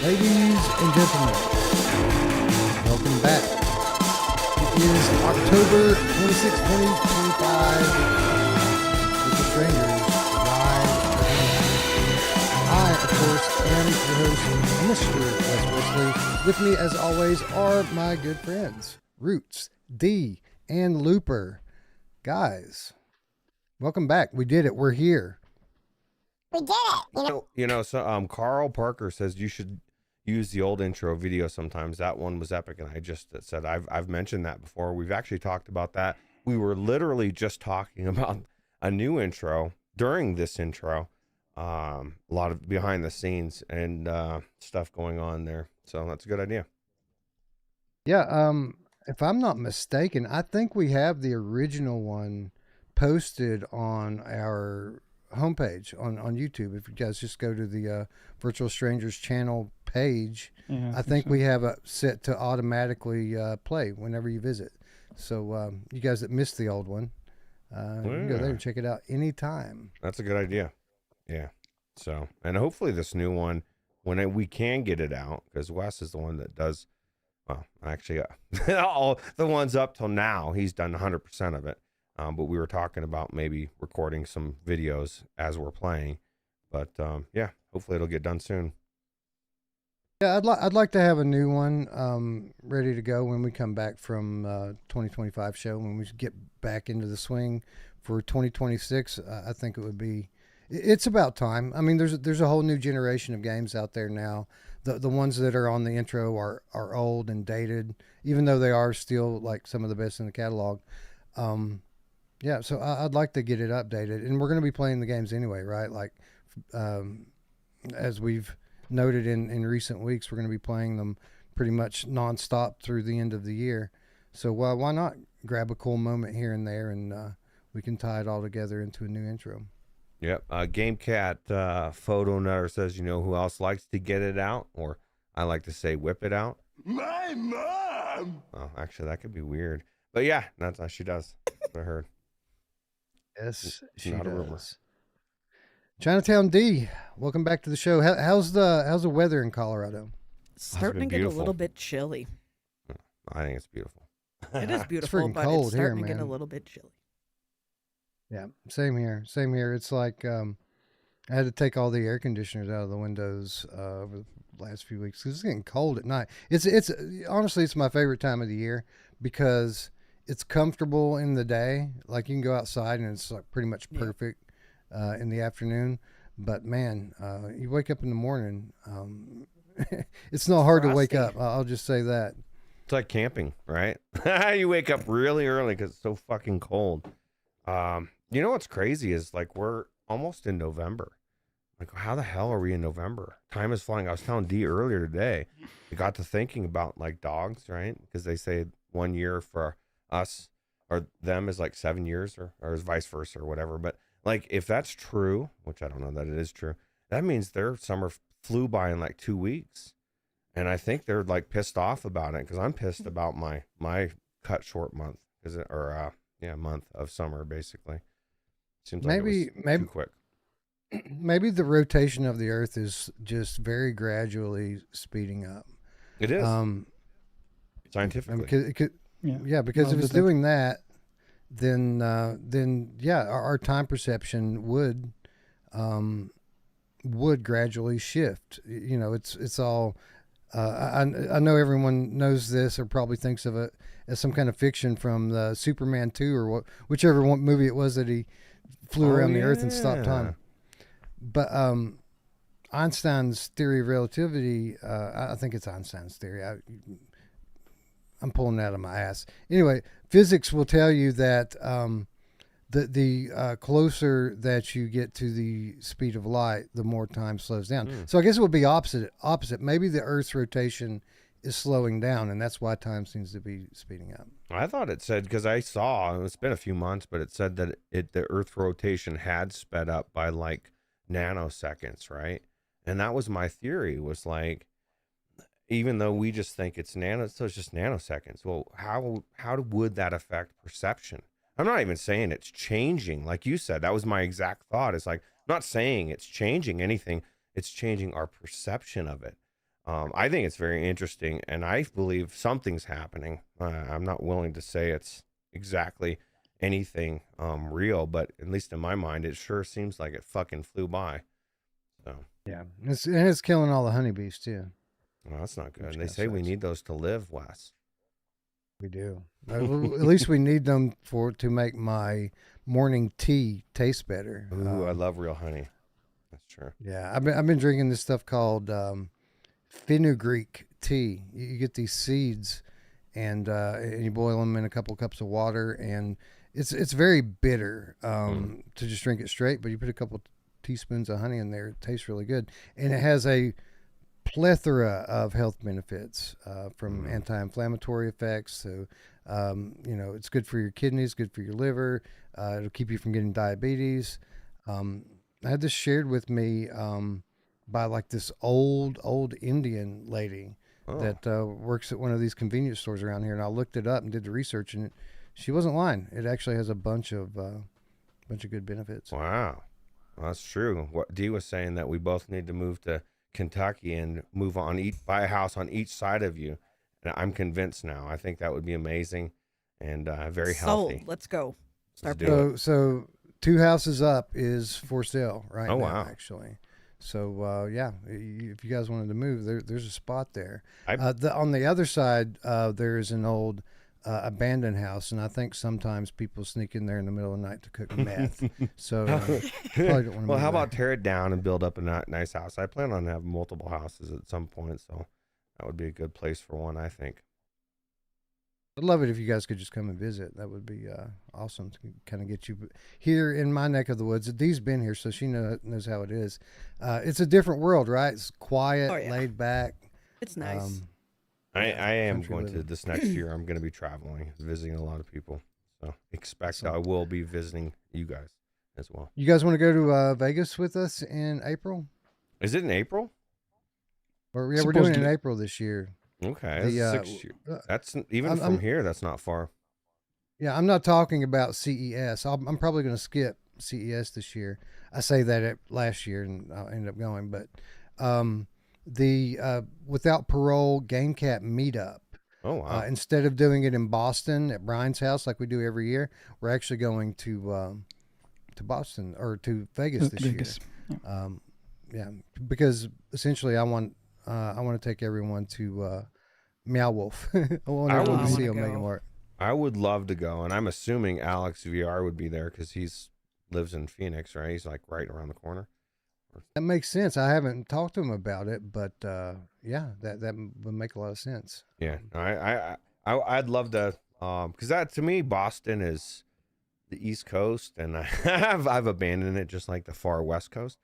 Ladies and gentlemen, welcome back. It is October 26, 2025. With the Strangers Ride Again. I, of course, am your host, Mr. Les Wesley. With me, as always, are my good friends, Ruuts, D, and Looper. Guys, welcome back. We did it. We're here. We did it. So Carl Parker says you should use the old intro video sometimes. That one was epic, and I just said I've mentioned that before. We've actually talked about that. We were literally just talking about a new intro during this intro. A lot of behind the scenes and stuff going on there. So that's a good idea. Yeah, if I'm not mistaken, I think we have the original one posted on our homepage on YouTube. If you guys just go to the Virtual Strangers channel page, I think we have it set to automatically play whenever you visit. So you guys that missed the old one, you can go there and check it out anytime. That's a good idea. Yeah. So, and hopefully this new one, when we can get it out, because Wes is the one that does, well, actually, all the ones up till now, he's done 100% of it. But we were talking about maybe recording some videos as we're playing. But yeah, hopefully it'll get done soon. Yeah, I'd like to have a new one ready to go when we come back from 2025 show. When we get back into the swing for 2026, I think it would be. It's about time. I mean, there's a whole new generation of games out there now. The ones that are on the intro are old and dated, even though they are still like some of the best in the catalog. Yeah, so I'd like to get it updated, and we're going to be playing the games anyway, right? Like, as we've noted in recent weeks, we're going to be playing them pretty much nonstop through the end of the year. So why not grab a cool moment here and there, and we can tie it all together into a new intro. Yep. GameCat Photo Nutter says, you know who else likes to get it out? Or I like to say whip it out. My mom! Oh, actually, that could be weird. But yeah, that's how she does. I heard. Yes, she Not a does. rumor. Chinatown D, welcome back to the show. How's the weather in Colorado? Starting to get a little bit chilly. I think it's beautiful. It is beautiful, freaking but cold it's starting here, to get a man. little bit chilly. Yeah, same here. Same here. It's like I had to take all the air conditioners out of the windows over the last few weeks because it's getting cold at night. It's honestly, it's my favorite time of the year because it's comfortable in the day. Like you can go outside and it's like pretty much perfect in the afternoon. But man, you wake up in the morning, it's not hard to wake up. I'll just say that. It's like camping, right? You wake up really early because it's so fucking cold. You know what's crazy is like we're almost in November. Like how the hell are we in November? Time is flying. I was telling D earlier today, I got to thinking about like dogs, right? Because they say 1 year for us or them is like 7 years or is vice versa or whatever. But like if that's true, which I don't know that it is true, that means their summer flew by in like 2 weeks. And I think they're like pissed off about it because I'm pissed about my cut short month month of summer basically. Seems like maybe too quick. Maybe the rotation of the Earth is just very gradually speeding up. It is scientifically. Because if it's doing that, then our time perception would gradually shift. You know, it's all. I know everyone knows this or probably thinks of it as some kind of fiction from the Superman 2 or whichever one movie it was that he flew around the Earth and stopped time. But Einstein's theory of relativity, I think it's Einstein's theory. I'm pulling it out of my ass. Anyway, physics will tell you that the closer that you get to the speed of light, the more time slows down. So I guess it would be opposite. Maybe the Earth's rotation is slowing down, and that's why time seems to be speeding up. I thought it said, because I saw, it's been a few months, but it said that the Earth rotation had sped up by like nanoseconds, right? And that was my theory, was like, even though we just think it's so it's just nanoseconds. Well, how would that affect perception? I'm not even saying it's changing. Like you said, that was my exact thought. It's like, I'm not saying it's changing anything. It's changing our perception of it. I think it's very interesting, and I believe something's happening. I'm not willing to say it's exactly anything real, but at least in my mind, it sure seems like it fucking flew by. So Yeah, it's killing all the honeybees too. well, that's not good. Which They kinda say we sucks. need those to live, Wes. We do. At least we need them to make my morning tea taste better. Ooh, I love real honey. That's true. Yeah, I've been drinking this stuff called fenugreek tea. You get these seeds, and you boil them in a couple cups of water, and it's very bitter to just drink it straight. But you put a couple teaspoons of honey in there, it tastes really good, and it has a plethora of health benefits from anti-inflammatory effects. So, it's good for your kidneys, good for your liver. It'll keep you from getting diabetes. I had this shared with me by like this old Indian lady that works at one of these convenience stores around here, and I looked it up and did the research, and she wasn't lying. It actually has a bunch of good benefits. Wow, well, that's true. What Dee was saying, that we both need to move to Kentucky and move on, buy a house on each side of you. And I'm convinced now. I think that would be amazing and very healthy. Sold. Let's go. Start Let's do it. So 2 houses up is for sale right now, wow. actually. So if you guys wanted to move, there's a spot there. I- On the other side, there is an old abandoned house, and I think sometimes people sneak in there in the middle of the night to cook meth. So probably don't want to Well, move how about there. tear it down and build up a nice house? I plan on having multiple houses at some point, so that would be a good place for one, I think. I'd love it if you guys could just come and visit. That would be awesome to kind of get you here in my neck of the woods. Dee's been here, so she knows how it is. It's a different world, right? It's quiet, Oh, yeah. laid back. It's nice. I am country going to living. this next year. I'm going to be traveling, visiting a lot of people. So expect I will be visiting you guys as well. You guys want to go to Vegas with us in April? Is it in April? Or yeah, we're doing it in Supposedly. April this year. Okay, The, that's 6 years. That's even I'm- from here. That's not far. Yeah, I'm not talking about CES. I'm probably going to skip CES this year. I say that last year, and I'll end up going. But the Without Parole Game Cat meetup. Oh wow. Instead of doing it in Boston at Brian's house like we do every year, we're actually going to Boston or to Vegas this Vegas. year. Yeah, because essentially I want to take everyone to Meow Wolf. I want I everyone to wanna see go. Omega Mart. I would love to go, and I'm assuming Alex VR would be there because lives in Phoenix, right? He's like right around the corner. That makes sense. I haven't talked to him about it, but yeah, that would make a lot of sense. Yeah, I'd love to, because that to me, Boston is the East Coast, and I've abandoned it just like the far West Coast.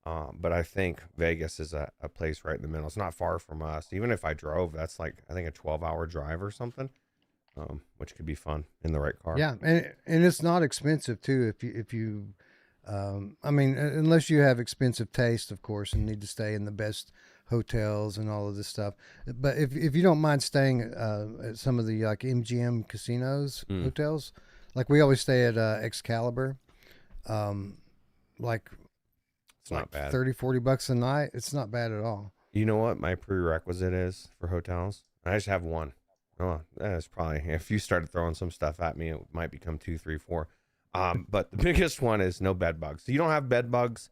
But I think Vegas is a place right in the middle. It's not far from us. Even if I drove, that's like I think a 12-hour drive or something, which could be fun in the right car. Yeah, and it's not expensive too. If you I mean, unless you have expensive taste, of course, and need to stay in the best hotels and all of this stuff. But if you don't mind staying at some of the like MGM casinos hotels, like we always stay at Excalibur, like It's not bad. $30-$40 a night. It's not bad at all. You know what my prerequisite is for hotels? I just have one. Oh, that's probably, if you started throwing some stuff at me, it might become 2, 3, 4. But the biggest one is no bed bugs. So you don't have bed bugs.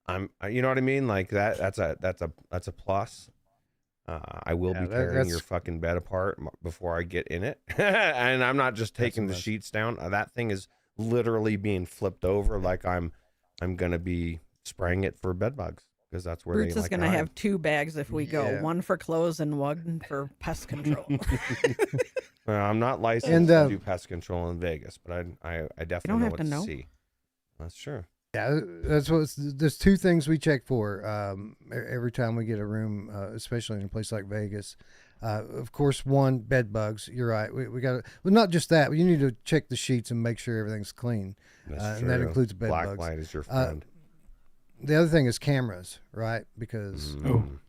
You know what I mean? Like that's a plus. I will be tearing your fucking bed apart before I get in it. And I'm not just taking the sheets down. That thing is literally being flipped over. Like I'm going to be spraying it for bed bugs. Because that's where Ruuts they is like going to have 2 bags if we go. Yeah. One for clothes and one for pest control. I'm not licensed And, to do pest control in Vegas, but I definitely know have what to to know. see. That's true. Yeah, that's what. There's 2 things we check for every time we get a room, especially in a place like Vegas. Of course, one, bed bugs. You're right. We got to. Well, not just that. But you need to check the sheets and make sure everything's clean. That's And that true. includes bed Black bugs. light is your friend. The other thing is cameras, right? Because Mm.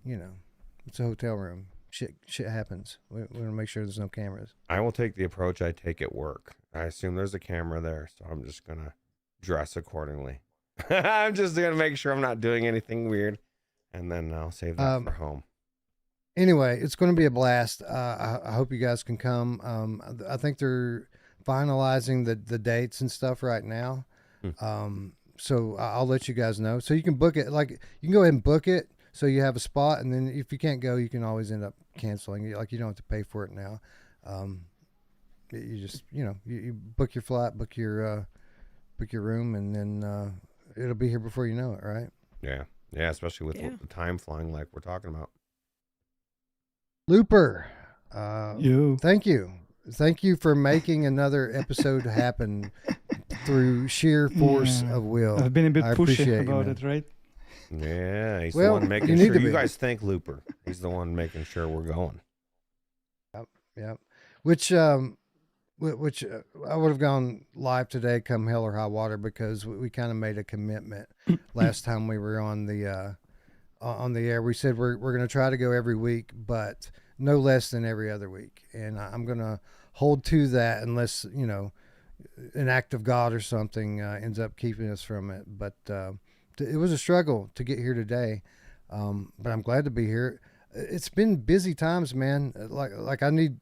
it's a hotel room. Shit happens. We want to make sure there's no cameras. I will take the approach I take at work. I assume there's a camera there, so I'm just gonna dress accordingly. I'm just gonna make sure I'm not doing anything weird, and then I'll save that for home. anyway, it's going to be a blast. I hope you guys can come. I think they're finalizing the dates and stuff right now. So I'll let you guys know. So you can book it. Like, you can go ahead and book it so you have a spot, and then if you can't go, you can always end up canceling. Like, you don't have to pay for it now. You just, you book your flight, book your room, and then it'll be here before you know it, right? Yeah, especially with the time flying like we're talking about. Looper, You. thank you for making another episode happen through sheer force of will. I've been a bit I pushy appreciate you, about man. it, right? Yeah, he's Well, the one making you need sure. to You be. guys thank Looper. He's the one making sure we're going. Yep. Which I would have gone live today, come hell or high water, because we kind of made a commitment last time we were on the air. We said we're going to try to go every week, but no less than every other week, and I'm going to hold to that unless an act of God or something ends up keeping us from it. But it was a struggle to get here today, but I'm glad to be here. It's been busy times, man. Like I need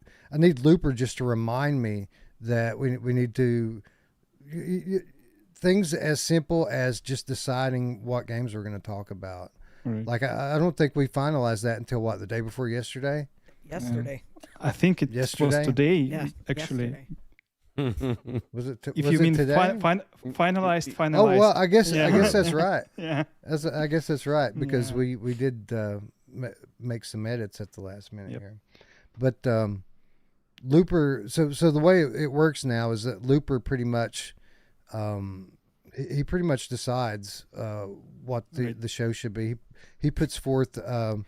Looper just to remind me that we need to things as simple as just deciding what games we're going to talk about. Right. Like I don't think we finalized that until the day before yesterday. Yesterday. I think it Yesterday? was today, Yeah, actually. yesterday. Was it? If was you it mean today? finalized. Oh well, I guess that's right. Yeah. I guess that's right, because Yeah. we did make some edits at the last minute Yep. here. But Looper, so the way it works now is that Looper pretty much he pretty much decides what the show should be. He puts forth a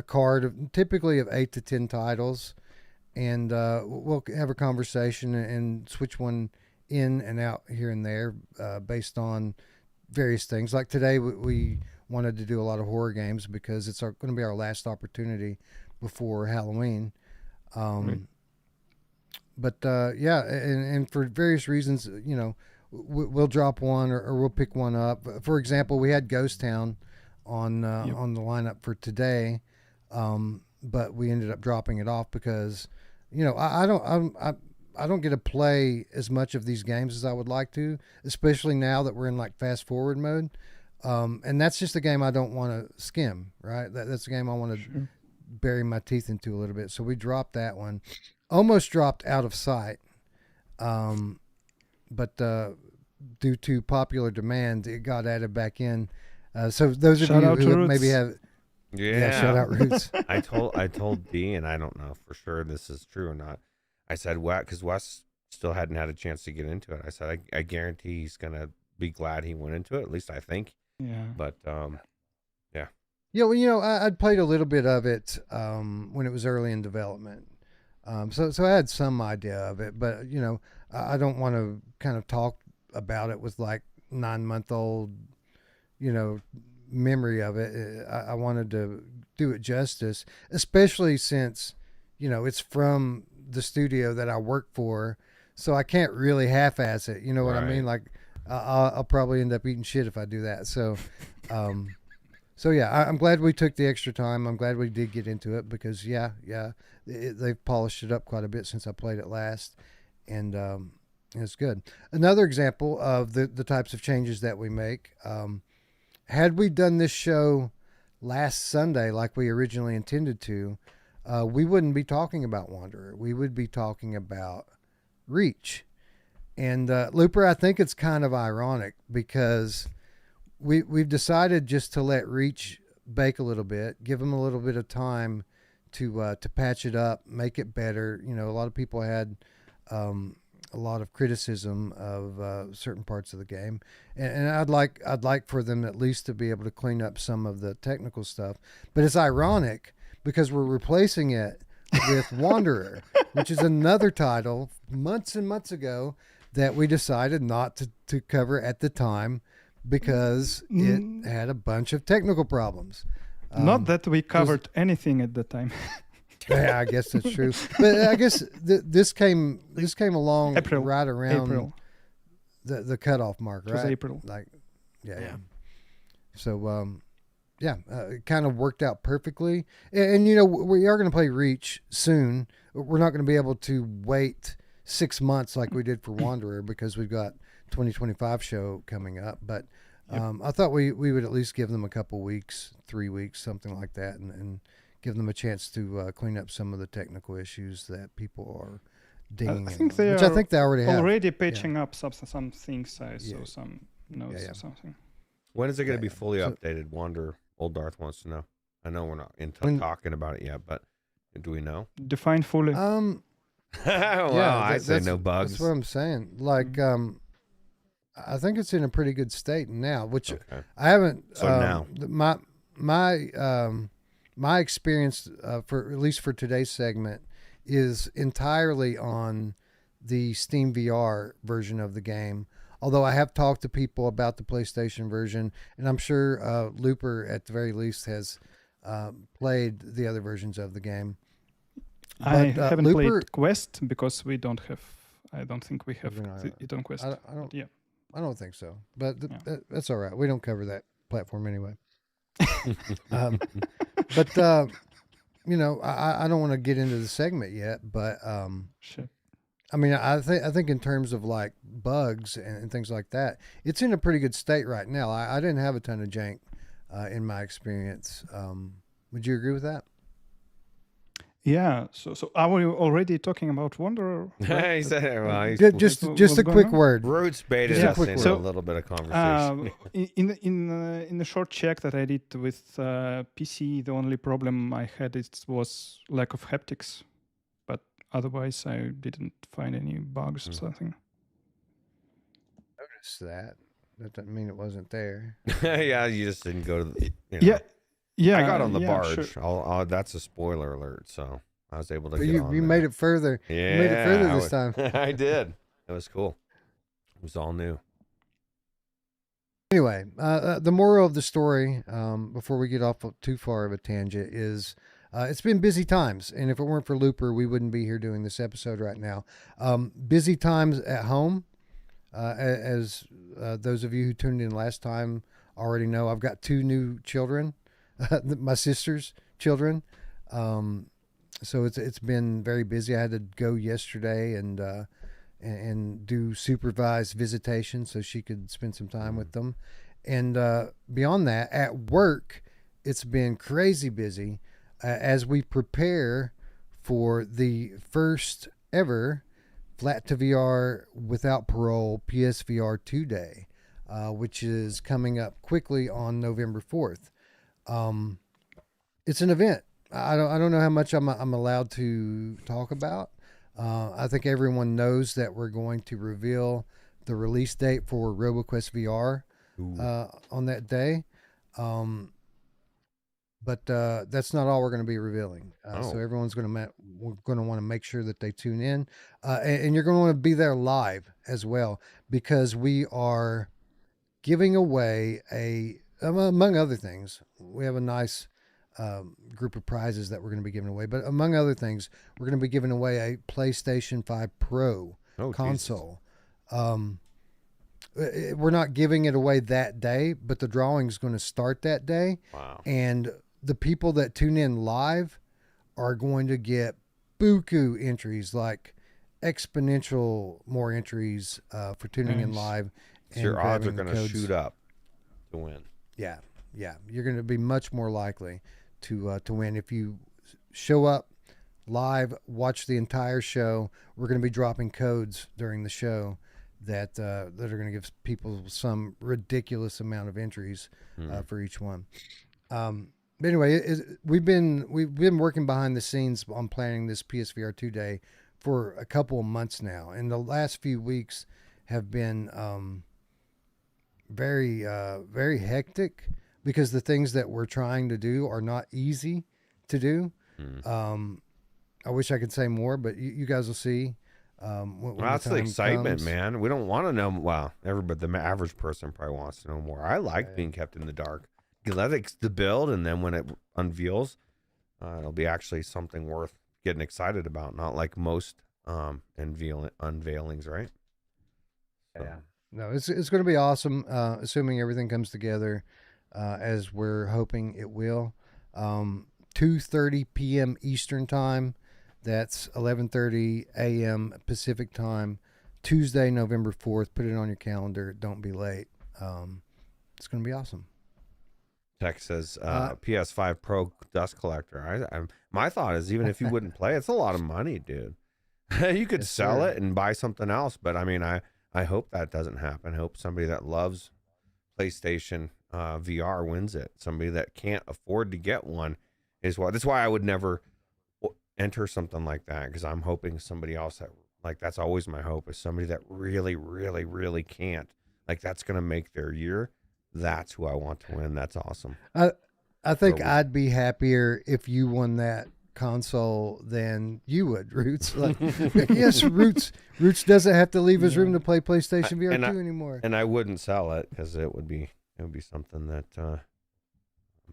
card typically of 8 to 10 titles, and we'll have a conversation and switch one in and out here and there based on various things. Like today, we wanted to do a lot of horror games because it's going to be our last opportunity before Halloween. Right. But yeah, and for various reasons, we'll drop one or we'll pick one up. For example, we had Ghost Town on the lineup for today, but we ended up dropping it off because I don't get to play as much of these games as I would like to, especially now that we're in like fast forward mode. And that's just a game I don't want to skim, right? That's a game I want to bury my teeth into a little bit. So we dropped that one. Almost dropped out of sight. But due to popular demand, it got added back in. So those of Shout you out to who Ruuts. maybe have... Yeah, shout out Ruuts. I told D, and I don't know for sure this is true or not. I said, because Wes still hadn't had a chance to get into it. I said, I guarantee he's gonna be glad he went into it. At least I think. Yeah. But Yeah, well, I'd played a little bit of it when it was early in development. So I had some idea of it, but I don't want to kind of talk about it with like 9-month-old, memory of it. I wanted to do it justice, especially since, it's from the studio that I work for, so I can't really half-ass it. You know what I mean? Like, I'll probably end up eating shit if I do that. So, so yeah, I'm glad we took the extra time. I'm glad we did get into it because they've polished it up quite a bit since I played it last, and it's good. Another example of the types of changes that we make. Had we done this show last Sunday like we originally intended to, we wouldn't be talking about Wanderer. We would be talking about Reach. And Looper, I think it's kind of ironic because we've decided just to let Reach bake a little bit, give them a little bit of time to patch it up, make it better. A lot of people had a lot of criticism of certain parts of the game, and I'd like for them at least to be able to clean up some of the technical stuff. But it's ironic because we're replacing it with Wanderer, which is another title months and months ago that we decided not to cover at the time because it had a bunch of technical problems. Not that we covered anything at the time. Yeah, I guess that's true. But I guess this came along April. right around April. the cutoff mark, It was right? April. Like, yeah. So, it kind of worked out perfectly. And you know, we are going to play Reach soon. We're not going to be able to wait 6 months like we did for Wanderer because we've got 2025 show coming up. But I thought we would at least give them a couple weeks, 3 weeks, something like that, and give them a chance to clean up some of the technical issues that people are dinging. I think on, they which are I think they already have. already patching up some things. I saw some notes Yeah. or something. When is it going to be Yeah. fully So- updated? Wander Old Darth wants to know. I know we're not into When- talking about it yet, but do we know? Define fully. Well, Yeah, I say that's- no bugs. That's what I'm saying. Like, I think it's in a pretty good state now, which Okay. I haven't. So now. My experience for at least for today's segment is entirely on the Steam VR version of the game. Although I have talked to people about the PlayStation version, and I'm sure Looper at the very least has played the other versions of the game. I But, haven't Looper- played Quest because we don't have. I don't think we have We're gonna- it on Quest. I don't. Yeah. I don't think so, but Yeah. that's all right. We don't cover that platform anyway. But you know, I don't want to get into the segment yet, but Sure. I mean, I think in terms of like bugs and things like that, it's in a pretty good state right now. I didn't have a ton of jank in my experience. Would you agree with that? Yeah. So are we already talking about Wanderer? right? He said, well, he's Just what's a going quick on? word. Roots baited Just a us quick into word. a little bit of conversation. In the short check that I did with PC, the only problem I had was lack of haptics, but otherwise I didn't find any bugs or something. Notice that. That doesn't mean it wasn't there. Yeah, you just didn't go to the. You know. Yeah, I got on the yeah, barge. sure. That's a spoiler alert, so I was able to But get you on you there. made it further. Yeah, You made it further I this time. I did. It was cool. It was all new. Anyway, the moral of the story, before we get off too far of a tangent, is it's been busy times. And if it weren't for Looper, we wouldn't be here doing this episode right now. Busy times at home. As those of you who tuned in last time already know, I've got 2 new children, my sister's children. So it's been very busy. I had to go yesterday and do supervised visitation so she could spend some time with them. And beyond that, at work, it's been crazy busy as we prepare for the first ever Flat to VR without parole PSVR 2 day, which is coming up quickly on November 4th. It's an event. I don't know how much I'm allowed to talk about. I think everyone knows that we're going to reveal the release date for RoboQuest VR on that day. But that's not all we're going to be revealing. So everyone's going to want to make sure that they tune in, and you're going to want to be there live as well, because we are giving away among other things. We have a nice group of prizes that we're going to be giving away, but among other things, we're going to be giving away a PlayStation 5 Pro console. We're not giving it away that day, but the drawing is going to start that day. Wow. And the people that tune in live are going to get buku entries, like exponential more entries for tuning in Nice. live. So your odds are grabbing going to codes. shoot up to win. Yeah. You're going to be much more likely to win if you show up live, watch the entire show. We're going to be dropping codes during the show that are going to give people some ridiculous amount of entries for each one. But anyway, we've been working behind the scenes on planning this PSVR 2 day for a couple of months now, and the last few weeks have been very very hectic because the things that we're trying to do are not easy to do. I wish I could say more, but you guys will see. When That's the time excitement, comes. man. We don't want to know. Well, everybody, the average person probably wants to know more. I like being kept in the dark. You let it the build, and then when it unveils, it'll be actually something worth getting excited about. Not like most unveilings, right? So. Yeah. No, it's going to be awesome. Assuming everything comes together. as we're hoping it will. 2:30 p.m. Eastern time. That's 11:30 a.m. Pacific time. Tuesday, November 4th. Put it on your calendar. Don't be late. It's going to be awesome. Tech says PS5 Pro Dust Collector. My thought is, even if you wouldn't play, it's a lot of money, dude. You could sell it and buy something else, but I mean, I hope that doesn't happen. I hope somebody that loves PlayStation VR wins it. Somebody that can't afford to get one is why. That's why I would never enter something like that, because I'm hoping somebody else that, like, that's always my hope, is somebody that really, really, really can't. Like, that's gonna make their year. That's who I want to win. That's awesome. I think I'd be happier if you won that console than you would, Ruuts. Like, yes, Ruuts doesn't have to leave his room to play PlayStation VR 2 anymore. And I wouldn't sell it, because it would be something that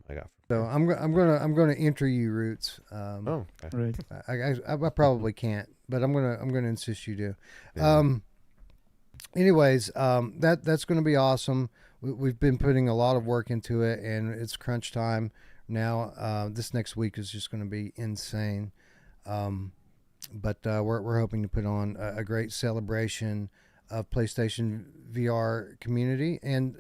I got. So I'm gonna enter you, Ruuts. Okay. Right. I probably can't, but I'm gonna insist you do. Yeah. Anyways, that's gonna be awesome. We've been putting a lot of work into it, and it's crunch time now. This next week is just going to be insane. But we're hoping to put on a great celebration of PlayStation VR community, and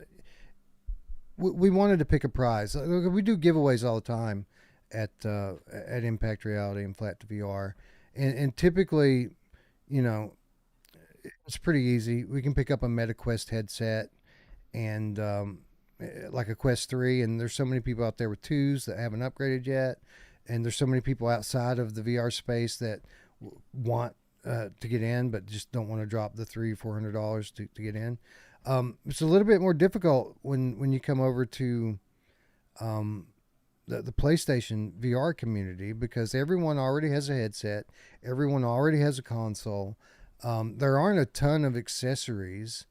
we wanted to pick a prize. We do giveaways all the time at Impact Reality and Flat to VR, and typically, you know, it's pretty easy. We can pick up a MetaQuest headset and like a Quest 3, and there's so many people out there with 2s that haven't upgraded yet, and there's so many people outside of the VR space that want to get in but just don't want to drop the $300-400 to get in. It's a little bit more difficult when you come over to the PlayStation VR community, because everyone already has a headset, everyone already has a console. There aren't a ton of accessories.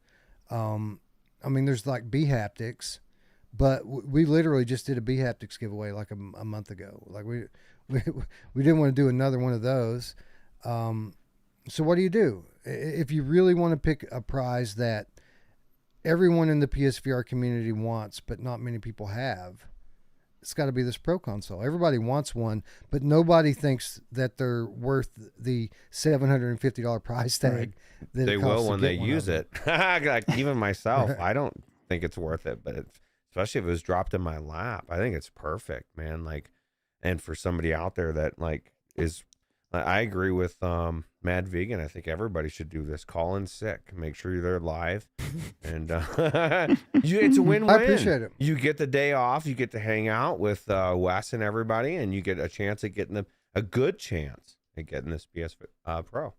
I mean, there's like B-haptics, but we literally just did a B-haptics giveaway like a month ago. Like we didn't want to do another one of those. So what do? If you really want to pick a prize that everyone in the PSVR community wants, but not many people have, it's got to be this Pro console. Everybody wants one, but nobody thinks that they're worth the $750 price tag. Right. That They it costs will to when get they one of use them. it. Like, even myself, I don't think it's worth it, but especially if it was dropped in my lap, I think it's perfect, man. Like, and for somebody out there that like is, I agree with Mad Vegan. I think everybody should do this. Call in sick. Make sure you're there live, and it's a win-win. I appreciate it. You get the day off. You get to hang out with Wes and everybody, and you get a chance at getting a good chance at getting this PS Pro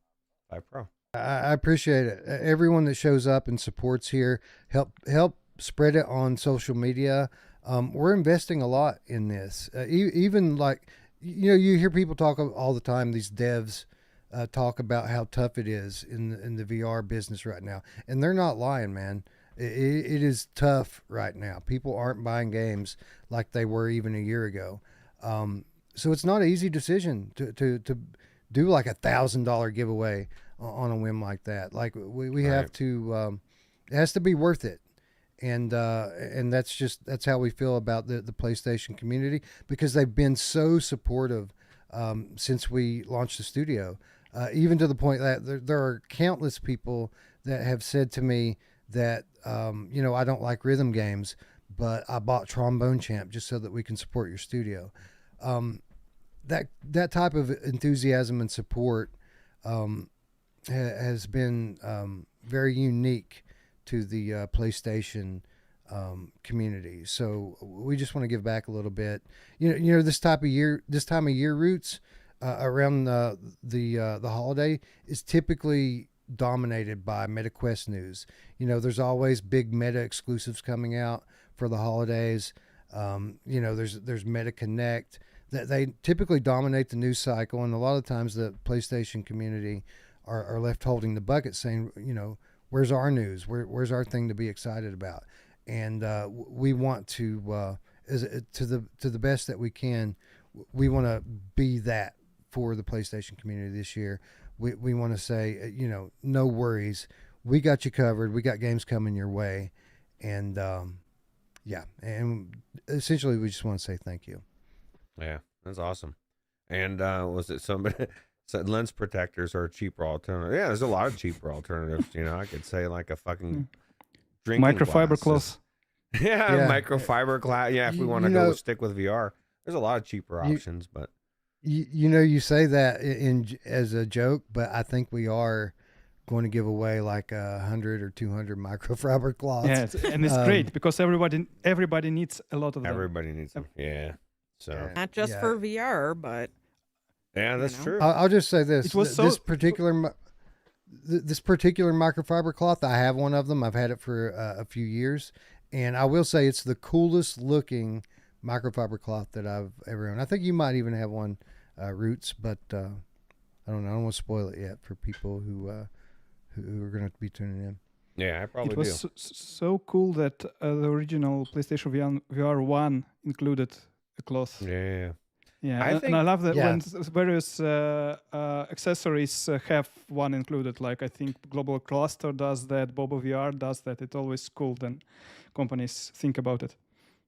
5 Pro. I appreciate it. Everyone that shows up and supports here, help spread it on social media. We're investing a lot in this. Even like, you know, you hear people talk all the time, these devs talk about how tough it is in the VR business right now. And they're not lying, man. It is tough right now. People aren't buying games like they were even a year ago. So it's not an easy decision to do like $1,000 giveaway on a whim like that. Like we have to, it has to be worth it. And that's how we feel about the PlayStation community, because they've been so supportive since we launched the studio, even to the point that there are countless people that have said to me that, you know, I don't like rhythm games, but I bought Trombone Champ just so that we can support your studio. That type of enthusiasm and support has been very unique to the PlayStation community. So we just want to give back a little bit. You know, this time of year, Ruuts, around the holiday is typically dominated by MetaQuest news. You know, there's always big Meta exclusives coming out for the holidays. You know, there's Meta Connect. They typically dominate the news cycle, and a lot of times the PlayStation community are left holding the bucket, saying, you know, where's our news? Where's our thing to be excited about? And we want to, to the best that we can, we want to be that for the PlayStation community this year. We want to say, you know, no worries. We got you covered. We got games coming your way. And yeah, and essentially we just want to say thank you. Yeah, that's awesome. And was it somebody said lens protectors are a cheaper alternative? Yeah, there's a lot of cheaper alternatives. You know, I could say like a fucking drinking Microfiber glass is- cloth. Yeah, Yeah. microfiber glass. Yeah, if we You- want you to go know- stick with VR, there's a lot of cheaper You- options. But You say that as a joke, but I think we are going to give away like 100 or 200 microfiber cloths. Yeah, and it's great because everybody needs a lot of them. everybody needs them. Yeah. So Yeah. Not just Yeah. for VR, but yeah, that's know? true. I'll just say this: It was this so- particular this particular microfiber cloth, I have one of them. I've had it for a few years, and I will say it's the coolest looking microfiber cloth that I've ever owned. I think you might even have one, Ruuts, but I don't know. I don't want to spoil it yet for people who are going to be tuning in. Yeah, I probably It was so cool that the original PlayStation VR 1 included a cloth. do. Yeah. Yeah, I and think- I love that Yeah. when various accessories have one included. Like I think Global Cluster does that, Bobo VR does that. It's always cool when companies think about it.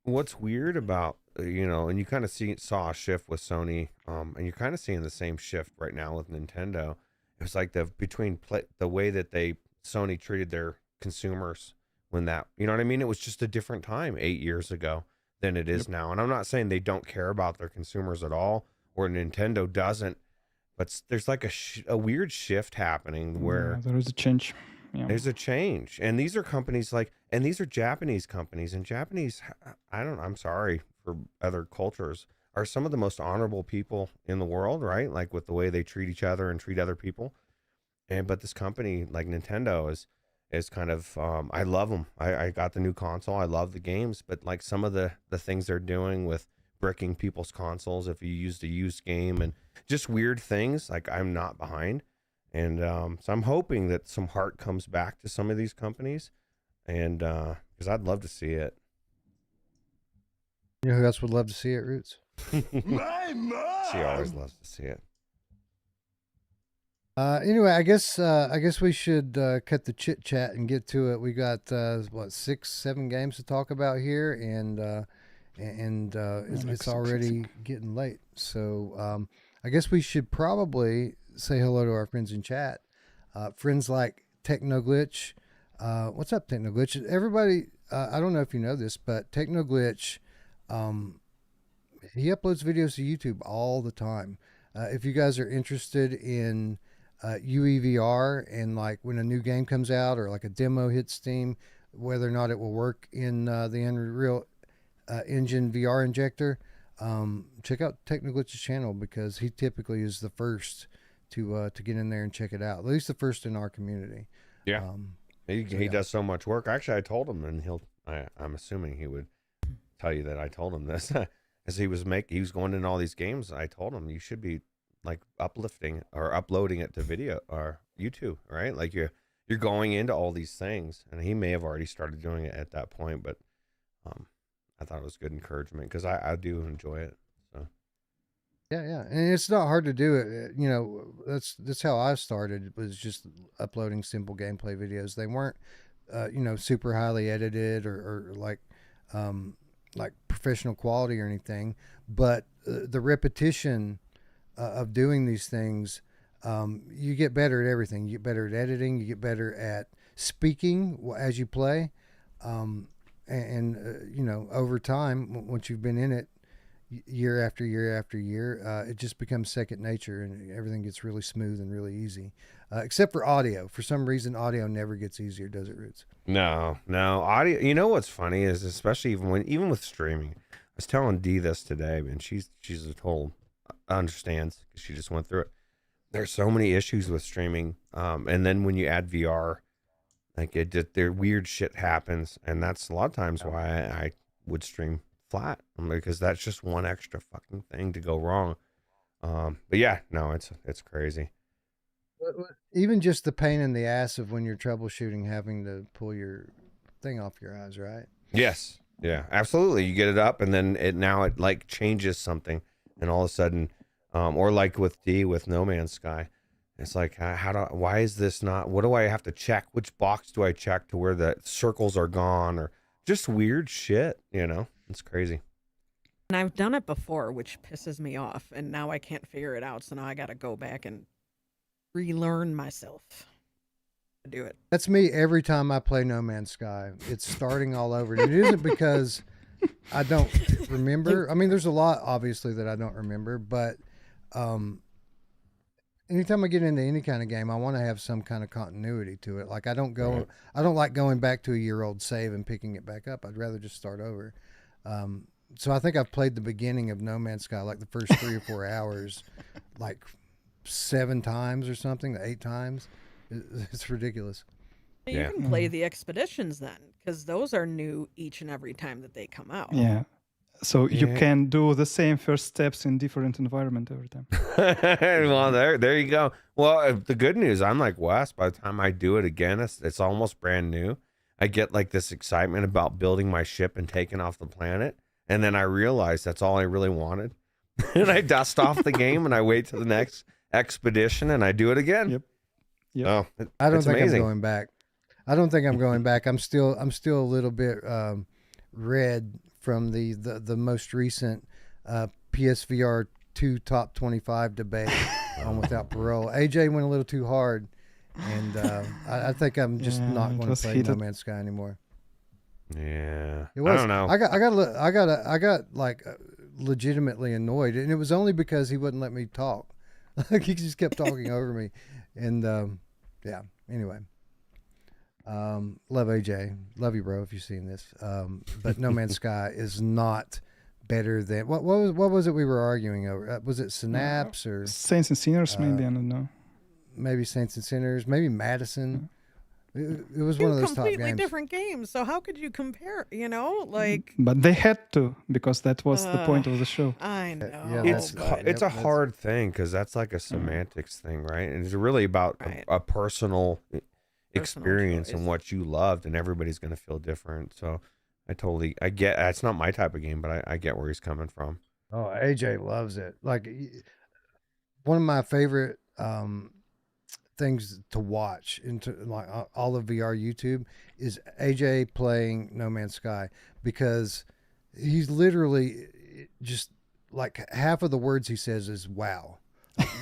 What's weird about and you kind of saw a shift with Sony, and you're kind of seeing the same shift right now with Nintendo. It was like the way that Sony treated their consumers when that, you know what I mean? It was just a different time 8 years ago than it is now. And I'm not saying they don't care about their consumers at all, or Nintendo doesn't, but there's like a weird shift happening where Yeah, there is a change. Yeah. there's a change. And these are companies and these are Japanese companies, and Japanese, I'm sorry for other cultures, are some of the most honorable people in the world, right? Like with the way they treat each other and treat other people. But this company like Nintendo is kind of, I love them. I got the new console. I love the games, but like some of the things they're doing with bricking people's consoles if you used a used game and just weird things, like I'm not behind. And so I'm hoping that some heart comes back to some of these companies, and because I'd love to see it. You know who else would love to see it, Roots? My mom! She always loves to see it. Anyway, I guess we should cut the chit chat and get to it. We got 6-7 games to talk about here, and it's Next already getting late. So I guess we should probably say hello to our friends in chat. Friends like Technoglitch. What's up, Technoglitch? Everybody, I don't know if you know this, but Technoglitch, he uploads videos to YouTube all the time. If you guys are interested in UEVR and like when a new game comes out or like a demo hits Steam, whether or not it will work in the Unreal Engine VR injector, check out Technoglitch's channel because he typically is the first to get in there and check it out. At least the first in our community. Yeah. He yeah. does so much work. Actually, I told him, and I'm assuming he would tell you that I told him this, as he was going in all these games. I told him you should be like uplifting or uploading it to video or YouTube, right? Like you're going into all these things, and he may have already started doing it at that point, but I thought it was good encouragement because I do enjoy it. So Yeah, and it's not hard to do it. You know, that's how I started. It was just uploading simple gameplay videos. They weren't, super highly edited or like professional quality or anything. But the repetition of doing these things, you get better at everything. You get better at editing. You get better at speaking as you play, over time, once you've been in it, year after year after year, it just becomes second nature and everything gets really smooth and really easy, except for audio. For some reason, audio never gets easier, does it, Roots? no audio. You know what's funny is, especially even with streaming, I was telling Dee this today, and she's a total understands because she just went through it. There's so many issues with streaming, and then when you add VR, like there weird shit happens, and that's a lot of times why I would stream flat, because that's just one extra fucking thing to go wrong. But yeah, no, it's crazy. Even just the pain in the ass of when you're troubleshooting, having to pull your thing off your eyes, right? Yes, yeah, absolutely. You get it up, and then it like changes something, and all of a sudden, or like with D with No Man's Sky, it's like why is this not? What do I have to check? Which box do I check to where the circles are gone, or just weird shit, you know? It's crazy. And I've done it before, which pisses me off, and now I can't figure it out. So now I got to go back and relearn myself to do it. That's me every time I play No Man's Sky. It's starting all over. And it isn't because I don't remember. I mean, there's a lot, obviously, that I don't remember. But anytime I get into any kind of game, I want to have some kind of continuity to it. Like, I don't like going back to a year-old save and picking it back up. I'd rather just start over. So I think I've played the beginning of No Man's Sky, like the first 3 or 4 hours, like 7 times or something, 8 times. It's ridiculous. You Yeah. can play the expeditions then, because those are new each and every time that they come out. Yeah. So you Yeah. can do the same first steps in different environment every time. Well, there you go. Well, the good news, I'm like Wes. By the time I do it again, it's almost brand new. I get like this excitement about building my ship and taking off the planet, and then I realize that's all I really wanted. And I dust off the game and I wait to the next expedition and I do it again. Yep. Yep. Oh, I don't it's think amazing. I'm going back. I don't think I'm going back. I'm still a little bit red from the most recent PSVR 2 top 25 debate on Without Parole. AJ went a little too hard, and I think I'm just Yeah, not it going was to play heated. No Man's Sky anymore. Yeah, It was. I don't know. I got like legitimately annoyed, and it was only because he wouldn't let me talk. Like, he just kept talking over me, and yeah. Anyway, love AJ, love you, bro. If you've seen this, but No Man's Sky is not better than what was it we were arguing over? Was it Synapse or Saints and Sinners, maybe, I don't know. maybe Saints and Sinners, maybe Madison? It was one of Two those top completely games. different games. So how could you compare? You know, like But they had to, because that was the point of the show. I know. yeah, It's that's- it's a yep, that's- hard thing because that's like a semantics thing, right? And it's really about Right. a personal experience and choice. what you loved, and everybody's going to feel different. So I get it's not my type of game, but I get where he's coming from. Oh, AJ loves it. Like, one of my favorite things to watch into like all of VR YouTube is AJ playing No Man's Sky, because he's literally just like half of the words he says is wow.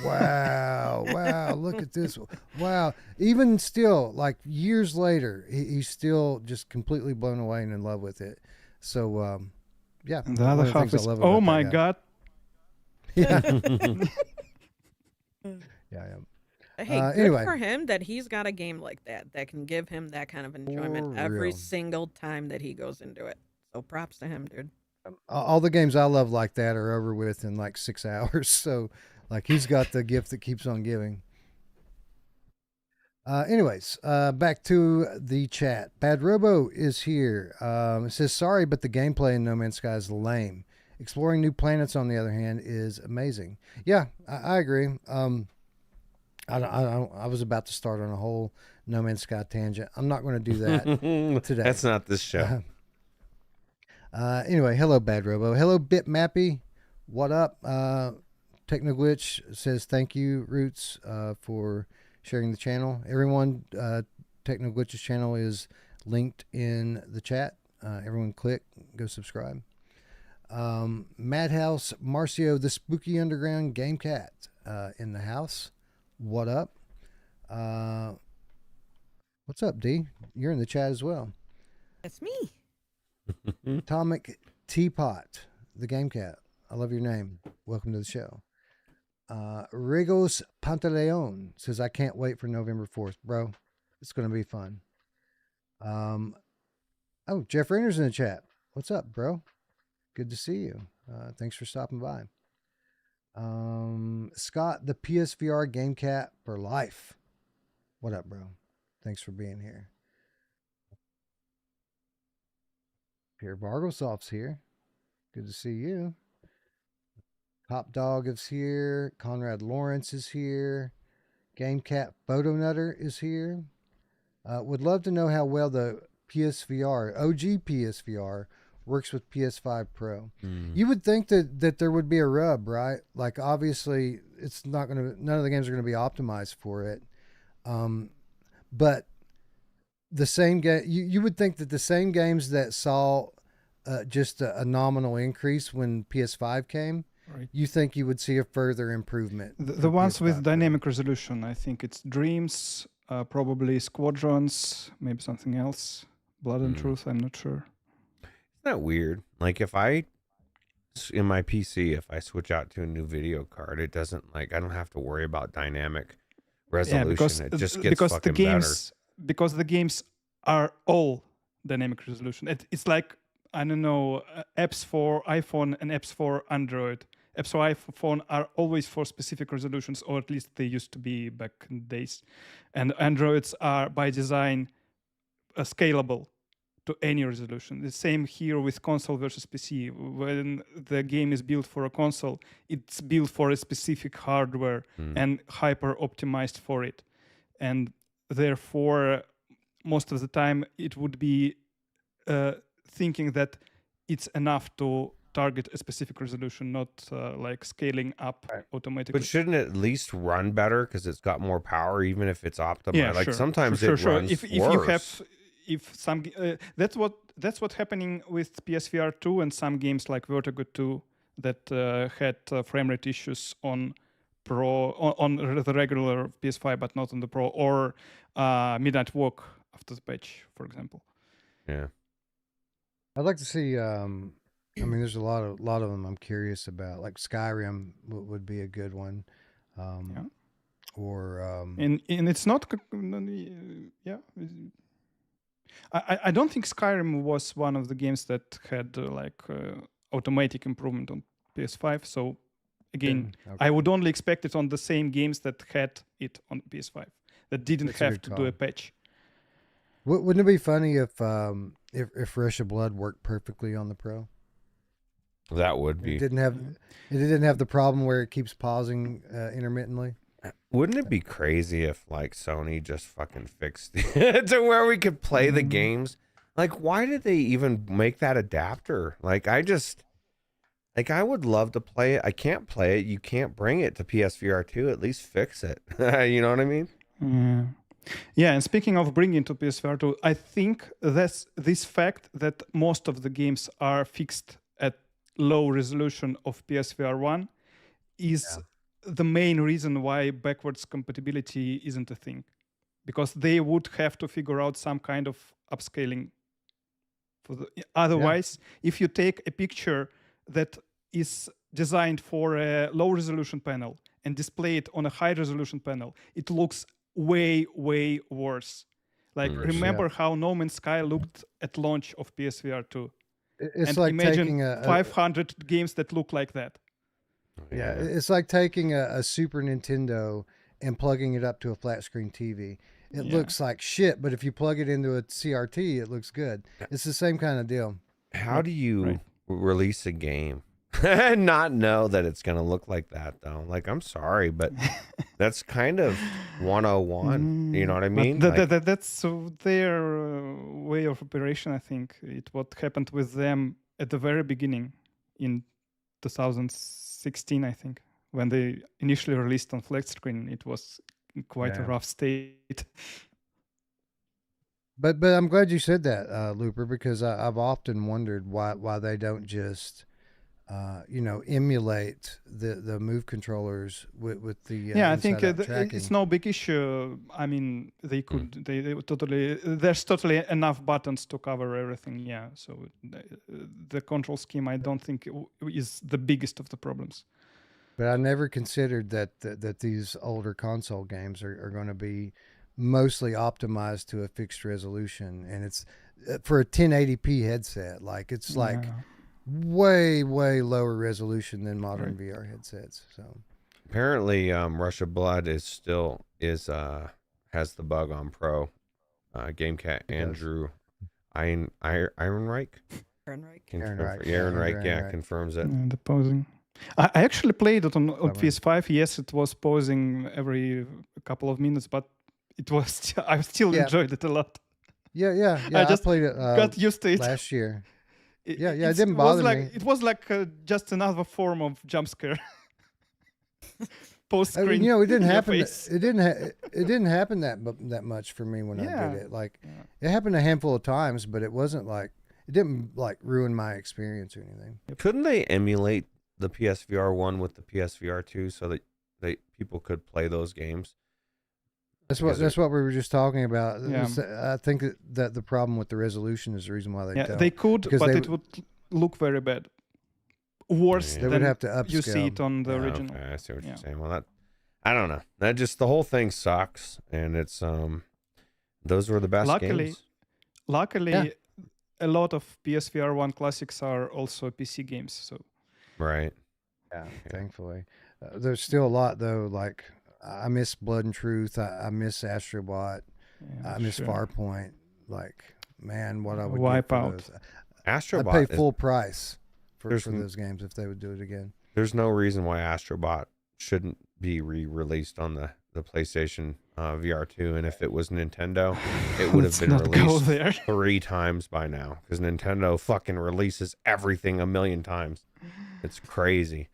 Wow, wow, look at this. Wow. Even still, like years later, he's still just completely blown away and in love with it. So, yeah. And the one other of the half things I is, love oh about my that guy. god. Yeah. Yeah. Hey, good anyway. for him that he's got a game like that can give him that kind of enjoyment For every real. single time that he goes into it. So props to him, dude. All the games I love like that are over with in like 6 hours. So, like, he's got the gift that keeps on giving. Anyways, back to the chat. Bad Robo is here. It says, sorry, but the gameplay in No Man's Sky is lame. Exploring new planets, on the other hand, is amazing. Yeah, I agree. I was about to start on a whole No Man's Sky tangent. I'm not going to do that today. That's not this show. Anyway, hello, Bad Robo. Hello, Bitmappy. What up? Technoglitch says thank you, Ruuts, for sharing the channel. Everyone, Technoglitch's channel is linked in the chat. Everyone click, go subscribe. Madhouse Marcio, the Spooky Underground Game Cat, in the house. What up? What's up, D? You're in the chat as well. That's me. Atomic Teapot, the Game Cat. I love your name. Welcome to the show. Rigos Pantaleon says, I can't wait for November 4th. Bro, it's going to be fun. Oh, Jeff Rainer's in the chat. What's up, bro? Good to see you. Thanks for stopping by. Scott, the PSVR Game Cat for life. What up, bro? Thanks for being here. Pierre Bargosoft's here. Good to see you. Top Dog is here. Conrad Lawrence is here. Game Cat Photo Nutter is here. Would love to know how well the PSVR, OG PSVR, works with PS5 Pro. You would think that there would be a rub, right? Like, obviously, it's not going to. None of the games are going to be optimized for it. But the same game. You would think that the same games that saw just a nominal increase when PS5 came, Right. you think you would see a further improvement. The for ones with PS5 Pro. dynamic resolution, I think it's Dreams, probably Squadrons, maybe something else. Blood and Truth, I'm not sure. Isn't that weird? Like if I in my PC, if I switch out to a new video card, it doesn't like I don't have to worry about dynamic resolution. It just gets because fucking the games because the games are all dynamic resolution. It's like I don't know apps for iPhone and apps for Android. Apps for iPhone are always for specific resolutions, or at least they used to be back in the days. And Androids are by design scalable to any resolution. The same here with console versus PC. When the game is built for a console, it's built for a specific hardware and hyper optimized for it. And therefore, most of the time, it would be thinking that it's enough to target a specific resolution, not like scaling up automatically. But shouldn't it at least run better because it's got more power, even if it's optimized? Yeah, like sure, sometimes sure, it sure. runs If worse. you have that's what happening with PSVR 2 and some games like Vertigo 2 that had frame rate issues on Pro on the regular PS5, but not on the Pro, or Midnight Walk after the patch, for example. Yeah. I'd like to see. I mean, there's a lot of them I'm curious about. Like Skyrim would be a good one. Yeah. Or And it's not. Yeah. I don't think Skyrim was one of the games that had automatic improvement on PS5. So again, okay. I would only expect it on the same games that had it on PS5 that didn't That's a have good to do call. a patch. Wouldn't it be funny if Rush of Blood worked perfectly on the Pro? That would be. It didn't have the problem where it keeps pausing intermittently. Wouldn't it be crazy if like Sony just fucking fixed it to where we could play the games? Like, why did they even make that adapter? Like, I would love to play it. I can't play it. You can't bring it to PSVR 2. At least fix it. You know what I mean? Yeah. Yeah, and speaking of bringing to PSVR 2, I think that's this fact that most of the games are fixed at low resolution of PSVR 1 is the main reason why backwards compatibility isn't a thing. Because they would have to figure out some kind of upscaling. Otherwise, if you take a picture that is designed for a low resolution panel and display it on a high resolution panel, it looks way worse. Like remember how No Man's Sky looked at launch of PSVR 2. It's and like imagine taking a 500 games that look like that. Yeah, it's like taking a Super Nintendo and plugging it up to a flat screen TV. It looks like shit, but if you plug it into a CRT, it looks good. It's the same kind of deal. How do you release a game and not know that it's going to look like that, though? Like, I'm sorry, but that's kind of 101. You know what I mean? That's their way of operation, I think. What happened with them at the very beginning in 2016, I think, when they initially released on flat screen. It was in quite a rough state. But I'm glad you said that, Looper, because I've often wondered why they don't just emulate the Move controllers with the I think tracking. it's no big issue. I mean, they could they totally there's totally enough buttons to cover everything. Yeah, so the control scheme I don't think is the biggest of the problems. But I never considered that these older console games are going to be mostly optimized to a fixed resolution, and it's for a 1080p headset. Like it's like way lower resolution than modern VR headsets. So apparently, Rush of Blood has the bug on Pro. GameCat Andrew Ehrenreich. Ehrenreich confirms it. The posing. I actually played it on PS5. Yes, it was pausing every couple of minutes, but it was I still enjoyed it a lot. Yeah. I just played it. Got used to it last year. It didn't bother me. It was like just another form of jump scare. post I mean, screen. you know, it didn't in your happen. face. It didn't happen that much for me when I Yeah. did it. Like, Yeah. it happened a handful of times, but it wasn't like it didn't like ruin my experience or anything. Couldn't they emulate the PSVR 1 with the PSVR 2 so that people could play those games? That's what we were just talking about. Yeah. I think that the problem with the resolution is the reason why they Yeah, don't. they could, because but they it would look very bad. Worse They They would than have to upscale. you see it on the Yeah, original. okay, I see what Yeah. you're saying. Well, that I don't know. That just the whole thing sucks, and it's those were the best games. Luckily, Yeah. a lot of PSVR 1 classics are also PC games. So Right. Yeah, thankfully. There's still a lot though. Like I miss Blood and Truth. I miss Astrobot. yeah, I miss sure. Farpoint. Like, man, what I would Wipeout. get for those. Astrobot. I'd pay full price for there's those games if they would do it again. There's no reason why Astrobot shouldn't be re-released on the PlayStation VR 2, and if it was Nintendo, it would have Let's been not go released there. 3 times by now, because Nintendo fucking releases everything a million times. It's crazy.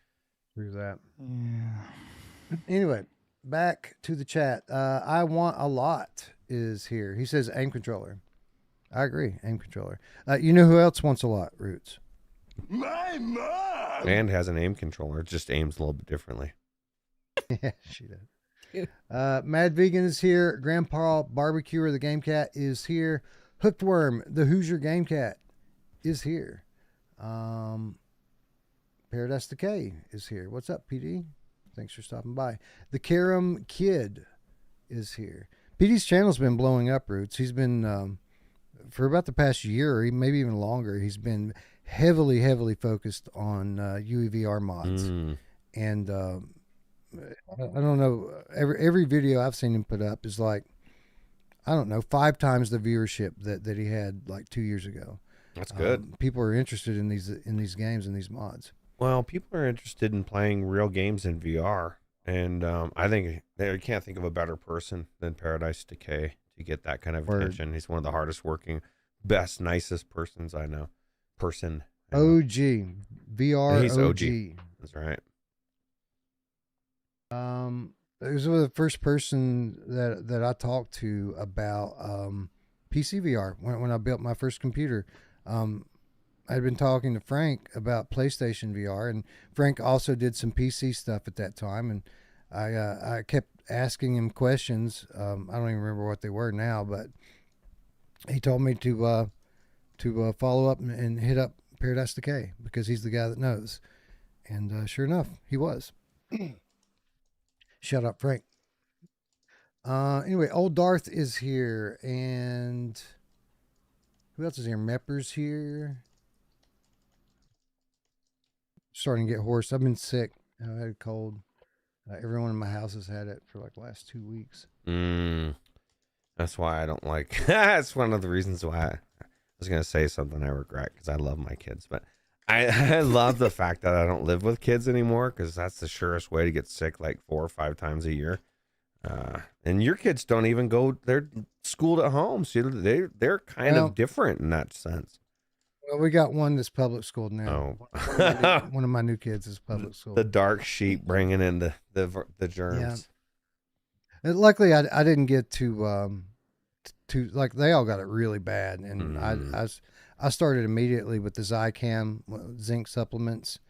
Through that. Yeah. Anyway, back to the chat. I want a lot is here. He says aim controller. I agree, aim controller. You know who else wants a lot? Ruuts. My mom! And has an aim controller, it just aims a little bit differently. Yeah, she does. Mad Vegan is here. Grandpa Barbecuer, the Game Cat, is here. Hooked Worm, the Hoosier Game Cat, is here. Paradise Decay is here. What's up, PD? Thanks for stopping by. The Karam Kid is here. PD's channel's been blowing up, Ruuts. He's been, for about the past year, or maybe even longer, he's been heavily focused on UEVR mods. And I don't know, every video I've seen him put up is like, I don't know, 5 times the viewership that he had like 2 years ago. That's good. People are interested in these games and these mods. Well, people are interested in playing real games in VR, and I think they can't think of a better person than Paradise Decay to get that kind of Word. attention. He's one of the hardest working, best, nicest persons I know. OG. VR He's OG. OG. That's right. It was the first person that I talked to about PC VR when I built my first computer. I'd been talking to Frank about PlayStation VR, and Frank also did some PC stuff at that time, and I kept asking him questions. I don't even remember what they were now, but he told me to follow up and hit up Paradise Decay because he's the guy that knows. And sure enough, he was. Shut up, Frank. Anyway, Old Darth is here, and who else is here? Mepper's here. Starting to get hoarse. I've been sick. I had a cold. Everyone in my house has had it for like the last 2 weeks. That's why I don't like. That's one of the reasons why I was gonna say something I regret, because I love my kids, but I love the fact that I don't live with kids anymore, because that's the surest way to get sick like 4 or 5 times a year. And your kids don't even go; they're schooled at home, so they're kind of different in that sense. Well, we got one that's public schooled now. Oh, One of my new kids is public school. the dark sheep bringing in the germs. And luckily, I didn't get to like they all got it really bad, and I started immediately with the Zicam, zinc supplements,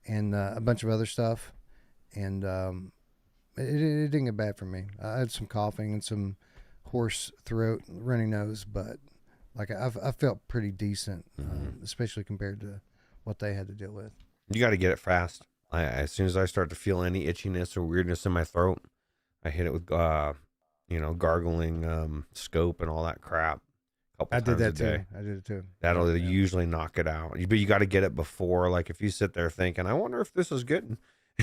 and a bunch of other stuff, and it didn't get bad for me. I had some coughing and some hoarse throat, runny nose, but like I felt pretty decent, especially compared to what they had to deal with. You got to get it fast. As soon as I start to feel any itchiness or weirdness in my throat, I hit it with gargling scope and all that crap. I did that a day. too. I did it too. That'll usually knock it out. But you got to get it before. Like if you sit there thinking, I wonder if this is good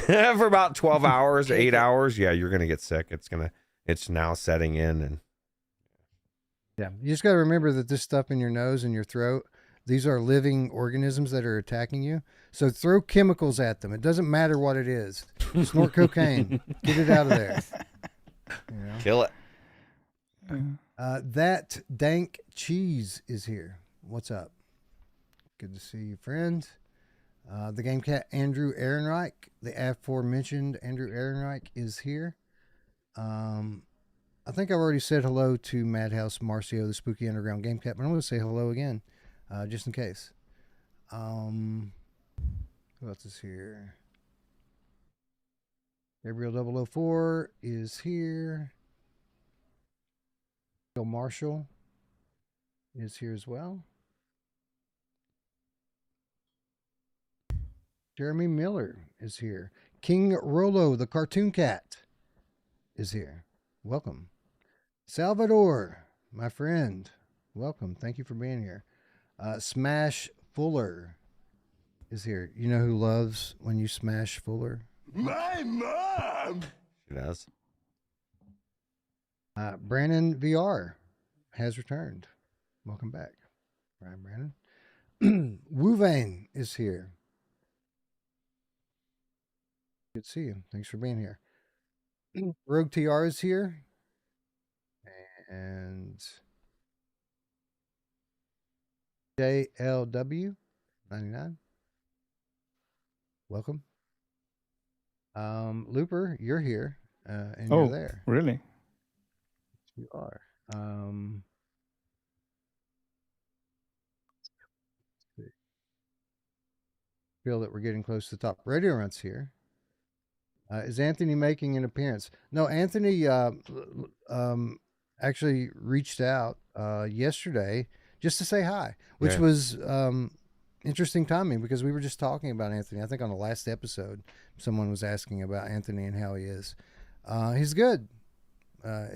for about 12 hours, 8 hours, yeah, you're gonna get sick. It's now setting in, and yeah, you just got to remember that this stuff in your nose and your throat, these are living organisms that are attacking you. So throw chemicals at them. It doesn't matter what it is. Snort cocaine. Get it out of there. You know? kill it. That dank cheese is here. What's up? Good to see you, friend. The game cat Andrew Ehrenreich, the aforementioned Andrew Ehrenreich, is here. I think I've already said hello to Madhouse Marcio, the Spooky Underground Game Cat, but I'm going to say hello again, just in case. Who else is here? Gabriel 004 is here. Bill Marshall is here as well. Jeremy Miller is here. King Rolo, the cartoon cat, is here. Welcome. Salvador, my friend, welcome. Thank you for being here. Smash Fuller is here. You know who loves when you smash Fuller? My mom! She does. Brandon VR has returned. Welcome back, Brandon. Wu Vane is here. Good to see you. Thanks for being here. Rogue TR is here. And JLW 99. Welcome. Looper, you're here. And you're there. Really? You are. Feel that we're getting close to the top. Radio Runt's here. Is Anthony making an appearance? No, Anthony actually reached out yesterday just to say hi, which was interesting timing because we were just talking about Anthony. I think on the last episode, someone was asking about Anthony and how he is. He's good.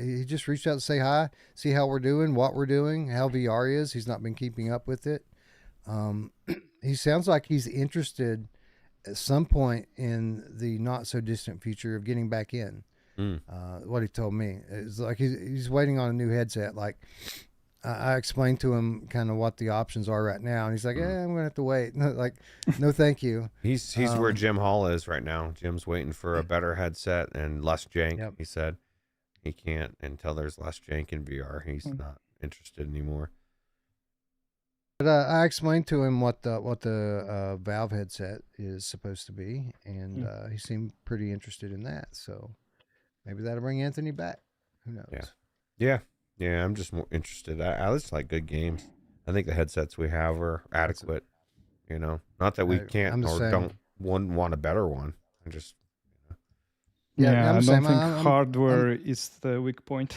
He just reached out to say hi, see how we're doing, what we're doing, how VR is. He's not been keeping up with it. He sounds like he's interested at some point in the not so distant future of getting back in. What he told me is like he's waiting on a new headset. Like I explained to him kind of what the options are right now, and he's like, "Yeah, I'm gonna have to wait." No, thank you. He's where Jim Hall is right now. Jim's waiting for a better headset and less jank. Yep. He said he can't until there's less jank in VR. He's not interested anymore. But I explained to him what the Valve headset is supposed to be, and he seemed pretty interested in that. So maybe that'll bring Anthony back. Who knows? Yeah. I'm just more interested. I just like good games. I think the headsets we have are adequate. You know, not that we can't or don't want a better one. I just I don't think hardware is the weak point.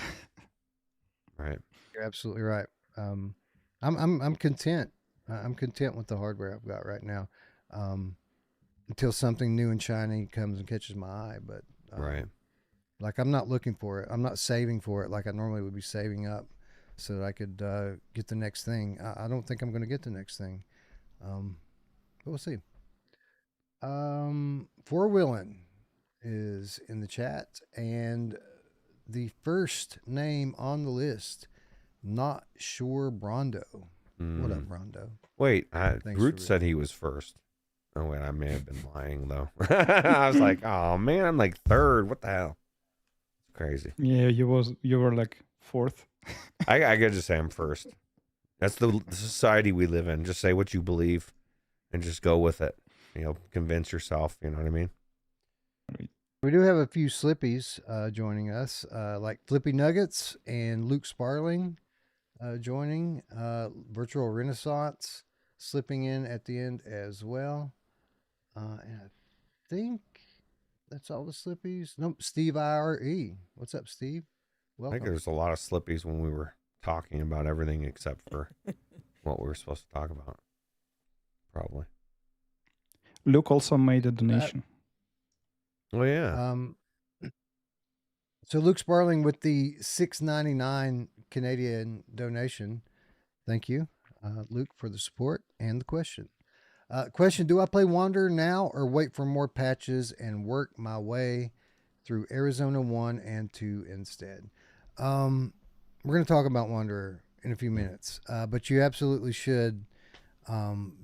Right. You're absolutely right. I'm content. I'm content with the hardware I've got right now, until something new and shiny comes and catches my eye. But right, like I'm not looking for it. I'm not saving for it like I normally would be saving up, so that I could get the next thing. I don't think I'm going to get the next thing, but we'll see. Four Willin is in the chat, and the first name on the list. Not sure Brondo. What up, Brondo? Wait, Ruuts said he was first. Oh wait, I may have been lying though. I was like, oh man, I'm like third. What the hell? It's crazy. Yeah, you were like fourth. I gotta just say I'm first. That's the society we live in. Just say what you believe, and just go with it. You know, convince yourself. You know what I mean? We do have a few Slippies joining us, like Flippy Nuggets and Luke Sparling. Joining Virtual Renaissance slipping in at the end as well, and I think that's all the Slippies. Nope, Steve IRE. What's up, Steve? Welcome. I think there's a lot of Slippies when we were talking about everything except for what we were supposed to talk about. Probably. Luke also made a donation. Oh yeah. So Luke Sparling with the $6.99 Canadian donation. Thank you, Luke, for the support and the question. Question: do I play Wanderer now or wait for more patches and work my way through Arizona 1 and 2 instead? We're going to talk about Wanderer in a few minutes, but you absolutely should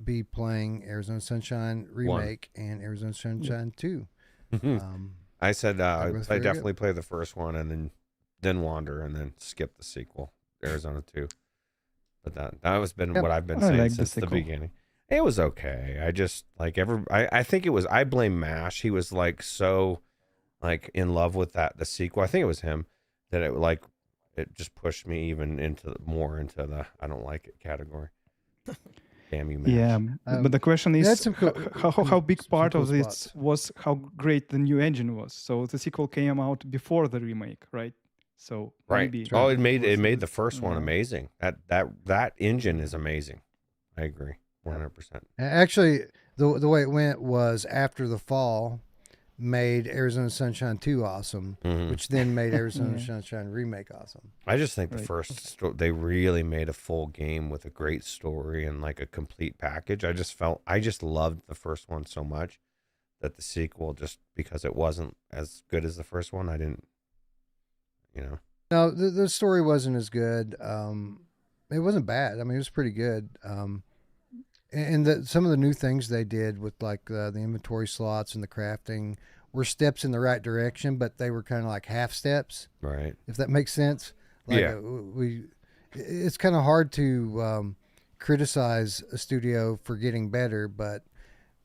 be playing Arizona Sunshine Remake and Arizona Sunshine 2. I said I definitely play the first one and then Wander and then skip the sequel, Arizona 2. But that has been what I've been saying since the beginning. It was okay. I just like I think it was, I blame Mash. He was like so like in love with the sequel. I think it was him that it just pushed me even more into the I don't like it category. Damn you, Mash. Yeah, but the question It had is some cool- how big some part cool of this spots. was how great the new engine was. So the sequel came out before the remake, right? So Right. maybe Oh, was it made the first one yeah. amazing. That engine is amazing. I agree. 100%. Actually, the way it went was after the fall made Arizona Sunshine 2 awesome, Mhm. which then made Arizona Yeah. Sunshine Remake awesome. I just think the Right. first they really made a full game with a great story and like a complete package. I just loved the first one so much that the sequel, just because it wasn't as good as the first one, I didn't, you know. No, the story wasn't as good. It wasn't bad. I mean, it was pretty good. And some of the new things they did with like the inventory slots and the crafting were steps in the right direction, but they were kind of like half steps, Right. if that makes sense. Like Yeah. it's kind of hard to criticize a studio for getting better, but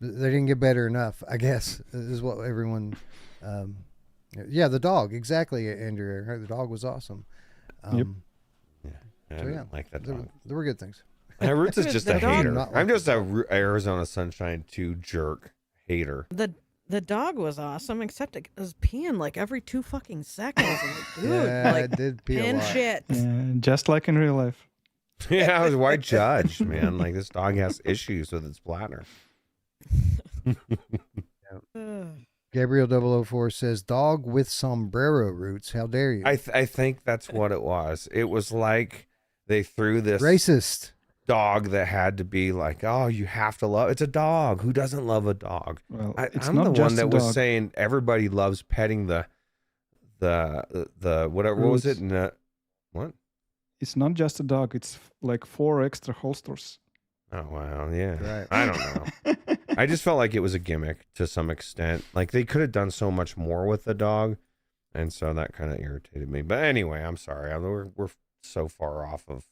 they didn't get better enough, I guess, is what everyone. Yeah, the dog, exactly, Andrew. The dog was awesome. Yep. I So, didn't yeah, like that there, dog. there were good things. Roots is The just dog- a hater. Not like I'm just the a Arizona Sunshine 2 jerk hater. The dog was awesome, except it was peeing like every 2 fucking seconds. I'm like, dude, Yeah, I like did pee a and lot. shit. Yeah, just like in real life. Yeah, I was why judge, man. Like this dog has issues with its bladder. Ugh. Gabriel 004 says, "Dog with sombrero roots. How dare you? I think that's what it was. It was like they threw this Racist." dog that had to be like, oh, you have to love. It's a dog. Who doesn't love a dog? Well, it's I'm not the just one a that was dog. saying everybody loves petting the whatever. What was it? Ruuts. What? It's not just a dog. It's like 4 extra holsters. Oh wow, yeah. Right. I don't know. I just felt like it was a gimmick to some extent. Like they could have done so much more with the dog, and so that kind of irritated me. But anyway, I'm sorry. We're so far off of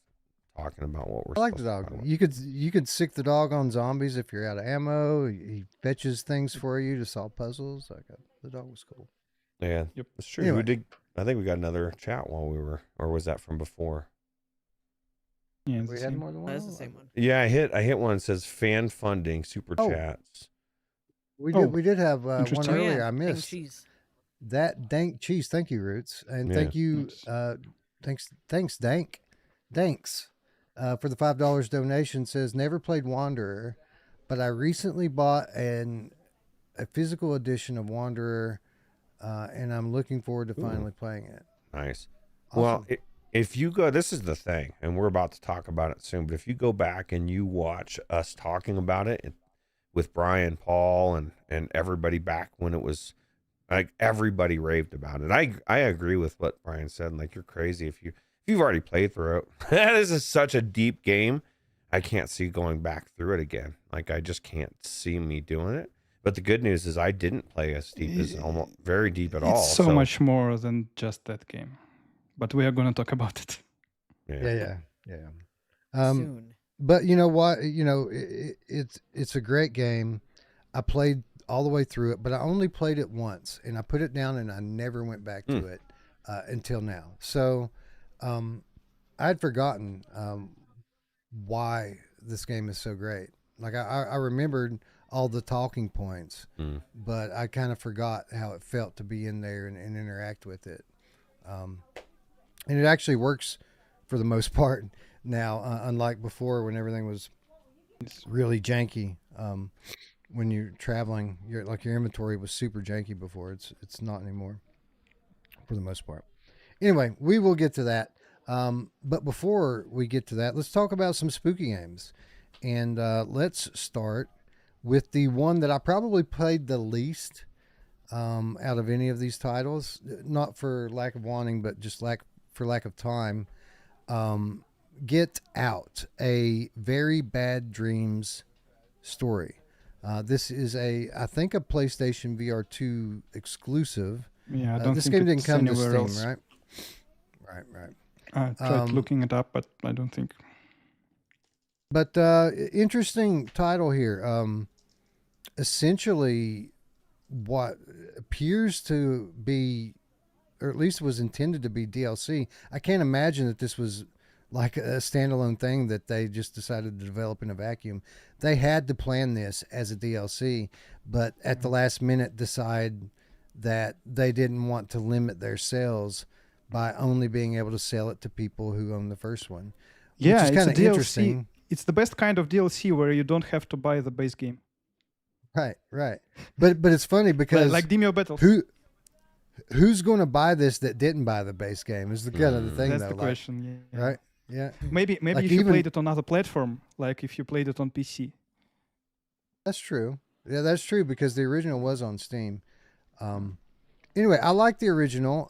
talking about what we're. I like the supposed to dog. talk about. You could sick the dog on zombies if you're out of ammo. He fetches things for you to solve puzzles. The dog was cool. Yeah, Yep. it's true. Anyway. We did. I think we got another chat while we were, or was that from before? Yeah, it's We the had same. more than one. That's the same one. Yeah, I hit one that says fan funding super Oh. chats. We did have one Interesting. Oh, earlier. yeah, I and missed cheese. that. Dank cheese. Thank you, Roots, and Yeah. thank you. Thanks, Dank. Thanks for the $5 donation. Says never played Wanderer, but I recently bought a physical edition of Wanderer, and I'm looking forward to finally playing it. Nice. Awesome. Well, if you go, this is the thing, and we're about to talk about it soon, but if you go back and you watch us talking about it with Brian, Paul, and everybody back when it was, like, everybody raved about it. I agree with what Brian said. Like, you're crazy if you've already played through it. This is such a deep game. I can't see going back through it again. Like, I just can't see me doing it. But the good news is I didn't play as deep as almost very deep at all. It's so much more than just that game. But we are going to talk about it. Yeah. Soon. But you know what? It's a great game. I played all the way through it, but I only played it once, and I put it down, and I never went back to it until now. So I'd forgotten why this game is so great. Like I remembered all the talking points, but I kind of forgot how it felt to be in there and interact with it. And it actually works for the most part now, unlike before when everything was really janky. When you're traveling, your inventory was super janky before. It's not anymore for the most part. Anyway, we will get to that. But before we get to that, let's talk about some spooky games. And let's start with the one that I probably played the least out of any of these titles. Not for lack of wanting, but just for lack of time. Get Out, a Very Bad Dreams story. This is I think a PlayStation VR 2 exclusive. Yeah, I don't this think game didn't it's come to anywhere Steam, else. right? Right. I tried looking it up, but I don't think. But interesting title here. Essentially, what appears to be, or at least was intended to be DLC. I can't imagine that this was like a standalone thing that they just decided to develop in a vacuum. They had to plan this as a DLC, but at the last minute decide that they didn't want to limit their sales by only being able to sell it to people who own the first one, which Yeah, is it's kind a of DLC. interesting. It's the best kind of DLC where you don't have to buy the base game. Right, right. But it's funny because Like Demio Battles. who's going to buy this that didn't buy the base game is the kind of the thing, That's though. the like, question. Yeah. right? Yeah, Maybe Like if you even- played it on other platform, like if you played it on PC. that's true. Yeah, that's true because the original was on Steam. Anyway, I like the original.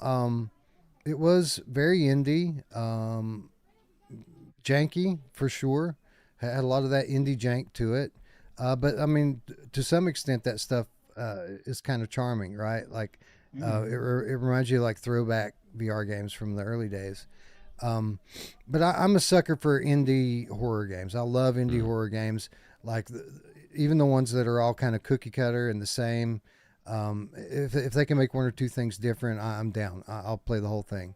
It was very indie, janky for sure. Had a lot of that indie jank to it. But I mean, to some extent, that stuff is kind of charming, right? Like, it reminds you of like throwback VR games from the early days. But I'm a sucker for indie horror games. I love indie horror games, like even the ones that are all kind of cookie cutter and the same. If they can make one or two things different, I'm down. I'll play the whole thing.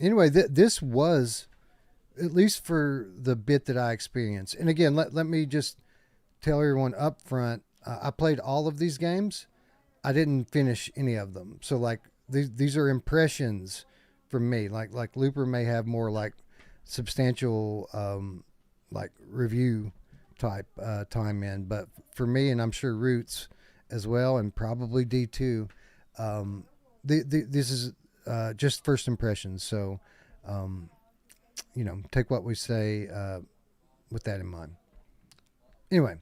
Anyway, this was, at least for the bit that I experienced. And again, let me just tell everyone up front, I played all of these games. I didn't finish any of them. So like these are impressions from me. Like Looper may have more like substantial like review type time in, but for me, and I'm sure Ruuts as well, and probably D2, this is just first impressions. So take what we say with that in mind. Anyway,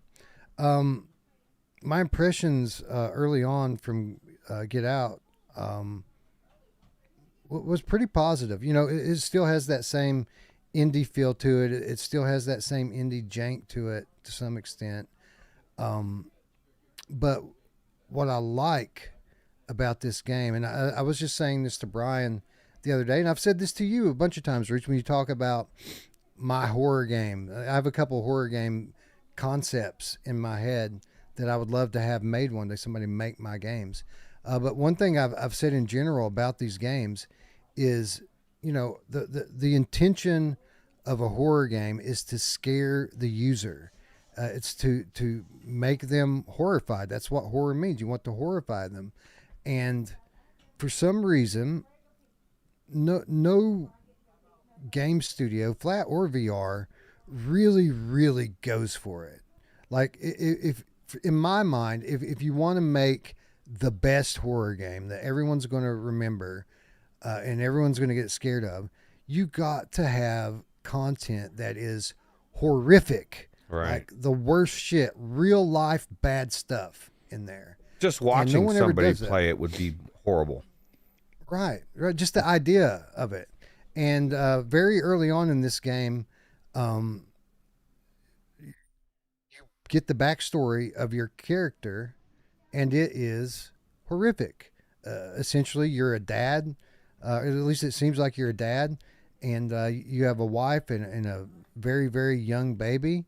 my impressions early on from Get Out was pretty positive. It still has that same indie feel to it. It still has that same indie jank to it to some extent. But what I like about this game, and I was just saying this to Brian the other day, and I've said this to you a bunch of times, Rich, when you talk about my horror game. I have a couple of horror game concepts in my head that I would love to have made one day, somebody make my games. But one thing I've said in general about these games is, the intention of a horror game is to scare the user. It's to make them horrified. That's what horror means. You want to horrify them. And for some reason, no game studio, flat or VR, really, really goes for it. Like, if in my mind, if you want to make the best horror game that everyone's going to remember and everyone's going to get scared of, you got to have content that is horrific. Right. Like the worst shit, real life bad stuff in there. Just watching one ever somebody does that. play it would be horrible. Right. Just the idea of it. And very early on in this game, you get the backstory of your character, and it is horrific. Essentially, you're a dad. At least it seems like you're a dad, and you have a wife and a very, very young baby.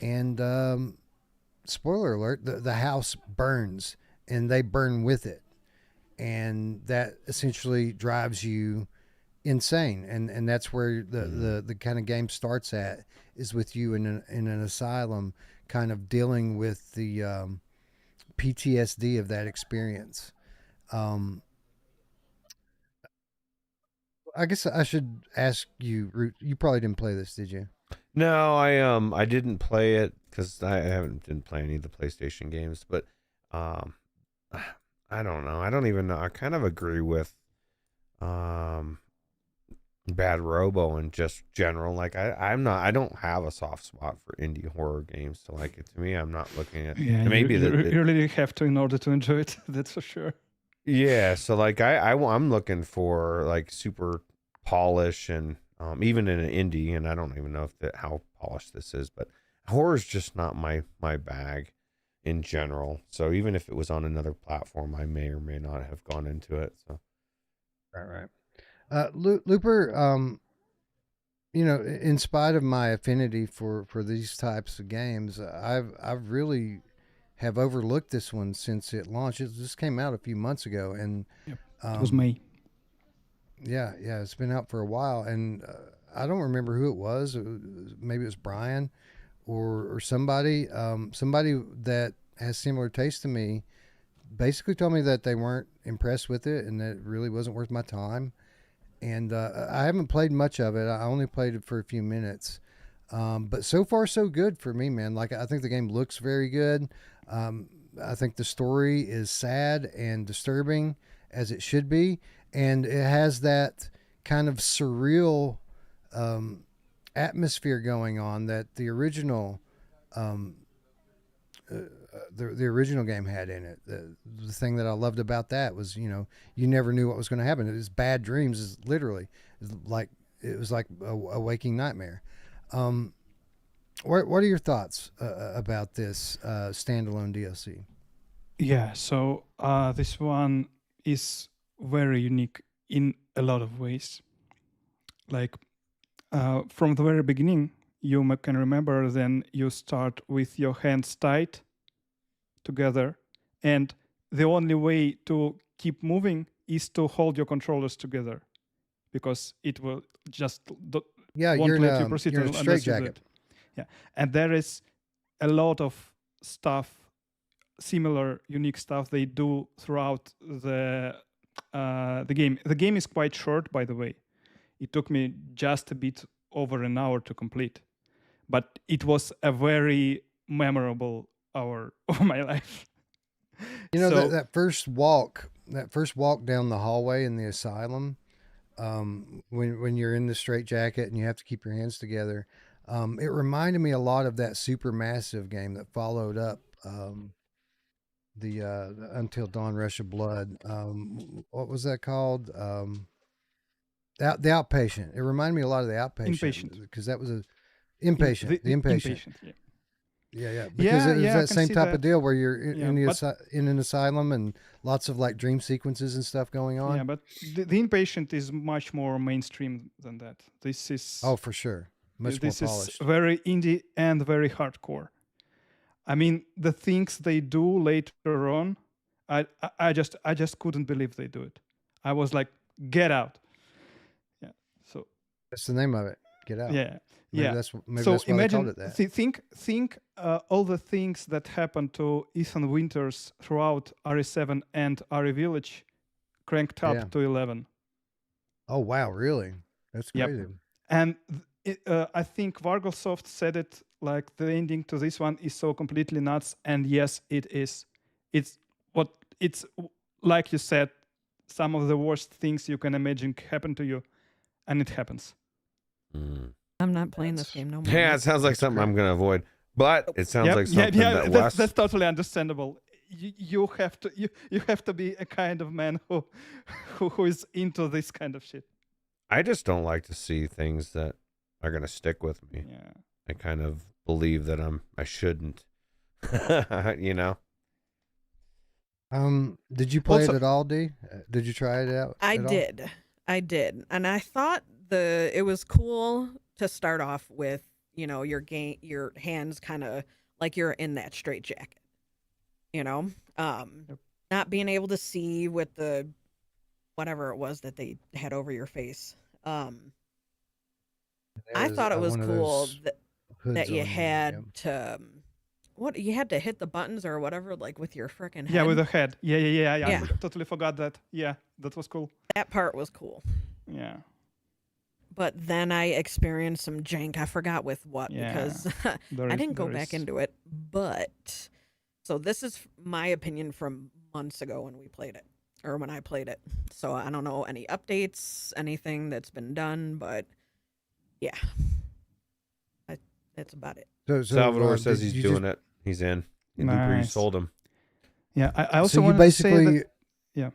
And spoiler alert, the house burns, and they burn with it. And that essentially drives you insane. And that's where the kind of game starts at, is with you in an asylum, kind of dealing with the PTSD of that experience. I guess I should ask you, Root, you probably didn't play this, did you? No, I didn't didn't play it because didn't play any of the PlayStation games, but I don't know. I don't even know. I kind of agree with Bad Robo in just general. Like I don't have a soft spot for indie horror games to like it. To me, I'm not looking at maybe you really have to in order to enjoy it. That's for sure. Yeah, so like I'm looking for like super polish and even in an indie, and I don't even know how polished this is, but horror's just not my bag in general. So even if it was on another platform, I may or may not have gone into it. So Right. Looper, in spite of my affinity for these types of games, I've really have overlooked this one since it launched. It just came out a few months ago, and Yep. It was May. yeah, it's been out for a while, and I don't remember who it was. Maybe it was Brian or somebody that has similar taste to me. Basically, told me that they weren't impressed with it, and that it really wasn't worth my time. And I haven't played much of it. I only played it for a few minutes. But so far, so good for me, man. Like, I think the game looks very good. I think the story is sad and disturbing, as it should be. And it has that kind of surreal atmosphere going on that the original the original game had in it. The thing that I loved about that was, you never knew what was going to happen. It was bad dreams. Is literally it was like a waking nightmare. What are your thoughts about this standalone DLC? Yeah, so this one is very unique in a lot of ways. Like from the very beginning, you can remember, then you start with your hands tied together, and the only way to keep moving is to hold your controllers together, because it will just Yeah, won't let you proceed you're in a unless you do straitjacket. it. Yeah, and there is a lot of stuff, similar unique stuff they do throughout the game. The game is quite short, by the way. It took me just a bit over an hour to complete, but it was a very memorable hour of my life. So, that first walk down the hallway in the asylum, when you're in the straitjacket and you have to keep your hands together, it reminded me a lot of that Supermassive game that followed up the Until Dawn Rush of Blood. What was that called? The Outpatient. It reminded me a lot of the Outpatient. Inpatient. Because that was the Inpatient. Yeah. Yeah. Because it was I that can same see type that. of deal where you're Yeah, in an asylum and lots of like dream sequences and stuff going on. Yeah, but the Inpatient is much more mainstream than that. This is For sure. Much this more is polished. very indie and very hardcore. I mean, the things they do later on, I just couldn't believe they do it. I was like, get out. Yeah. So That's the name of it. Get out. yeah. Maybe Yeah. that's why So they called imagine, it that. think all the things that happened to Ethan Winters throughout RE7 and RE Village, cranked up Yeah. to 11. Oh wow, really? That's Yep. crazy. And I think Vargolsoft said it, like, the ending to this one is so completely nuts. And yes, it is. It's like you said, some of the worst things you can imagine happen to you, and it happens. I'm not playing this game no more. Yeah, it sounds like something I'm gonna avoid, but it sounds like something that Wes. That's totally understandable. You have to be a kind of man who is into this kind of shit. I just don't like to see things that are gonna stick with me. Yeah. I kind of believe that I shouldn't. Did you play Also- it at all, D? Did you try it out? I at all? did, and I thought it was cool to start off with. Your hands kind of like you're in that straitjacket. Not being able to see with the whatever it was that they had over your face. I thought it was one of cool those that hoods you on had to you had to hit the buttons or whatever, like with your freaking head. Yeah, with a head. Yeah. Yeah. I totally forgot that. Yeah, that was cool. That part was cool. Yeah. But then I experienced some jank. I forgot with what Yeah, because There I is- didn't go there back is- into it. But so this is my opinion from months ago when we played it, or when I played it. So I don't know any updates, anything that's been done, but yeah, that's about it. So, Salvador says did he's you doing just- it. He's in. Looper, you Nice. sold him. Yeah, I also So you want to say basically. that. Yeah.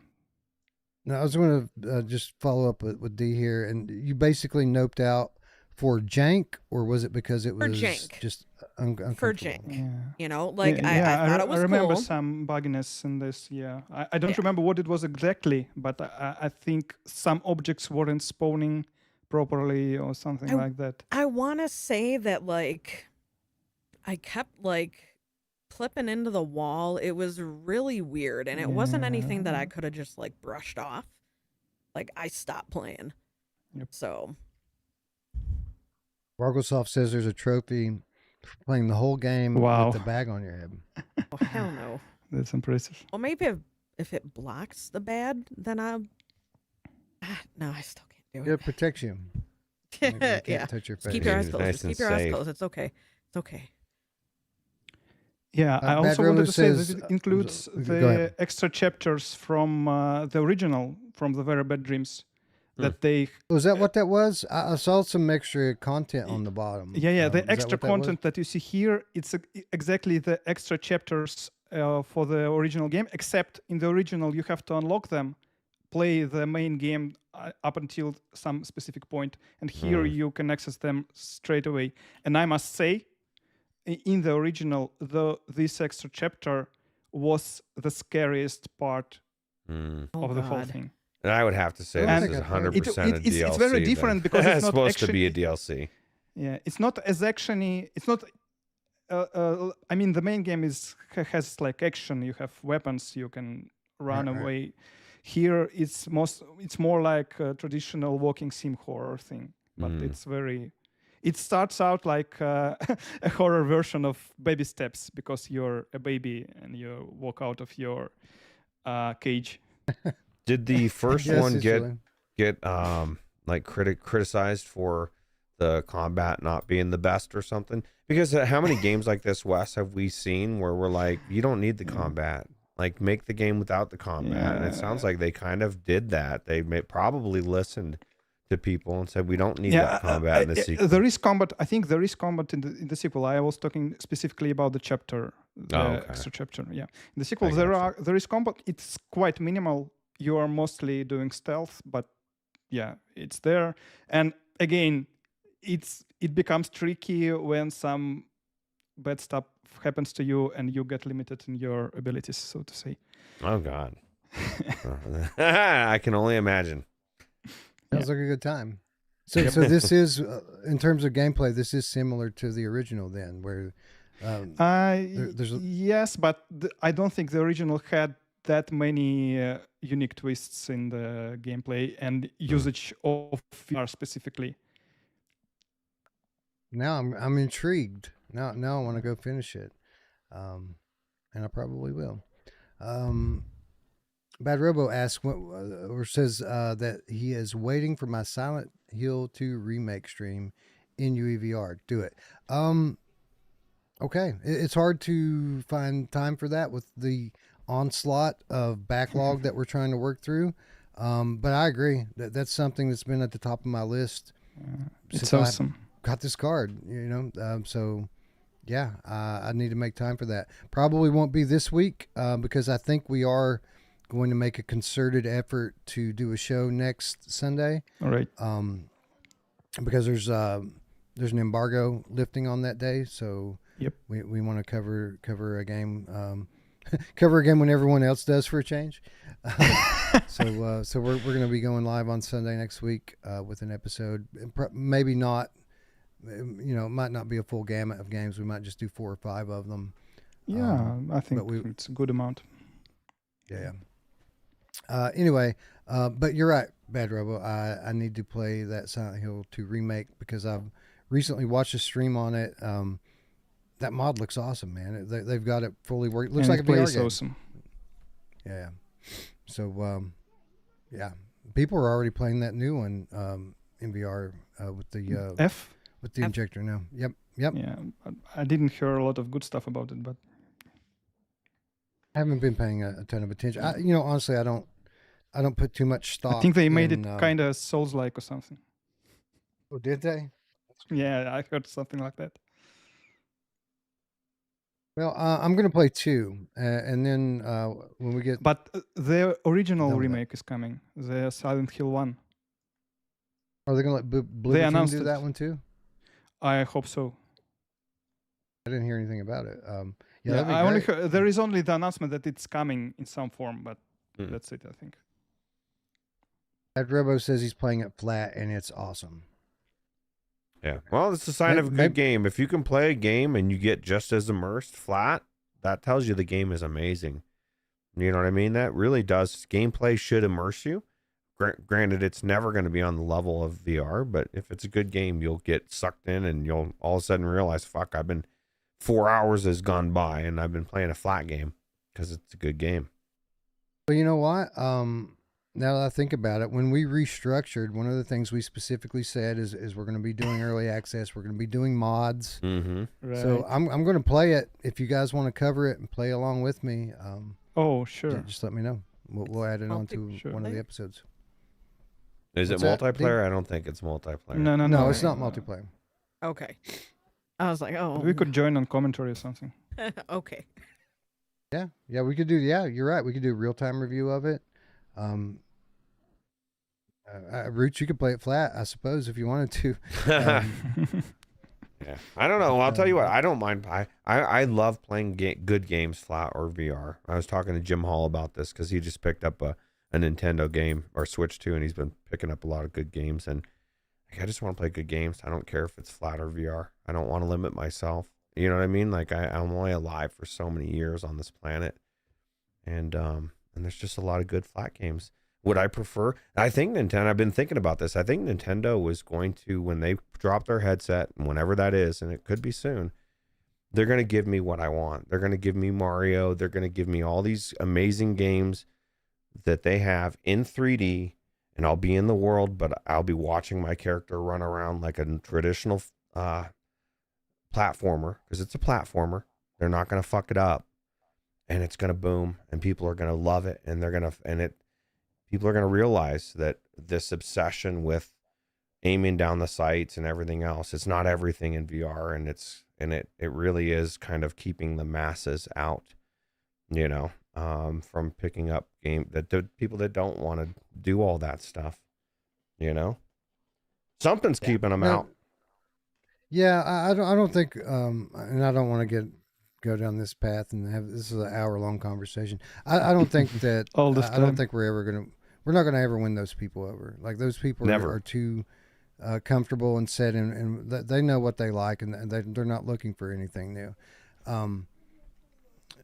No, I was going to just follow up with D here, and you basically noped out for jank, or was it because it For was jank. just For uncomfortable? jank. Yeah. Like I thought it was remember cool. some bugginess in this. Yeah, I don't Yeah. remember what it was exactly, but I think some objects weren't spawning properly or something like that. I want to say that like I kept like clipping into the wall. It was really weird, and it wasn't anything that I could have just like brushed off. Like I stopped playing. Yep. So Wargosoft says there's a trophy for playing the whole game Wow. with the bag on your head. oh, hell no. That's impressive. Well, maybe if it blocks the bad, then no, I still can't do It protects you. You can't yeah. touch your Just face. keep your eyes It's closed. nice Just and keep your eyes safe. closed. It's okay. It's okay. Yeah, I Bad also Robo wanted to say says- that it includes go the ahead. extra chapters from the original, from the Very Bad Dreams, that they Was that what that was? I saw some extra content on the bottom. Yeah, Is the that extra what that was? content that you see here, it's exactly the extra chapters for the original game, except in the original you have to unlock them, play the main game up until some specific point, and here you can access them straight away. And I must say, in the original, this extra chapter was the scariest part Mm. Oh, of the whole God. thing. And I would have to say And this is it- 100% a DLC. it's very different then. because it's not supposed to be a action- DLC. Yeah, it's not as actiony. It's not. I mean, the main game has like action. You have weapons. You can run Right. away. Here, it's more like a traditional walking sim horror thing. But it's very. It starts out like a horror version of Baby Steps because you're a baby and you walk out of your cage. Did the first Yes, one it's get really- like criticized for the combat not being the best or something? Because how many games like this, Wes, have we seen where we're like, you don't need the combat, like make the game without the combat? And it sounds like they kind of did that. They probably listened to people and said, we don't need that combat in the sequel. There is combat. I think there is combat in the sequel. I was talking specifically about the chapter, the okay. extra chapter. Yeah, in the sequel I there is combat. It's quite minimal. You are mostly doing stealth, but yeah, it's there. And again, it becomes tricky when some bad stuff happens to you and you get limited in your abilities, so to say. Oh God. I can only imagine. Sounds like a good time. So this is, in terms of gameplay, this is similar to the original then, where there's yes, but I don't think the original had that many unique twists in the gameplay and usage of VR specifically. now I'm intrigued. Now I want to go finish it, and I probably will. Bad Robo asks or says that he is waiting for my Silent Hill 2 remake stream in UEVR. Do it. Okay, it's hard to find time for that with the onslaught of backlog that we're trying to work through. But I agree that's something that's been at the top of my list. It's since I awesome. got this card, so yeah, I need to make time for that. Probably won't be this week because I think we are going to make a concerted effort to do a show next Sunday. All right. Because there's an embargo lifting on that day, so Yep. we want to cover a game. Cover a game when everyone else does for a change. So we're going to be going live on Sunday next week with an episode. Maybe not, it might not be a full gamut of games. We might just do 4 or 5 of them. Yeah, I think but it's a good amount. Yeah. Anyway, but you're right, Bad Robo. I need to play that Silent Hill 2 remake because I've recently watched a stream on it. That mod looks awesome, man. They've got it fully working. Looks like a VR game. Awesome. Yeah. So, yeah, people are already playing that new one in VR with the F. with the injector now. Yep. Yeah, I didn't hear a lot of good stuff about it, but I haven't been paying a ton of attention. Honestly, I don't put too much stock. I think they made in, it kind of Souls-like or something. Oh, did they? Yeah, I heard something like that. Well, I'm gonna play 2, and then when we get But the original Done with that. remake is coming, the Silent Hill 1. are they gonna let Blue announced do it. that one too? I hope so. I didn't hear anything about it. Yeah, Yeah, that'd be I only great. heard, there is only the announcement that it's coming in some form, but Mm. that's it, I think. Ed Robo says he's playing it flat and it's awesome. Yeah. Well, it's a sign of a good game. If you can play a game and you get just as immersed flat, that tells you the game is amazing. You know what I mean? That really does. Gameplay should immerse you. Granted, it's never going to be on the level of VR, but if it's a good game, you'll get sucked in and you'll all of a sudden realize, fuck, 4 hours has gone by and I've been playing a flat game because it's a good game. Well, you know what? Now that I think about it, when we restructured, one of the things we specifically said is we're going to be doing early access. We're going to be doing mods. Mm-hmm. Right. So I'm going to play it. If you guys want to cover it and play along with me, oh, sure. just let me know. We'll add it on to one of the episodes. Is What's it that, multiplayer? Dave? I don't think it's multiplayer. No, it's not multiplayer. Okay. I was like, oh. We could join on commentary or something. Okay. Yeah, we could do. Yeah, you're right. We could do a real-time review of it. Roots, you could play it flat, I suppose, if you wanted to. Yeah, I don't know. I'll tell you what. I don't mind. I love playing good games flat or VR. I was talking to Jim Hall about this because he just picked up a Nintendo game or Switch 2, and he's been picking up a lot of good games. And I just want to play good games. I don't care if it's flat or VR. I don't want to limit myself. You know what I mean? Like I'm only alive for so many years on this planet, and there's just a lot of good flat games. Would I prefer? I think Nintendo. I've been thinking about this. I think Nintendo was going to, when they drop their headset, whenever that is, and it could be soon, they're going to give me what I want. They're going to give me Mario. They're going to give me all these amazing games that they have in 3D, and I'll be in the world, but I'll be watching my character run around like a traditional platformer, because it's a platformer. They're not going to fuck it up, and it's going to boom, and people are going to love it, and people are going to realize that this obsession with aiming down the sights and everything else, it's not everything in VR, and it really is kind of keeping the masses out, from picking up the people that don't want to do all that stuff, something's keeping them out. Yeah, I don't think, and I don't want to go down this path and have this is an hour-long conversation. I don't think that All this I don't time. think we're not gonna ever win those people over. Like those people are too comfortable and set in, and they know what they like, and they're not looking for anything new.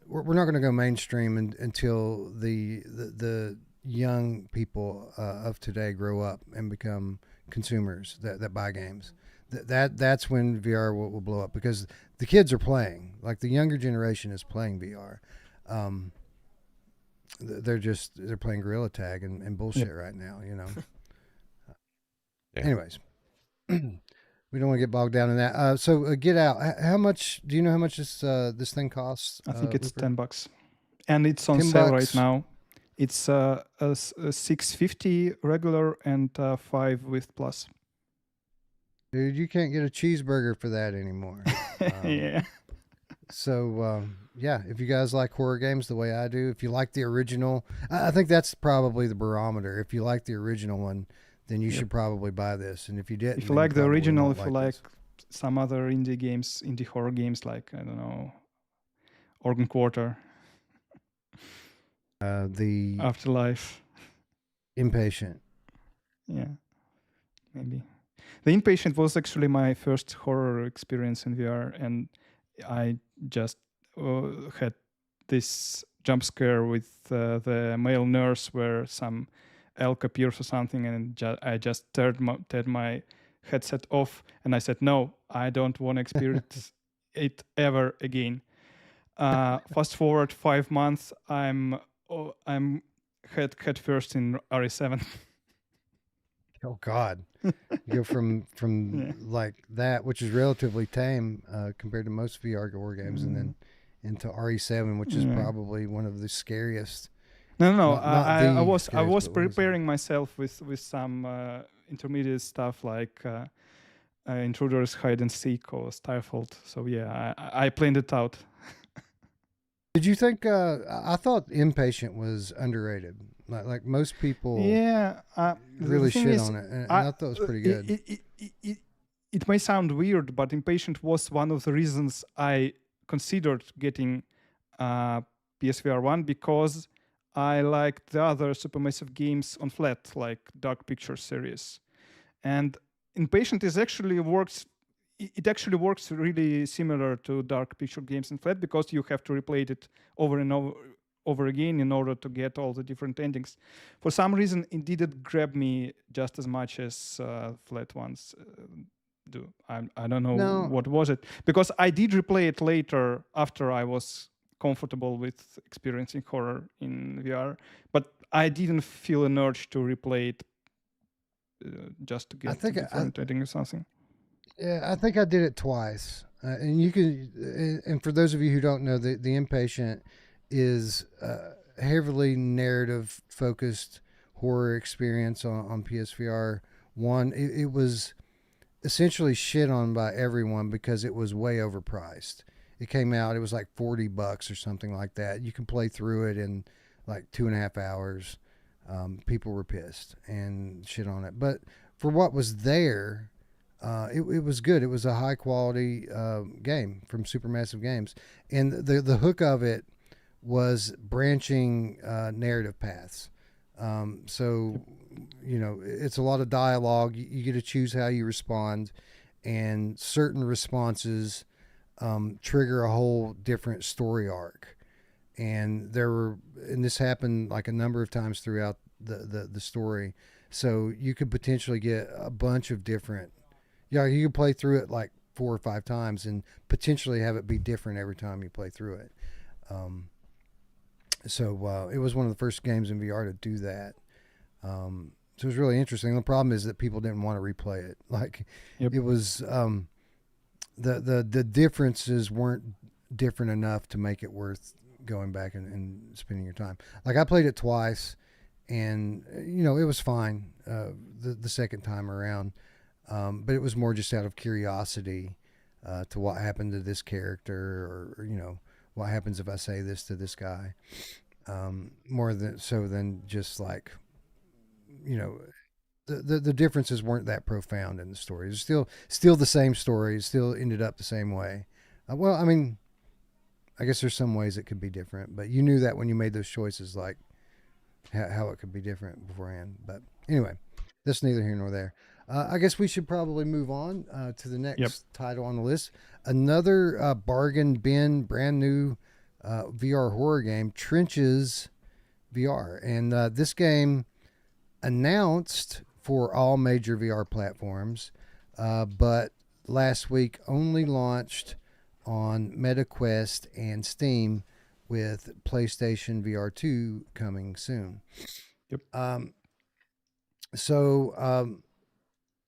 We're not going to go mainstream until the young people of today grow up and become consumers that buy games. That's when VR will blow up, because the kids are playing. Like the younger generation is playing VR. They're playing Gorilla Tag and bullshit right now. Yeah. Anyways, we don't want to get bogged down in that. So Get Out. How much do you know? How much this thing costs? I think it's Rupert? $10, and it's on $10. sale right now. It's a $6.50 regular and 5 with plus. Dude, you can't get a cheeseburger for that anymore. Yeah. So, if you guys like horror games the way I do, if you like the original, I think that's probably the barometer. If you like the original one, then you should probably buy this. And if you didn't, If you like the probably original, won't if you like this. some other indie horror games like, I don't know, Organ Quarter, The Afterlife. Impatient. Yeah, maybe. The Inpatient was actually my first horror experience in VR, and I just had this jump scare with the male nurse where some elk appears or something, and I just turned my headset off, and I said, no, I don't want to experience it ever again. Fast forward 5 months, I'm head first in RE7. Oh God, you go from like that, which is relatively tame compared to most VR horror games, and then into RE7, which is probably one of the scariest. No. Not I was scariest, but preparing myself with some intermediate stuff like Intruders, Hide and Seek, or Stifled. So yeah, I planned it out. Did you think? I thought Impatient was underrated. Like most people, really shit on it, and I thought it was pretty good. It may sound weird, but Impatient was one of the reasons I considered getting PSVR 1, because I like the other supermassive games on flat, like Dark Picture series. And Impatient is actually works. It actually works really similar to Dark Picture games in flat because you have to replay it over and over again in order to get all the different endings. For some reason, it didn't grab me just as much as flat ones do. I don't know No. what was it, because I did replay it later after I was comfortable with experiencing horror in VR, but I didn't feel an urge to replay it just to get a different ending or something. Yeah, I think I did it twice. And you can, and for those of you who don't know, the Impatient is heavily narrative focused horror experience on PSVR 1. It was essentially shit on by everyone because it was way overpriced. It came out, it was like $40 or something like that. You can play through it in like 2.5 hours. People were pissed and shit on it. But for what was there, it was good. It was a high quality game from Supermassive Games. And the hook of it was branching narrative paths. So, you know, it's a lot of dialogue. You get to choose how you respond, and certain responses trigger a whole different story arc. And this happened like a number of times throughout the story. So you could potentially get a bunch of different, you could play through it like 4 or 5 times and potentially have it be different every time you play through it. So it was one of the first games in VR to do that. So it was really interesting. The problem is that people didn't want to replay it. Like it was, the differences weren't different enough to make it worth going back and spending your time. Like I played it twice, and you know it was fine the second time around, but it was more just out of curiosity to what happened to this character, or you know what happens if I say this to this guy, more than just like, you know, the differences weren't that profound in the story. It's still the same story. It still ended up the same way. Well, I mean, I guess there's some ways it could be different, but you knew that when you made those choices, like how it could be different beforehand. But anyway, that's neither here nor there. I guess we should probably move on to the next title on the list. Another bargain bin, brand new VR horror game, Trenches VR. And this game announced for all major VR platforms, but last week only launched on MetaQuest and Steam, with PlayStation VR 2 coming soon.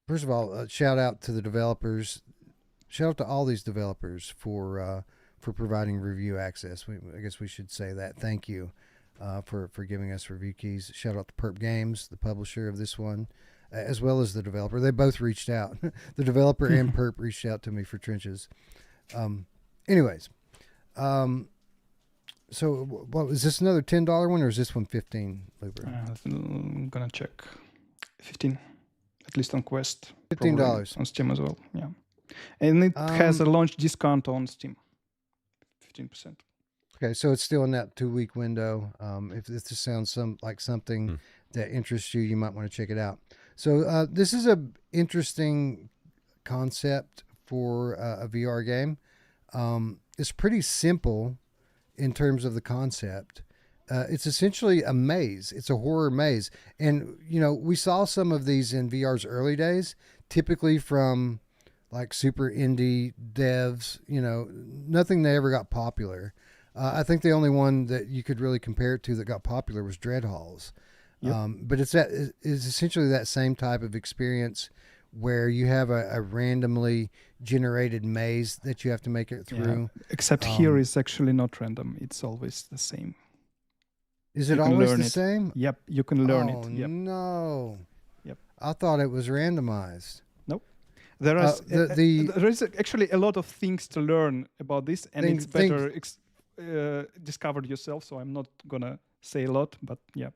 First of all, shout out to the developers. Shout out to all these developers for providing review access. I guess we should say that. Thank you for giving us review keys. Shout out to Perp Games, the publisher of this one, as well as the developer. They both reached out. The developer and Perp reached out to me for Trenches. Anyways, so what is this, another $10 one, or is this one 15, Looper? I'm gonna check. 15, at least on Quest. $15 on Steam as well. Yeah, and it has a launch discount on Steam, 15%. Okay, so it's still in that 2-week window. If this sounds like something that interests you, you might want to check it out. So this is a interesting concept for a VR game. It's pretty simple in terms of the concept. It's essentially a maze. It's a horror maze. And, you know, we saw some of these in VR's early days, typically from like super indie devs, you know, nothing that ever got popular. I think the only one that you could really compare it to that got popular was Dread Halls. But it's essentially that same type of experience where you have a randomly generated maze that you have to make it through. Yeah. Except here is actually not random. It's always the same. Is it always the same? Yep, you can learn it. Yep. No. Yep. I thought it was randomized. Nope. There is actually a lot of things to learn about this, and it's better discovered yourself, so I'm not going to say a lot, but yeah.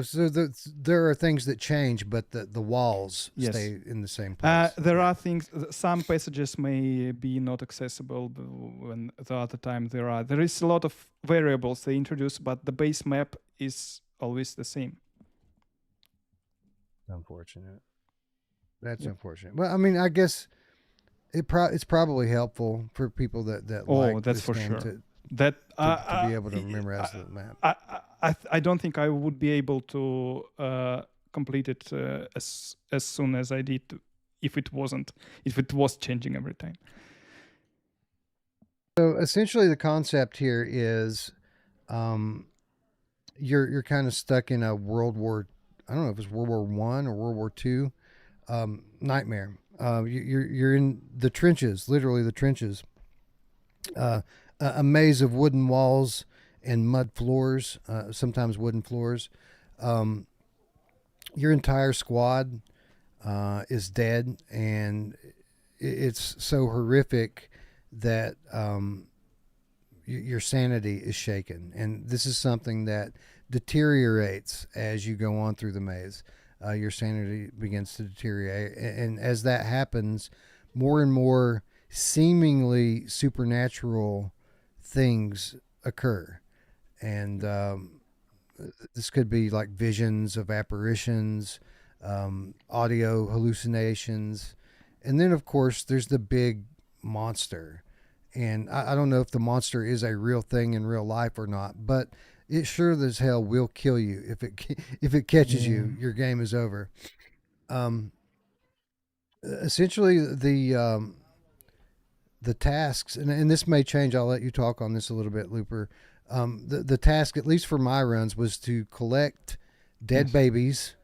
So there are things that change, but the walls Yes. stay in the same place. There are things. Some passages may be not accessible when the other time there are. There is a lot of variables they introduce, but the base map is always the same. Unfortunate. That's unfortunate. Well, I mean, I guess it's probably helpful for people that like that's this for game sure. to be able to memorize the map. I don't think I would be able to complete it as soon as I did if it was changing every time. So essentially, the concept here is, you're kind of stuck in a World War, I don't know if it's World War I or World War II, nightmare. You're in the trenches, literally the trenches. A maze of wooden walls and mud floors, sometimes wooden floors. Your entire squad is dead, and it's so horrific that your sanity is shaken. And this is something that deteriorates as you go on through the maze. Your sanity begins to deteriorate. And as that happens, more and more seemingly supernatural things occur. And this could be like visions of apparitions, audio hallucinations. And then, of course, there's the big monster. And I don't know if the monster is a real thing in real life or not, but it sure as hell will kill you. If it catches you, your game is over. Essentially, the tasks, and this may change. I'll let you talk on this a little bit, Looper. The task, at least for my runs, was to collect dead babies.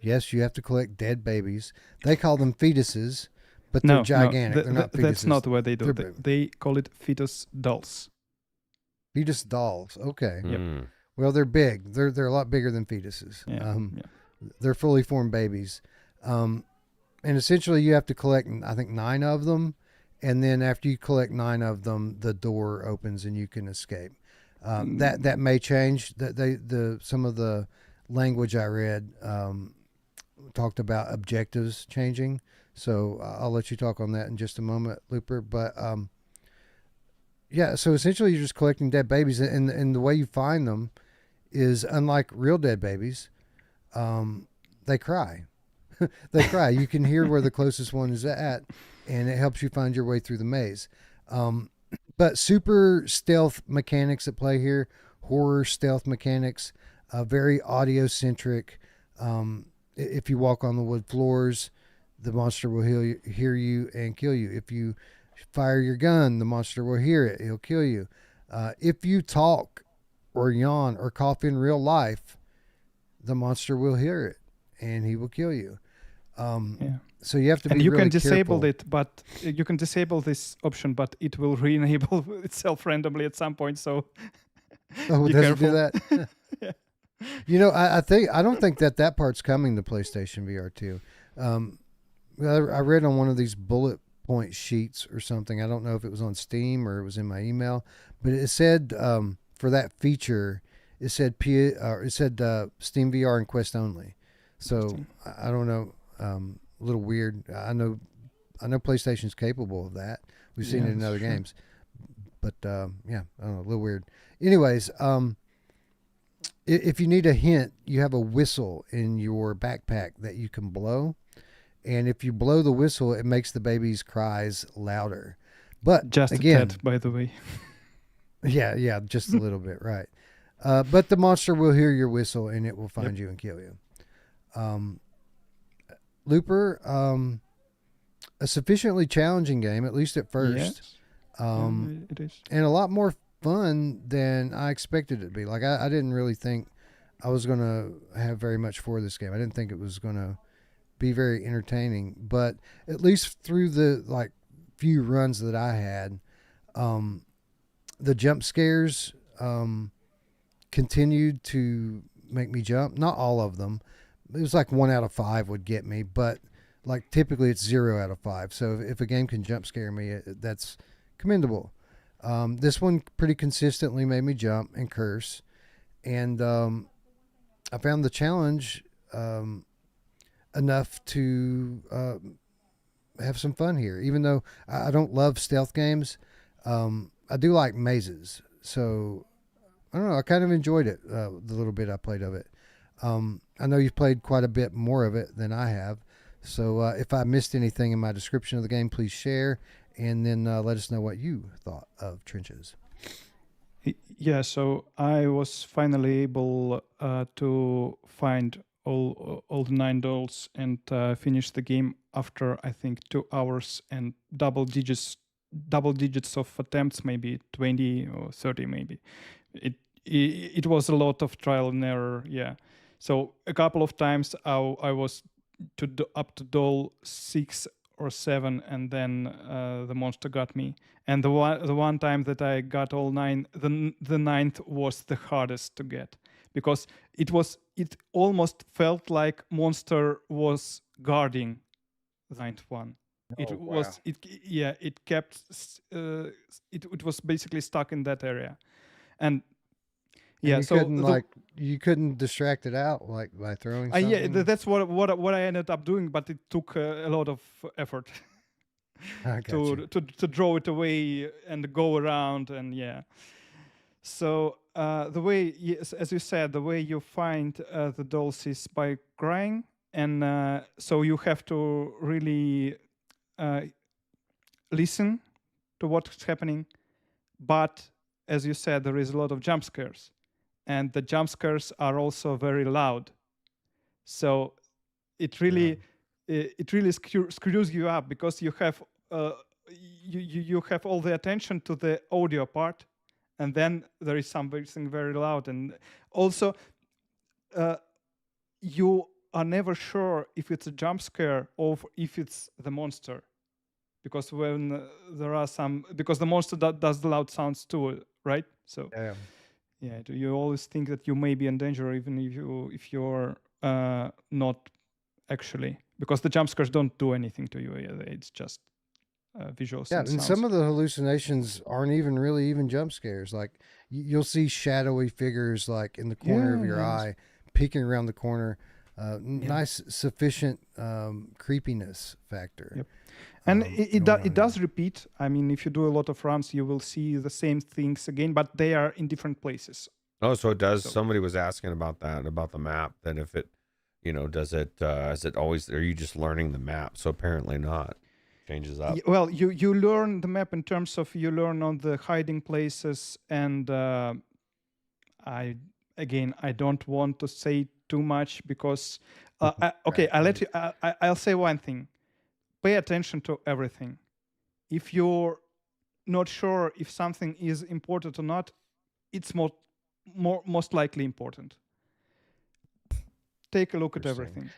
Yes, you have to collect dead babies. They call them fetuses, but they're gigantic. They're not fetuses. That's not what they do. They're They call it fetus dolls. Fetus dolls. Okay. Yep. Well, they're big. They're a lot bigger than fetuses. Yeah. They're fully formed babies. And essentially you have to collect, I think, 9 of them. And then after you collect 9 of them, the door opens and you can escape. That may change. Some of the language I read talked about objectives changing. So I'll let you talk on that in just a moment, Looper. But yeah, so essentially you're just collecting dead babies, and the way you find them is, unlike real dead babies, they cry. They cry. You can hear where the closest one is at, and it helps you find your way through the maze. But super stealth mechanics at play here, horror stealth mechanics, very audio centric. If you walk on the wood floors, the monster will hear you and kill you. If you fire your gun, the monster will hear it. He'll kill you. If you talk or yawn or cough in real life, the monster will hear it and he will kill you. So you have to be and you really can disable careful. it, but you can disable this option, but it will re-enable itself randomly at some point. So Oh, be does it careful. do that? You know, I don't think that part's coming to PlayStation VR 2. I read on one of these bullet point sheets or something. I don't know if it was on Steam or it was in my email, but it said for that feature, it said Steam VR and Quest only. So I don't know. A little weird. I know PlayStation's capable of that. We've seen it in other games, but yeah, I don't know. A little weird. Anyways, if you need a hint, you have a whistle in your backpack that you can blow. And if you blow the whistle, it makes the baby's cries louder. But just again, a tad, by the way. yeah, just a little bit, right? But the monster will hear your whistle and it will find you and kill you. Looper, a sufficiently challenging game, at least at first. Yes. It is. And a lot more fun than I expected it to be. Like I didn't really think I was going to have very much for this game. I didn't think it was going to be very entertaining, but at least through the few runs that I had, the jump scares continued to make me jump. Not all of them. It was like 1 out of 5 would get me, but like typically it's 0 out of 5. So if a game can jump scare me, that's commendable. This one pretty consistently made me jump and curse. And I found the challenge enough to have some fun here. Even though I don't love stealth games, I do like mazes. So I don't know. I kind of enjoyed it, the little bit I played of it. I know you've played quite a bit more of it than I have. So if I missed anything in my description of the game, please share, and then let us know what you thought of Trenches. Yeah, so I was finally able to find all the 9 dolls and finish the game after I think 2 hours and double digits of attempts, maybe 20 or 30 maybe. It was a lot of trial and error, yeah. So a couple of times I was up to doll 6 or 7, and then the monster got me. And the one time that I got all 9, the 9th was the hardest to get, because it almost felt like monster was guarding the 9th one. It kept it was basically stuck in that area, and yeah, you so couldn't, you couldn't distract it out by throwing something? yeah, that's what I ended up doing, but it took a lot of effort to draw it away and go around, and yeah. So the way, yes, as you said, the way you find the dolls is by crying, and so you have to really listen to what's happening. But as you said, there is a lot of jump scares, and the jump scares are also very loud. So it really screws you up, because you have you have all the attention to the audio part, and then there is something very loud, and also you are never sure if it's a jump scare or if it's the monster, because when there are because the monster does the loud sounds too, right? So yeah, you always think that you may be in danger, even if you're not actually, because the jump scares don't do anything to you. It's just visuals. Yeah, and and sounds. some of the hallucinations aren't even jump scares. Like you'll see shadowy figures like in the corner of your eye, peeking around the corner. Nice, sufficient creepiness factor. Yep. And it does repeat. I mean, if you do a lot of runs, you will see the same things again, but they are in different places. Oh, so it does. So, somebody was asking about that, about the map. That if it, does it? Is it always? Are you just learning the map? So apparently not. Changes up. Well, you learn the map in terms of you learn on the hiding places, and I don't want to say too much, because I'll say one thing. Pay attention to everything. If you're not sure if something is important or not, it's most likely important. Take a look at everything.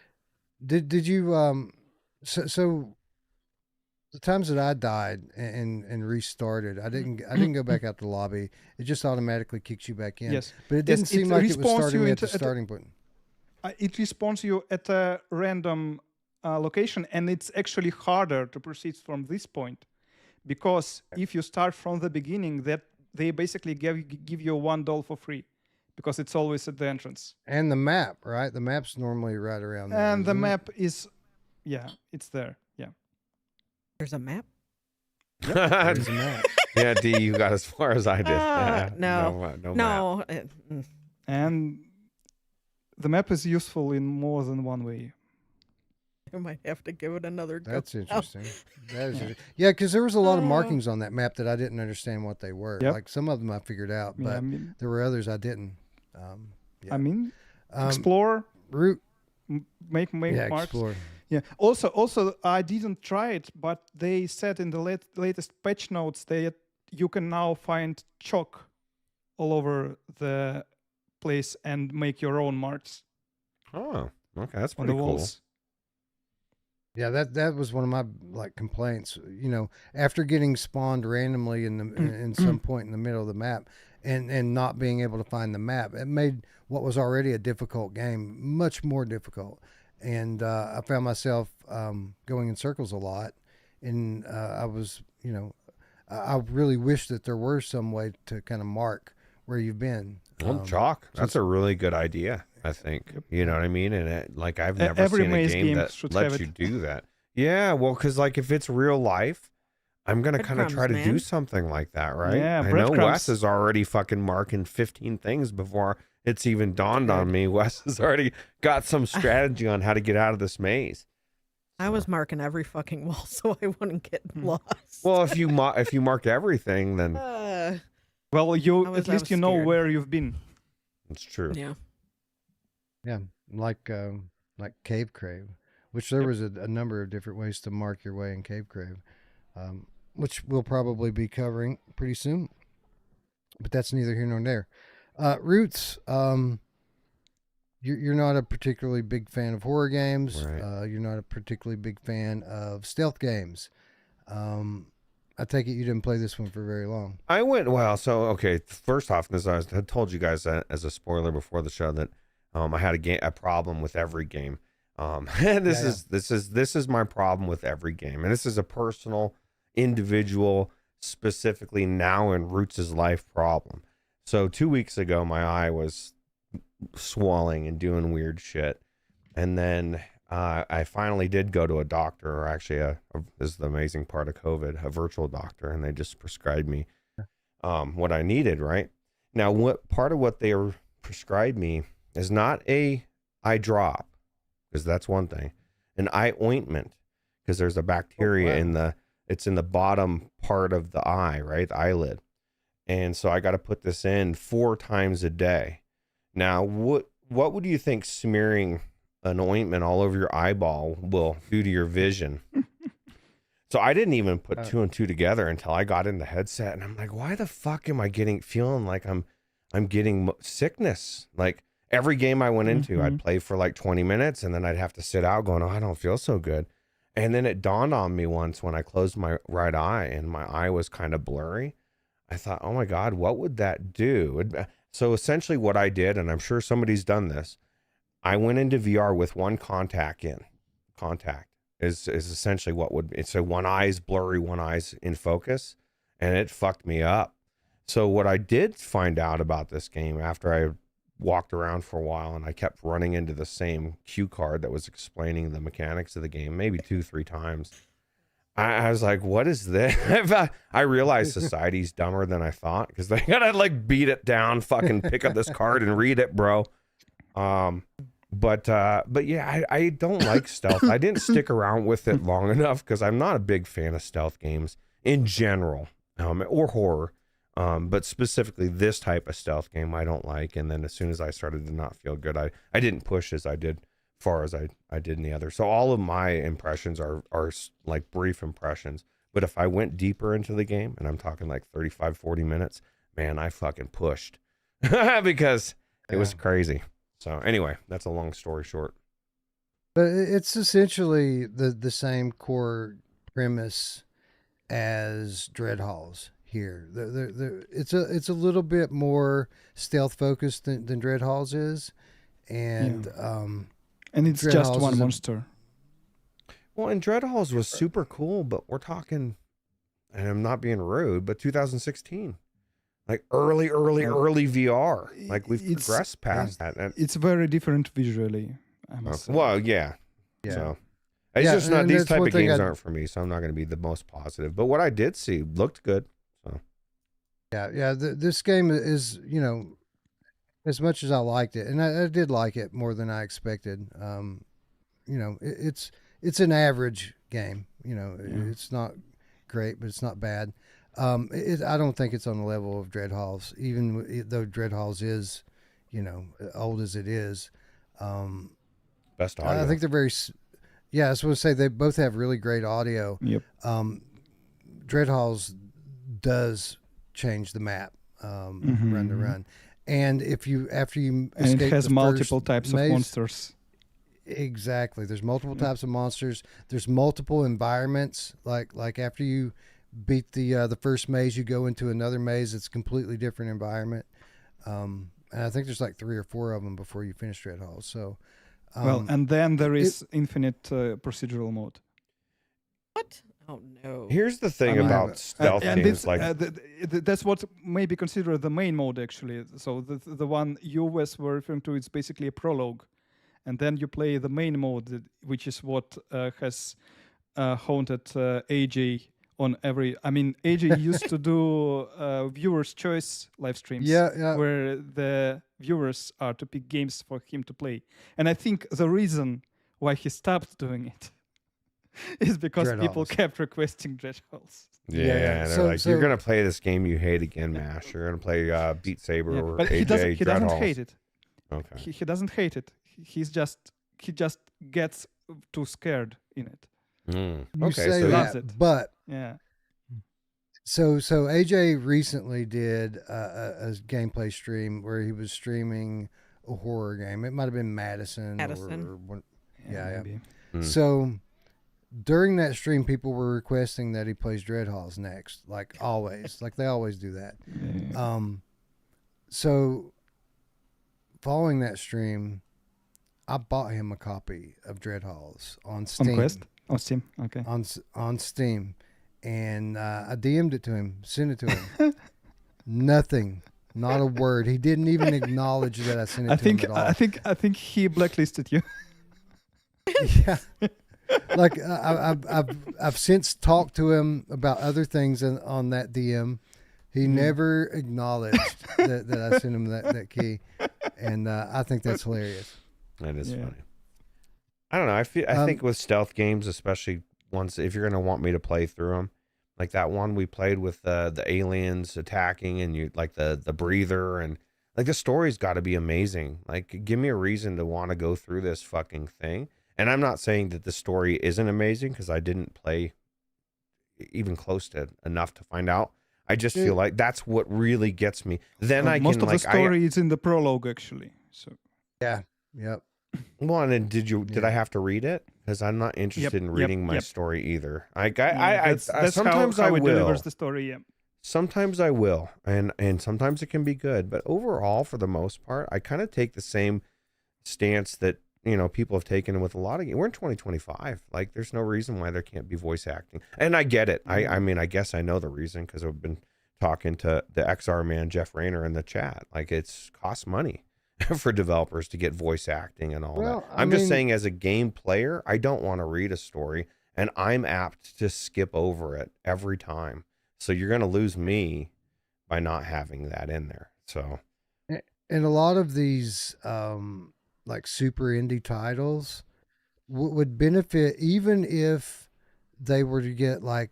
Did you so the times that I died and restarted, I didn't go back out to the lobby. It just automatically kicks you back in. Yes, but it didn't seem like it was starting at the starting point. It respawns you at a random location, and it's actually harder to proceed from this point, because if you start from the beginning, that they basically give you $1 for free, because it's always at the entrance. And the map, right? The map's normally right around there. And the map is, it's there. Yeah. There's a map? Yep, there's a map. Yeah, D, you got as far as I did. No. Map. And the map is useful in more than one way. I might have to give it another go. That's interesting. That is interesting. Yeah, because there was a lot of markings on that map that I didn't understand what they were. Yep. Like some of them I figured out, but there were others I didn't. Explore, route, make marks. Explore. Yeah. Also, I didn't try it, but they said in the latest patch notes that you can now find chalk all over the place and make your own marks. Oh, okay, that's on pretty the cool. walls. Yeah, that was one of my complaints. After getting spawned randomly in some point in the middle of the map, and not being able to find the map, it made what was already a difficult game much more difficult. And I found myself going in circles a lot, and I was, I really wish that there were some way to kind of mark where you've been. Chalk. That's a really good idea. I think. You know what I mean? And I've never Every seen a maze game game that should lets have you it. do that. Yeah, well, because if it's real life, I'm gonna kind of try to Breadcrumbs, do man. something like that, right? Yeah, I know Wes breadcrumbs. is already fucking marking 15 things before it's even dawned on good. me. Wes has already got some strategy on how to get out of this maze. I was marking every fucking wall so I wouldn't get lost. Well, if you mark everything, then Well, I at was least you know scared. where you've been. it's true. yeah. Yeah, like Cave Crave, which there was a number of different ways to mark your way in Cave Crave, which we'll probably be covering pretty soon. But that's neither here nor there. Ruuts, you're not a particularly big fan of horror games. Right. You're not a particularly big fan of stealth games. I take it you didn't play this one for very long. I went okay. First off, this I had told you guys as a spoiler before the show that I had a problem with every game. And this is my problem with every game, and this is a personal, individual, specifically now in Ruuts' life problem. So 2 weeks ago, my eye was swelling and doing weird shit, and then I finally did go to a doctor, or actually, this is the amazing part of COVID, a virtual doctor, and they just prescribed me what I needed. Right now, what part of what they prescribed me is not a eye drop, because that's one thing, an eye ointment, because there's a bacteria in the bottom part of the eye, right, the eyelid, and so I got to put this in 4 times a day. Now, what would you think smearing an ointment all over your eyeball will do to your vision? So I didn't even put 2 and 2 together until I got in the headset, and I'm like, why the fuck am I feeling like I'm getting sickness? Like every game I went into, I'd play for like 20 minutes, and then I'd have to sit out going, oh, I don't feel so good. And then it dawned on me once when I closed my right eye and my eye was kind of blurry. I thought, oh my God, what would that do? So essentially what I did, and I'm sure somebody's done this, I went into VR with one contact in. Contact is essentially it's one eye's blurry, one eye's in focus, and it fucked me up. So what I did find out about this game after I walked around for a while and I kept running into the same cue card that was explaining the mechanics of the game, maybe 2-3 times. I was like, what is this? I realized society's dumber than I thought, because they gotta like beat it down, fucking pick up this card and read it, bro. But yeah, I don't like stealth. I didn't stick around with it long enough because I'm not a big fan of stealth games in general, or horror. But specifically this type of stealth game I don't like. And then as soon as I started to not feel good, I didn't push as I did far as I did in the other. So all of my impressions are like brief impressions. But if I went deeper into the game, and I'm talking like 35-40 minutes, man, I fucking pushed because it was crazy. So anyway, that's a long story short. But it's essentially the same core premise as Dread Halls here. It's a little bit more stealth focused than Dread Halls is, and it's Dread just Halls one is monster. Well, and Dread Halls was super cool, but we're talking, and I'm not being rude, but 2016. Like early VR. Like we've progressed past that. It's very different visually, I must say. Well, yeah. So it's just not, these type of games aren't for me, so I'm not going to be the most positive. But what I did see looked good. So this game is, as much as I liked it, and I did like it more than I expected. It's an average game. It's not great, but it's not bad. I don't think it's on the level of Dread Halls, even though Dread Halls is, old as it is. Best audio. I think they're very. Yeah, I was going to say they both have really great audio. Yep. Dread Halls does change the map, run to run, and after you and escape it has the multiple first types maze, of monsters. Exactly, there's multiple types of monsters. There's multiple environments. Like after you beat the first maze, you go into another maze. It's a completely different environment, and I think there's like 3 or 4 of them before you finish Dread Halls. So. And then there is infinite procedural mode. What? Oh no. Here's the thing I mean, about stealth and games, this, like that's what may be considered the main mode actually. So the one you were referring to is basically a prologue, and then you play the main mode, which is what has haunted AJ on every. I mean, AJ used to do viewers' choice live streams, Yeah. where the viewers are to pick games for him to play, and I think the reason why he stopped doing it is because people Dreadhalls. kept requesting Dreadhalls. yeah, they're So- like, you're so- gonna play this game you hate again, Mash. You're gonna play Beat Saber Yeah, or but AJ he doesn't Dreadhalls. hate it. Okay. He doesn't hate it. He just gets too scared in it. Mm. You Okay, say so loves that, it. but Yeah. so AJ recently did a gameplay stream where he was streaming a horror game. It might have been Madison. Or one, yeah. Maybe. Mm. So during that stream, people were requesting that he plays Dreadhalls next, like always, like they always do that. Yeah. So following that stream, I bought him a copy of Dreadhalls on Steam. On Quest? On Steam. Okay. On Steam, and I DM'd it to him, sent it to him. Nothing, not a word. He didn't even acknowledge that I sent it to him at all. I think he blacklisted you. Yeah. Like I've since talked to him about other things on that DM. He never acknowledged that I sent him that key, and I think that's hilarious. That is Yeah. funny. I don't know. I think with stealth games, especially ones, if you're gonna want me to play through them, like that one we played with the aliens attacking and you like the breather, and like the story's got to be amazing. Like, give me a reason to want to go through this fucking thing. And I'm not saying that the story isn't amazing because I didn't play even close to enough to find out. I just feel like that's what really gets me. Then I most can of like the story is in the prologue actually. So Yep. Well, and did I have to read it? Because I'm not interested in reading my story either. That's sometimes how I it will. delivers the story. Yeah. Sometimes I will, and sometimes it can be good. But overall, for the most part, I kind of take the same stance that people have taken with a lot of games. We're in 2025. Like, there's no reason why there can't be voice acting, and I get it. I mean, I guess I know the reason because I've been talking to the XR man Jeff Rayner in the chat. Like, it's costs money for developers to get voice acting and all that. I'm just saying, as a game player, I don't want to read a story, and I'm apt to skip over it every time. So you're going to lose me by not having that in there. So, and a lot of these like super indie titles would benefit even if they were to get like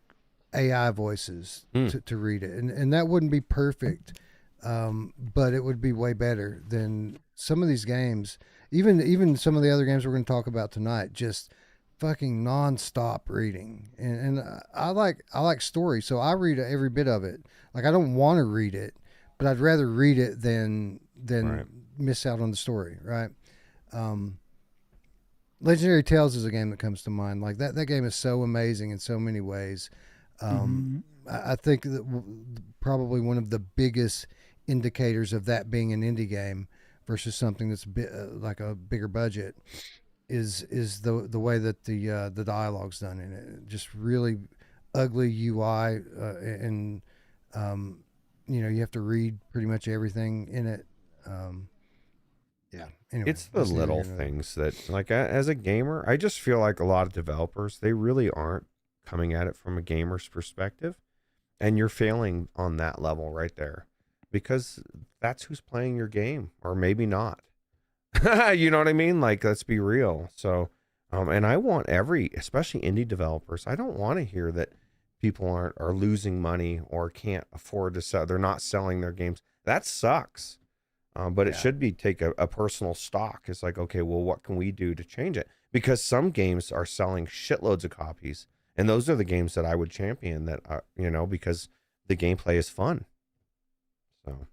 AI voices to read it, and that wouldn't be perfect. But it would be way better than some of these games. Even some of the other games we're going to talk about tonight, just fucking nonstop reading. And I like story, so I read every bit of it. Like, I don't want to read it, but I'd rather read it than Right. miss out on the story, right? Legendary Tales is a game that comes to mind. Like, that game is so amazing in so many ways. I think that probably one of the biggest indicators of that being an indie game versus something that's like a bigger budget is the way that the dialogue's done in it. Just really ugly UI, and you have to read pretty much everything in it. Yeah. Anyway, it's the little things that, like, as a gamer, I just feel like a lot of developers, they really aren't coming at it from a gamer's perspective, and you're failing on that level right there, because that's who's playing your game, or maybe not. You know what I mean? Like, let's be real. So, and I want especially indie developers, I don't want to hear that people are losing money or can't afford to sell. They're not selling their games. That sucks. But it should be take a personal stock. It's like, okay, well, what can we do to change it? Because some games are selling shitloads of copies, and those are the games that I would champion. That because the gameplay is fun. So,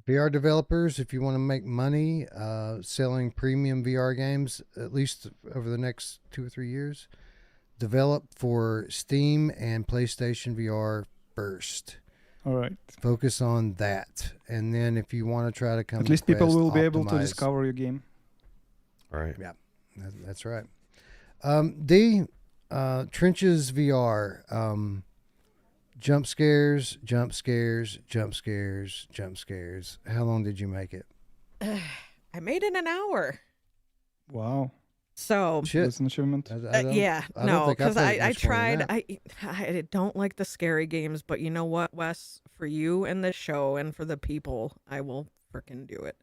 VR developers, if you want to make money selling premium VR games, at least over the next 2 or 3 years, develop for Steam and PlayStation VR first. All right. Focus on that, and then if you want to try to come, At least people will be able to optimize. discover your game. all right. Yeah, that's right. D, Trenches VR. Jump scares, jump scares, jump scares, jump scares. How long did you make it? I made it an hour. Wow. So Shit. That's an achievement. yeah, I don't no, think because played I much more than tried. that. I don't like the scary games, but you know what, Wes? For you and the show and for the people, I will freaking do it.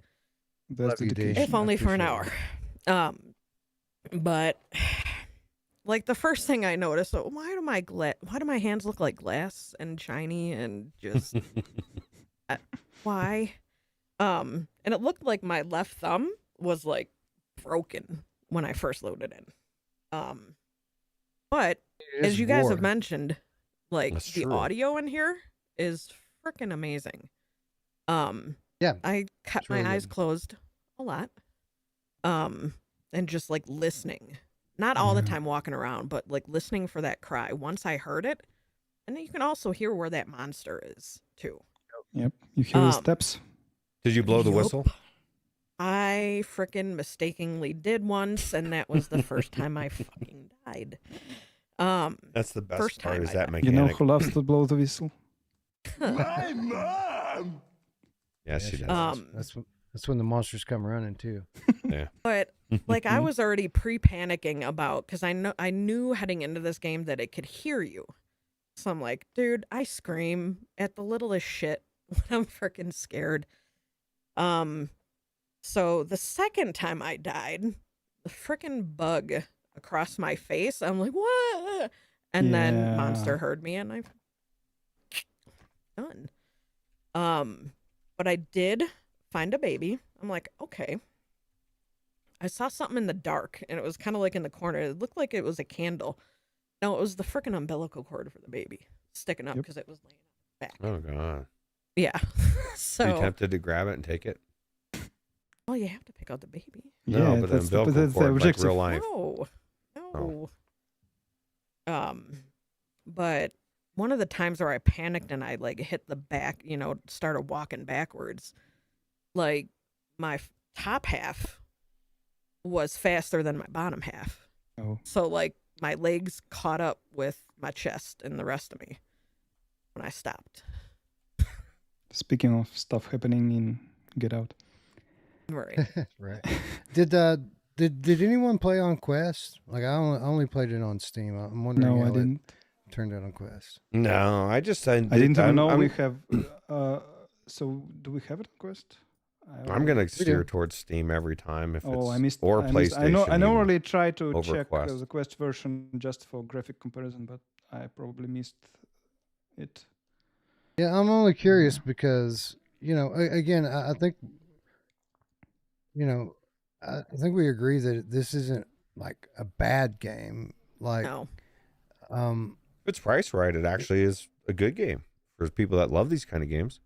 That's Love you, D. dedication. If only for an appreciate hour. But like the first thing I noticed, why do my hands look like glass and shiny and just why? And it looked like my left thumb was like broken when I first loaded in. But It is as you guys have war. mentioned, like That's the true. audio in here is freaking amazing. Yeah, I kept it's really my eyes good. closed a lot. And just like listening. Not all the Mm-hmm. time walking around, but like listening for that cry. Once I heard it, and then you can also hear where that monster is too. Yep. You hear the Um, steps. Did you blow the Yup. whistle? I freaking mistakenly did once, and that was the first time I fucking died. That's the best First part. time Is I that died. You know mechanic? who loves to blow the whistle? My mom! Yes, she does. That's when the monsters come running too. But like I was already pre-panicking about because I knew heading into this game that it could hear you. So I'm like, dude, I scream at the littlest shit when I'm freaking scared. So the second time I died, the freaking bug across my face, I'm like, what? And then Yeah. monster heard me and I done. But I did find a baby. I'm like, okay. I saw something in the dark, and it was kind of like in the corner. It looked like it was a candle. No, it was the freaking umbilical cord for the baby sticking up Yep. because it was laying back. Oh god. Yeah. Were you So, tempted to grab it and take it? well, you have to pick out the baby. No, Yeah, but the that's umbilical that's the cord, like objective. real life. No, Oh. no. But one of the times where I panicked and I like hit the back, started walking backwards, like my top half was faster than my bottom half. Oh. So like my legs caught up with my chest and the rest of me when I stopped. Speaking of stuff happening in Get Out. Right. Right. Did anyone play on Quest? Like I only played it on Steam. I'm wondering No, how I didn't. it turned out on Quest. No, I I didn't even know we have. So do we have it on Quest? I'm gonna do. steer towards Steam every time if Oh, it's I missed. or I PlayStation. missed- I know. I even. normally try to over check Quest. the Quest version just for graphic comparison, but I probably missed it. Yeah, I'm only curious because again, I think I think we agree that this isn't like a bad game. Like, No. If it's priced right, it actually is a good game for people that love these kind of games.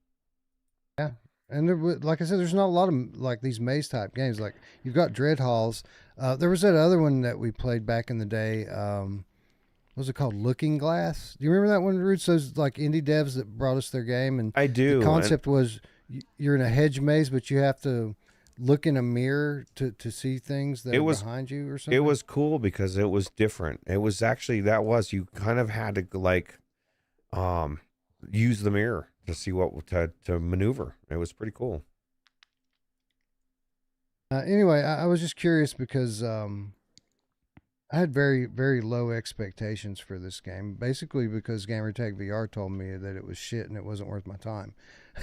and like I said, there's not a lot of like these maze type games. Like you've got Dread Halls. There was that other one that we played back in the day. What was it called? Looking Glass. Do you remember that one, Ruuts? Those like indie devs that brought us their game, and I do. the concept was you're in a hedge maze, but you have to look in a mirror to see things that It are was- behind you or something. It was cool because it was different. It was actually you kind of had to like use the mirror to see what to maneuver. It was pretty cool. Anyway, I was just curious because I had very, very low expectations for this game. Basically, because Gamertag VR told me that it was shit and it wasn't worth my time.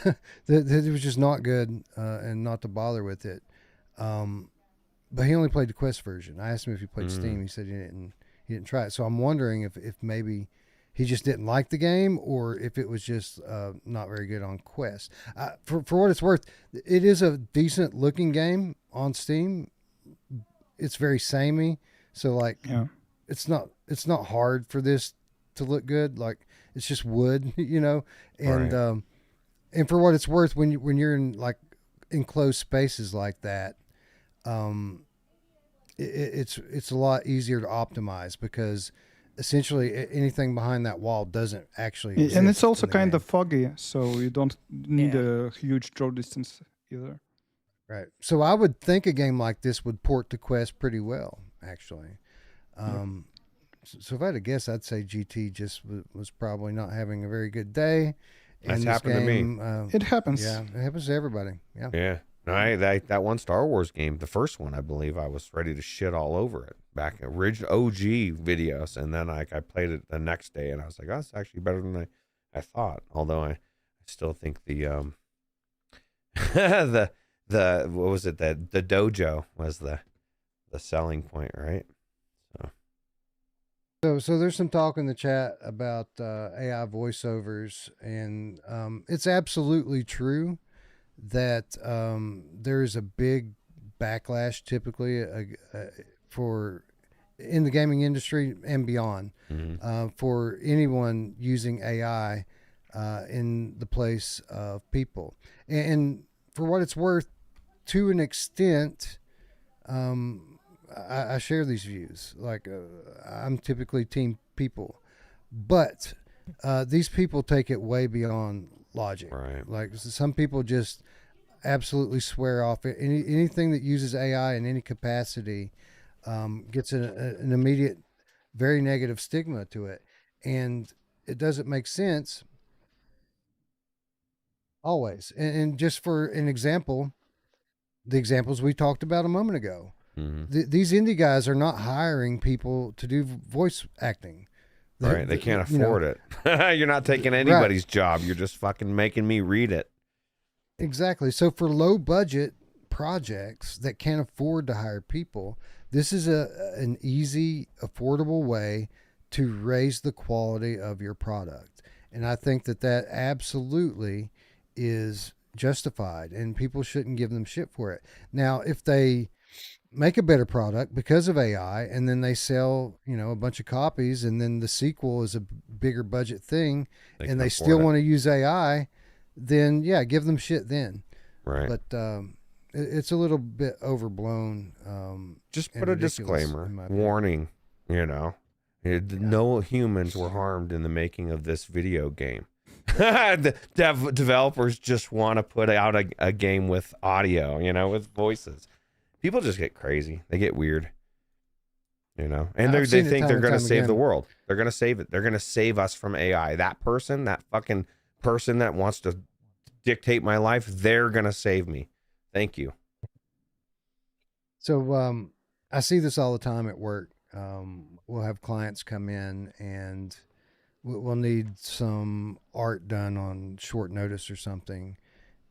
that it was just not good and not to bother with it. But he only played the Quest version. I asked him if he played Steam. He said he didn't try it. So I'm wondering if maybe he just didn't like the game or if it was just not very good on Quest. For what it's worth, it is a decent looking game on Steam. It's very samey. So like, Yeah. it's not hard for this to look good. Like it's just wood, and Right. And for what it's worth, when you're in like enclosed spaces like that, it's a lot easier to optimize because essentially anything behind that wall doesn't actually. And exist it's also in the kind game. of foggy, so you don't need Yeah. a huge draw distance either. Right. So I would think a game like this would port to Quest pretty well, actually. So if I had to guess, I'd say GT just was probably not having a very good day. That's this happened to me. game, It happens. Yeah, it happens to everybody. Yeah. Yeah. That one Star Wars game, the first one, I believe, I was ready to shit all over it back in original OG videos, and then I played it the next day, and I was like, oh, it's actually better than I thought. Although I still think the the what was it, the dojo was the selling point, right? So there's some talk in the chat about AI voiceovers, and it's absolutely true that there is a big backlash typically for in the gaming industry and beyond for anyone using AI in the place of people. And for what it's worth, to an extent, I share these views. Like I'm typically team people, but these people take it way beyond logic. Right. Like some people just absolutely swear off it. Anything that uses AI in any capacity gets an immediate, very negative stigma to it, and it doesn't make sense always. And just for an example, the examples we talked about a moment ago. These indie guys are not hiring people to do voice acting. Right. They can't afford it. You're not taking anybody's job. You're just fucking making me read it. Exactly. So for low budget projects that can't afford to hire people, this is an easy, affordable way to raise the quality of your product. And I think that absolutely is justified, and people shouldn't give them shit for it. Now, if they make a better product because of AI, and then they sell, a bunch of copies, and then the sequel is a bigger budget thing, and they still want to use AI, then yeah, give them shit then. Right. But it's a little bit overblown. Just put a disclaimer, warning, no humans were harmed in the making of this video game. The developers just want to put out a game with audio, with voices. People just get crazy. They get weird, and they think they're going to save the world. They're going to save it. They're going to save us from AI. That fucking person that wants to dictate my life, they're going to save me. Thank you. So I see this all the time at work. We'll have clients come in and we'll need some art done on short notice or something,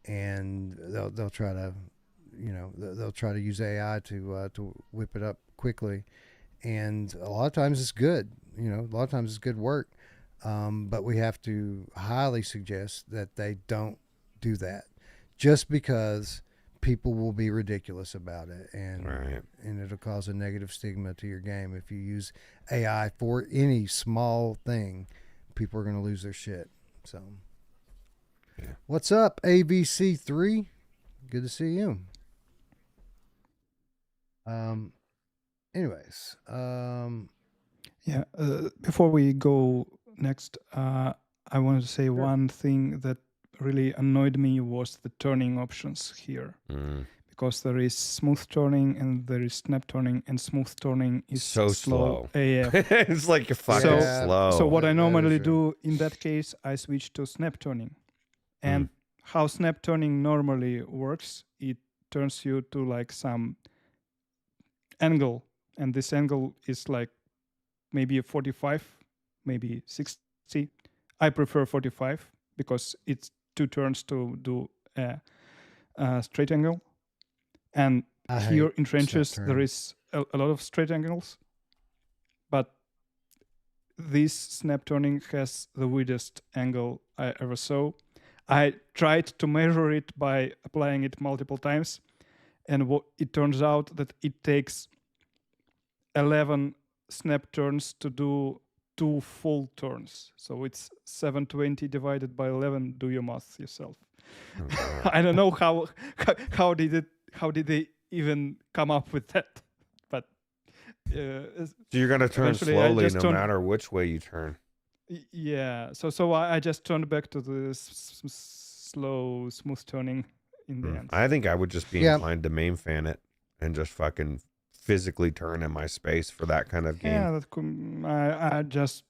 and they'll try to they'll try to use AI to whip it up quickly, and a lot of times it's good. A lot of times it's good work, but we have to highly suggest that they don't do that, just because people will be ridiculous about it, and it'll cause a negative stigma to your game. If you use AI for any small thing, people are going to lose their shit. So, What's up, AVC3? Good to see you. Anyways, before we go next, I wanted to say one thing that really annoyed me was the turning options here, because there is smooth turning and there is snap turning, and smooth turning is so slow. AF. It's like you're fucking slow. So what I normally do in that case, I switch to snap turning, and how snap turning normally works, it turns you to like some angle, and this angle is like maybe a 45, maybe 60. I prefer 45 because it's 2 turns to do a straight angle, and here in trenches there is a lot of straight angles, but this snap turning has the weirdest angle I ever saw. I tried to measure it by applying it multiple times, and it turns out that it takes 11 snap turns to do 2 full turns. So it's 720 divided by 11. Do your math yourself. I don't know how did they even come up with that, but so you're gonna turn slowly no matter which way you turn. Yeah. So I just turned back to the slow, smooth turning in the end. I think I would just be inclined to main fan it and just fucking physically turn in my space for that kind of game. Yeah, that could, I just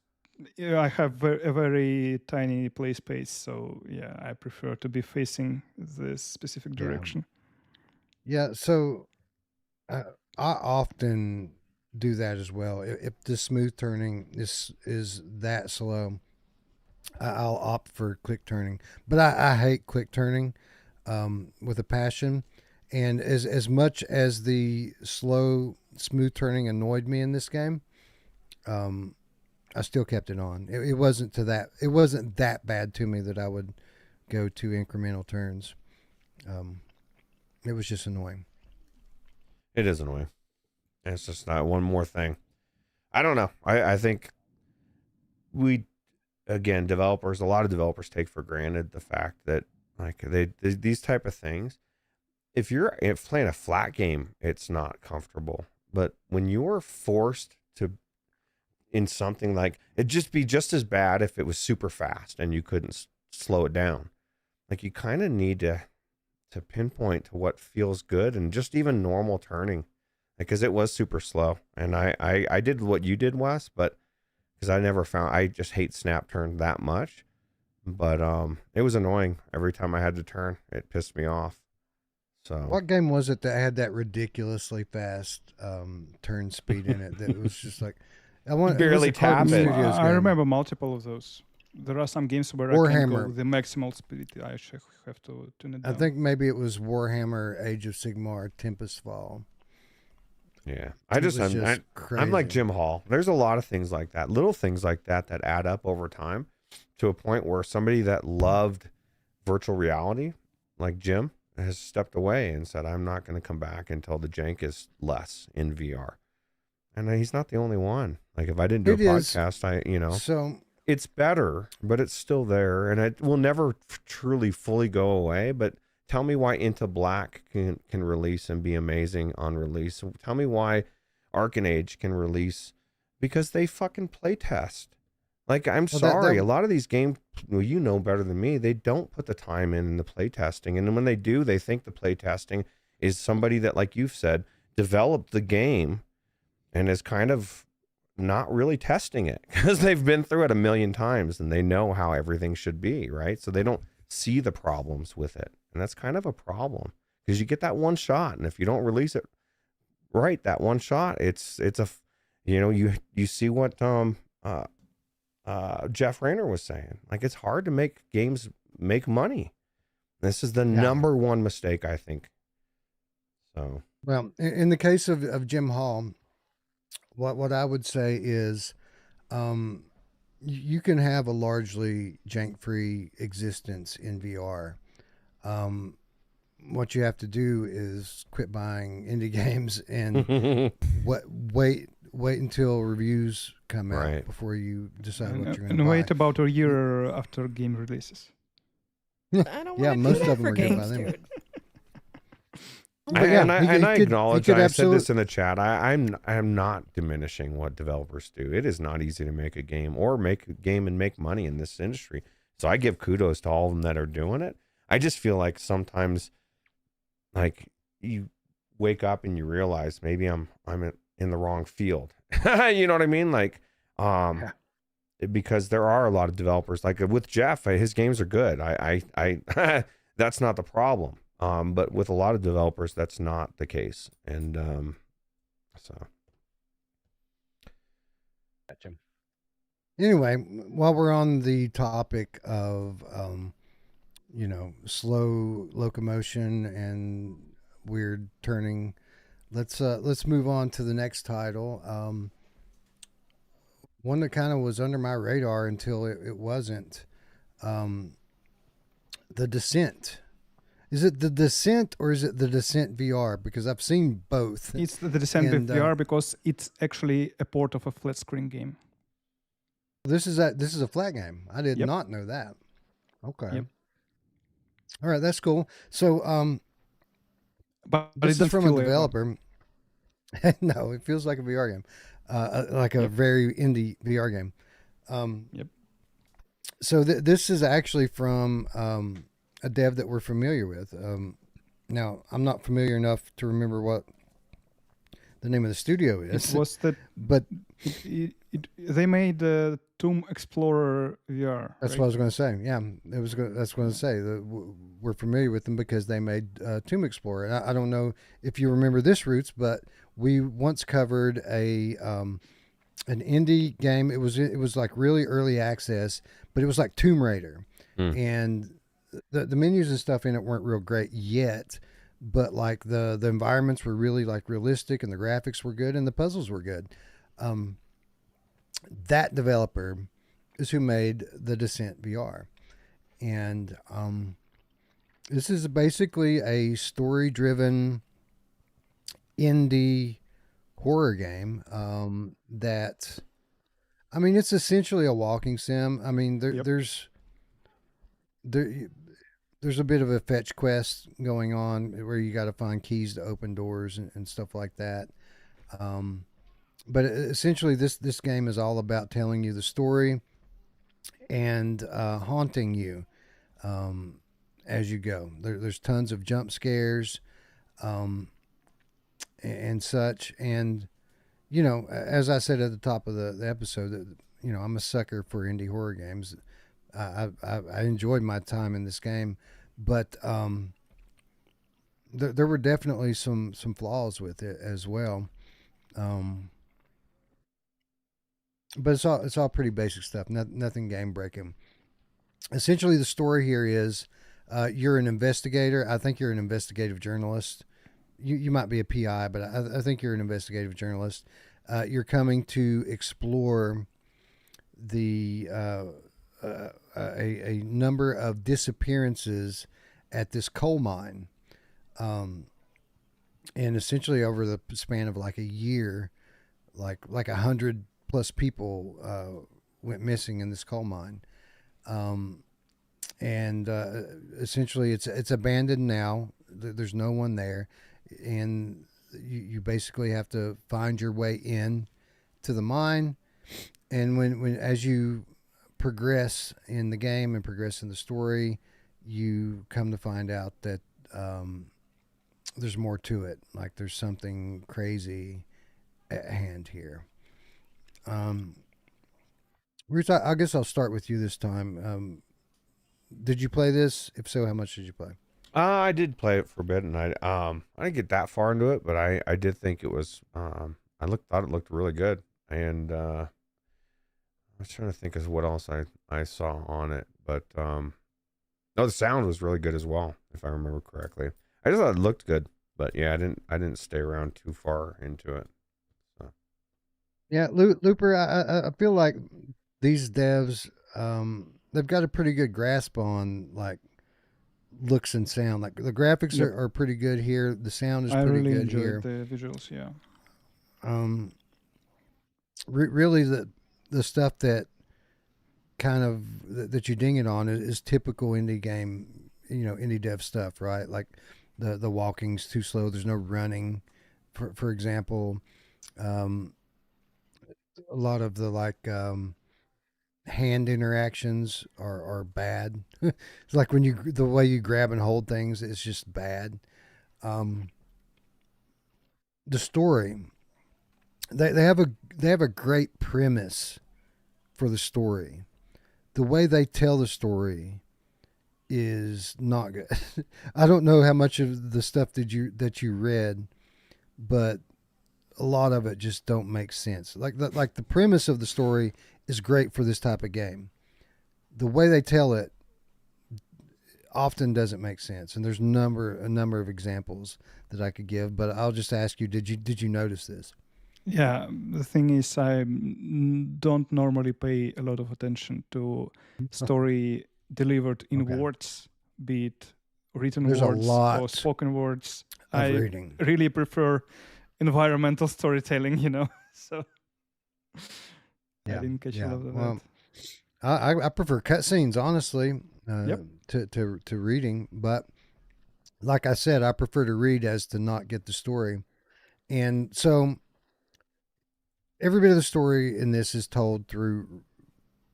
I have a very tiny play space, so yeah, I prefer to be facing this specific Yeah. direction. Yeah, so I often do that as well. If the smooth turning is that slow, I'll opt for quick turning. But I hate quick turning with a passion. And as much as the slow, smooth turning annoyed me in this game, I still kept it on. It wasn't that bad to me that I would go to incremental turns. It was just annoying. It is annoying. It's just not one more thing. I don't know. I think developers, a lot of developers take for granted the fact that like these type of things, if playing a flat game, it's not comfortable. But when you're forced to in something like, it'd just be just as bad if it was super fast and you couldn't slow it down. Like you kind of need to pinpoint to what feels good, and just even normal turning, because it was super slow. And I did what you did, Wes, but because I just hate snap turn that much. But it was annoying every time I had to turn. It pissed me off. So what game was it that had that ridiculously fast turn speed in it? That was just like barely tap it. I remember multiple of those. There are some games where I can go the maximal speed. I actually have to tune it down. I think maybe it was Warhammer Age of Sigmar Tempest Fall. Yeah, I'm like Jim Hall. There's a lot of things like that, little things like that add up over time to a point where somebody that loved virtual reality, like Jim, has stepped away and said, I'm not going to come back until the jank is less in VR. And he's not the only one. Like if I didn't do a podcast, So it's better, but it's still there, and it will never truly fully go away. But tell me why Into Black can release and be amazing on release. Tell me why Arcanage can release, because they fucking play test. Like, I'm sorry, a lot of these games, well, you know better than me, they don't put the time in the play testing. And when they do, they think the play testing is somebody that, like you've said, developed the game and is kind of not really testing it, because they've been through it a million times and they know how everything should be, right? So they don't see the problems with it. And that's kind of a problem, because you get that one shot, and if you don't release it right, that one shot, it's you see what Jeff Rayner was saying. Like, it's hard to make games make money. This is the number one mistake, I think. So, well, in the case of Jim Hall, what I would say is, you can have a largely jank-free existence in VR. What you have to do is quit buying indie games and wait until reviews come out before you decide what you're going to buy. And wait about a year after game releases. I don't want to do that for games, dude. I acknowledge. I said this in the chat. I'm not diminishing what developers do. It is not easy to make a game and make money in this industry. So I give kudos to all of them that are doing it. I just feel like sometimes, like, you wake up and you realize maybe I'm in the wrong field. You know what I mean? Like, because there are a lot of developers, like with Jeff, his games are good. I that's not the problem. But with a lot of developers, that's not the case. And so. Gotcha. Anyway, while we're on the topic of, slow locomotion and weird turning, let's move on to the next title. One that kind of was under my radar until it wasn't. The Descent. Is it the Descent or is it the Descent VR? Because I've seen both. It's the Descent VR because it's actually a port of a flat screen game. This is a flat game. I did not know that. Okay. Yep. All right, that's cool. So, but this is from a developer. No, it feels like a VR game, like a very indie VR game. Yep. So this is actually from a dev that we're familiar with. Now, I'm not familiar enough to remember what the name of the studio It is. was that But they made Tomb Explorer VR. that's right? what I was going to say. Yeah, that's what I was going to say. We're familiar with them because they made Tomb Explorer. And I don't know if you remember this, Roots, but we once covered an indie game. It was like really early access, but it was like Tomb Raider, and the menus and stuff in it weren't real great yet. But like the environments were really like realistic, and the graphics were good, and the puzzles were good. That developer is who made the Descent VR, and this is basically a story-driven indie horror game that, I mean, it's essentially a walking sim. I mean, Yep. there's a bit of a fetch quest going on where you got to find keys to open doors and stuff like that. But essentially, this game is all about telling you the story and haunting you as you go. There's tons of jump scares and such. And, you know, as I said at the top of the episode, that, you know, I'm a sucker for indie horror games. I enjoyed my time in this game, but there were definitely some flaws with it as well. But it's all pretty basic stuff. Nothing game breaking. Essentially, the story here is you're an investigator. I think you're an investigative journalist. You might be a PI, but I think you're an investigative journalist. You're coming to explore the a number of disappearances at this coal mine, and essentially over the span of like a year, like 100+ people went missing in this coal mine, and essentially it's abandoned now. There's no one there, and you basically have to find your way in to the mine. And when as you progress in the game and progress in the story, you come to find out that there's more to it. Like there's something crazy at hand here. Ruth, I guess I'll start with you this time. Did you play this? If so, how much did you play? I did play it for a bit, and I didn't get that far into it, but I did think it was thought it looked really good, and I was trying to think of what else I saw on it, but no, the sound was really good as well, if I remember correctly. I just thought it looked good, but yeah, I didn't stay around too far into it. So. Yeah, Looper, I feel like these devs, they've got a pretty good grasp on like looks and sound. Like the graphics Yep. are pretty good here. The sound is I pretty really good enjoyed here. the visuals. Yeah. Really the stuff that kind of that you ding it on is typical indie game, you know, indie dev stuff, right? Like the walking's too slow. There's no running, for example. A lot of the like hand interactions are bad. It's like when the way you grab and hold things is just bad. The story, they have a great premise for the story. The way they tell the story is not good. I don't know how much of the stuff that you read, but a lot of it just don't make sense. Like the premise of the story is great for this type of game. The way they tell it often doesn't make sense, and there's a number of examples that I could give, but I'll just ask you, did you notice this? Yeah, the thing is, I don't normally pay a lot of attention to story delivered in Okay. words, be it written There's a words lot or spoken words. of I reading. really prefer environmental storytelling, you know. So I didn't catch a lot of that. I prefer cutscenes, honestly, Yep. to reading. But like I said, I prefer to read as to not get the story. And so every bit of the story in this is told through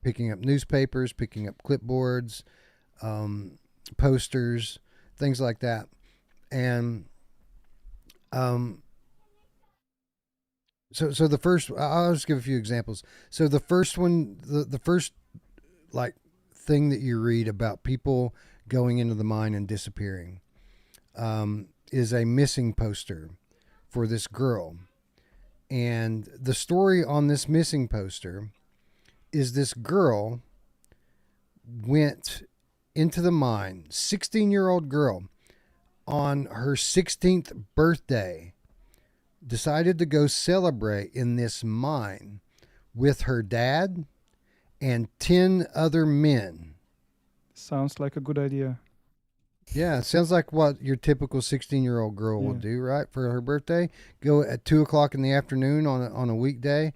picking up newspapers, picking up clipboards, posters, things like that. And So the first, I'll just give a few examples. So the first one, the first like thing that you read about people going into the mine and disappearing, is a missing poster for this girl. And the story on this missing poster is this girl went into the mine, 16-year-old girl, on her 16th birthday, decided to go celebrate in this mine with her dad and 10 other men. Sounds like a good idea. Yeah, it sounds like what your typical 16-year-old girl will Yeah. do, right? For her birthday, go at 2:00 in the afternoon on a weekday,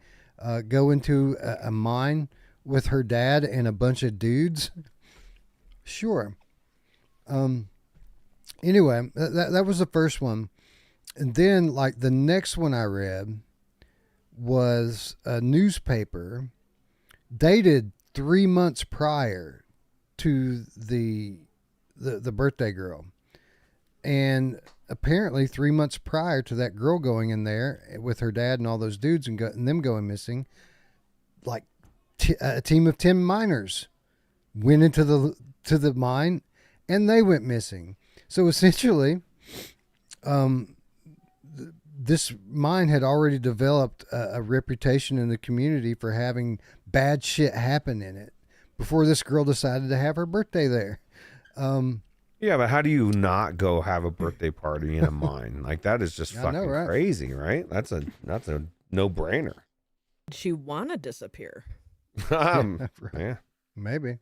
go into a mine with her dad and a bunch of dudes. Sure. Anyway, that was the first one. And then, like, the next one I read was a newspaper dated 3 months prior to the birthday girl. And apparently 3 months prior to that girl going in there with her dad and all those dudes and them going missing, like a team of 10 miners went into the mine and they went missing. So essentially, this mine had already developed a reputation in the community for having bad shit happen in it before this girl decided to have her birthday there. Yeah, but how do you not go have a birthday party in a mine? Like, that is just I fucking know, right? crazy, right? That's a no-brainer. Did she want to disappear? Right. Yeah. Maybe.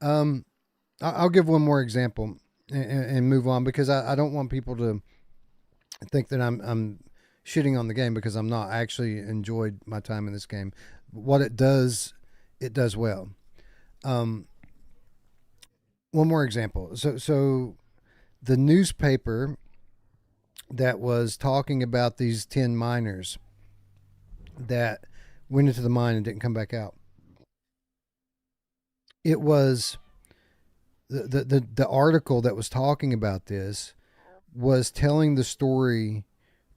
I'll give one more example and move on, because I don't want people to think that I'm shitting on the game, because I'm not. I actually enjoyed my time in this game. What it does well. One more example. So the newspaper that was talking about these 10 miners that went into the mine and didn't come back out. It was the article that was talking about this was telling the story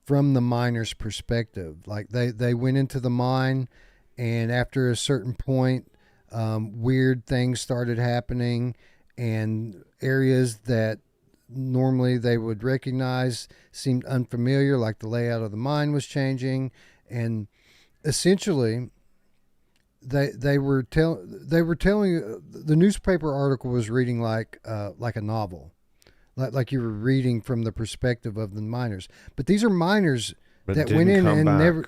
from the miner's perspective. Like they went into the mine, and after a certain point, weird things started happening, and areas that normally they would recognize seemed unfamiliar, like the layout of the mine was changing, and essentially they were telling the newspaper article was reading like a novel, like you were reading from the perspective of the miners. But these are miners But that didn't went in come and back. never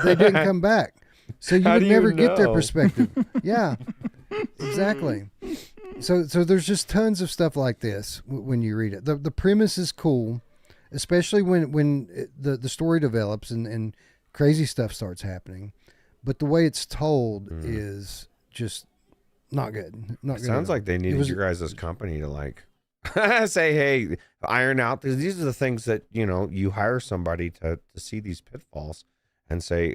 they didn't come back. So you How would do you never get their know? perspective. Yeah, exactly. So there's just tons of stuff like this when you read it. The premise is cool, especially when the story develops and crazy stuff starts happening. But the way it's told is just not good. Not It good. sounds at all. like they It needed was- your guys' company to like say, hey, iron out. These are the things that, you hire somebody to see these pitfalls and say,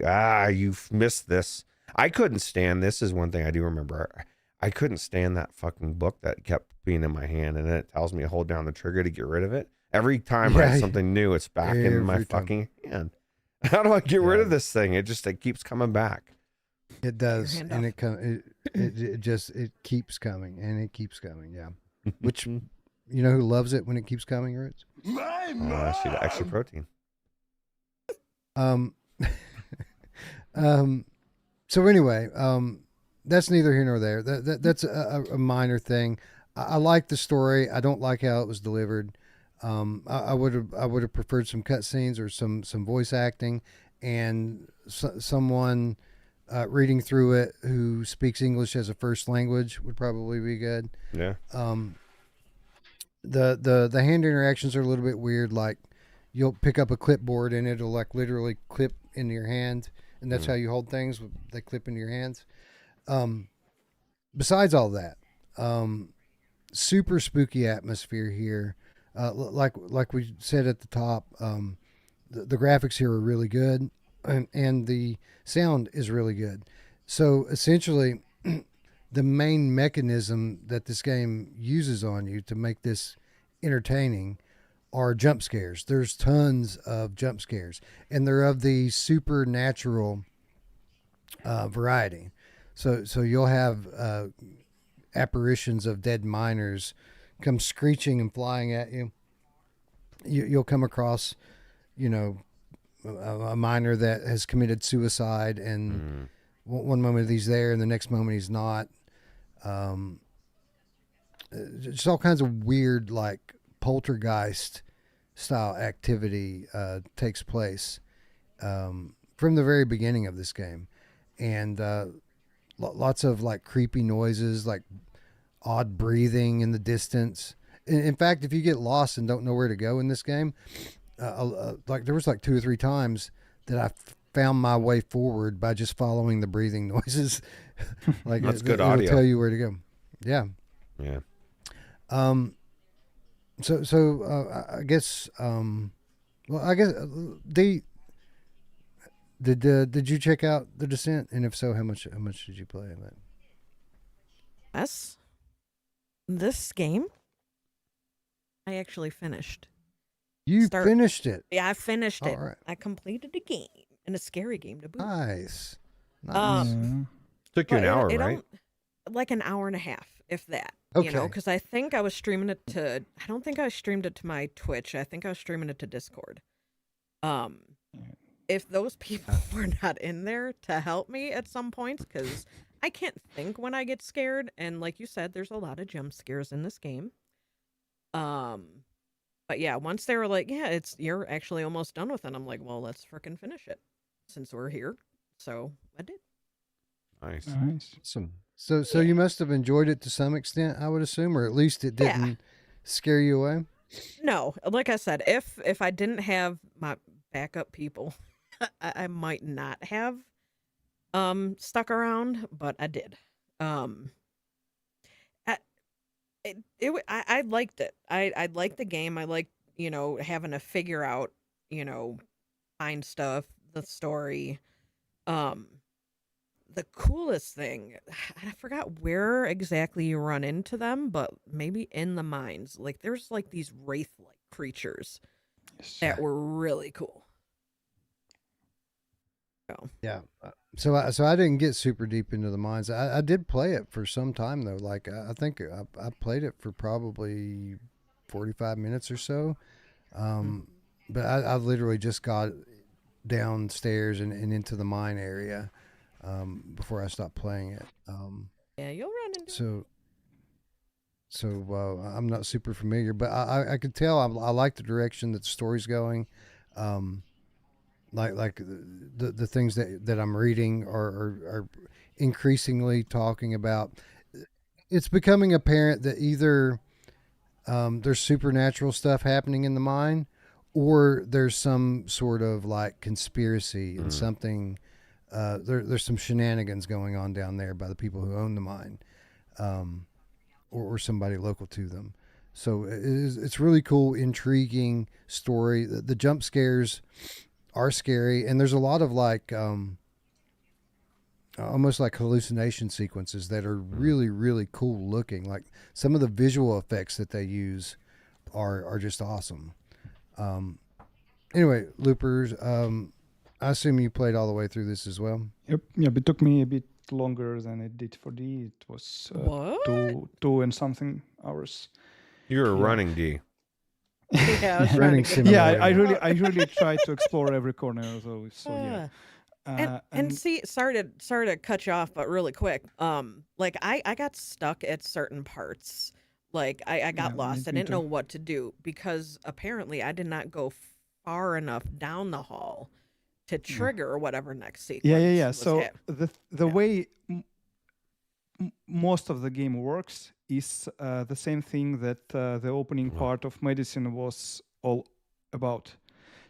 you've missed this. I couldn't stand, this is one thing I do remember. I couldn't stand that fucking book that kept being in my hand, and then it tells me to hold down the trigger to get rid of it. Every time I Yeah. have something new, it's back in my Every time. fucking hand. How do I get rid Yeah. of this thing? It keeps coming back. It does, hand and off. it keeps coming, and it keeps coming. Yeah, which you know who loves it when it keeps coming, Ruuts? My Actually, the extra mom. protein. So anyway, that's neither here nor there. That's a minor thing. I like the story. I don't like how it was delivered. I would have preferred some cutscenes or some voice acting, and someone reading through it who speaks English as a first language would probably be good. Yeah. The hand interactions are a little bit weird. Like you'll pick up a clipboard and it'll like literally clip into your hand, and that's how you hold things. They clip into your hands. Besides all that, super spooky atmosphere here. Like we said at the top, the graphics here are really good, and the sound is really good. So essentially, the main mechanism that this game uses on you to make this entertaining are jump scares. There's tons of jump scares, and they're of the supernatural variety. So you'll have apparitions of dead miners come screeching and flying at you. You'll come across, you know, a miner that has committed suicide, and one moment he's there, and the next moment he's not. Just all kinds of weird, like poltergeist style activity takes place from the very beginning of this game, and lots of like creepy noises, like odd breathing in the distance. In fact, if you get lost and don't know where to go in this game, like there was like 2 or 3 times that I found my way forward by just following the breathing noises. Like That's good it'll audio. tell you where to go. Yeah. Yeah. So I guess well, I guess did you check out The Descent, and if so, how much did you play of it? Yes. This game, I actually finished. You finished it. Yeah, I finished it. All right. I completed a game, and a scary game to boot. Nice. Took you an But hour, it right? like an hour and a half, if that. Okay. You know, because I think I was streaming it to. I don't think I streamed it to my Twitch. I think I was streaming it to Discord. If those people were not in there to help me at some points, because I can't think when I get scared, and like you said, there's a lot of jump scares in this game. But yeah, once they were like, "Yeah, you're actually almost done with it," I'm like, "Well, let's frickin' finish it, since we're here." So I did. Nice. Nice. Awesome. So you must have enjoyed it to some extent, I would assume, or at least it didn't scare you away. No, like I said, if I didn't have my backup people, I might not have stuck around, but I did. I liked it. I liked the game. I liked, having to figure out, find stuff, the story. The coolest thing, I forgot where exactly you run into them, but maybe in the mines. Like there's like these wraith-like creatures that were really cool. So. Yeah. So I didn't get super deep into the mines. I did play it for some time though. Like I think I played it for probably 45 minutes or so. But I literally just got downstairs and into the mine area before I stopped playing it. Yeah, you'll run into. So I'm not super familiar, but I could tell I like the direction that the story's going. Like the things that I'm reading are increasingly talking about. It's becoming apparent that either there's supernatural stuff happening in the mine, or there's some sort of like conspiracy and something. There's some shenanigans going on down there by the people who own the mine, or somebody local to them. So it's really cool, intriguing story. The jump scares are scary, and there's a lot of like almost like hallucination sequences that are really, really cool looking. Like some of the visual effects that they use are just awesome. Anyway, Loopers, I assume you played all the way through this as well. Yep. Yeah, but it took me a bit longer than it did for D. It was What? two and something hours. You were running, D. Yeah, I was Running trying to get simulator. Yeah, I really tried to explore every corner. So yeah. And see, sorry to cut you off, but really quick. Like I got stuck at certain parts. Like I got Yeah, lost. I me didn't know too. what to do because apparently I did not go far enough down the hall to trigger whatever next sequence. Yeah. was So hit. the way most of the game works is the same thing that the opening part of Medicine was all about.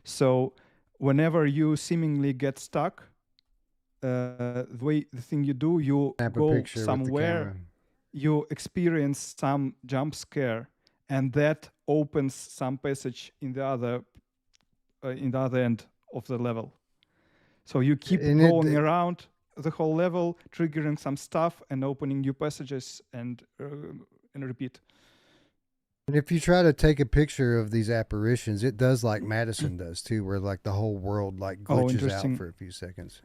So whenever you seemingly get stuck, the thing you do, you Snap a go picture with the somewhere, camera. you experience some jump scare, and that opens some passage in the other end of the level. So you keep And going around the whole level, triggering some stuff and opening new passages and repeat. And if you try to take a picture of these apparitions, it does like Madison does too, where like the whole world like Oh, glitches out interesting. for a few seconds.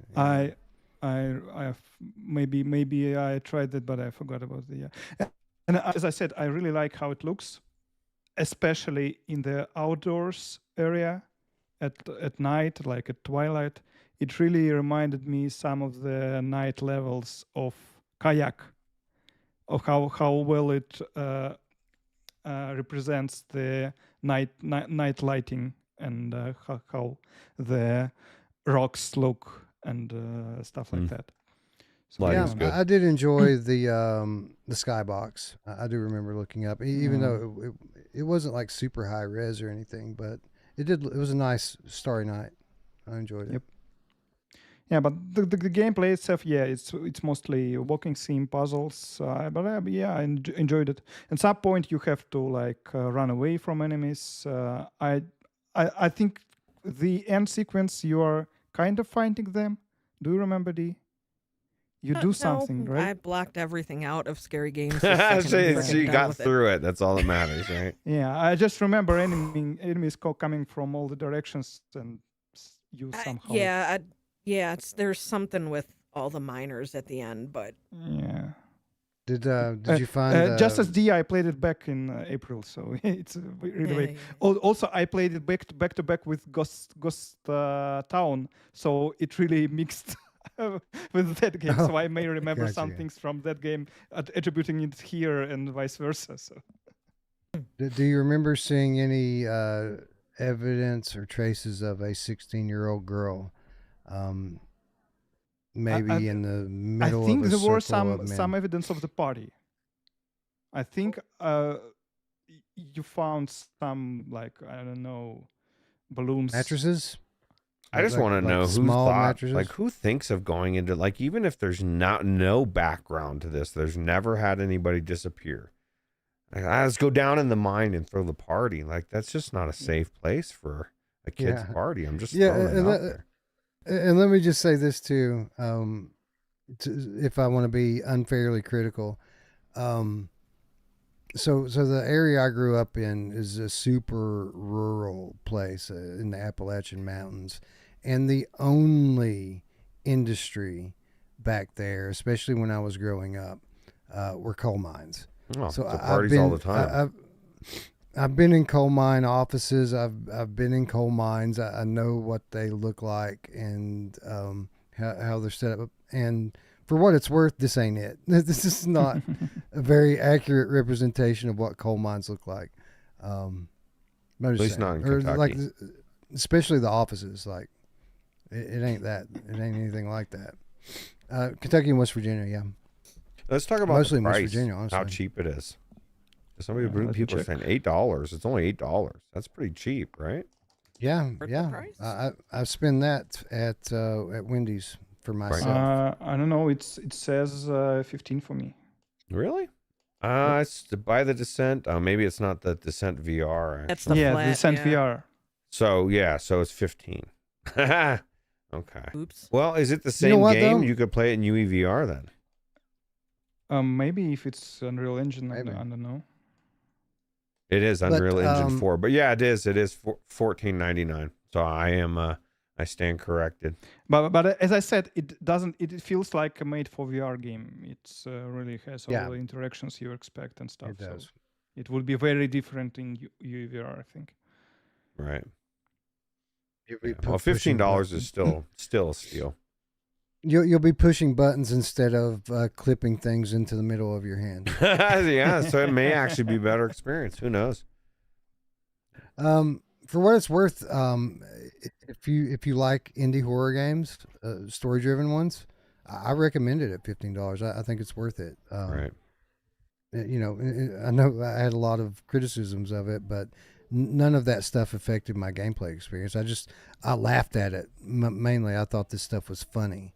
Maybe I tried that, but I forgot about the. And as I said, I really like how it looks, especially in the outdoors area at night, like at twilight. It really reminded me some of the night levels of Kayak, of how well it represents the night lighting and how the rocks look and stuff like that. So Lighting's Yeah, good. I did enjoy the skybox. I do remember looking up, even though it wasn't like super high res or anything, but it was a nice starry night. I enjoyed it. Yep. Yeah, but the gameplay itself, yeah, it's mostly walking sim puzzles. But yeah, I enjoyed it. At some point, you have to like run away from enemies. I think the end sequence, you are kind of finding them. Do you remember You do something, no, right? I blocked everything out of scary games. The second I'm So friggin' you done got with it. through it. That's all that matters, right? Yeah, I just remember enemies coming from all the directions and you somehow. There's something with all the miners at the end, but Yeah. Did you find Just as D, I played it back in April, so it's really great. Also, I played it back to back with Ghost Town, so it really mixed with that game. So I may remember some things from that game, attributing it here and vice versa. So. Do you remember seeing any evidence or traces of a 16-year-old girl? Maybe in the middle of a I think there were circle some evidence of the party. I think you found some, like, I don't know, balloons. Mattresses? I just want to know who small thought, mattresses? like, who thinks of going into, like, even if there's no background to this, there's never had anybody disappear. Like, let's go down in the mine and throw the party. Like, that's just not a safe place for a kid's party. I'm just throwing it out there. And let me just say this too, if I want to be unfairly critical. So the area I grew up in is a super rural place in the Appalachian Mountains, and the only industry back there, especially when I was growing up, were coal mines. Oh, so parties all the time. I've been in coal mine offices. I've been in coal mines. I know what they look like and how they're set up. And for what it's worth, this ain't it. This is not a very accurate representation of what coal mines look like. At least not in Kentucky. Like, especially the offices. Like it ain't that. It ain't anything like that. Kentucky and West Virginia, yeah. Let's talk about Mostly the in West price, Virginia, honestly. how cheap it is. People are saying $8. It's only $8. That's pretty cheap, right? Yeah, Worth the yeah. price? I spend that at Wendy's for myself. I don't know. It says 15 for me. Really? It's to buy the Descent. Maybe it's not the Descent VR. Actually. That's the the flat, Descent VR. So it's 15. Okay. Oops. Well, is it the same what, game? though? You could play it in UEVR then. Maybe if it's Unreal Engine, I Maybe. don't know. It is Unreal Engine 4, but yeah, it is $14.99. So I stand corrected. But as I said, it doesn't. It feels like a made for VR game. It's really has all the interactions you expect and stuff. It does. So it would be very different in UVR, I think. Right. Yeah. Well, $15 is still a steal. You'll be pushing buttons instead of clipping things into the middle of your hand. Yeah, so it may actually be a better experience. Who knows? For what it's worth, if you like indie horror games, story driven ones, I recommend it at $15. I think it's worth it. Right. You know, I know I had a lot of criticisms of it, but none of that stuff affected my gameplay experience. I laughed at it mainly. I thought this stuff was funny.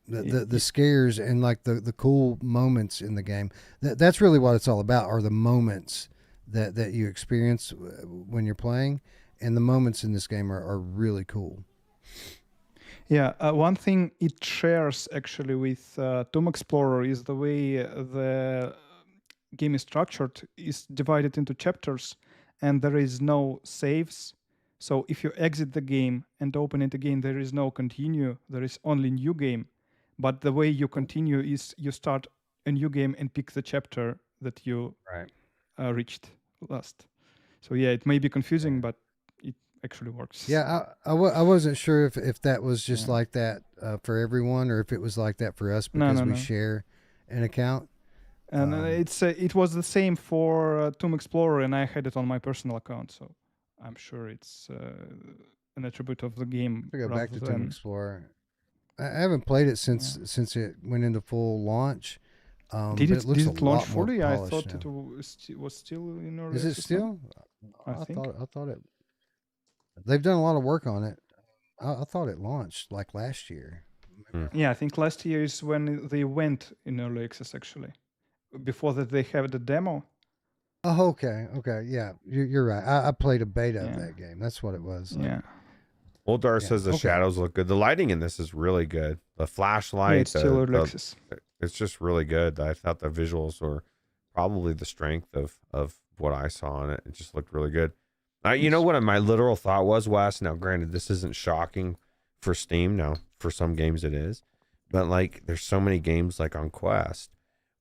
The scares and like the cool moments in the game. That's really what it's all about. Are the moments that you experience when you're playing, and the moments in this game are really cool. Yeah, one thing it shares actually with Tomb Explorer is the way game is structured is divided into chapters, and there is no saves. So if you exit the game and open it again, there is no continue. There is only new game. But the way you continue is you start a new game and pick the chapter that you Right. reached last. So yeah, it may be confusing, but it actually works. Yeah, I wasn't sure if that was just Yeah. like that for everyone, or if it was like that for us No, because no, we no. share an account. And it was the same for Tomb Explorer, and I had it on my personal account, so I'm sure it's an attribute of the game. To go back to rather Tomb than Explorer, I haven't played it since it went into full launch. did But it looks did it a launch lot more fully? I polished thought now. it was still in early Is it access now. still? I think. I thought it. They've done a lot of work on it. I thought it launched like last year. Yeah, I think last year is when they went in early access. Actually, before that they had the demo. Oh, okay, yeah, you're right. I played a beta of Yeah. that game. That's what it was. Yeah. Oldar Yeah, says the okay. shadows look good. The lighting in this is really good. The flashlight, Yeah, it's still early the- access. it's just really good. I thought the visuals were probably the strength of what I saw on it. It just looked really good. You know what my literal thought was, Wes? Now, granted, this isn't shocking for Steam. Now, for some games it is. But, like, there's so many games, like, on Quest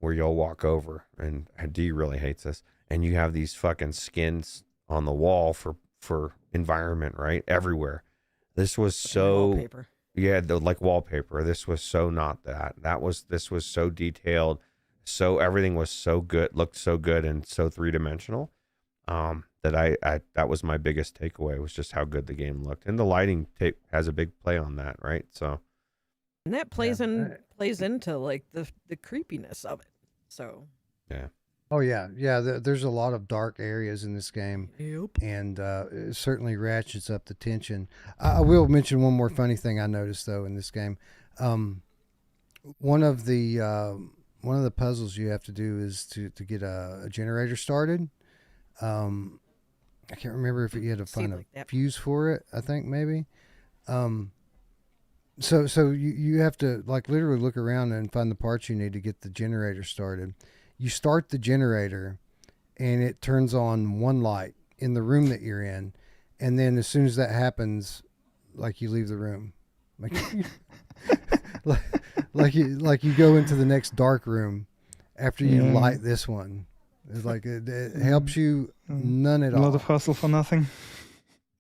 where you'll walk over, and D really hates this, and you have these fucking skins on the wall for environment, right? Everywhere. This was so... Wallpaper. Yeah, like wallpaper. This was so not that. This was so detailed. So everything was so good, looked so good and so three-dimensional. That I that was my biggest takeaway, was just how good the game looked. And the lighting has a big play on that, right? So And that plays into like the creepiness of it. So Oh yeah. There's a lot of dark areas in this game, yep. and it certainly ratchets up the tension. I will mention one more funny thing I noticed though in this game. One of the puzzles you have to do is to get a generator started. I can't remember if you had to find like a that. fuse for it. I think maybe. So you have to like literally look around and find the parts you need to get the generator started. You start the generator, and it turns on one light in the room that you're in, and then as soon as that happens, like you leave the room, like like you go into the next dark room after you Yeah. light this one. It's like it helps you none at A all. lot of hustle for nothing.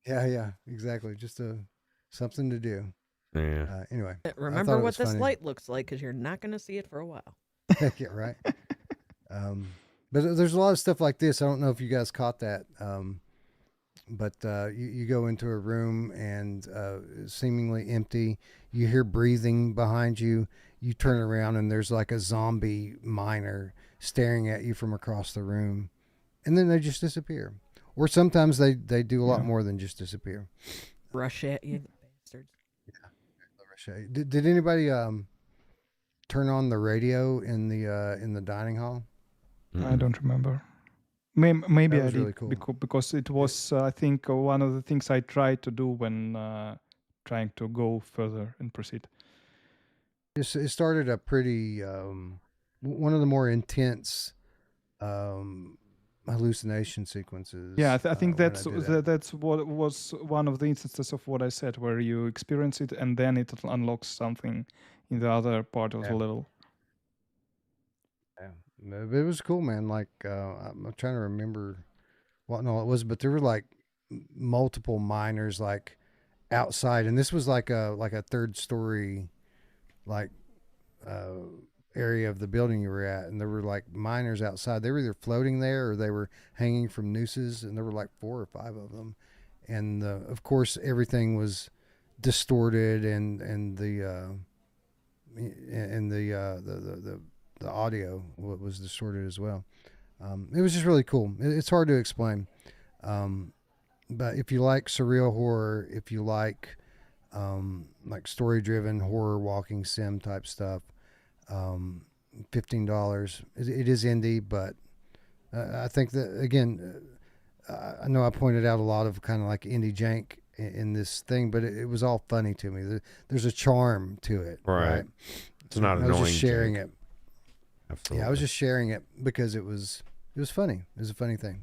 Yeah, exactly. Just something to do. yeah. Anyway, Remember it what was this funny. light looks like, because you're not going to see it for a while. Yeah, right. But there's a lot of stuff like this. I don't know if you guys caught that. But you go into a room and seemingly empty. You hear breathing behind you. You turn around and there's like a zombie miner staring at you from across the room, and then they just disappear. Or sometimes they do a lot more than just disappear. Rush at you, the bastards. Did anybody turn on the radio in the dining hall? I don't remember. Maybe That I was did really cool. because it was I think one of the things I tried to do when trying to go further and proceed. It started a pretty one of the more intense hallucination sequences. Yeah, I think when I that's did that. that's what was one of the instances of what I said, where you experience it and then it unlocks something in the other part of the level. Yeah, no, but it was cool, man. Like I'm trying to remember what all it was, but there were like multiple miners like outside, and this was like a third story like area of the building you were at, and there were like miners outside. They were either floating there or they were hanging from nooses, and there were like 4 or 5 of them. And of course, everything was distorted, and the audio was distorted as well. It was just really cool. It's hard to explain, but if you like surreal horror, if you like story-driven horror, walking sim type stuff, $15. It is indie, but I think that again, I know I pointed out a lot of kind of like indie jank in this thing, but it was all funny to me. There's a charm to it, Right. It's not I was annoying. just sharing jank. it. Absolutely. Yeah, I was just sharing it because it was funny. It was a funny thing.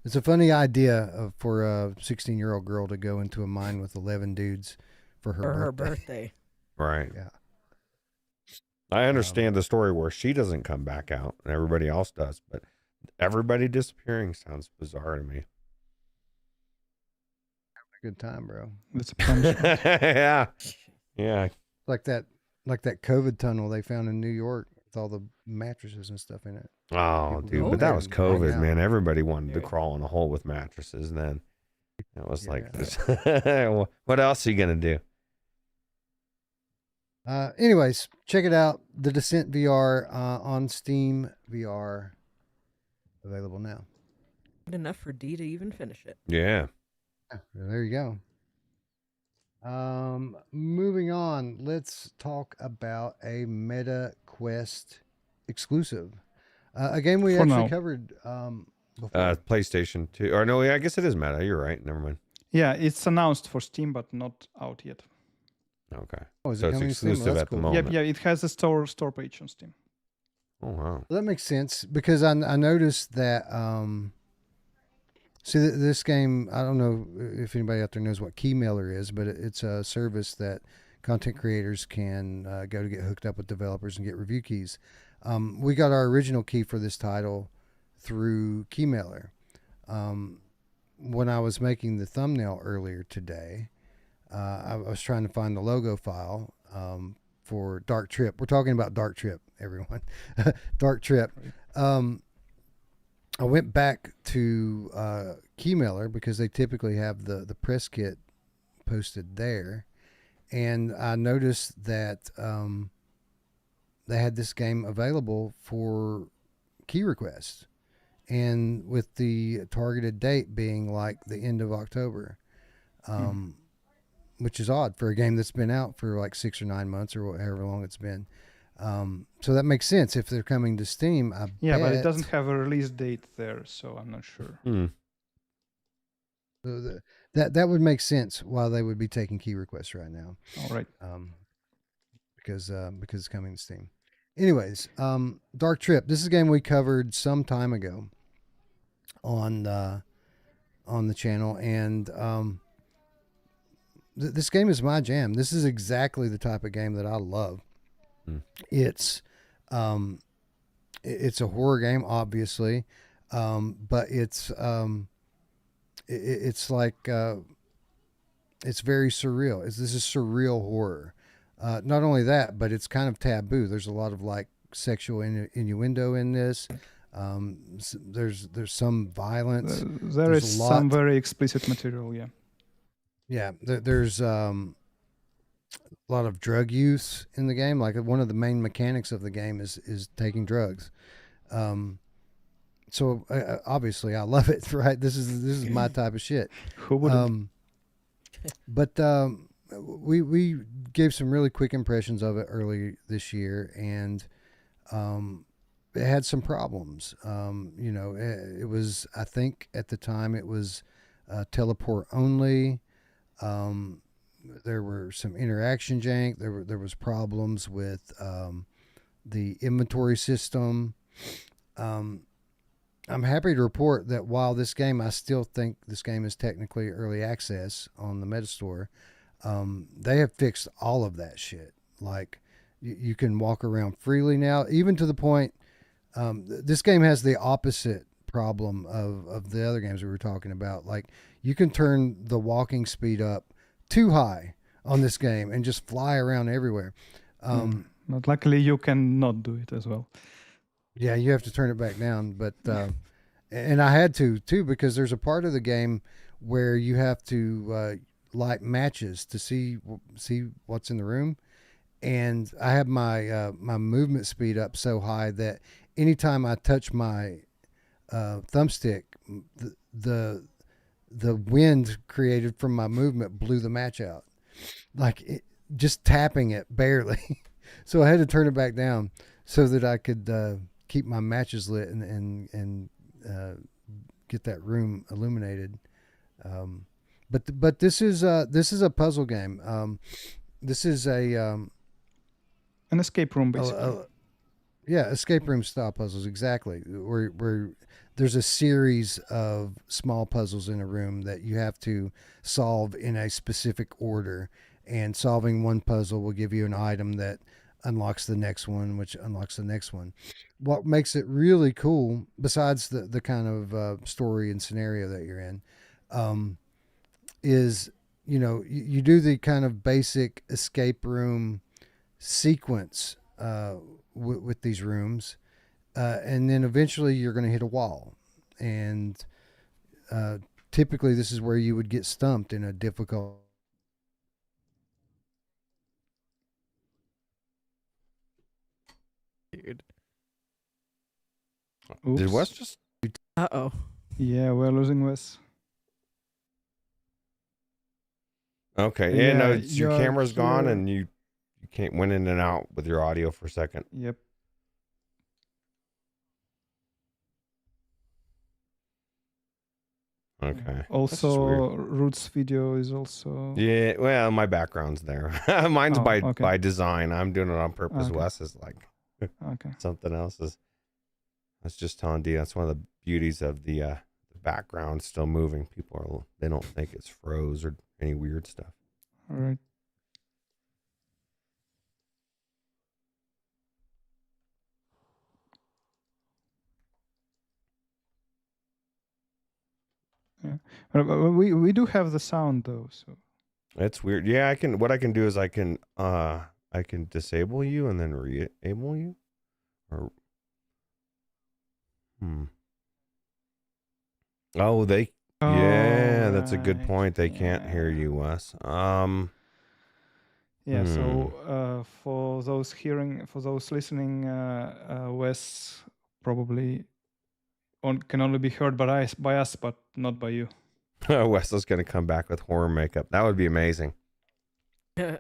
It's a funny idea for a 16-year-old girl to go into a mine with 11 dudes for her birthday. Right. Yeah. I understand the story where she doesn't come back out and everybody else does, but everybody disappearing sounds bizarre to me. Good time, bro. That's a punishment. Yeah. Yeah. Like that COVID tunnel they found in New York with all the mattresses and stuff in it. Oh, People dude, go but in that there was and hang COVID, out. man. Everybody wanted to crawl in a hole with mattresses then. That was like, what else are you going to do? Anyways, check it out. The Descent VR on Steam VR, available now. Good enough for D to even finish it. Yeah. There you go. Moving on, let's talk about a Meta Quest exclusive. A game we For actually now. covered before. PlayStation 2. Or no, I guess it is Meta. You're right. Never mind. Yeah, it's announced for Steam, but not out yet. Okay. Oh, is So it it's coming to Steam? Well, exclusive that's at the cool. moment. Yeah, it has a store page on Steam. Oh, wow. Well, that makes sense because I noticed that. See, this game, I don't know if anybody out there knows what Keymailer is, but it's a service that content creators can go to get hooked up with developers and get review keys. We got our original key for this title through Keymailer. When I was making the thumbnail earlier today, I was trying to find the logo file for Dark Trip. We're talking about Dark Trip, everyone. Dark Trip. I went back to Keymailer because they typically have the press kit posted there, and I noticed that they had this game available for key requests, and with the targeted date being like the end of October, which is odd for a game that's been out for like 6 or 9 months or however long it's been. So that makes sense if they're coming to Steam. Yeah, but it bet. doesn't have a release date there, so I'm not sure. So that would make sense why they would be taking key requests right now. All right. Because it's coming to Steam. Anyways, Dark Trip. This is a game we covered some time ago on the channel, and this game is my jam. This is exactly the type of game that I love. It's a horror game, obviously, but it's like it's very surreal. This is surreal horror. Not only that, but it's kind of taboo. There's a lot of like sexual innuendo in this. There's some violence. There's a lot. some very explicit material. Yeah. Yeah, there's a lot of drug use in the game. Like one of the main mechanics of the game is taking drugs. So obviously I love it, right? This is my type of shit. Who wouldn't? But we gave some really quick impressions of it early this year, and it had some problems. It was, I think at the time it was teleport only. There were some interaction jank. There was problems with the inventory system. I'm happy to report that while this game, I still think this game is technically early access on the Metastore, they have fixed all of that shit. Like you can walk around freely now, even to the point, this game has the opposite problem of the other games we were talking about. Like you can turn the walking speed up too high on this game and just fly around everywhere. But luckily you can not do it as well. Yeah, you have to turn it back down, but and I had to too, because there's a part of the game where you have to light matches to see what's in the room, and I have my my movement speed up so high that anytime I touch my thumbstick, the wind created from my movement blew the match out, like just tapping it barely. So I had to turn it back down so that I could keep my matches lit and get that room illuminated. But this is a puzzle game. This is An escape room, basically. Yeah, escape room style puzzles, exactly. Where there's a series of small puzzles in a room that you have to solve in a specific order, and solving one puzzle will give you an item that unlocks the next one, which unlocks the next one. What makes it really cool, besides the kind of story and scenario that you're in, um, is you do the kind of basic escape room sequence with these rooms, and then eventually you're going to hit a wall, and typically this is where you would get stumped in a difficult. Dude. Oops. Did Wes just? Uh-oh. Yeah, we're losing Wes. Okay. Yeah. No, Yeah, your you're camera's gone, here. and you can't went in and out with your audio for a second. Yep. Okay. Also, Ruuts video is also. Yeah. Well, my background's there. Mine's Oh, okay. by design. I'm doing it on purpose. Okay. Wes is like Okay. something else. That's just telling D. That's one of the beauties of the background still moving. They don't think it's froze or any weird stuff. All right. Yeah. But we do have the sound though, so. It's weird. Yeah, what I can do is I can disable you and then re-able you. Or Oh, yeah, that's a good right. point. They can't hear Yeah. you, Wes. Yeah, so for those listening, Wes probably can only be heard by us, but not by you. Wes is going to come back with horror makeup. That would be amazing. Okay.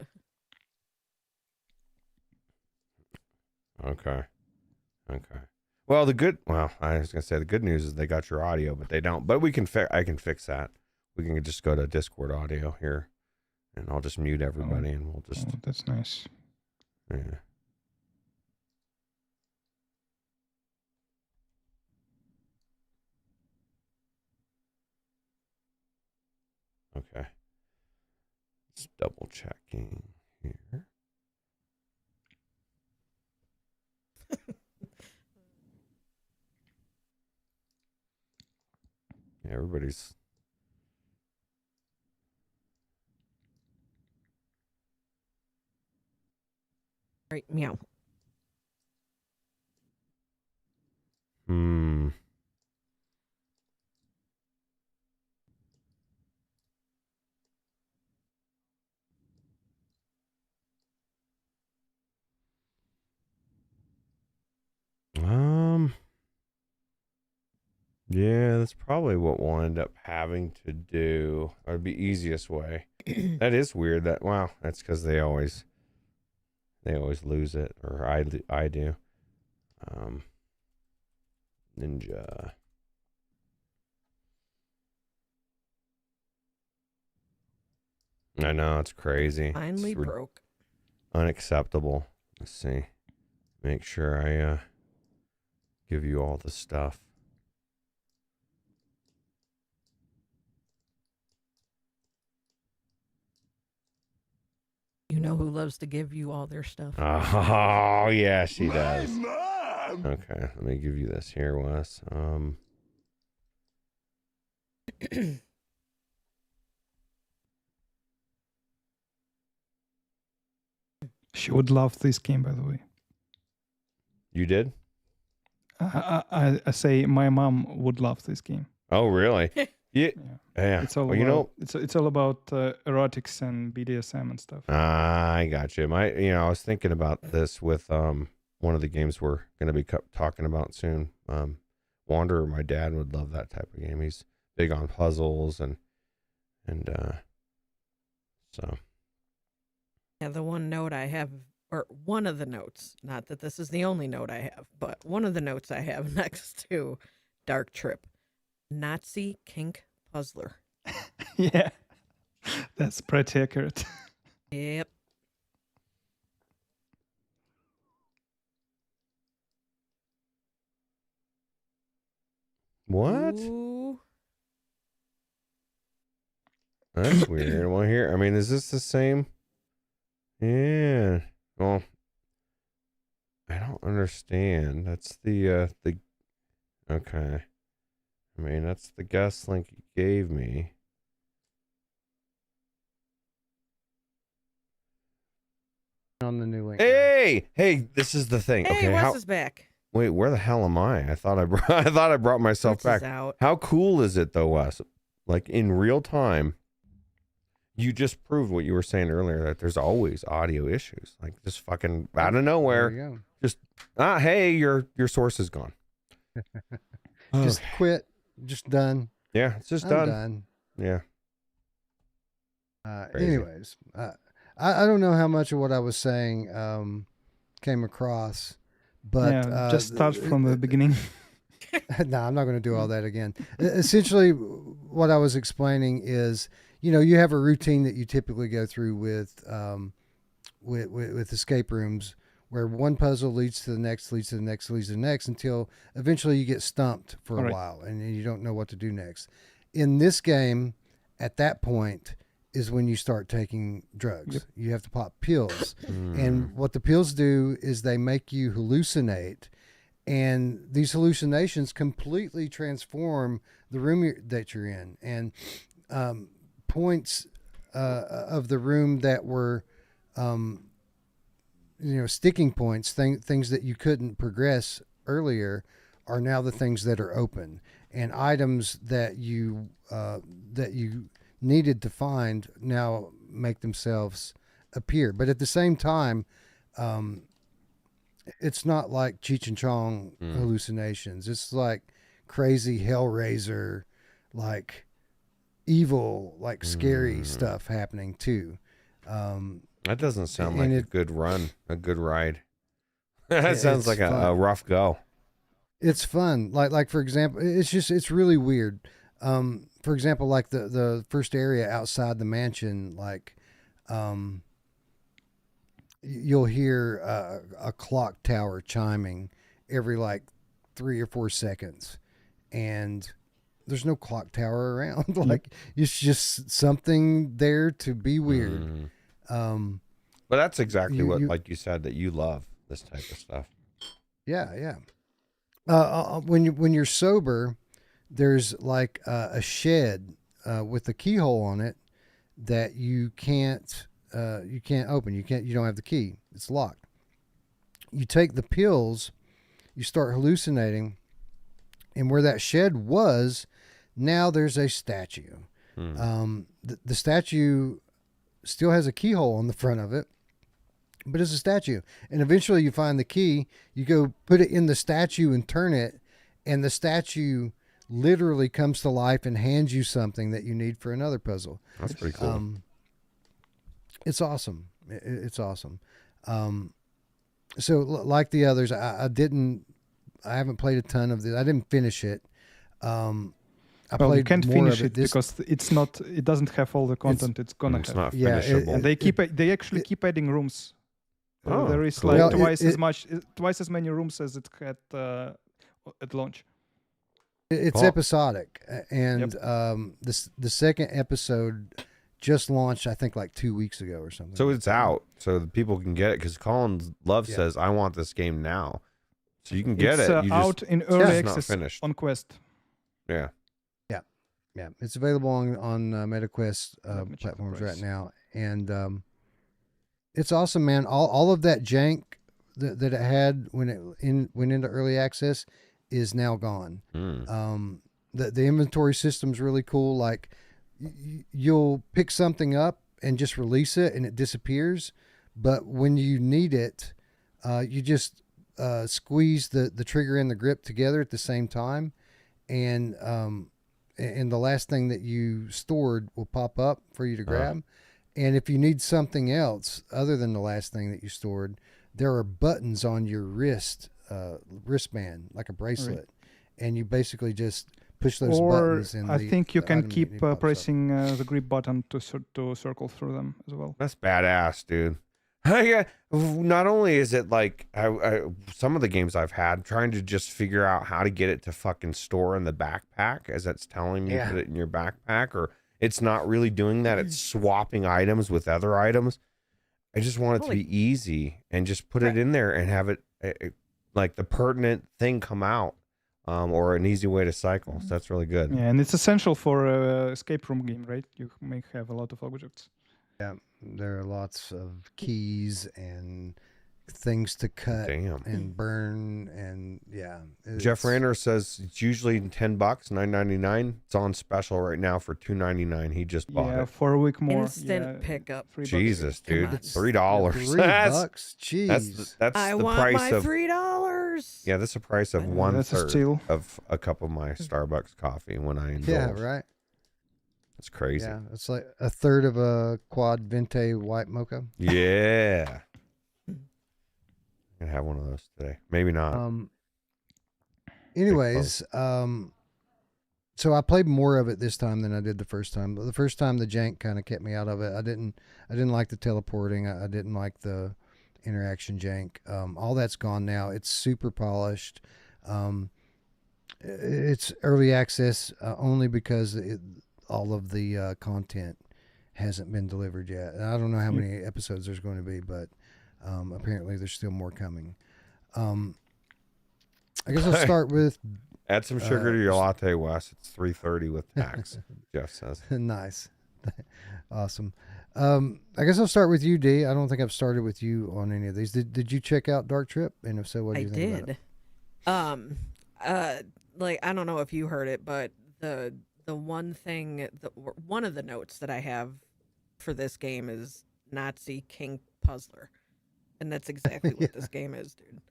Well, I was going to say the good news is they got your audio, but they don't. But I can fix that. We can just go to Discord audio here, and I'll just mute everybody, and we'll just. Oh, that's nice. Yeah. Okay. Just double checking here. Yeah, everybody's. Right, meow. Yeah, that's probably what we'll end up having to do. Or it'd be easiest way. That is weird. That's because they always lose it, or I do. Ninja. I know, it's crazy. Finally It's broke. unacceptable. Let's see. Make sure I give you all the stuff. You know who loves to give you all their stuff. Oh, yeah, she does. Mom! Okay, let me give you this here, Wes. She would love this game, by the way. You did? I say my mom would love this game. Oh, really? Yeah. It's all well, about, it's all about erotics and BDSM and stuff. I got you. I was thinking about this with one of the games we're going to be talking about soon. Wanderer, my dad would love that type of game. He's big on puzzles and so. Yeah, the one note I have, or one of the notes, not that this is the only note I have, but one of the notes I have next to Dark Trip, Nazi kink puzzler. Yeah, that's pretty accurate. Yep. What? Ooh. That's weird. Well, here, I mean, is this the same? Yeah. Well, I don't understand. That's the. Okay. I mean, that's the guest link you gave me. On the new link. Hey, this is the thing. Hey, Okay, Wes is back. wait, where the hell am I? I thought I brought myself Ruuts is back. out. How cool is it though, Wes? Like in real time, you just proved what you were saying earlier, that there's always audio issues. Like just fucking out of There nowhere. you Just hey, your source is gone. go. Just Okay. quit. Just done. Yeah, it's just I'm done. done. Yeah. Crazy. Anyways, I don't know how much of what I was saying came across, but yeah, just start from the beginning. no, I'm not going to do all that again. Essentially, what I was explaining is, you have a routine that you typically go through with escape rooms, where one puzzle leads to the next, leads to the next, leads to the next, until eventually you get stumped for a Alright. while and you don't know what to do next. In this game, at that point is when you start taking drugs. Yep. You have to pop pills. Mm. And what the pills do is they make you hallucinate, and these hallucinations completely transform the room that you're in. And points of the room that were, sticking points, things that you couldn't progress earlier, are now the things that are open. And items that you needed to find now make themselves appear. But at the same time, it's not like Cheech and Chong hallucinations. It's like crazy Hellraiser, like evil, like scary stuff happening too. That doesn't sound and like a good run, a good ride. That sounds it's like a rough go. It's fun. Like for example, it's really weird. For example, like the first area outside the mansion, like, you'll hear a clock tower chiming every like 3 or 4 seconds, and there's no clock tower around. Like, it's just something there to be weird. Mm. But that's exactly what, you- like you said, that you love this type of stuff. Yeah. When you're sober, there's like a shed with a keyhole on it that you can't open. You don't have the key. It's locked. You take the pills, you start hallucinating, and where that shed was, now there's a statue. The statue still has a keyhole on the front of it, but it's a statue. And eventually you find the key, you go put it in the statue and turn it, and the statue literally comes to life and hands you something that you need for another puzzle. That's pretty cool. It's awesome. It's awesome. So like the others, I haven't played a ton of this. I didn't finish it. I Well, you played can't more finish of it because it doesn't have all the content it's gonna It's have. not Yeah, finishable. And they actually keep adding rooms. Oh, there is cool. like Well, twice as many rooms as it had at launch. It's Cool. episodic, and the second episode just launched, I think, like 2 weeks ago or something. So it's out, so that people can get it. Because Colin Love says, "I want this game now," so you can get It's it. You out just, in it's early not access finished. on Quest. Yeah. Yeah, it's available on MetaQuest Let me check the platforms right price. now, and it's awesome, man. All of that jank that it had when it went into early access is now gone. Mm. The inventory system's really cool. Like, you'll pick something up and just release it, and it disappears. But when you need it, you just squeeze the trigger and the grip together at the same time, and the last thing that you stored will pop up for you to grab. And if you need something else other than the last thing that you stored, there are buttons on your wristband, like a bracelet, and you basically just push those Or buttons. And I think you the can item keep need pops up. pressing the grip button to circle through them as well. That's badass, dude. Yeah, not only is it like some of the games I've had trying to just figure out how to get it to fucking store in the backpack as it's telling me put it in your backpack, or it's not really doing that. It's swapping items with other items. I just want it to be easy and just put it in there and have it like the pertinent thing come out, or an easy way to cycle. So that's really good. Yeah, and it's essential for a escape room game, right? You may have a lot of objects. Yeah, there are lots of keys and things to cut and burn, and Jeff Rander says it's usually $10, $9.99. It's on special right now for $2.99. He just bought it for a week more. Instant pickup. Jesus, dude, It's $3. $3. Jeez, that's I the want price my of $3. Yeah, that's the price of that's a 1/3 steal. of a cup of my Starbucks coffee when I indulge. yeah, right. It's crazy. Yeah, it's like a third of a quad venti white mocha. Yeah. I'm gonna have one of those today. Maybe not. Anyways, so I played more of it this time than I did the first time. But the first time the jank kind of kept me out of it. I didn't like the teleporting. I didn't like the interaction jank. All that's gone now. It's super polished. It's early access only because all of the content hasn't been delivered yet. And I don't know how many episodes there's going to be, but apparently there's still more coming. I guess I'll start with Add some sugar to your latte, Wes. It's $3.30 with tax. Jeff says. nice. Awesome. I guess I'll start with you, D. I don't think I've started with you on any of these. Did you check out Dark Trip? And if so, what do you think about it? Like, I don't know if you heard it, but the one thing, one of the notes that I have for this game is Nazi King Puzzler, and that's exactly what this game is, dude.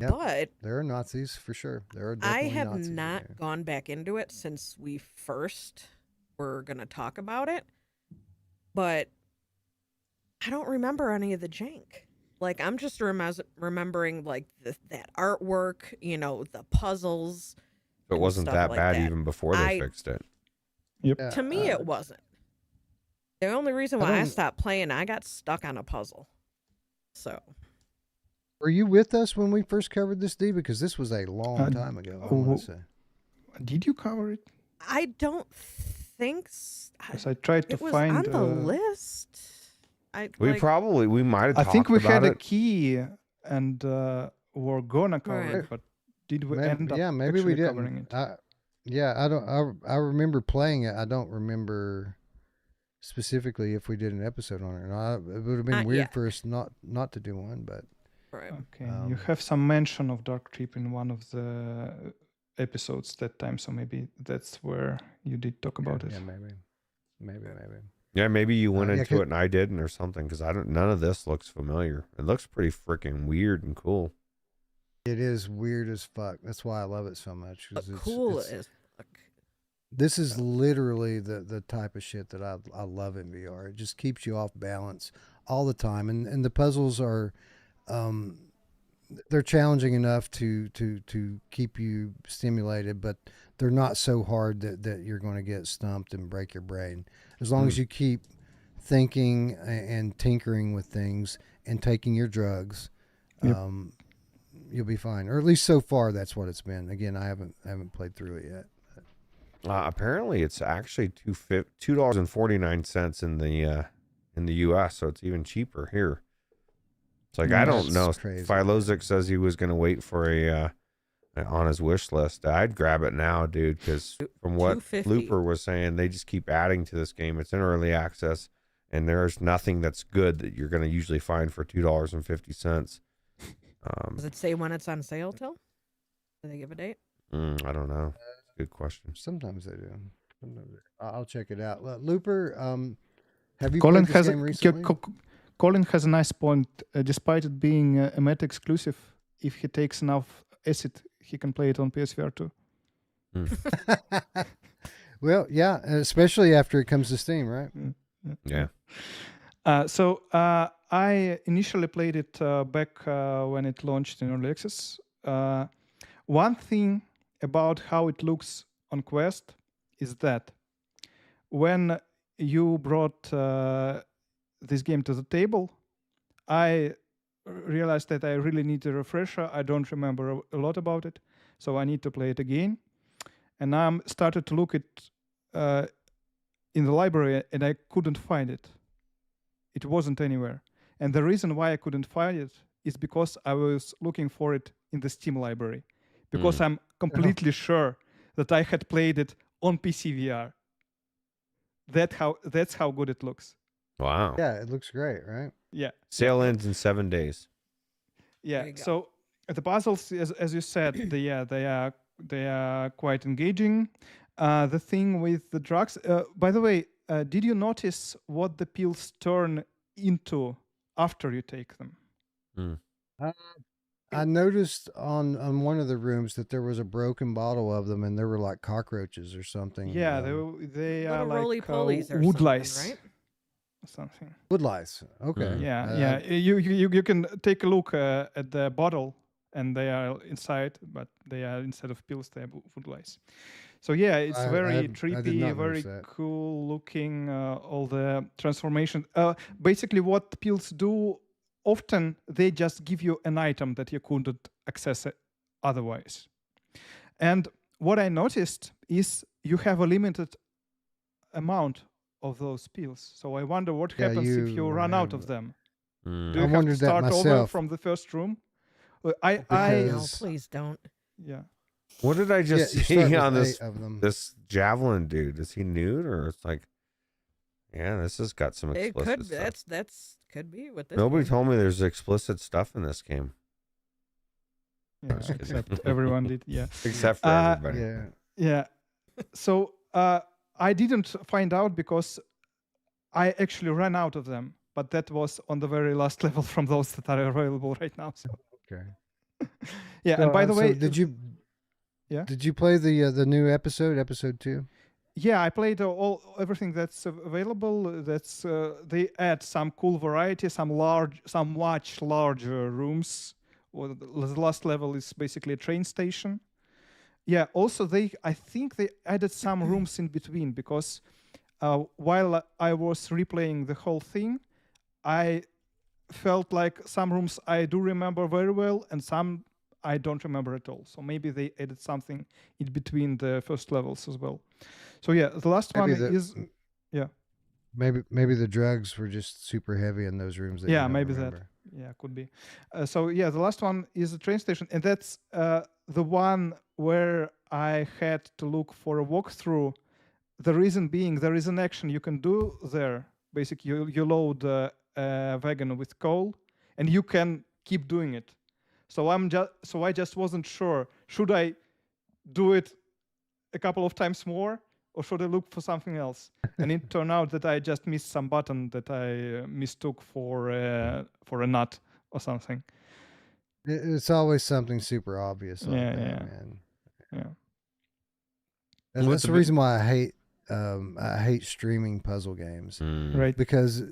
Yep. But there are Nazis for sure. There are I definitely have Nazis in not there. gone back into it since we first were gonna talk about it, but I don't remember any of the jank. Like, I'm just remembering like that artwork, you know, the puzzles. It wasn't stuff that like bad that. even before they fixed it. Yeah, To me, it wasn't. The only reason why I stopped playing, I got stuck on a puzzle. So. Were you with us when we first covered this, D? Because this was a long time ago, I want to say. Did you cover it? I don't think Because I tried to it was find on the list. We might have I talked think we about had a it. key and were gonna cover it, but did we end up maybe we actually didn't. covering it? I remember playing it. I don't remember specifically if we did an episode on it or not. It would have been weird for us not to do one, but Right. Okay, you have some mention of Dark Trip in one of the episodes that time, so maybe that's where you did talk about it. Yeah, maybe. Yeah, maybe you went yeah, into it and I didn't or something, because none of this looks familiar. It looks pretty freaking weird and cool. It is weird as fuck. That's why I love it so much. But cool as fuck. This is literally the type of shit that I love in VR. It just keeps you off balance all the time, and the puzzles are, they're challenging enough to keep you stimulated, but they're not so hard that you're going to get stumped and break your brain. As long as you keep thinking and tinkering with things and taking your drugs, you'll be fine. Or at least so far, that's what it's been. Again, I haven't played through it yet. Apparently, it's actually $2.49 in the U.S., so it's even cheaper here. It's like I don't know. Philozic says he was going to wait for a on his wish list. I'd grab it now, dude, because from what Looper was saying, they just keep adding to this game. It's in early access, and there's nothing that's good that you're going to usually find for $2.50. Does it say when it's on sale till? Do they give a date? I don't know. Good question. Sometimes they do. I'll check it out. Looper, have you Colin played this game recently? Colin has a nice point. Despite it being a Meta exclusive, if he takes enough acid, he can play it on PSVR too. Well, yeah, especially after it comes to Steam, right? Yeah. So I initially played it back when it launched in early access. One thing about how it looks on Quest is that when you brought this game to the table, I realized that I really need a refresher. I don't remember a lot about it, so I need to play it again. And I started to look at in the library, and I couldn't find it. It wasn't anywhere. And the reason why I couldn't find it is because I was looking for it in the Steam library. Because I'm completely sure that I had played it on PSVR. That's how good it looks. Wow. Yeah, it looks great, right? Yeah. Sale ends in 7 days. Yeah. you go. So the puzzles, as you said, they are quite engaging. The thing with the drugs. By the way, did you notice what the pills turn into after you take them? I noticed on one of the rooms that there was a broken bottle of them, and there were like cockroaches or something. Yeah, they are Little like roly-polies or wood something, lice, right? or something. wood lice. Okay. Yeah. You can take a look at the bottle, and they are inside, but they are instead of pills, they are wood lice. So yeah, it's very I did trippy, not very notice that. cool looking. All the transformation. Basically, what pills do often, they just give you an item that you couldn't access it otherwise. And what I noticed is you have a limited amount of those pills. So I wonder what happens if you run out of them. Do Mm. you I have to wondered that start over myself. from the first room? No, Because- please don't. Yeah. What did I just you see start with on 8 of them. this javelin dude? Is he nude or it's like? Yeah, this has got some It explicit could. stuff. That's could be with this. Nobody game. told me there's explicit stuff in this game, Yeah, just kidding. except everyone did. Yeah. except for Uh, everybody. Yeah. Yeah. So I didn't find out because I actually ran out of them, but that was on the very last level from those that are available right now. So Okay. yeah. So, And by the so way, did you? Yeah? Did you play the new episode 2? yeah, I played everything that's available. That's they add some cool variety, some much larger rooms. Well, the last level is basically a train station. Yeah. Also, I think they added some rooms in between because while I was replaying the whole thing, I felt like some rooms I do remember very well, and some I don't remember at all. So maybe they added something in between the first levels as well. So yeah, the last one is Maybe the drugs were just super heavy in those rooms. That you yeah, don't maybe remember. that. Yeah, could be. So yeah, the last one is a train station, and that's the one where I had to look for a walkthrough. The reason being, there is an action you can do there. Basically, you load a wagon with coal, and you can keep doing it. So I just wasn't sure. Should I do it a couple of times more, or should I look for something else? And it turned out that I just missed some button that I mistook for a nut or something. It's always something super obvious like Yeah, that, yeah. man. Yeah. That's, What's that's the the bit- reason why I hate streaming puzzle games Mm. Right. because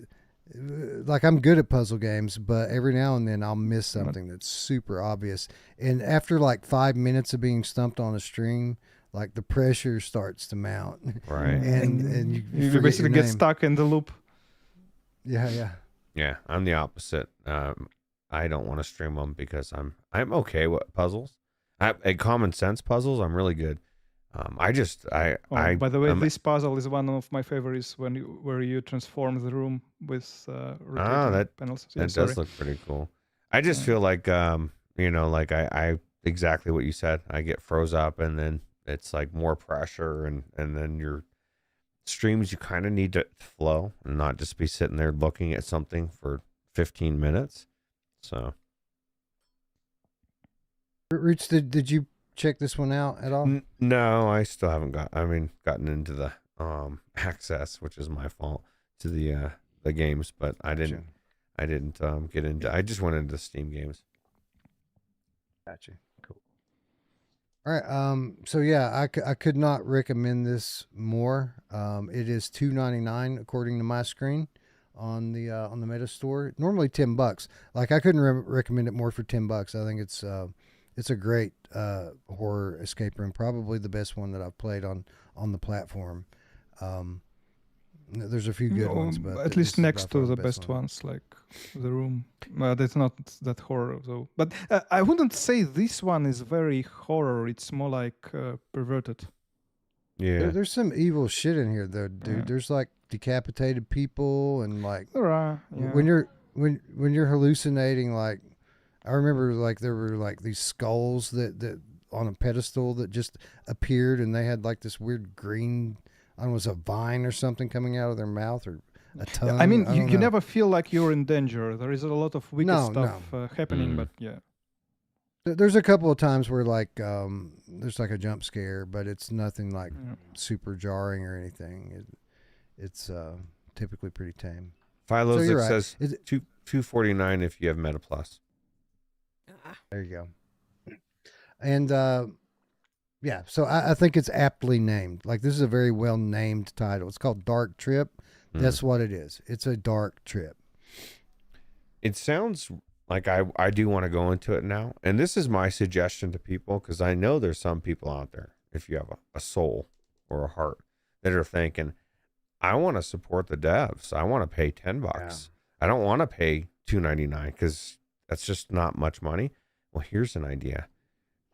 like I'm good at puzzle games, but every now and then I'll miss something that's super obvious. And after like 5 minutes of being stumped on a stream, like the pressure starts to mount. Right. And you You forget basically your get name. stuck in the loop. Yeah. Yeah, I'm the opposite. I don't want to stream them because I'm okay with puzzles. Common sense puzzles, I'm really good. By the way, I'm- this puzzle is one of my favorites where you transform the room with rotating that panels. that does look pretty cool. I just feel like like I exactly what you said. I get froze up, and then it's like more pressure, and then your streams you kind of need to flow and not just be sitting there looking at something for 15 minutes. So Roots, did you check this one out at all? no, I still haven't gotten into the access, which is my fault, to the games, but I didn't get into. I just went into Steam games. Gotcha. Cool. All right. So yeah, I could not recommend this more. It is $2.99 according to my screen on the Meta Store. Normally $10. Like I couldn't recommend it more for $10. I think it's a great horror escape room. Probably the best one that I've played on the platform. There's a few good ones, but at this least is by next far to the best one. ones, like The Room. But it's not that horror though. But I wouldn't say this one is very horror. It's more like perverted. Yeah. There's some evil shit in here, though, dude. Yeah. There's like decapitated people and like There are. Yeah. when you're hallucinating. Like I remember, like there were like these skulls that on a pedestal that just appeared, and they had like this weird green. I don't know, it was a vine or something coming out of their mouth or a tongue. I mean, don't you know. never feel like you're in danger. There is a lot of wicked No, stuff happening, Mm. but yeah. There's a couple of times where like there's like a jump scare, but it's nothing like super jarring or anything. It's typically pretty tame. Philo's So you're right. says Is it- $249 if you have Meta Plus. There you go. And yeah, so I think it's aptly named. Like this is a very well named title. It's called Dark Trip. That's what it is. It's a dark trip. It sounds like I do want to go into it now. And this is my suggestion to people, because I know there's some people out there, if you have a soul or a heart, that are thinking, I want to support the devs. I want to pay $10. Yeah. I don't want to pay $2.99 because that's just not much money. Well, here's an idea.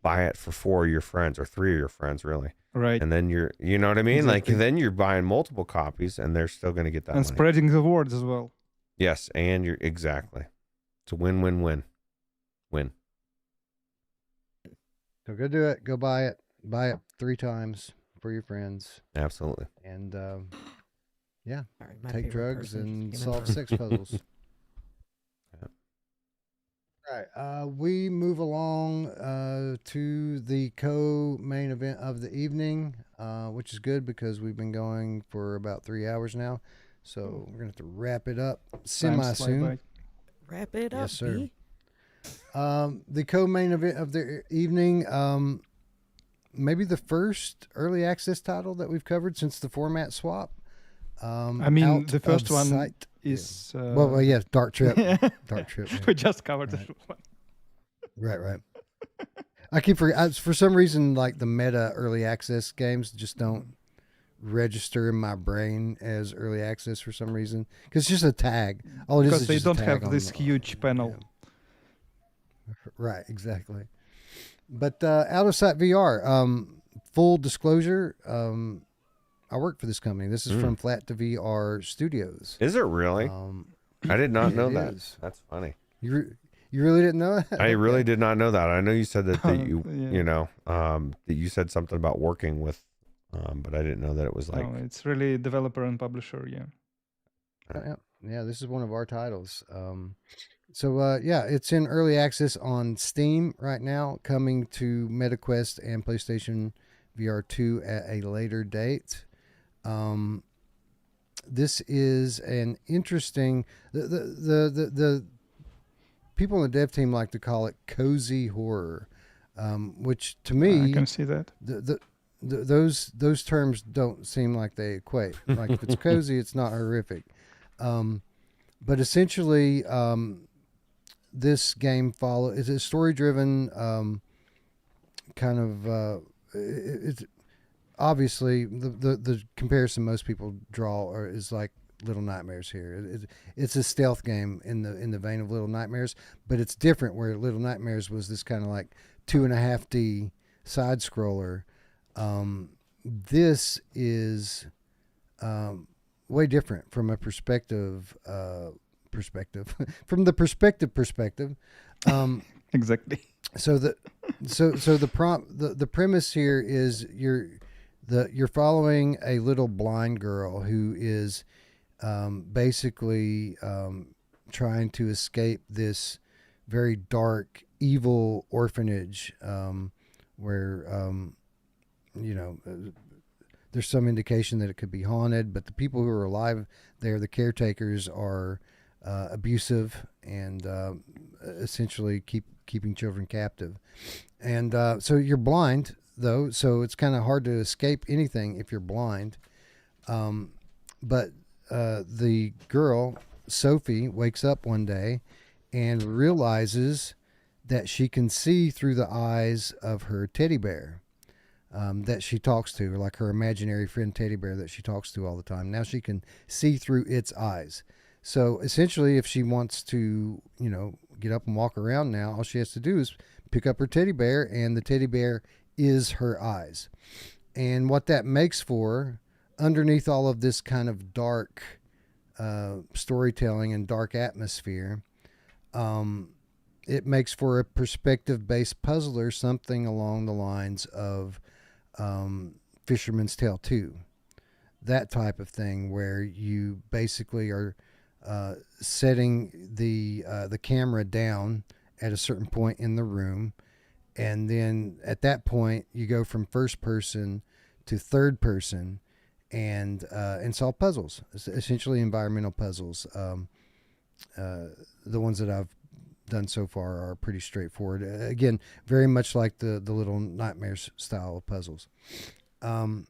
Buy it for 4 of your friends or 3 of your friends, really. Right. And then you know what I mean? Exactly. Like, then you're buying multiple copies and they're still going to get that And money. spreading the word as well. Yes. And you're exactly. It's a win-win-win. Win. So go do it. Go buy it. Buy it 3 times for your friends. Absolutely. And yeah, Sorry, my take favorite drugs person and just came in solve for- sex puzzles. All right, we move along to the co-main event of the evening, which is good because we've been going for about 3 hours now. So we're gonna have to wrap it up semi Times fly soon. by. Wrap it up, Yes, sir. B. The co-main event of the evening, maybe the first early access title that we've covered since the format swap. I mean, Out the first of one sight. is. Well, yeah, Dark Trip. Dark Trip. Yeah. We just covered Right. this one. Right. I keep for some reason, like the meta early access games just don't register in my brain as early access for some reason, because it's just a tag. All it is Because is they just a don't tag have on this the- huge panel. yeah. Right, exactly. But Out of Sight VR, full disclosure, I work for this company. This is from Flat to VR Studios. Is it really? I did not know it that. is. That's funny. You really didn't know that? I really did not know that. I know you said that, you Yeah. you know, that you said something about working with, but I didn't know that it was like, No, it's really developer and publisher, yeah. Yeah, this is one of our titles. So yeah, it's in early access on Steam right now, coming to MetaQuest and PlayStation VR 2 at a later date. This is an interesting. The people on the dev team like to call it cozy horror, which to me, I can see that. those terms don't seem like they equate. Like if it's cozy, it's not horrific. But essentially, this game is a story-driven kind of. It's obviously the comparison most people draw is like Little Nightmares here. It's a stealth game in the vein of Little Nightmares, but it's different. Where Little Nightmares was this kind of like 2.5D side scroller. This is way different from a perspective from the perspective. Exactly. So the premise here is you're following a little blind girl who is basically trying to escape this very dark, evil orphanage where there's some indication that it could be haunted, but the people who are alive there, the caretakers, are abusive and essentially keeping children captive. And so you're blind, though, so it's kind of hard to escape anything if you're blind. But the girl, Sophie, wakes up one day and realizes that she can see through the eyes of her teddy bear. that she talks to, like her imaginary friend teddy bear that she talks to all the time. Now she can see through its eyes. So essentially, if she wants to, get up and walk around now, all she has to do is pick up her teddy bear, and the teddy bear is her eyes. And what that makes for, underneath all of this kind of dark storytelling and dark atmosphere, it makes for a perspective-based puzzler, something along the lines of Fisherman's Tale 2. That type of thing, where you basically are setting the camera down at a certain point in the room, and then at that point you go from first person to third person, and solve puzzles. It's essentially environmental puzzles. The ones that I've done so far are pretty straightforward. Again, very much like the Little Nightmares style of puzzles. But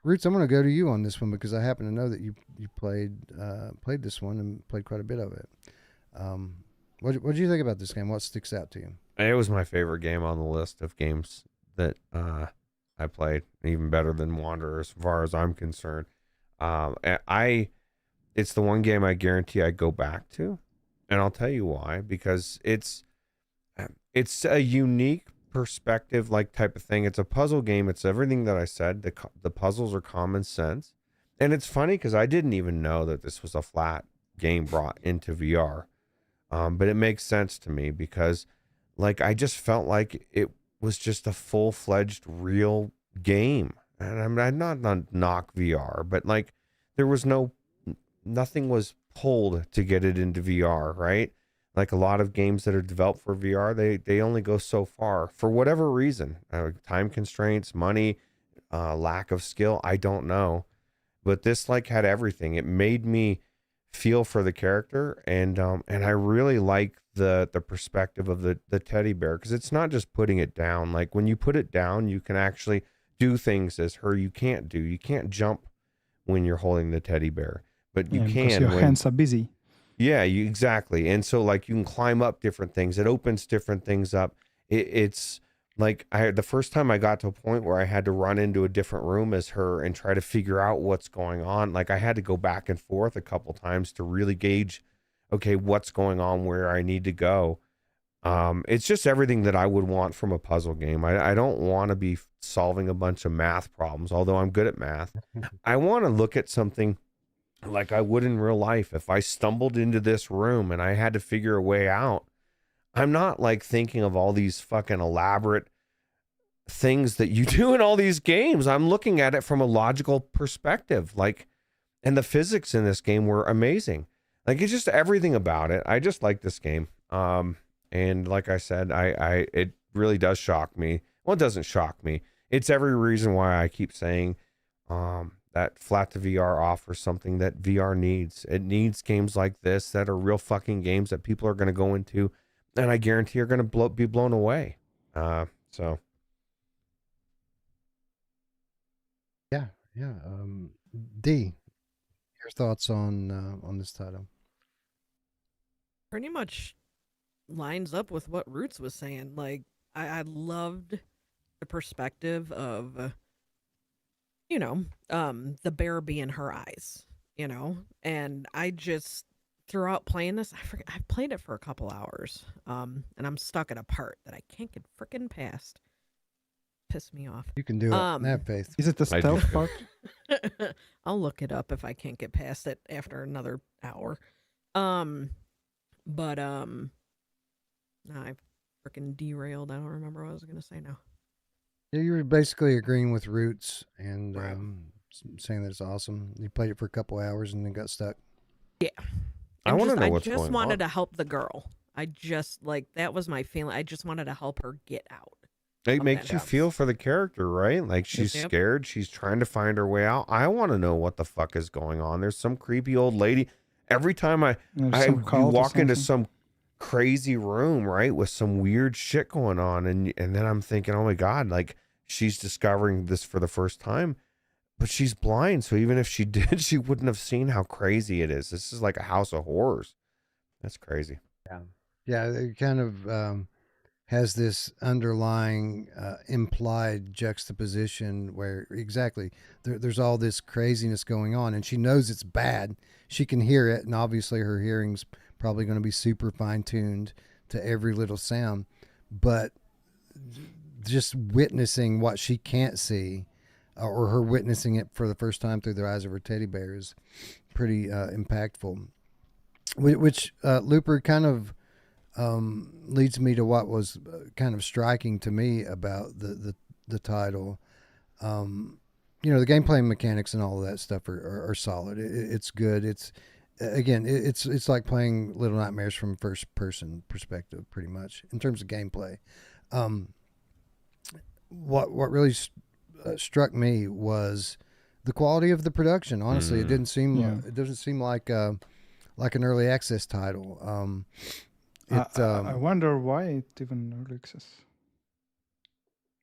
Ruuts, I'm going to go to you on this one because I happen to know that you played this one and played quite a bit of it. What did you think about this game? What sticks out to you? It was my favorite game on the list of games that I played, even better than Wanderer as far as I'm concerned. It's the one game I guarantee I go back to, and I'll tell you why. Because it's a unique perspective, like, type of thing. It's a puzzle game. It's everything that I said. The puzzles are common sense, and it's funny because I didn't even know that this was a flat game brought into VR. But it makes sense to me because, like, I just felt like it was just a full-fledged real game. And I'm not knock VR, but, like, there was nothing was pulled to get it into VR, right? Like a lot of games that are developed for VR, they only go so far for whatever reason. Time constraints, money, lack of skill, I don't know. But this, like, had everything. It made me feel for the character, and I really like the perspective of the teddy bear, because it's not just putting it down. Like, when you put it down, you can actually do things as her you can't do. You can't jump when you're holding the teddy bear, but you can because your hands are busy. Yeah, exactly. And so, like, you can climb up different things. It opens different things up. It's like, the first time I got to a point where I had to run into a different room as her and try to figure out what's going on. Like, I had to go back and forth a couple times to really gauge, okay, what's going on, where I need to go. It's just everything that I would want from a puzzle game. I don't want to be solving a bunch of math problems, although I'm good at math. I want to look at something like I would in real life. If I stumbled into this room and I had to figure a way out, I'm not, like, thinking of all these fucking elaborate things that you do in all these games. I'm looking at it from a logical perspective. Like, and the physics in this game were amazing. Like, it's just everything about it. I just like this game. And like I said, it really does shock me. Well, it doesn't shock me. It's every reason why I keep saying, that flat to VR offers something that VR needs. It needs games like this that are real fucking games that people are going to go into, and I guarantee are going to be blown away. So. Yeah. D, your thoughts on this title? Pretty much lines up with what Ruuts was saying. Like, I loved the perspective of, the bear being her eyes, and I just, throughout playing this, I played it for a couple hours, and I'm stuck at a part that I can't get freaking past. Piss me off. You can do it. Have faith. Is it the stealth part? I'll look it up if I can't get past it after another hour. But nah, I freaking derailed. I don't remember what I was gonna say now. Yeah, you were basically agreeing with Ruuts and Right. saying that it's awesome. You played it for a couple hours and then got stuck. Yeah. I want to know what's I just going wanted on. to help the girl. I just, like, that was my feeling. I just wanted to help her get out. It of makes that you house. feel for the character, right? Like, she's Yep. scared. She's trying to find her way out. I want to know what the fuck is going on. There's some creepy old lady. Every time There's some you cult or walk into something. some crazy room, right, with some weird shit going on, and then I'm thinking, oh my God, like, she's discovering this for the first time, but she's blind. So even if she did, she wouldn't have seen how crazy it is. This is like a house of horrors. That's crazy. Yeah, it kind of has this underlying implied juxtaposition where exactly there's all this craziness going on, and she knows it's bad. She can hear it, and obviously her hearing's probably going to be super fine-tuned to every little sound, but just witnessing what she can't see, or her witnessing it for the first time through the eyes of her teddy bear, is pretty impactful. Which Looper kind of leads me to what was kind of striking to me about the title. You know, the gameplay mechanics and all of that stuff are solid. It's good. It's it's like playing Little Nightmares from a first person perspective, pretty much in terms of gameplay. What really struck me was the quality of the production. Honestly, it didn't seem it doesn't seem like an early access title. I wonder why it even early access.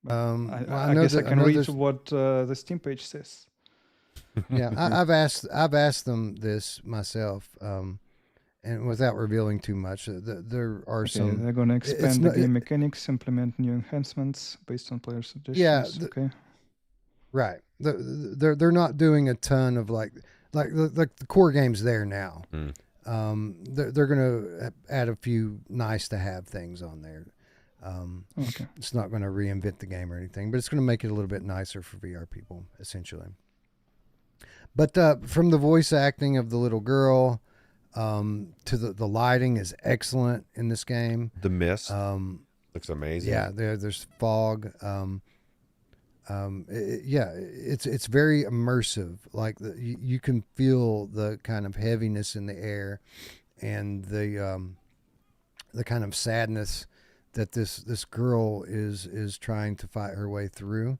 I guess I can read what the Steam page says. Yeah, I've asked them this myself, and without revealing too much, there are some. They're going to expand the game mechanics, implement new enhancements based on player suggestions. Yeah, okay. Right. They're not doing a ton of like the core game's there now. They're going to add a few nice to have things on there. Okay. It's not going to reinvent the game or anything, but it's going to make it a little bit nicer for VR people, essentially. But from the voice acting of the little girl to the lighting is excellent in this game. The mist looks amazing. Yeah, there's fog. It's very immersive. Like you can feel the kind of heaviness in the air, and the kind of sadness that this girl is trying to fight her way through.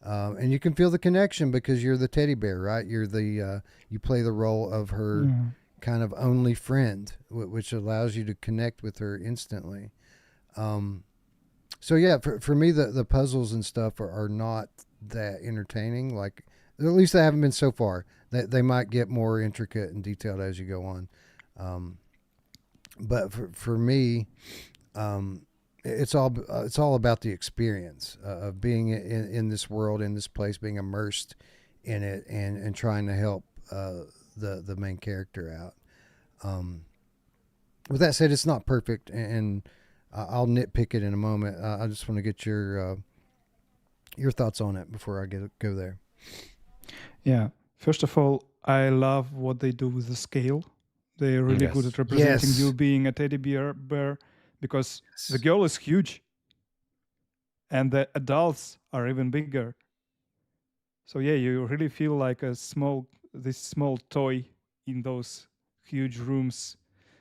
And you can feel the connection because you're the teddy bear, right? You're you play the role of her kind of only friend, which allows you to connect with her instantly. So yeah, for me, the puzzles and stuff are not that entertaining. Like, at least they haven't been so far. They might get more intricate and detailed as you go on. But for me, it's all about the experience of being in this world, in this place, being immersed in it, and trying to help the main character out. With that said, it's not perfect, and I'll nitpick it in a moment. I just want to get your thoughts on it before I go there. Yeah. First of all, I love what they do with the scale. They're really good at representing you being a teddy bear because the girl is huge and the adults are even bigger. So yeah, you really feel like this small toy in those huge rooms.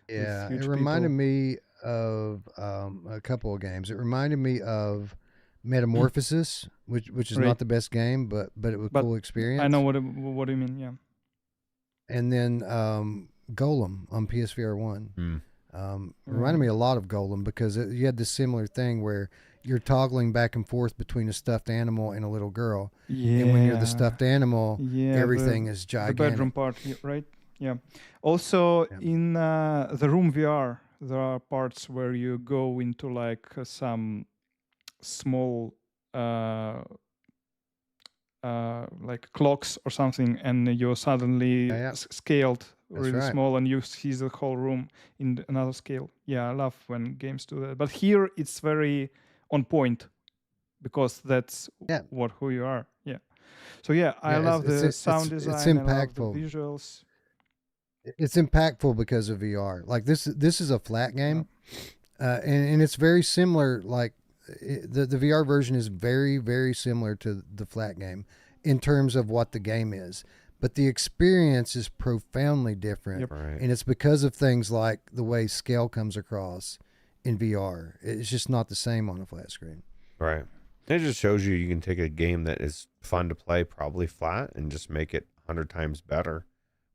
Yeah, it reminded me of a couple of games. It reminded me of Metamorphosis, which is not the best game, but it was a cool experience. I know what you mean, yeah. And then Golem on PSVR 1. Reminded me a lot of Golem because you had this similar thing where you're toggling back and forth between a stuffed animal and a little girl. Yeah. And when you're the stuffed animal, everything is gigantic. The bedroom part, right? Yeah. Also, in the Room VR, there are parts where you go into like some small like clocks or something, and you're suddenly scaled really small, and you see the whole room in another scale. Yeah, I love when games do that. But here it's very on point because that's who you are. Yeah. So yeah, I love the sound design. It's impactful. I love the visuals. It's impactful because of VR. Like this is a flat game, and it's very similar. Like the VR version is very, very similar to the flat game in terms of what the game is, but the experience is profoundly different. Right. And it's because of things like the way scale comes across in VR. It's just not the same on a flat screen. Right. It just shows you can take a game that is fun to play, probably flat, and just make it 100 times better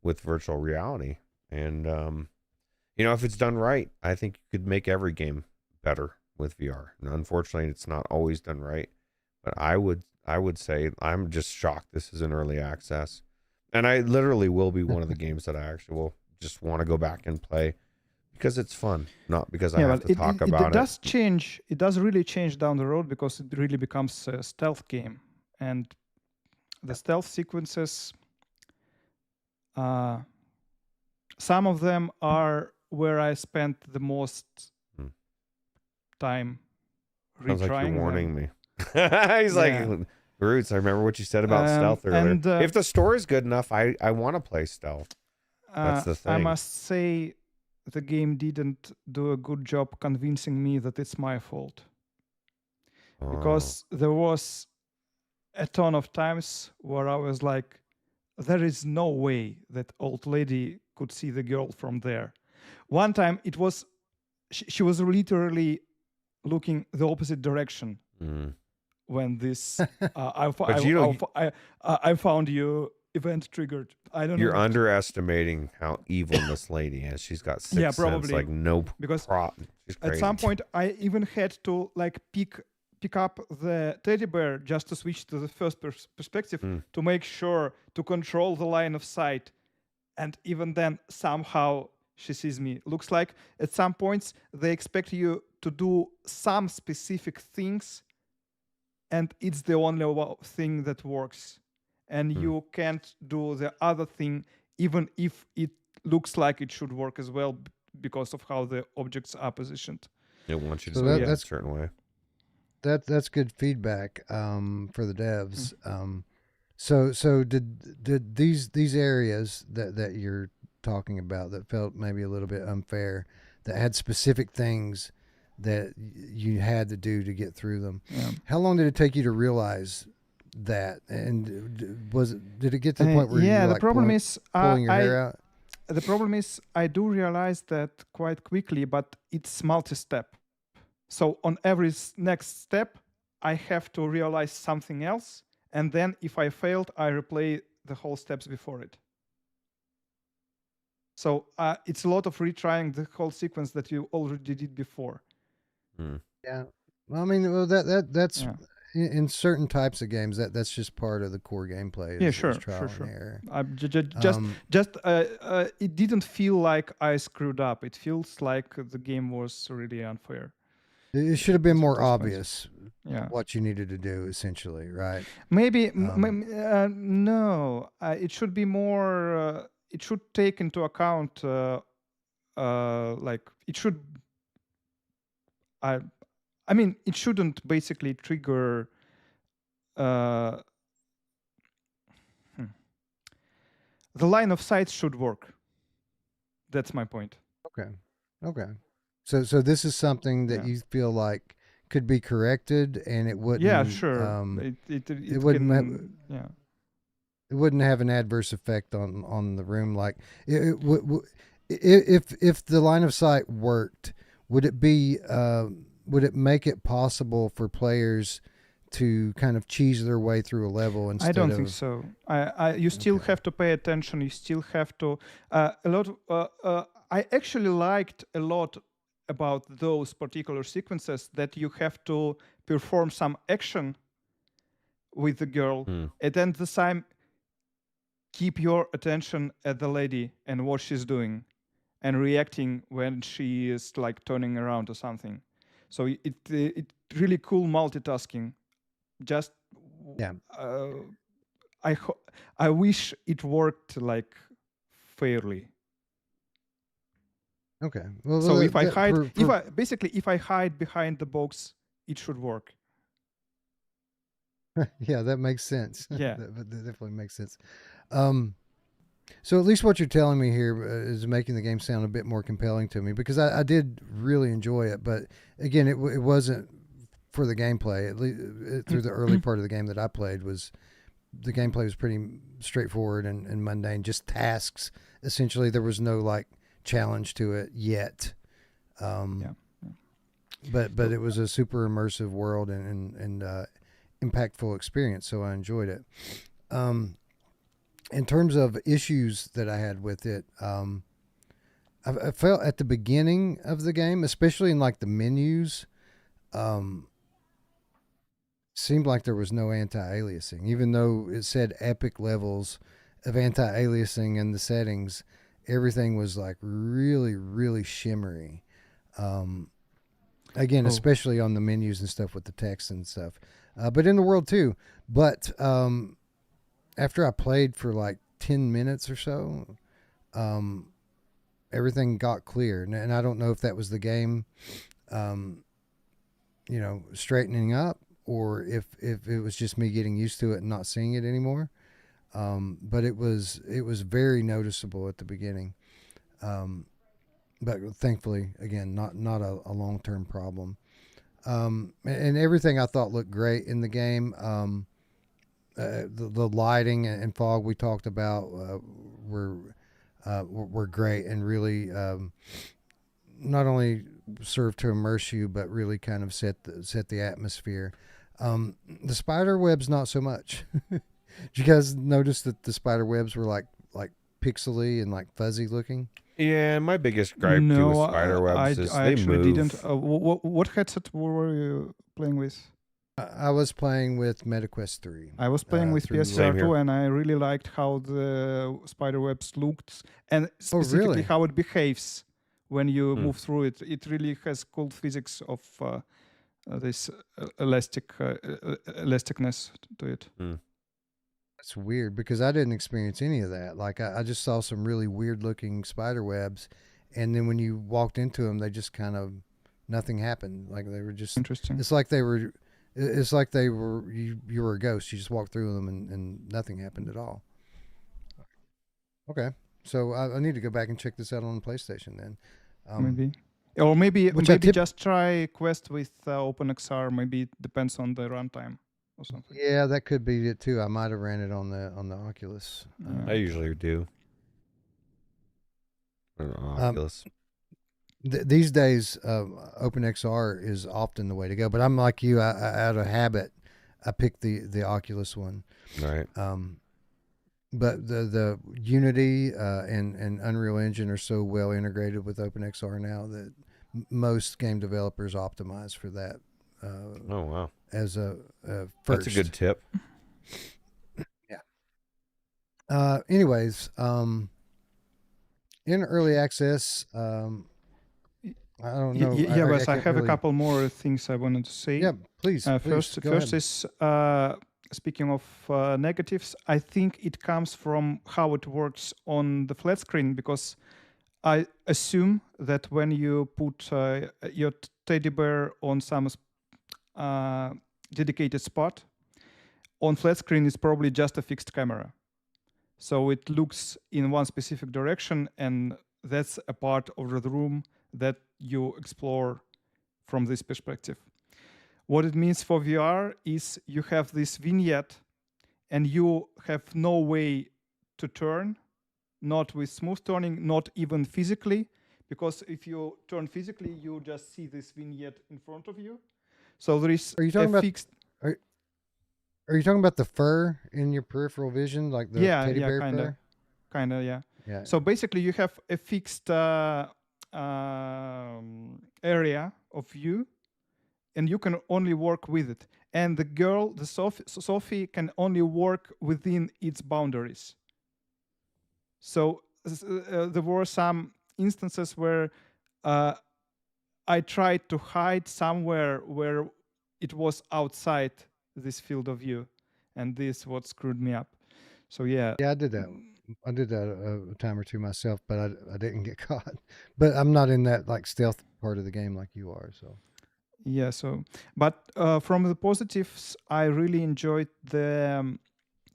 with virtual reality. And if it's done right, I think you could make every game better with VR. And unfortunately, it's not always done right, but I would say I'm just shocked this is an early access, and I literally will be one of the games that I actually will just want to go back and play because it's fun, not because I Yeah, have but to talk about it does change. It does really change down the road because it really becomes a stealth game, and the stealth sequences. Some of them are where I spent the most Hmm. time Sounds like retrying you're warning them. me. He's Yeah. like, Ruuts, I remember what you said about stealth earlier. And If the story's good enough, I want to play stealth. That's the thing. I must say, the game didn't do a good job convincing me that it's my fault. Because there was a ton of times where I was like, there is no way that old lady could see the girl from there. One time it was, she was literally looking the opposite direction when this I found you event triggered. I don't know. You're underestimating how evil this lady is. She's got sixth sense, like no because She's at crazy. some point I even had to like pick up the teddy bear just to switch to the first perspective to make sure to control the line of sight, and even then somehow she sees me. Looks like at some points they expect you to do some specific things and it's the only thing that works, and you can't do the other thing even if it looks like it should work as well because of how the objects are positioned. It wants you to So do it that's a certain way. That's good feedback for the devs. So did these areas that you're talking about that felt maybe a little bit unfair, that had specific things that you had to do to get through them? How long did it take you to realize that? And did it get to the point where you were the like problem pulling your hair out? The problem is I do realize that quite quickly, but it's multi-step. So on every next step, I have to realize something else. And then if I failed, I replay the whole steps before it. So it's a lot of retrying the whole sequence that you already did before. Yeah. Well, I mean, that's in certain types of games that's just part of the core gameplay. Is trial and error. It didn't feel like I screwed up. It feels like the game was really unfair. It should have been more obvious what you needed to do, essentially, right? Maybe no. It should be more. It should take into account. Like it should. I mean, it shouldn't basically trigger. The line of sight should work. That's my point. Okay. So this is something that you feel like could be corrected, and it wouldn't. Yeah, sure. It wouldn't. It wouldn't have an adverse effect on the room. Like if the line of sight worked, would it be? Would it make it possible for players to kind of cheese their way through a level instead of... I don't think so. You still have to pay attention. You still have to... I actually liked a lot about those particular sequences that you have to perform some action with the girl and then at the time keep your attention at the lady and what she's doing and reacting when she is like turning around or something. So it really cool multitasking. Just I wish it worked like fairly. Okay. Well, so if I hide, if I hide behind the box, it should work. Yeah, that makes sense. Yeah, that definitely makes sense. So at least what you're telling me here is making the game sound a bit more compelling to me, because I did really enjoy it. But again, it wasn't for the gameplay. At least through the early part of the game that I played, the gameplay was pretty straightforward and mundane, just tasks. Essentially, there was no like challenge to it yet. But it was a super immersive world and impactful experience, so I enjoyed it. In terms of issues that I had with it, I felt at the beginning of the game, especially in like the menus, seemed like there was no anti-aliasing, even though it said epic levels of anti-aliasing in the settings. everything was like really, really shimmery. Again, Oh. especially on the menus and stuff with the text and stuff, but in the world too. But after I played for like 10 minutes or so, everything got clear. And I don't know if that was the game, straightening up, or if it was just me getting used to it and not seeing it anymore. But it was very noticeable at the beginning. But thankfully, again, not a long-term problem. And everything I thought looked great in the game. The lighting and fog we talked about were great and really not only served to immerse you, but really kind of set the atmosphere. The spider webs not so much. Did you guys notice that the spider webs were like pixely and like fuzzy looking? Yeah, my biggest gripe too with spider webs is I they actually move. didn't. What headset were you playing with? I was playing with MetaQuest 3. I was playing with through- PSVR Same here. 2, and I really liked how the spider webs looked, and specifically really? how it behaves when you Hmm. move through it. It really has cool physics of this elasticness to it. That's weird because I didn't experience any of that. Like I just saw some really weird looking spider webs, and then when you walked into them, they just kind of nothing happened. Like they were just. Interesting. It's like they were. It's like they were. You were a ghost. You just walked through them, and nothing happened at all. Okay, so I need to go back and check this out on PlayStation then. Maybe. Or maybe which I just try Quest with OpenXR. Maybe it depends on the runtime or something. Yeah, that could be it too. I might have ran it on the Oculus. I usually do. Oculus. These days, OpenXR is often the way to go. But I'm like you. Out of habit, I picked the Oculus one. Right. But the Unity and Unreal Engine are so well integrated with OpenXR now that most game developers optimize for that. Oh wow, As a first. that's a good tip. Anyways, in early access, I don't know. Yeah, but I can't have really- a couple more things I wanted to say. Yeah, please. First go ahead. is speaking of negatives, I think it comes from how it works on the flat screen, because I assume that when you put your teddy bear on some dedicated spot, on flat screen it's probably just a fixed camera. So it looks in one specific direction, and that's a part of the room that you explore from this perspective. What it means for VR is you have this vignette and you have no way to turn, not with smooth turning, not even physically, because if you turn physically, you just see this vignette in front of you. So there is Are you talking a about- fixed... Are you talking about the fur in your peripheral vision, like the teddy bear fur? Kind of, yeah. Yeah. So basically, you have a fixed area of view, and you can only work with it. And the girl, the Sophie, can only work within its boundaries. So there were some instances where I tried to hide somewhere where it was outside this field of view, and this what screwed me up. So yeah. Yeah, I did that. I did that a time or two myself, but I didn't get caught. But I'm not in that like stealth part of the game like you are. So Yeah. So, but from the positives, I really enjoyed the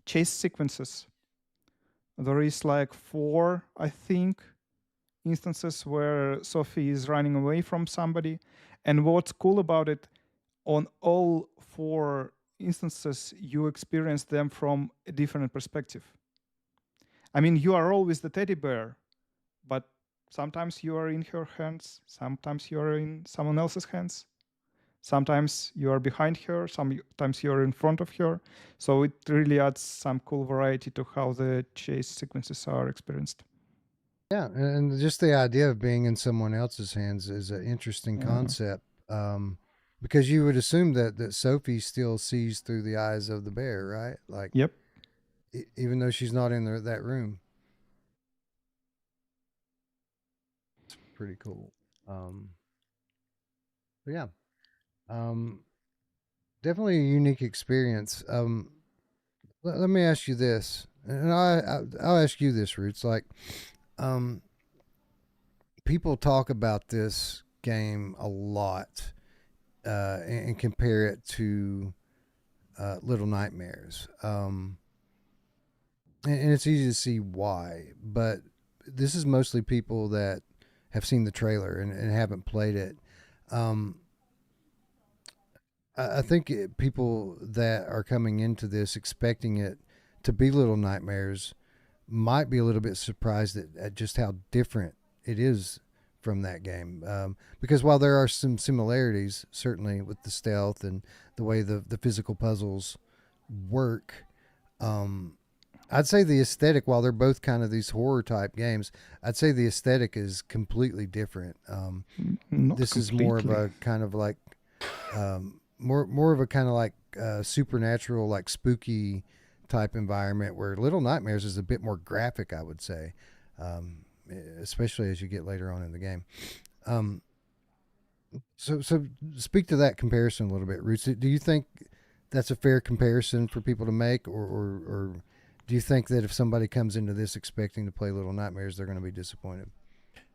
chase sequences. There is like 4, I think, instances where Sophie is running away from somebody, and what's cool about it, on all 4 instances, you experience them from a different perspective. I mean, you are always the teddy bear, but sometimes you are in her hands, sometimes you are in someone else's hands, sometimes you are behind her, sometimes you are in front of her. So it really adds some cool variety to how the chase sequences are experienced. yeah, and just the idea of being in someone else's hands is an interesting concept. Because you would assume that Sophie still sees through the eyes of the bear, right? Like, Yep. Even though she's not in that room. pretty cool. But yeah, um, definitely a unique experience. Let me ask you this, and I'll ask you this, Roots. Like, um, people talk about this game a lot, and compare it to Little Nightmares. And it's easy to see why, but this is mostly people that have seen the trailer and haven't played it. Um, I think people that are coming into this expecting it to be Little Nightmares might be a little bit surprised at just how different it is from that game. Because while there are some similarities, certainly with the stealth and the way the physical puzzles work, I'd say the aesthetic, while they're both kind of these horror type games, I'd say the aesthetic is completely different. Not This is more of completely. a kind of like more of a kind of like supernatural, like spooky type environment, where Little Nightmares is a bit more graphic, I would say, especially as you get later on in the game. So speak to that comparison a little bit, Roots. Do you think that's a fair comparison for people to make, or do you think that if somebody comes into this expecting to play Little Nightmares, they're going to be disappointed?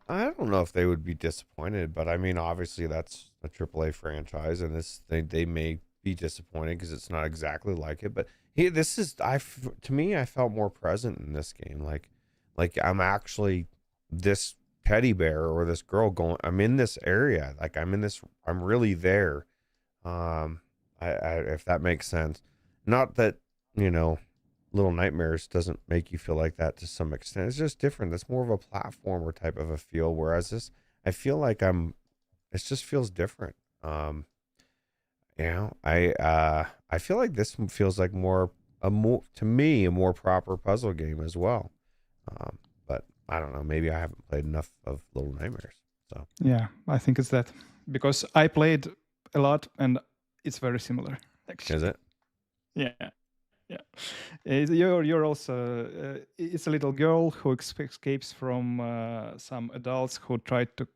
I don't know if they would be disappointed, but I mean, obviously that's a AAA franchise, and they may be disappointed because it's not exactly like it. But this is to me, I felt more present in this game. Like I'm actually this teddy bear or this girl going. I'm in this area. Like I'm really there. If that makes sense. Not that Little Nightmares doesn't make you feel like that to some extent. It's just different. It's more of a platformer type of a feel. Whereas this, I feel like it just feels different. I feel like this feels like to me, a more proper puzzle game as well. But I don't know. Maybe I haven't played enough of Little Nightmares. So Yeah, I think it's that because I played a lot and it's very similar. Actually. is it? Yeah. Yeah, you're also. It's a little girl who escapes from some adults who tried to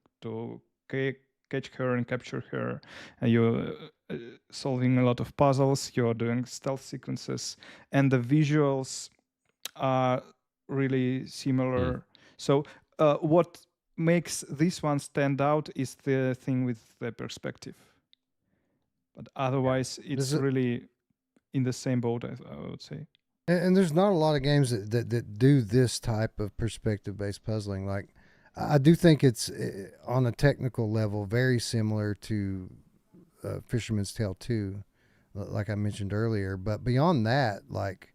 catch her and capture her. And you're solving a lot of puzzles. You're doing stealth sequences, and the visuals are really similar. So, what makes this one stand out is the thing with the perspective. But otherwise, it's really in the same boat, I would say. And there's not a lot of games that do this type of perspective based puzzling. Like, I do think it's on a technical level very similar to Fisherman's Tale 2, like I mentioned earlier. But beyond that, like,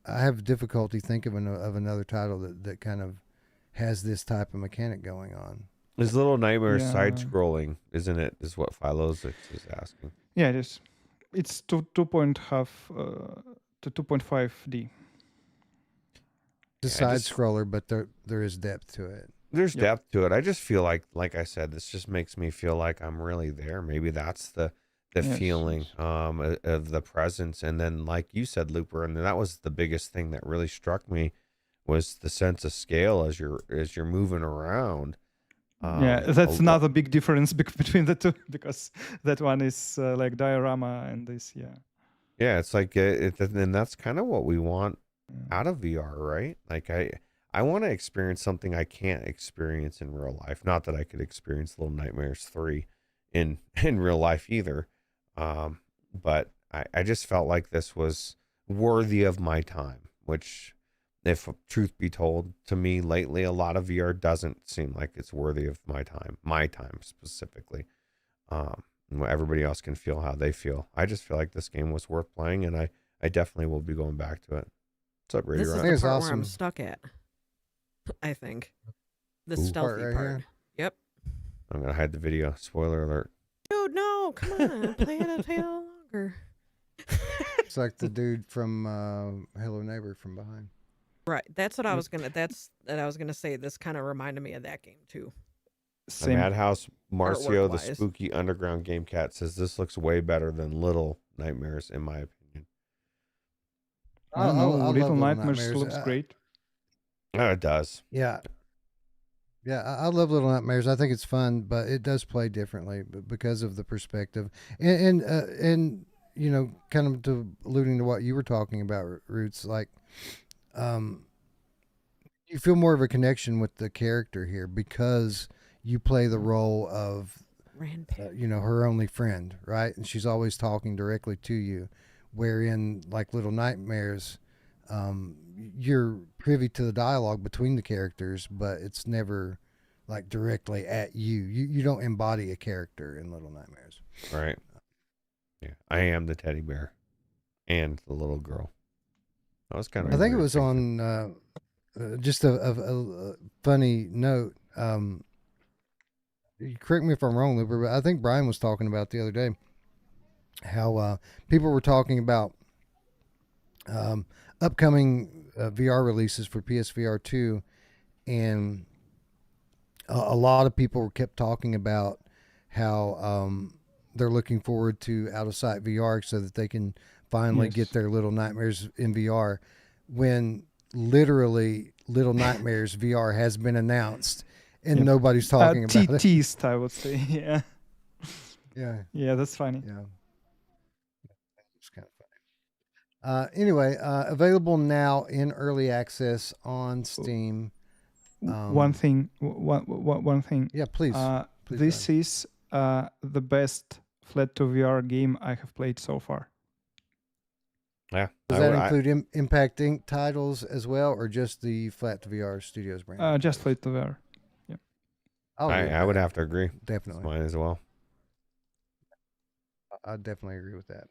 I have difficulty thinking of another title that kind of has this type of mechanic going on. Is Little Nightmares side scrolling, isn't it? Is what Philos is asking. Yeah, it is. It's 2.5 to 2.5D. It's a side scroller, but there is depth to it. There's depth to it. I just feel like I said, this just makes me feel like I'm really there. Maybe that's the feeling of the presence. And then, like you said, Looper, and that was the biggest thing that really struck me was the sense of scale as you're moving around. That's another big difference between the two, because that one is like diorama and this, yeah, it's like and that's kind of what we want out of VR, right? Like I want to experience something I can't experience in real life. Not that I could experience Little Nightmares 3 in real life either, but I just felt like this was worthy of my time, which, if truth be told, to me lately, a lot of VR doesn't seem like it's worthy of my time specifically. Everybody else can feel how they feel. I just feel like this game was worth playing, and I definitely will be going back to it. What's up, Radio This Rock? is the part where I'm stuck at, I think. The stealthy right part. here? Yep. I'm going to hide the video. Spoiler alert. Dude, no, come on. Play it a little longer. It's like the dude from Hello Neighbor from behind. Right. That's what I was gonna say. This kind of reminded me of that game too. Same. Madhouse Marcio, the Artwork-wise. spooky underground game cat, says this looks way better than Little Nightmares, in my opinion. I don't know. I love Little Nightmares looks Nightmares. great. Oh, it does. Yeah. Yeah, I love Little Nightmares. I think it's fun, but it does play differently because of the perspective, and you know, kind of alluding to what you were talking about, Roots. Like, um, you feel more of a connection with the character here because you play the role of, Grandparent. you know, her only friend, right? And she's always talking directly to you. Wherein, like Little Nightmares, you're privy to the dialogue between the characters, but it's never like directly at you. You don't embody a character in Little Nightmares. Right. Yeah. I am the teddy bear and the little girl. That was kind of I a think it weird was thing to- on just a funny note. You correct me if I'm wrong, Looper, but I think Brian was talking about the other day how people were talking about um, upcoming VR releases for PSVR 2, and a lot of people kept talking about how they're looking forward to out of sight VR so that they can finally Yes. get their Little Nightmares in VR. When literally Little Nightmares VR has been announced and Yep. nobody's talking about it. Teased, I would say. Yeah. Yeah, Yeah, that's funny. yeah. It's kind of funny. Anyway, available now in early access on Steam. One thing. One thing. Yeah, please. Please go This is the best flat to VR game I have played so far. Yeah. Does I that would- I- include Impact Inc. titles as well, or just the Flat to VR Studios brand? Just flat to VR. Oh, yeah, I would have to agree. It's definitely. mine as well. I definitely agree with that.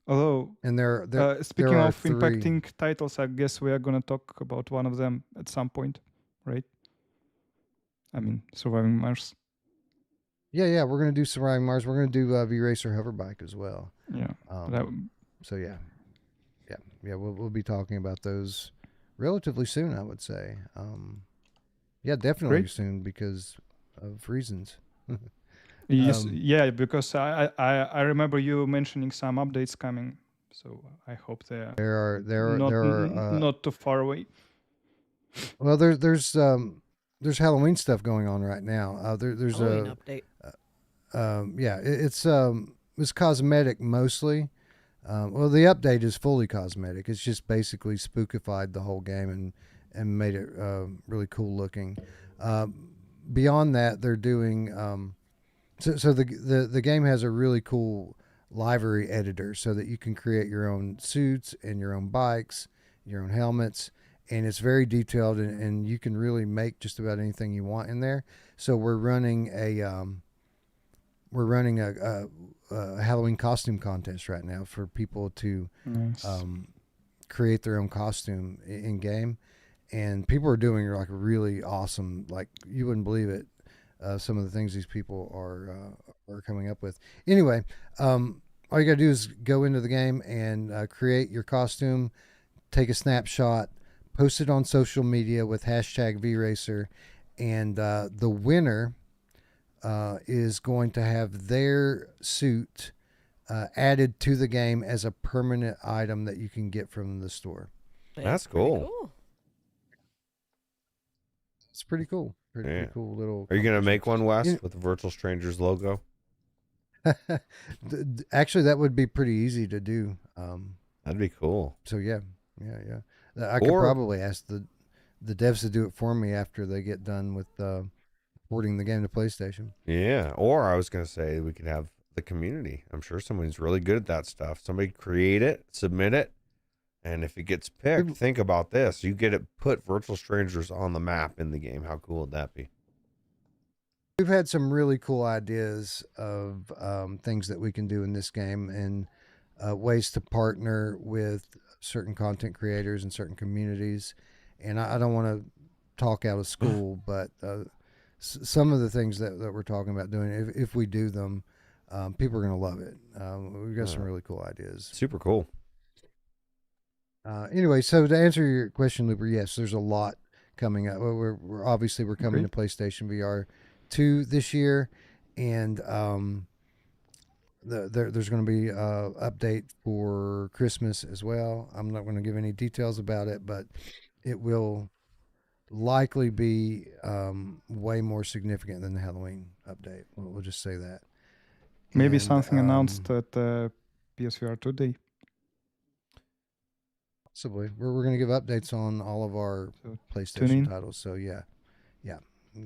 Although, And there speaking are of three. impacting titles, I guess we are gonna talk about one of them at some point, right? I mean, Surviving Mars. Yeah, we're gonna do Surviving Mars. We're gonna do V Racer Hoverbike as well. Yeah. So yeah. We'll be talking about those relatively soon, I would say. Yeah, definitely Great. soon because of reasons. Yes, Um, yeah, because I remember you mentioning some updates coming, so I hope they're not too far away. Well, there's Halloween stuff going on right now. There's Halloween a update. it's cosmetic mostly. Well, the update is fully cosmetic. It's just basically spookified the whole game and made it really cool looking. Beyond that, they're doing so the game has a really cool livery editor so that you can create your own suits and your own bikes, your own helmets, and it's very detailed and you can really make just about anything you want in there. So we're running a Halloween costume contest right now for people to Nice. create their own costume in game, and people are doing like really awesome. Like you wouldn't believe it. Some of the things these people are coming up with. Anyway, all you gotta do is go into the game and create your costume, take a snapshot, post it on social media with hashtag VRacer, and the winner is going to have their suit added to the game as a permanent item that you can get from the store. That's pretty cool. It's pretty cool. Pretty Yeah. cool little. Are you going to make one, Wes, You- with the Virtual Strangers logo? Actually, that would be pretty easy to do. That'd be cool. So yeah. I could Or- probably ask the devs to do it for me after they get done with porting the game to PlayStation. Yeah. Or I was going to say we could have the community. I'm sure someone's really good at that stuff. Somebody create it, submit it, and if it gets picked, think about this. You get it, put Virtual Strangers on the map in the game. How cool would that be? We've had some really cool ideas of things that we can do in this game and ways to partner with certain content creators and certain communities. And I don't want to talk out of school, but some of the things that we're talking about doing, if we do them, people are going to love it. We've got some really cool ideas. Super cool. Anyway, so to answer your question, Looper, yes, there's a lot coming up. We're obviously coming to PlayStation VR 2 this year, and there's going to be a update for Christmas as well. I'm not going to give any details about it, but it will likely be way more significant than the Halloween update. We'll just say that. Maybe And, something announced at PSVR today. Possibly. We're going to give updates on all of our So PlayStation titles. So yeah.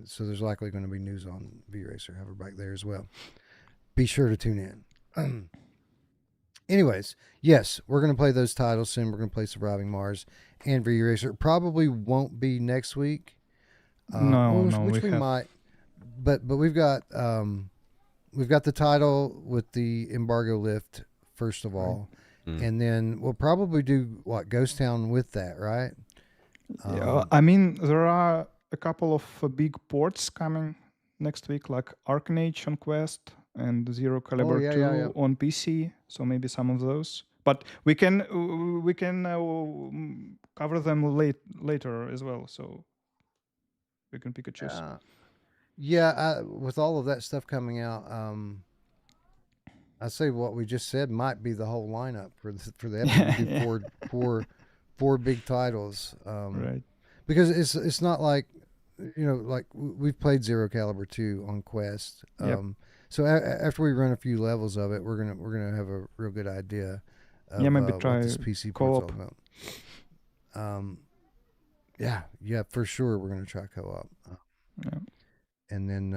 So there's likely going to be news on V-Racer Hoverback there as well. Be sure to tune in. Anyways, yes, we're going to play those titles soon. We're going to play Surviving Mars and V-Racer. Probably won't be next week. Which we might. But we've got the title with the embargo lift first of all, and then we'll probably do Ghost Town with that, right? Yeah, I mean there are a couple of big ports coming next week, like Arcanage on Quest and Zero Caliber 2 on PC. So maybe some of those. But we can cover them later as well. So we can pick and choose. With all of that stuff coming out, I say what we just said might be the whole lineup for the episode. Four big titles, right? Because it's not like like we've played Zero Caliber 2 on Quest. So after we run a few levels of it, we're gonna have a real good idea. Of, maybe try what this PC co-op. port's all about. Yeah, for sure we're gonna try co-op. And then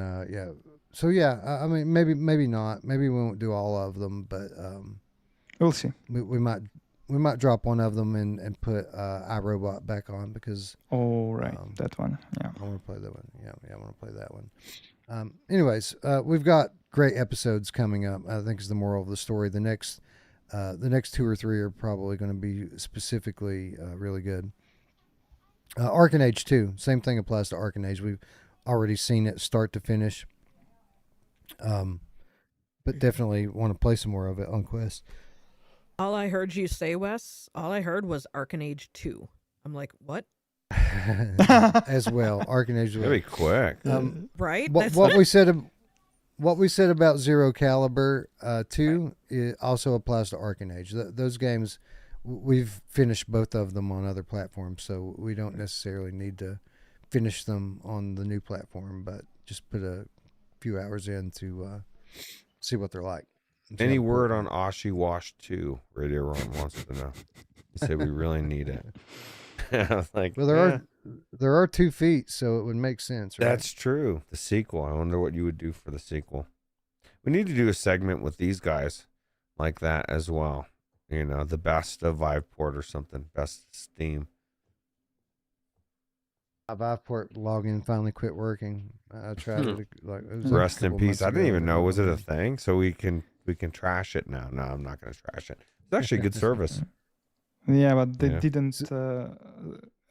so I mean maybe not, maybe we won't do all of them, but we'll see. We might drop one of them and put iRobot back on because that one. Yeah, I want to play that one. Yeah, I want to play that one. Anyways, we've got great episodes coming up. I think is the moral of the story. The next 2 or 3 are probably going to be specifically really good. Arcanage 2, same thing applies to Arcanage. We've already seen it start to finish. But definitely want to play some more of it on Quest. All I heard you say, Wes, all I heard was Arcanage 2. I'm like, what? As well, Arcanage. Very quick. Right? What we said about Zero Caliber 2 it also applies to Arcanage. Those games, we've finished both of them on other platforms, so we don't necessarily need to finish them on the new platform, but just put a few hours in to see what they're like. Any word on Oshi Wash 2? Radio Ron wants to know. He said we really need it. I was like, well, there are 2 feet, so it would make sense, right? That's true. The sequel. I wonder what you would do for the sequel. We need to do a segment with these guys like that as well. The best of Viveport or something. Best Steam. Viveport login finally quit working. I tried it. Rest in peace. I didn't even know. Was it a thing? So we can trash it now. No, I'm not going to trash it. It's actually a good service. Yeah, but they didn't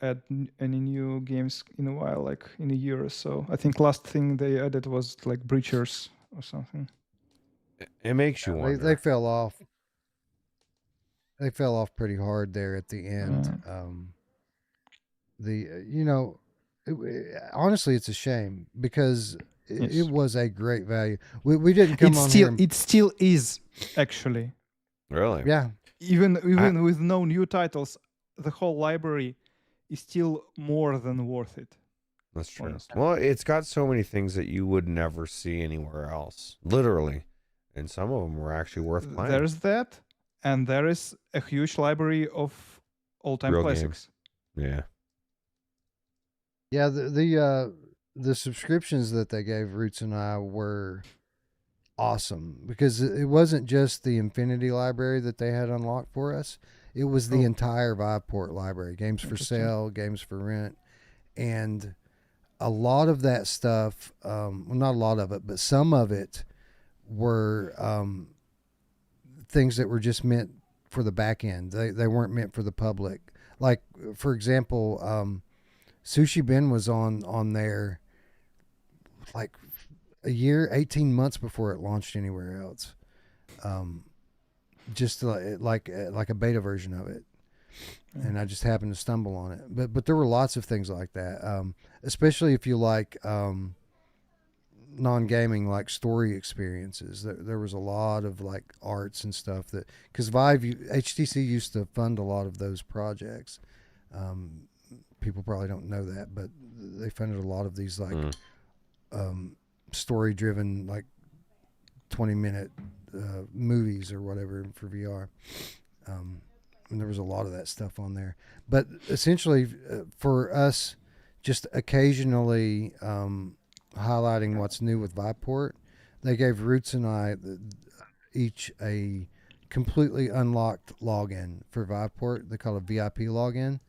add any new games in a while, like in a year or so. I think last thing they added was like Breachers or something. It makes you wonder. They fell off. They fell off pretty hard there at the end. Honestly, it's a shame because it was a great value. We didn't come on here. It still is actually. Really? Yeah. Even with no new titles, the whole library is still more than worth it. That's true. Honestly. Well, it's got so many things that you would never see anywhere else, literally, and some of them were actually worth playing. There's that, and there is a huge library of all-time Real classics. Games. Yeah, the subscriptions that they gave Ruuts and I were awesome because it wasn't just the Infinity library that they had unlocked for us. It was the entire Viveport library, games for sale, games for rent, and a lot of that stuff, not a lot of it, but some of it were things that were just meant for the back end. They weren't meant for the public. Like, for example, Sushi Ben was on there like a year, 18 months before it launched anywhere else. Just like a beta version of it. And I just happened to stumble on it. But there were lots of things like that. Especially if you like non-gaming, like story experiences. There was a lot of like arts and stuff that, because HTC used to fund a lot of those projects. people probably don't know that, but they funded a lot of these like Mm. story-driven, like 20-minute movies or whatever for VR. And there was a lot of that stuff on there. But essentially, for us, just occasionally highlighting what's new with Viveport, they gave Ruuts and I each a completely unlocked login for Viveport. They call it VIP login.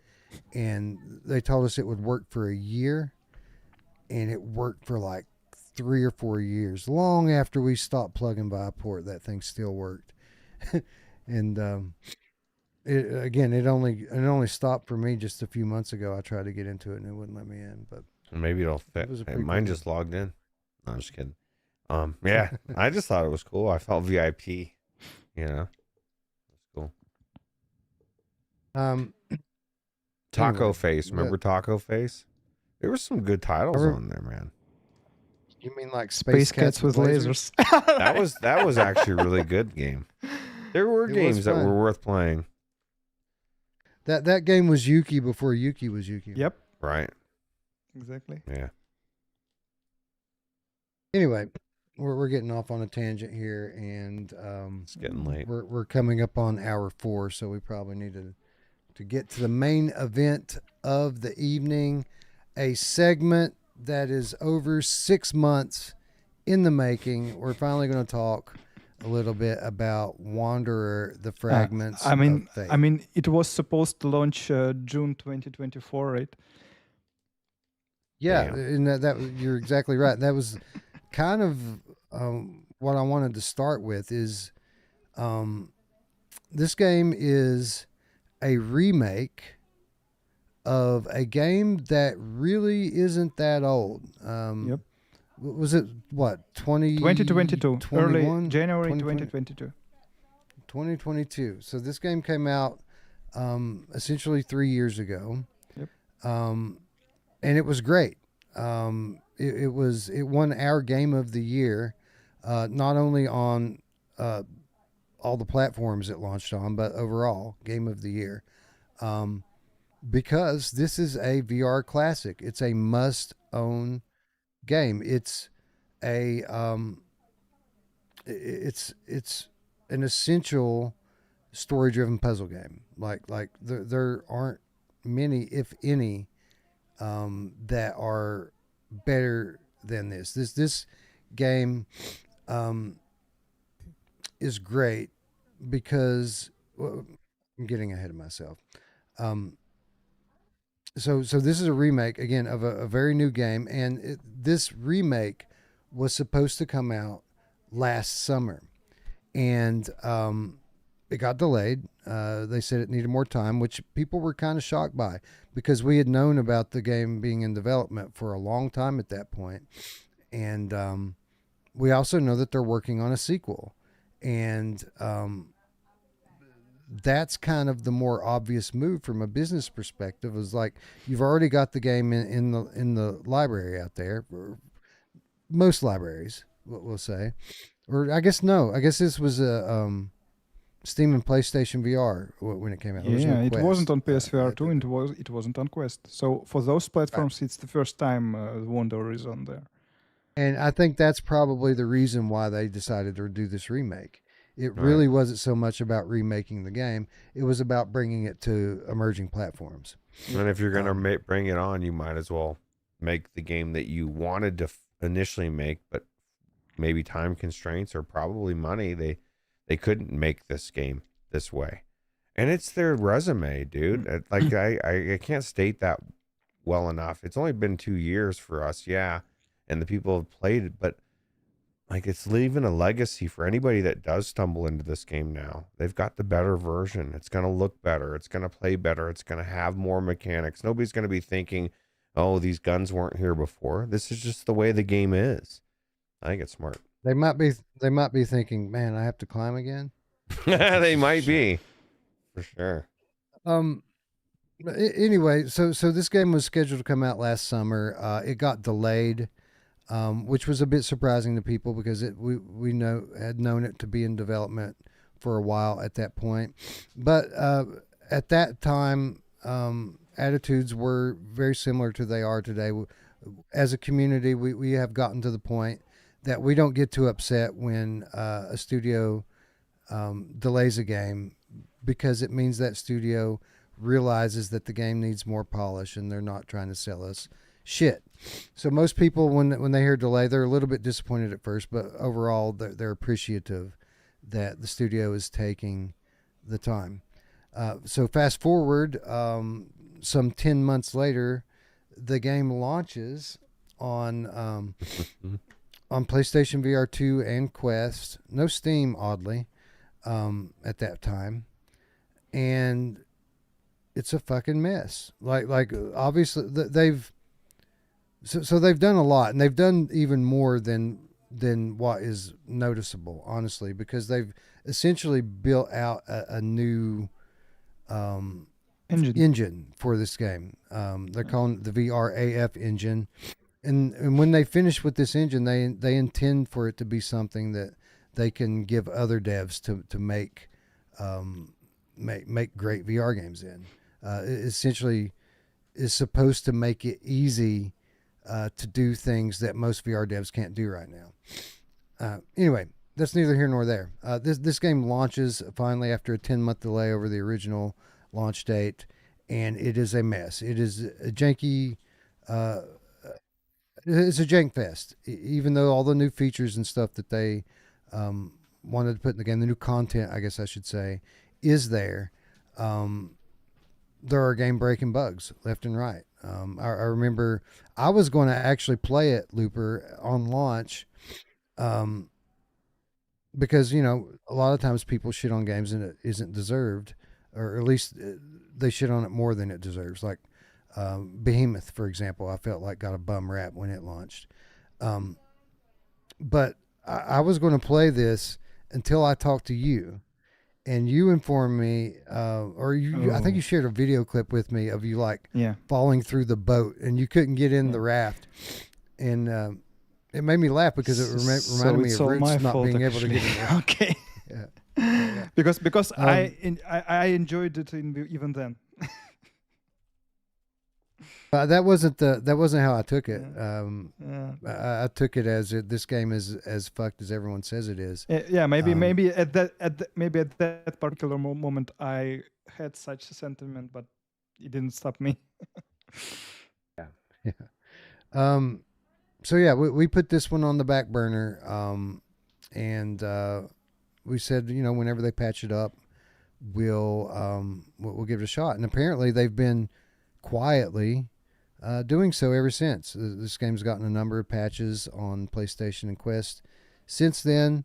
And they told us it would work for a year. And it worked for like 3 or 4 years. Long after we stopped plugging Viveport, that thing still worked. And it only stopped for me just a few months ago. I tried to get into it and it wouldn't let me in. But Maybe it'll fit. It was a Hey, pretty mine cool just logged in. No, I'm just kidding. Yeah, I just thought it was cool. I felt VIP. You know, it's cool. Taco Anyway, Face. Remember Taco Face? There were some good titles on there, man. you mean like Space Cats with lasers. That was actually a really good game. There were It was games that fun. were worth playing. That game was Yuki before Yuki was Yuki. Yep, Right. exactly. Yeah. Anyway, we're getting off on a tangent here, and It's getting late. we're coming up on hour 4, so we probably need to get to the main event of the evening, a segment that is over 6 months in the making. We're finally going to talk a little bit about Wanderer: The Fragments of Fate. I mean, it was supposed to launch June 2024, right? Yeah, Damn. and that you're exactly right. That was kind of what I wanted to start with is this game is a remake of a game that really isn't that old. Yep. Was it what 2022, 21? early January 2020? 2022. 2022. So this game came out essentially 3 years ago. Yep. And it was great. It won our game of the year, not only on all the platforms it launched on, but overall game of the year. Because this is a VR classic. It's a must-own game. It's a it's an essential story-driven puzzle game. Like there aren't many, if any, that are better than this. This game is great because I'm getting ahead of myself. So this is a remake again of a very new game, and this remake was supposed to come out last summer, and it got delayed. They said it needed more time, which people were kind of shocked by because we had known about the game being in development for a long time at that point. And we also know that they're working on a sequel. And that's kind of the more obvious move from a business perspective, is like you've already got the game in the library out there. Most libraries, we'll say. Or I guess this was a Steam and PlayStation VR when it came out. Yeah, it wasn't on PSVR 2, and and it wasn't on Quest. So for those platforms, it's the first time Wanderer is on there. And I think that's probably the reason why they decided to do this remake. It really wasn't so much about remaking the game. It was about bringing it to emerging platforms. And if you're going to bring it on, you might as well make the game that you wanted to initially make, but maybe time constraints or probably money, they couldn't make this game this way. And it's their resume, dude. Like I can't state that well enough. It's only been 2 years for us, yeah, and the people have played it, but like it's leaving a legacy for anybody that does stumble into this game now. They've got the better version. It's going to look better. It's going to play better. It's going to have more mechanics. Nobody's going to be thinking, oh, these guns weren't here before. This is just the way the game is. I think it's smart. They might be thinking, man, I have to climb again. They might be, for sure. Anyway, so this game was scheduled to come out last summer. It got delayed, which was a bit surprising to people because we had known it to be in development for a while at that point. But at that time, attitudes were very similar to they are today. As a community, we have gotten to the point that we don't get too upset when a studio delays a game, because it means that studio realizes that the game needs more polish and they're not trying to sell us shit. So most people, when they hear delay, they're a little bit disappointed at first, but overall they're appreciative that the studio is taking the time. So fast forward, some 10 months later, the game launches on PlayStation VR 2 and Quest. No Steam, oddly, at that time. And it's a fucking mess. Like obviously they've done a lot, and they've done even more than what is noticeable, honestly, because they've essentially built out a new engine for this game. They're calling it the VR AF engine, and when they finish with this engine, they intend for it to be something that they can give other devs to make great VR games in. It essentially is supposed to make it easy to do things that most VR devs can't do right now. Anyway, that's neither here nor there. This game launches finally after a 10-month delay over the original launch date, and it is a mess. It is a janky. It's a jank fest. Even though all the new features and stuff that they wanted to put in the game, the new content, I guess I should say, is there. There are game-breaking bugs left and right. I remember I was going to actually play it, Looper, on launch, because, you know, a lot of times people shit on games and it isn't deserved, or at least they shit on it more than it deserves. Like Behemoth, for example, I felt like got a bum rap when it launched. But I was going to play this until I talked to you. And you informed me, I think you shared a video clip with me of you falling through the boat, and you couldn't get in the raft, and it made me laugh because it reminded me of Ruuts not being able to get in there. Okay. Yeah. Because I enjoyed it even then. That wasn't how I took it. Yeah. I took it as this game is as fucked as everyone says it is. Yeah, maybe at that particular moment I had such a sentiment, but it didn't stop me. Yeah. So yeah, we put this one on the back burner, and we said, you know, whenever they patch it up, we'll give it a shot. And apparently they've been quietly doing so ever since. This game's gotten a number of patches on PlayStation and Quest. Since then,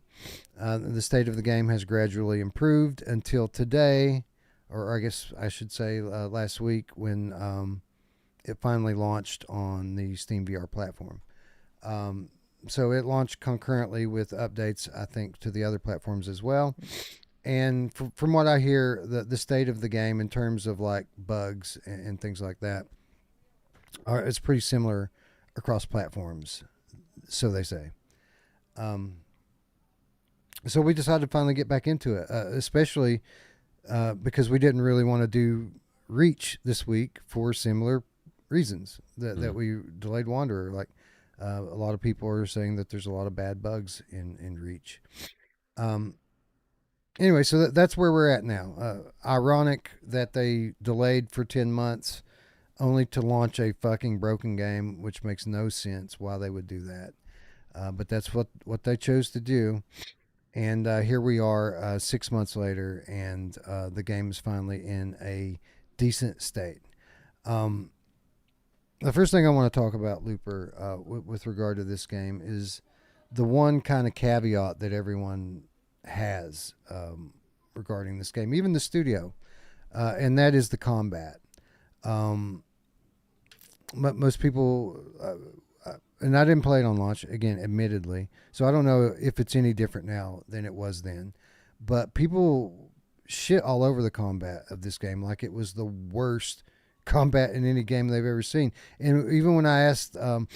the state of the game has gradually improved until today, or I guess I should say last week, when it finally launched on the Steam VR platform. So it launched concurrently with updates, I think, to the other platforms as well. And from what I hear, the state of the game in terms of like bugs and things like that, it's pretty similar across platforms, so they say. So we decided to finally get back into it, especially because we didn't really want to do Reach this week for similar reasons that we delayed Wanderer. Like a lot of people are saying that there's a lot of bad bugs in Reach. Anyway, so that's where we're at now. Ironic that they delayed for 10 months only to launch a fucking broken game, which makes no sense why they would do that. But that's what they chose to do. And here we are 6 months later, and the game is finally in a decent state. The first thing I want to talk about, Looper, with regard to this game is the one kind of caveat that everyone has regarding this game, even the studio, and that is the combat. Most people, and I didn't play it on launch, again, admittedly, so I don't know if it's any different now than it was then, but people shit all over the combat of this game like it was the worst combat in any game they've ever seen. And even when I asked the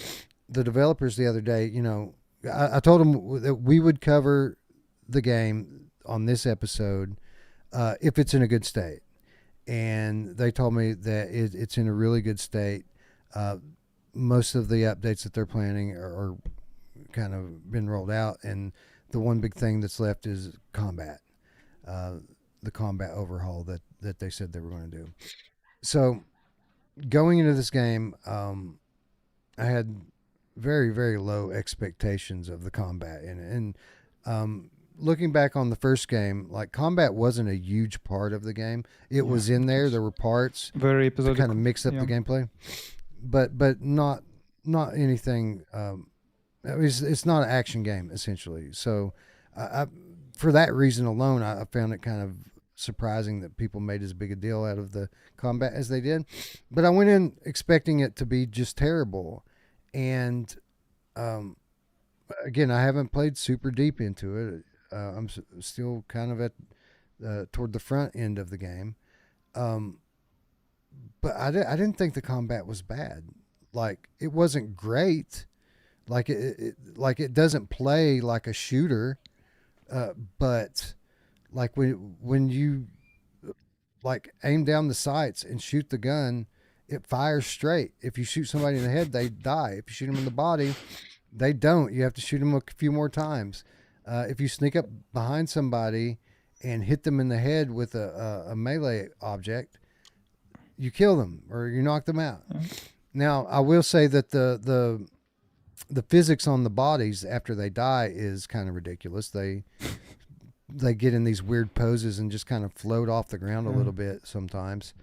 developers the other day, you know, I told them that we would cover the game on this episode if it's in a good state. and they told me that it's in a really good state. Most of the updates that they're planning are kind of been rolled out, and the one big thing that's left is combat, the combat overhaul that they said they were going to do. So going into this game, I had very, very low expectations of the combat in it. And looking back on the first game, like combat wasn't a huge part of the game. It was in there. There were parts Very to episodic. kind of mix up the gameplay, but not anything. It's not an action game essentially. So I for that reason alone, I found it kind of surprising that people made as big a deal out of the combat as they did. But I went in expecting it to be just terrible. And again, I haven't played super deep into it. I'm still kind of at toward the front end of the game. But I didn't think the combat was bad. Like, it wasn't great. Like it doesn't play like a shooter. But like when you like aim down the sights and shoot the gun, it fires straight. If you shoot somebody in the head, they die. If you shoot them in the body, they don't. You have to shoot them a few more times. If you sneak up behind somebody and hit them in the head with a melee object, you kill them or you knock them out. Now, I will say that the physics on the bodies after they die is kind of ridiculous. They get in these weird poses and just kind of float off the ground a little bit sometimes.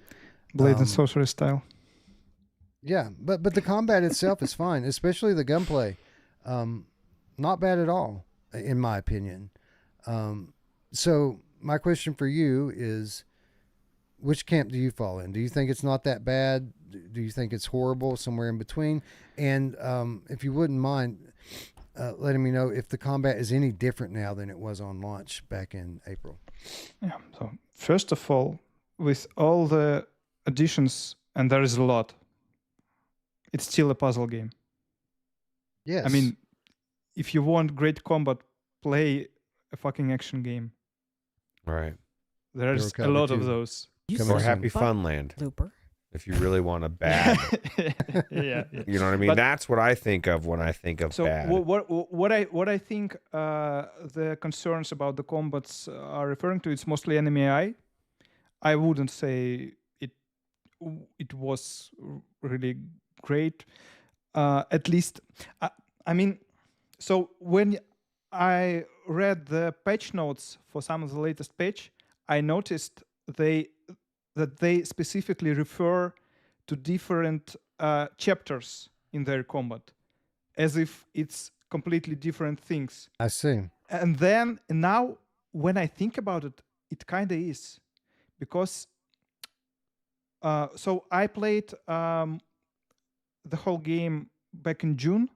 Blade and sorcery style. Yeah, but the combat itself is fine, especially the gunplay. Not bad at all, in my opinion. So my question for you is, which camp do you fall in? Do you think it's not that bad? Do you think it's horrible, somewhere in between? And if you wouldn't mind letting me know if the combat is any different now than it was on launch back in April. Yeah. So first of all, with all the additions, and there is a lot, it's still a puzzle game. Yes. I mean, if you want great combat, play a fucking action game. Right. There's a covered lot of too. those. You Coming Or soon. Happy But- Funland, Looper. if you really want a bad. yeah. You know what I mean? But- That's what I think of when I think of So bad. what I think the concerns about the combats are referring to, it's mostly enemy AI. I wouldn't say it was really great. At least, I mean, so when I read the patch notes for some of the latest patch, I noticed that they specifically refer to different chapters in their combat, as if it's completely different things. I see. And then now, when I think about it, it kind of is, because so I played the whole game back in June,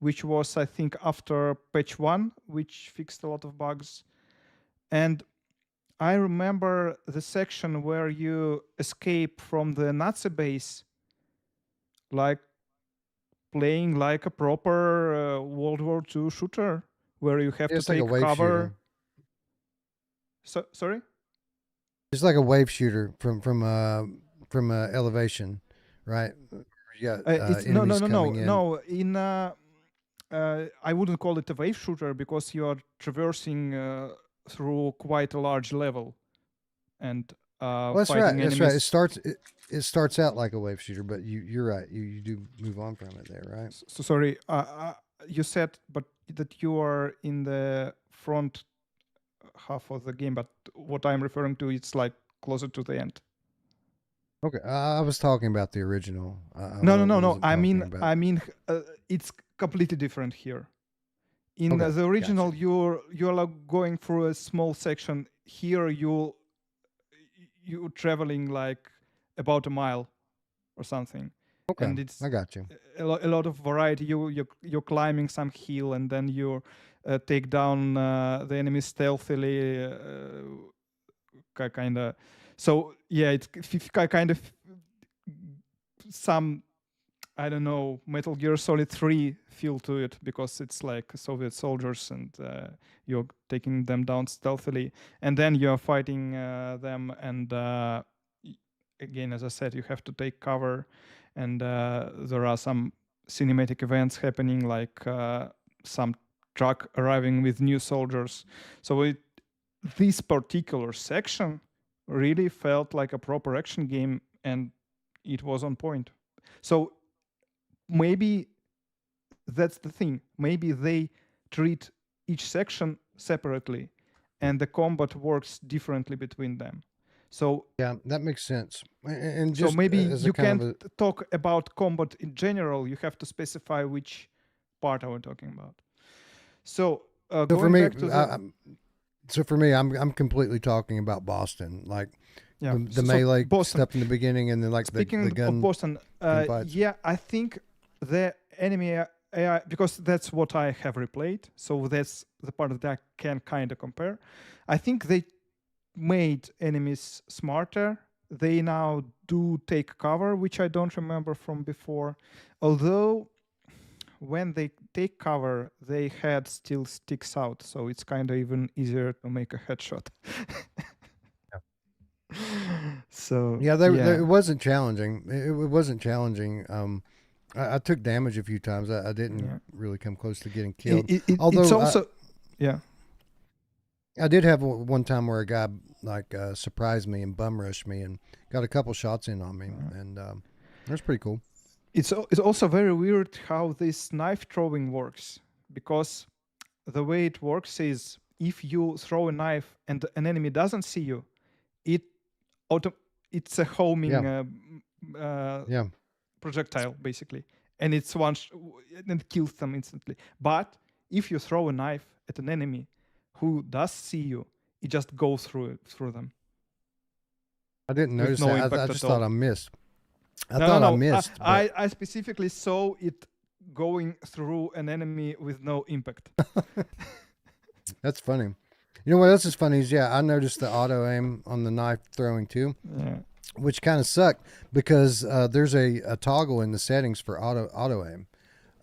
which was, I think, after patch 1, which fixed a lot of bugs. And I remember the section where you escape from the Nazi base, like playing like a proper World War II shooter, where you have It's to like a take wave cover. shooter. Sorry? It's like a wave shooter from elevation, right? You got It's, no. enemies coming in. No, in I wouldn't call it a wave shooter, because you are traversing through quite a large level, and Well, that's fighting right. enemies. That's right. It starts out like a wave shooter, but you're right. You do move on from it there, right? So sorry, you said but that you are in the front half of the game, but what I'm referring to, it's like closer to the end. Okay, I was talking about the original. No. wasn't I talking mean, about- it's completely different here. In Okay, the original, you're like going through a small section. Here, you're traveling like about a mile or something. okay, And it's I got you. a lot of variety. You're climbing some hill, and then you take down the enemy stealthily, kind of. So yeah, it's kind of some, I don't know, Metal Gear Solid 3 feel to it, because it's like Soviet soldiers, and you're taking them down stealthily, and then you're fighting them, and again, as I said, you have to take cover, and there are some cinematic events happening, like some truck arriving with new soldiers. So this particular section really felt like a proper action game, and it was on point. So maybe that's the thing. Maybe they treat each section separately, and the combat works differently between them. So Yeah, that makes sense. And so just maybe as a you kind can't of a, talk about combat in general. You have to specify which part are we talking about. So so for going me, back to the so for me, I'm completely talking about Boston, like yeah, the melee Boston. stuff in the beginning, and then like Speaking the gun. of Boston, gunfights. yeah, I think the enemy AI, because that's what I have replayed, so that's the part that I can kind of compare. I think they made enemies smarter. They now do take cover, which I don't remember from before. Although when they take cover, they head still sticks out, so it's kind of even easier to make a headshot. So Yeah, it wasn't challenging. It wasn't challenging. I took damage a few times. I didn't really come close to getting killed. Although it's also yeah. I did have one time where a guy like surprised me and bum rushed me and got a couple shots in on me, and it was pretty cool. It's also very weird how this knife throwing works, because the way it works is if you throw a knife and an enemy doesn't see you, it's a homing Yeah. projectile basically, and it's and it kills them instantly. But if you throw a knife at an enemy who does see you, it just goes through them. I didn't With notice no that. impact I at just all. thought I missed. I No, thought no, I missed. I specifically saw it going through an enemy with no impact. That's funny. You know what else is funny is, yeah, I noticed the auto aim on the knife throwing too, Yeah. which kind of sucked because there's a toggle in the settings for auto aim,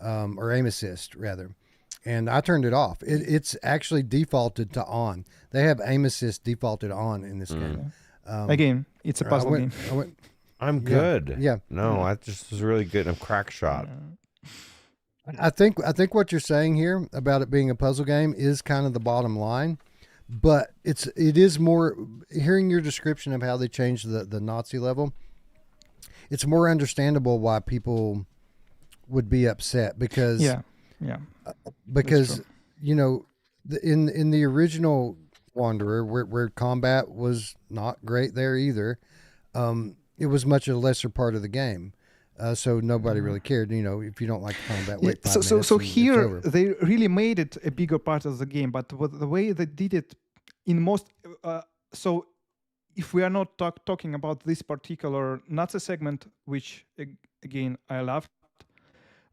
or aim assist rather, and I turned it off. It's actually defaulted to on. They have aim assist defaulted on in this game. Again, it's a puzzle game. I'm good. Yeah. No, I just was really good. I'm crack shot. I think what you're saying here about it being a puzzle game is kind of the bottom line, but it is more, hearing your description of how they changed the Nazi level, it's more understandable why people would be upset because because you know, in the original Wanderer where combat was not great there either, it was much a lesser part of the game. So nobody really cared, you know, if you don't like combat, wait 5 minutes. So and here it's over. they really made it a bigger part of the game, but the way they did it in most, so if we are not talking about this particular Nazi segment, which again I loved,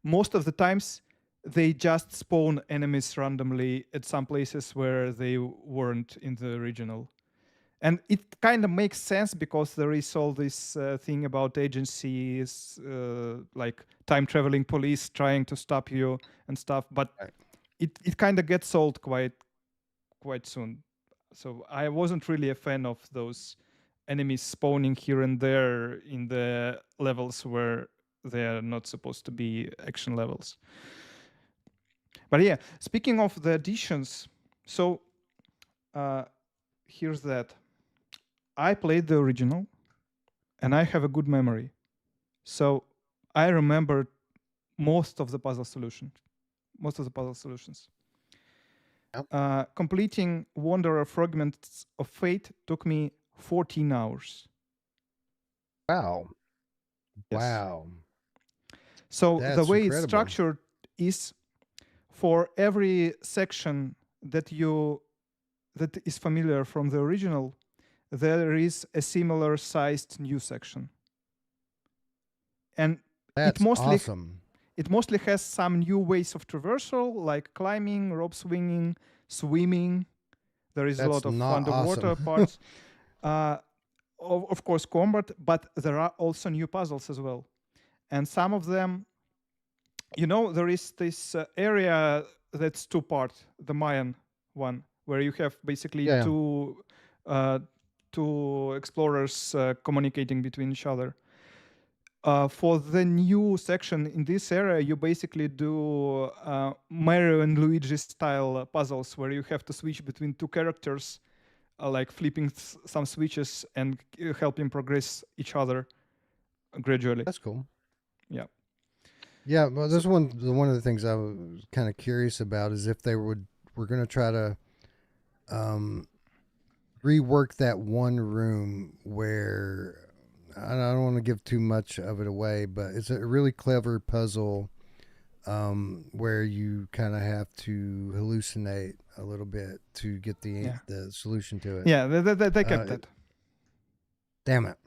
most of the times they just spawn enemies randomly at some places where they weren't in the original. And it kind of makes sense because there is all this thing about agencies, like time-traveling police trying to stop you and stuff. But it kind of gets old quite soon. So I wasn't really a fan of those enemies spawning here and there in the levels where they are not supposed to be action levels. But yeah, speaking of the additions, so here's that. I played the original, and I have a good memory. So I remember most of the puzzle solutions. Yep. Completing Wanderer Fragments of Fate took me 14 hours. Wow. Yes. Wow. So That's the way incredible. it's structured is for every section that is familiar from the original, there is a similar sized new section. And That's awesome. It mostly has some new ways of traversal, like climbing, rope swinging, swimming. There is a lot of underwater awesome. parts. Of course, combat, but there are also new puzzles as well. And some of them, you know, there is this area that's two-part, the Mayan one, where you have basically two two explorers communicating between each other. For the new section in this area, you basically do Mario and Luigi style puzzles where you have to switch between two characters, like flipping some switches and helping progress each other gradually. That's cool. Yeah. Yeah, well, this one of the things I was kind of curious about is if they were going to try to rework that one room where I don't want to give too much of it away, but it's a really clever puzzle where you kind of have to hallucinate a little bit to get the solution to it. Yeah, they kept that. Damn it.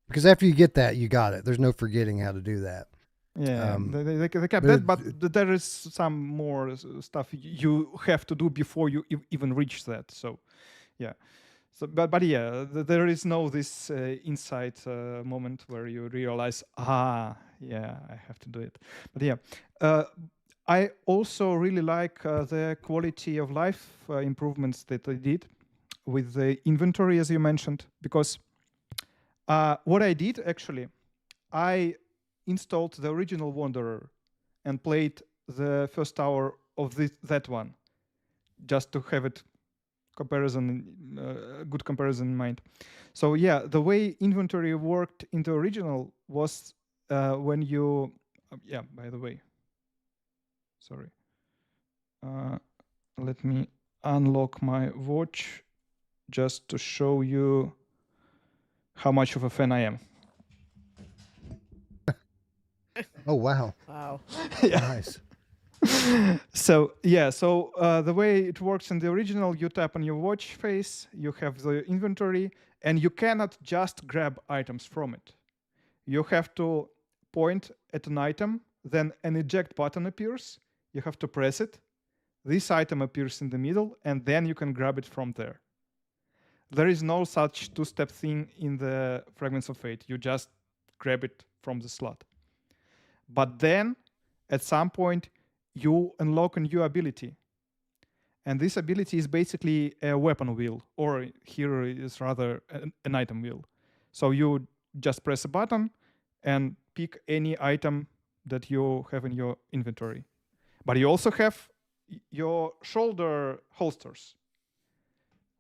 Because after you get that, you got it. There's no forgetting how to do that. Yeah, they kept that, but there is some more stuff you have to do before you even reach that. So, yeah. So, but yeah, there is no this insight moment where you realize, yeah, I have to do it. But yeah, I also really like the quality of life improvements that they did with the inventory, as you mentioned, because what I did actually, I installed the original Wanderer and played the first hour of that one, just to have it good comparison in mind. So yeah, the way inventory worked in the original was when you, by the way, sorry, let me unlock my watch just to show you how much of a fan I am. Oh, wow. Wow. Yeah. Nice. So the way it works in the original, you tap on your watch face, you have the inventory, and you cannot just grab items from it. You have to point at an item, then an eject button appears, you have to press it, this item appears in the middle, and then you can grab it from there. There is no such two-step thing in the Fragments of Fate. You just grab it from the slot. But then, at some point, you unlock a new ability. And this ability is basically a weapon wheel, or here is rather an item wheel. So you just press a button and pick any item that you have in your inventory. But you also have your shoulder holsters,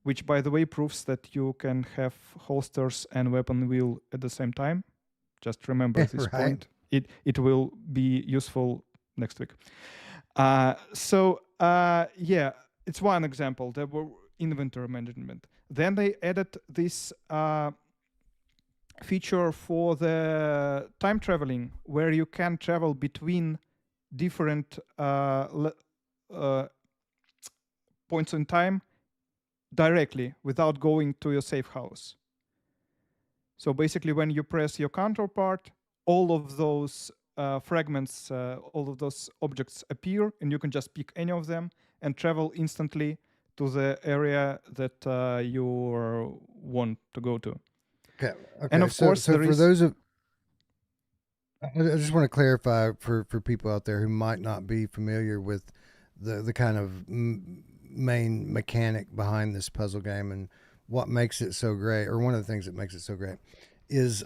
which, by the way, proves that you can have holsters and weapon wheel at the same time. Just remember this point. It will be useful next week. Yeah, it's one example. There were inventory management. Then they added this feature for the time traveling, where you can travel between different points in time directly without going to your safe house. So basically, when you press your counterpart, all of those fragments, all of those objects appear, and you can just pick any of them and travel instantly to the area that you want to go to. Okay. And of course, so for those of, I just want to clarify for people out there who might not be familiar with the kind of main mechanic behind this puzzle game and what makes it so great, or one of the things that makes it so great, is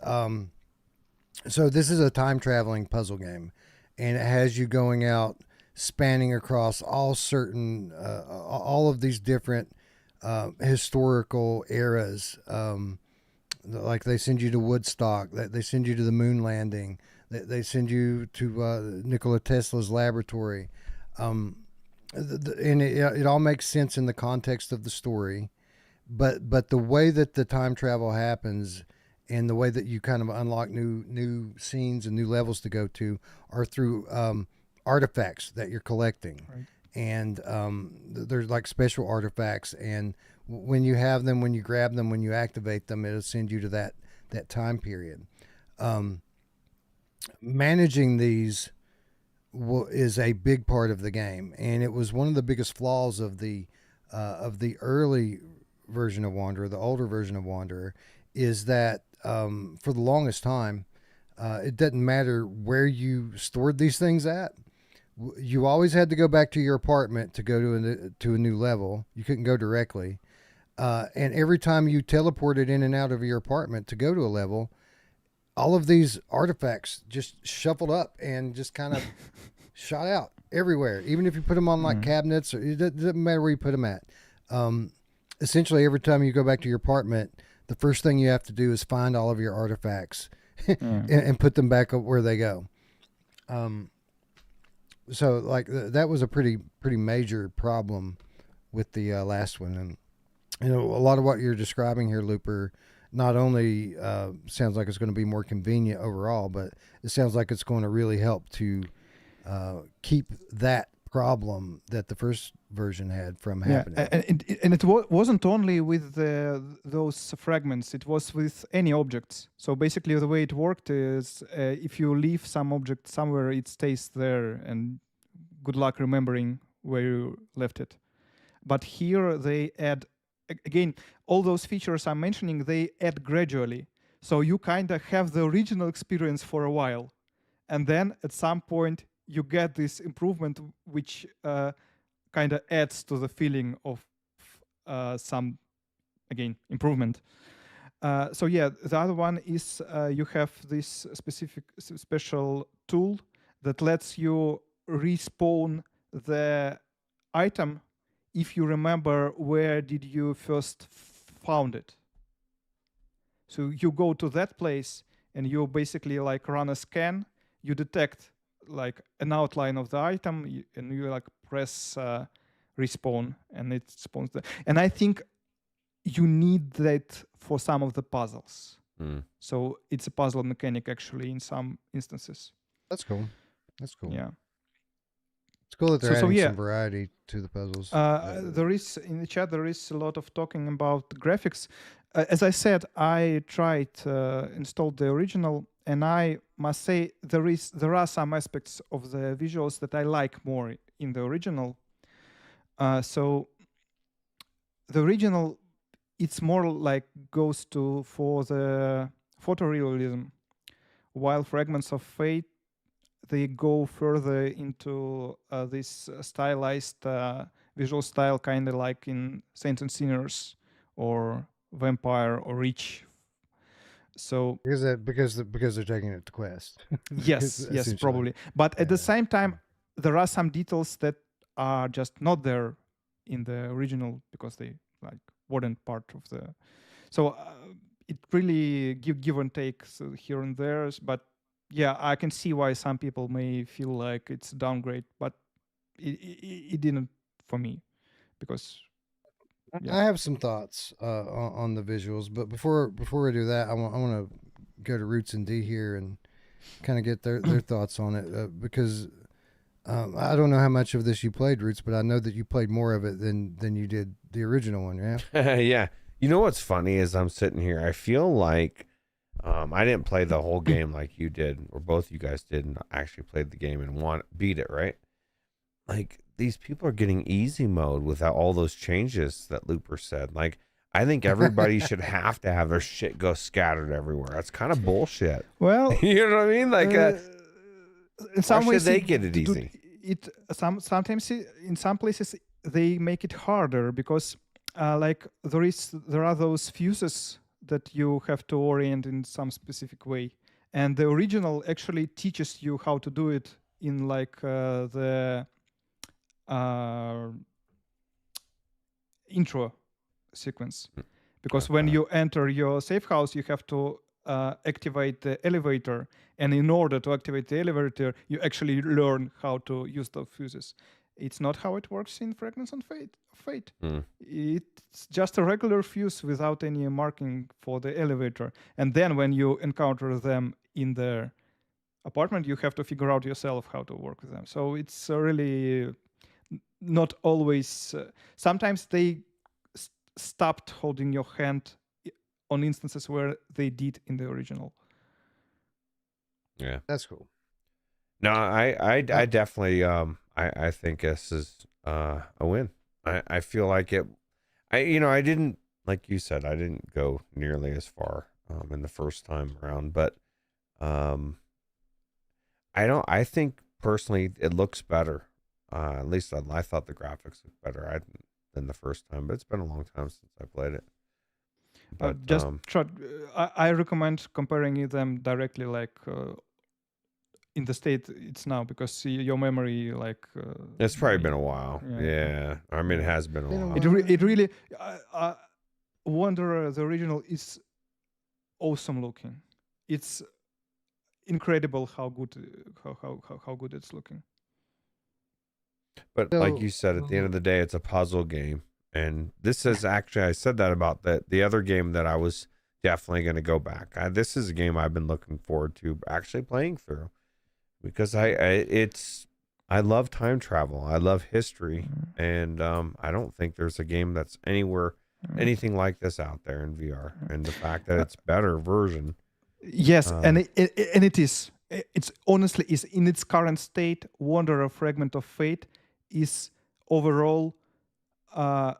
so this is a time traveling puzzle game, and it has you going out, spanning across all of these different historical eras. Like they send you to Woodstock, they send you to the moon landing, they send you to Nikola Tesla's laboratory, and it all makes sense in the context of the story, but the way that the time travel happens and the way that you kind of unlock new scenes and new levels to go to are through artifacts that you're collecting. Right. And there's like special artifacts, and when you have them, when you grab them, when you activate them, it'll send you to that time period. Managing these is a big part of the game, and it was one of the biggest flaws of the early version of Wanderer, the older version of Wanderer, is that for the longest time, it doesn't matter where you stored these things at. You always had to go back to your apartment to go to a new level. You couldn't go directly. and every time you teleported in and out of your apartment to go to a level, all of these artifacts just shuffled up and just kind of shot out everywhere. Even if you put them on like cabinets, or it doesn't matter where you put them at. Essentially, every time you go back to your apartment, the first thing you have to do is find all of your artifacts and put them back up where they go. So like that was a pretty major problem with the last one. And a lot of what you're describing here, Looper, not only sounds like it's going to be more convenient overall, but it sounds like it's going to really help to keep that problem that the first version had from happening. And it wasn't only with those fragments, it was with any objects. So basically the way it worked is if you leave some object somewhere, it stays there, and good luck remembering where you left it. But here they add, again, all those features I'm mentioning, they add gradually. So you kind of have the original experience for a while, and then at some point you get this improvement which kind of adds to the feeling of some, again, improvement. So yeah, the other one is you have this special tool that lets you respawn the item if you remember where did you first found it. So you go to that place and you basically like run a scan, you detect like an outline of the item, and you like press respawn, and it spawns the. And I think you need that for some of the puzzles. So it's a puzzle mechanic actually in some instances. That's cool. That's cool. Yeah. It's cool that they're adding some variety to the puzzles. There is in the chat. There is a lot of talking about graphics. As I said, I tried installed the original, and I must say there are some aspects of the visuals that I like more in the original. So the original, it's more like goes to for the photorealism, while Fragments of Fate, they go further into this stylized visual style, kind of like in Saints and Sinners or Vampire or Reach. So because they're taking it to Quest. yes, probably. But at the same time, there are some details that are just not there in the original because they like weren't part of the. So it really give and take here and there. But yeah, I can see why some people may feel like it's a downgrade, but it didn't for me because. Yeah. I have some thoughts on the visuals, but before we do that, I want to go to Ruuts and D here and kind of get their thoughts on it because I don't know how much of this you played, Ruuts, but I know that you played more of it than you did the original one, yeah? Yeah. You know what's funny is I'm sitting here, I feel like I didn't play the whole game like you did, or both you guys did, and actually played the game and beat it, right? Like, these people are getting easy mode without all those changes that Looper said. Like, I think everybody should have to have their shit go scattered everywhere. That's kind of bullshit. Well, you know what I mean? Like, in some ways they get it easy. Sometimes in some places they make it harder because, like, there are those fuses that you have to orient in some specific way, and the original actually teaches you how to do it in like the intro sequence, because when you enter your safe house, you have to activate the elevator, and in order to activate the elevator, you actually learn how to use the fuses. It's not how it works in Fragments of Fate. It's just a regular fuse without any marking for the elevator, and then when you encounter them in the apartment, you have to figure out yourself how to work with them. So it's really not always. Sometimes they stopped holding your hand on instances where they did in the original. Yeah, that's cool. No, I definitely I think this is a win. I feel like it. I didn't, like you said, I didn't go nearly as far in the first time around, but I think personally it looks better. At least I thought the graphics looked better. than the first time, but it's been a long time since I played it. But just try. I recommend comparing them directly, like in the state it's now, because your memory, like it's probably been a while. Yeah. Yeah, I mean, it has been a Been a while. it really Wanderer the original is awesome looking. It's incredible how good how good it's looking. But like you said, at the end of the day, it's a puzzle game. And this is actually, I said that about the other game that I was definitely going to go back. This is a game I've been looking forward to actually playing through, because I love time travel. I love history. And I don't think there's a game that's anything like this out there in VR. And the fact that it's better version. Yes, and it is. It's honestly is in its current state. Wanderer Fragment of Fate is overall a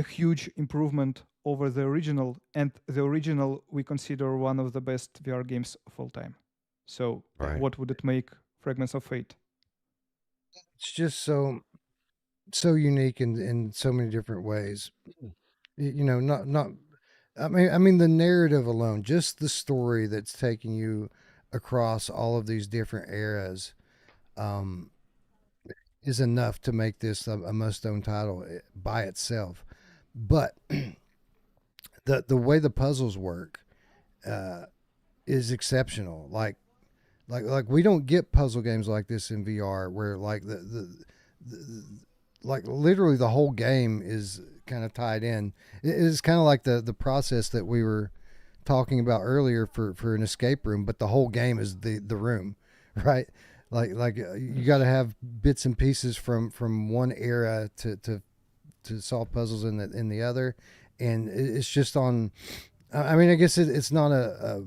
huge improvement over the original, and the original we consider one of the best VR games of all time. So what would it make Fragments of Fate? It's just so unique in so many different ways. You know, not. I mean, the narrative alone, just the story that's taking you across all of these different eras, is enough to make this a must-own title by itself. But the way the puzzles work is exceptional. Like we don't get puzzle games like this in VR, where like like literally the whole game is kind of tied in. It is kind of like the process that we were talking about earlier for an escape room, but the whole game is the room, right? Like you got to have bits and pieces from one era to solve puzzles in the other, and it's just on. I mean, I guess it's not a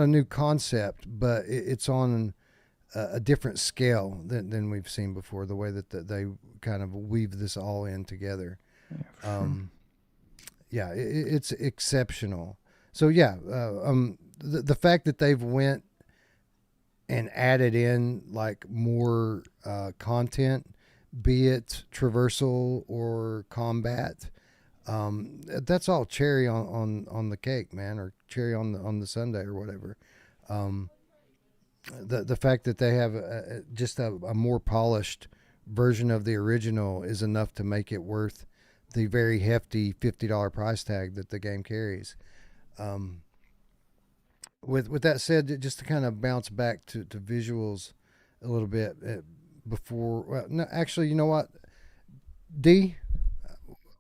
new concept, but it's on a different scale than we've seen before. The way that they kind of weave this all in together, it's exceptional. So the fact that they've went and added in like more content, be it traversal or combat, that's all cherry on the cake, man, or cherry on the sundae or whatever. The fact that they have just a more polished version of the original is enough to make it worth the very hefty $50 price tag that the game carries. With that said, just to kind of bounce back to visuals a little bit before. Well, no, actually, you know what, D,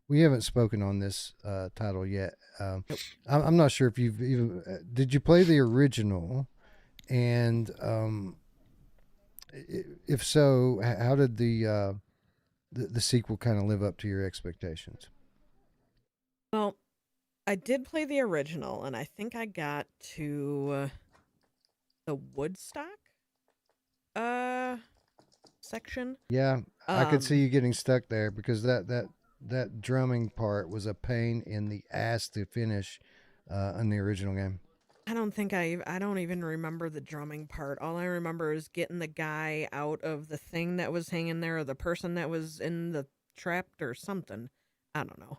we haven't spoken on this title yet. I'm not sure if you've even did you play the original, and if so, how did the sequel kind of live up to your expectations? Well, I did play the original, and I think I got to the Woodstock section. Yeah, I could see you getting stuck there, because that drumming part was a pain in the ass to finish in the original game. I don't even remember the drumming part. All I remember is getting the guy out of the thing that was hanging there, or the person that was in the trap or something. I don't know.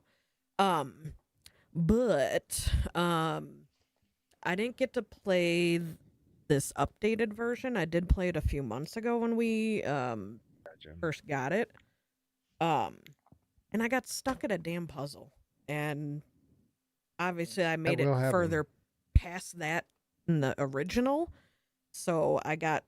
But I didn't get to play this updated version. I did play it a few months ago when we first got it. And I got stuck at a damn puzzle. And obviously I made it further past that in the original. So I don't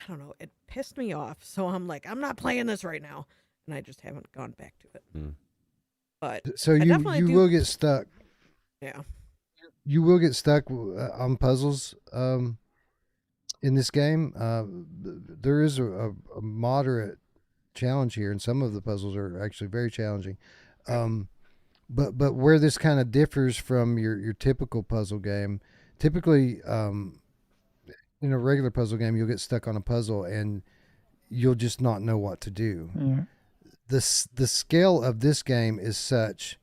know, it pissed me off. So I'm like, I'm not playing this right now. And I just haven't gone back to it. But so you will get stuck. Yeah. You will get stuck on puzzles in this game. There is a moderate challenge here, and some of the puzzles are actually very challenging. But where this kind of differs from your typical puzzle game, typically in a regular puzzle game, you'll get stuck on a puzzle and you'll just not know what to do. Yeah. The scale of this game is such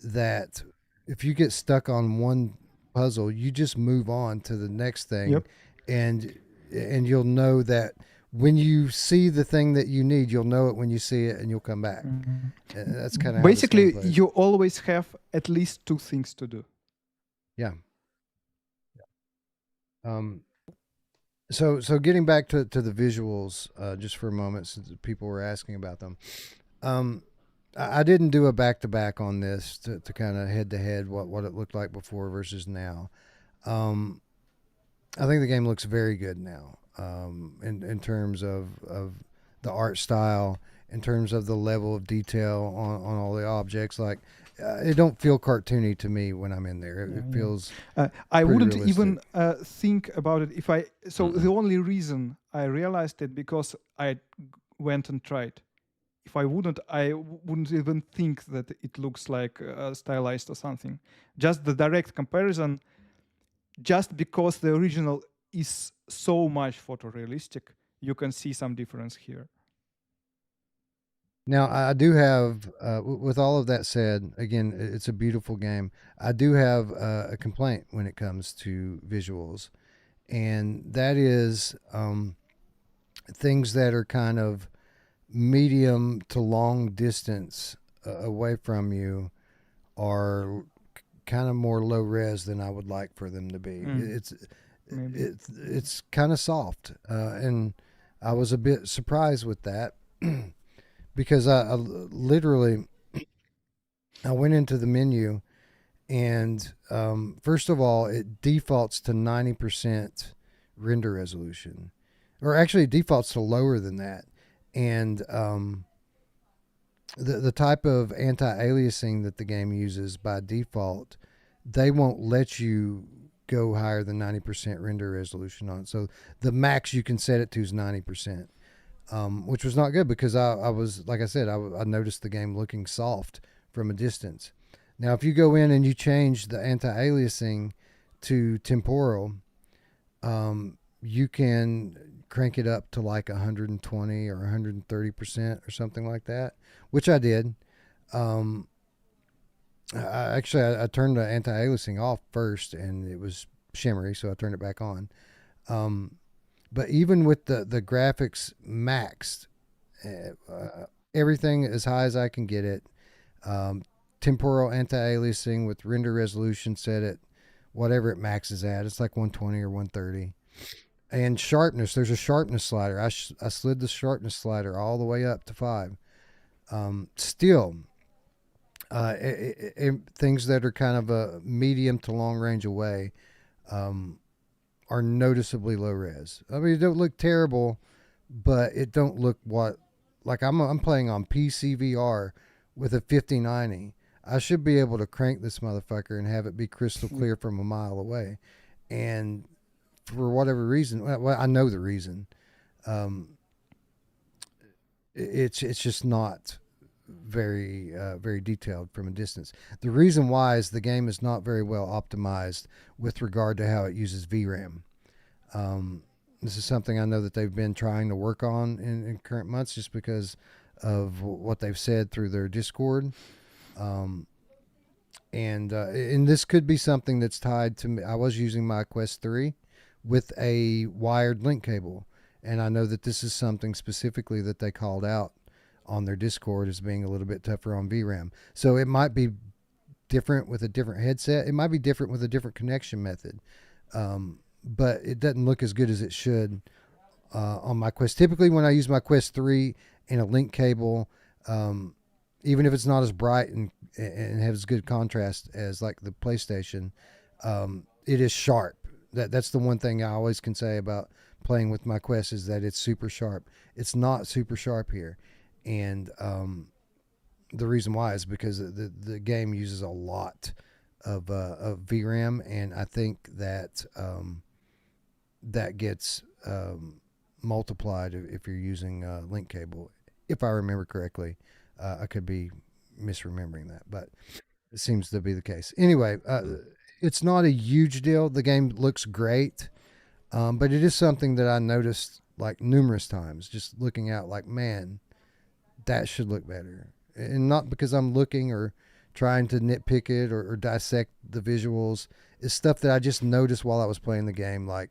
that if you get stuck on one puzzle, you just move on to the next thing. Yep. And you'll know that when you see the thing that you need, you'll know it when you see it, and you'll come back. Mhm. And that's kind of how this game Basically, plays. you always have at least 2 things to do. Yeah. So getting back to the visuals, just for a moment, since people were asking about them. I didn't do a back to back on this to kind of head to head what it looked like before versus now. I think the game looks very good now. In terms of the art style, in terms of the level of detail on all the objects, like it don't feel cartoony to me when I'm in there. It feels I pretty wouldn't realistic. even think about it if I. So the only reason I realized it because I went and tried. If I wouldn't, wouldn't even think that it looks like stylized or something. Just the direct comparison, just because the original is so much photorealistic, you can see some difference here. Now, I do have, with all of that said, again, it's a beautiful game. I do have a complaint when it comes to visuals, and that is things that are kind of medium to long distance away from you are kind of more low res than I would like for them to be. It's kind of soft, and I was a bit surprised with that. Because I literally, I went into the menu, and first of all, it defaults to 90% render resolution, or actually it defaults to lower than that. And the type of anti-aliasing that the game uses by default, they won't let you go higher than 90% render resolution on it. So the max you can set it to is 90%. Which was not good because I was, like I said, I noticed the game looking soft from a distance. Now, if you go in and you change the anti-aliasing to temporal, you can crank it up to like 120 or 130% or something like that, which I did. I turned the anti-aliasing off first, and it was shimmery, so I turned it back on. But even with the graphics maxed, everything as high as I can get it, temporal anti-aliasing with render resolution set at whatever it maxes at. It's like 120 or 130. And sharpness, there's a sharpness slider. I slid the sharpness slider all the way up to 5. Still, things that are kind of a medium to long range away, are noticeably low res. I mean, it don't look terrible, but it don't look like I'm playing on PSVR with a 5090. I should be able to crank this motherfucker and have it be crystal clear from a mile away. And for whatever reason, well, I know the reason. It's just not very very detailed from a distance. The reason why is the game is not very well optimized with regard to how it uses VRAM. This is something I know that they've been trying to work on in current months, just because of what they've said through their Discord. And this could be something that's tied to me. I was using my Quest 3 with a wired link cable, and I know that this is something specifically that they called out on their Discord as being a little bit tougher on VRAM. So it might be different with a different headset. It might be different with a different connection method. But it doesn't look as good as it should on my Quest. Typically, when I use my Quest 3 and a link cable, even if it's not as bright and has good contrast as like the PlayStation, it is sharp. That's the one thing I always can say about playing with my Quest, is that it's super sharp. It's not super sharp here. And the reason why is because the game uses a lot of VRAM, and I think that that gets multiplied if you're using link cable, if I remember correctly. I could be misremembering that, but it seems to be the case. Anyway, it's not a huge deal. The game looks great, but it is something that I noticed like numerous times, just looking out like, man, that should look better. And not because I'm looking or trying to nitpick it or dissect the visuals. It's stuff that I just noticed while I was playing the game, like,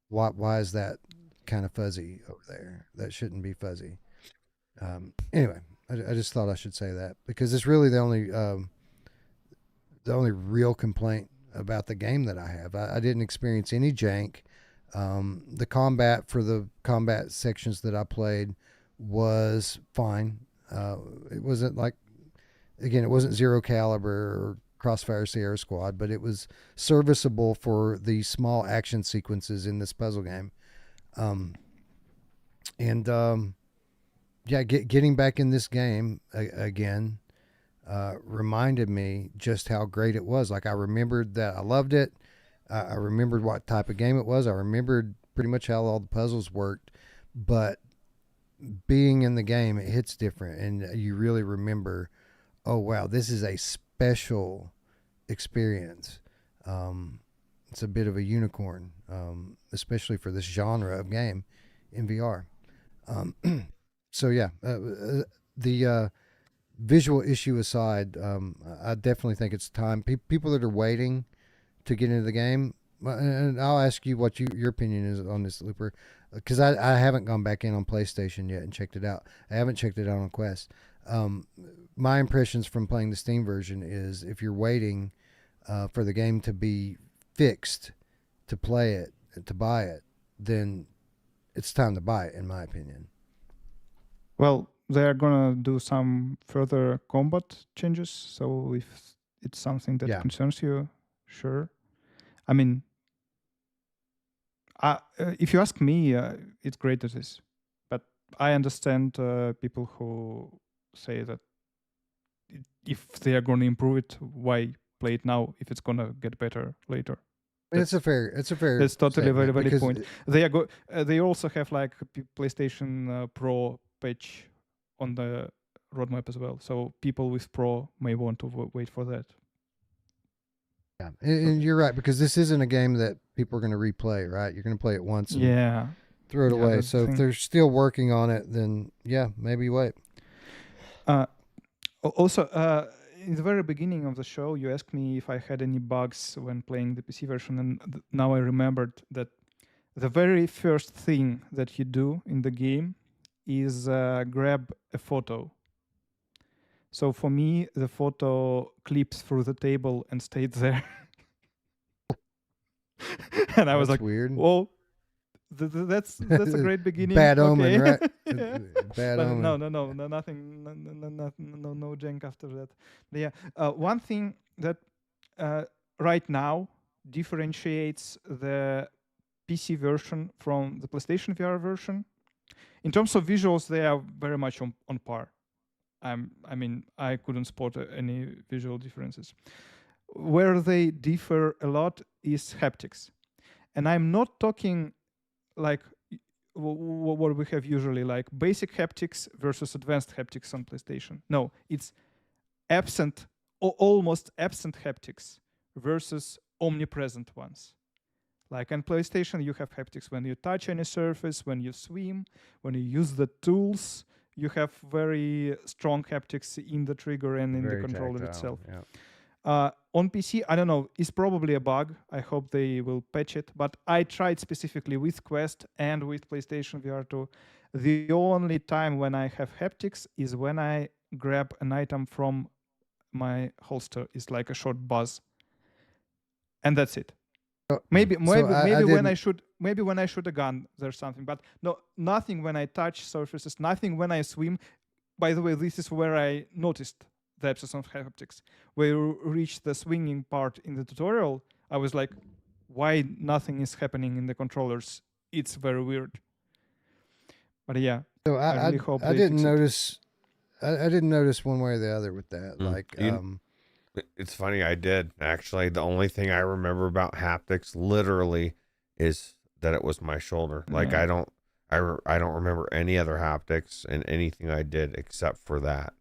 why is that kind of fuzzy over there. That shouldn't be fuzzy. Anyway, I just thought I should say that because it's really the only real complaint about the game that I have. I didn't experience any jank. The combat for the combat sections that I played was fine. It wasn't like, again, it wasn't Zero Caliber or Crossfire Sierra Squad, but it was serviceable for the small action sequences in this puzzle game. Getting back in this game again reminded me just how great it was. Like, I remembered that I loved it. I remembered what type of game it was. I remembered pretty much how all the puzzles worked, but being in the game, it hits different, and you really remember, oh wow, this is a special experience. It's a bit of a unicorn, especially for this genre of game in VR. So yeah, the visual issue aside, I definitely think it's time. People that are waiting to get into the game, and I'll ask you what your opinion is on this, Looper, because I haven't gone back in on PlayStation yet and checked it out. I haven't checked it out on Quest. My impressions from playing the Steam version is if you're waiting for the game to be fixed to play it, to buy it, then it's time to buy it, in my opinion. Well, they're gonna do some further combat changes, so if it's something that concerns you, sure. I mean, if you ask me, it's great as is. But I understand people who say that if they are going to improve it, why play it now if it's going to get better later? It's a fair. That's totally a very valid point. They They also have like PlayStation Pro patch on the roadmap as well. So people with Pro may want to wait for that. Yeah, and you're right, because this isn't a game that people are going to replay, right? You're going to play it once and throw it away. So if they're still working on it, then maybe wait. Also, in the very beginning of the show, you asked me if I had any bugs when playing the PC version, and now I remembered that the very first thing that you do in the game is grab a photo. So for me, the photo clips through the table and stayed there. And I was like, weird. Whoa, that's a great beginning. Bad omen, right? Bad omen. No, nothing, no jank after that. But yeah, one thing that right now differentiates the PC version from the PlayStation VR version, in terms of visuals, they are very much on par. I mean, I couldn't spot any visual differences. Where they differ a lot is haptics. And I'm not talking like what we have usually, like basic haptics versus advanced haptics on PlayStation. No, it's absent or almost absent haptics versus omnipresent ones. Like on PlayStation, you have haptics when you touch any surface, when you swim, when you use the tools. You have very strong haptics in the trigger and in the controller itself. Yeah. On PC, I don't know, it's probably a bug. I hope they will patch it. But I tried specifically with Quest and with PlayStation VR 2. The only time when I have haptics is when I grab an item from my holster. It's like a short buzz. And that's it. Maybe when I shoot a gun, there's something, but no, nothing when I touch surfaces, nothing when I swim. By the way, this is where I noticed the absence of haptics. When you reach the swinging part in the tutorial, I was like, why nothing is happening in the controllers? It's very weird. But yeah, so I really hope I didn't notice. I didn't notice one way or the other with that. It's funny, I did actually. The only thing I remember about haptics literally is that it was my shoulder. Like I don't remember any other haptics in anything I did except for that,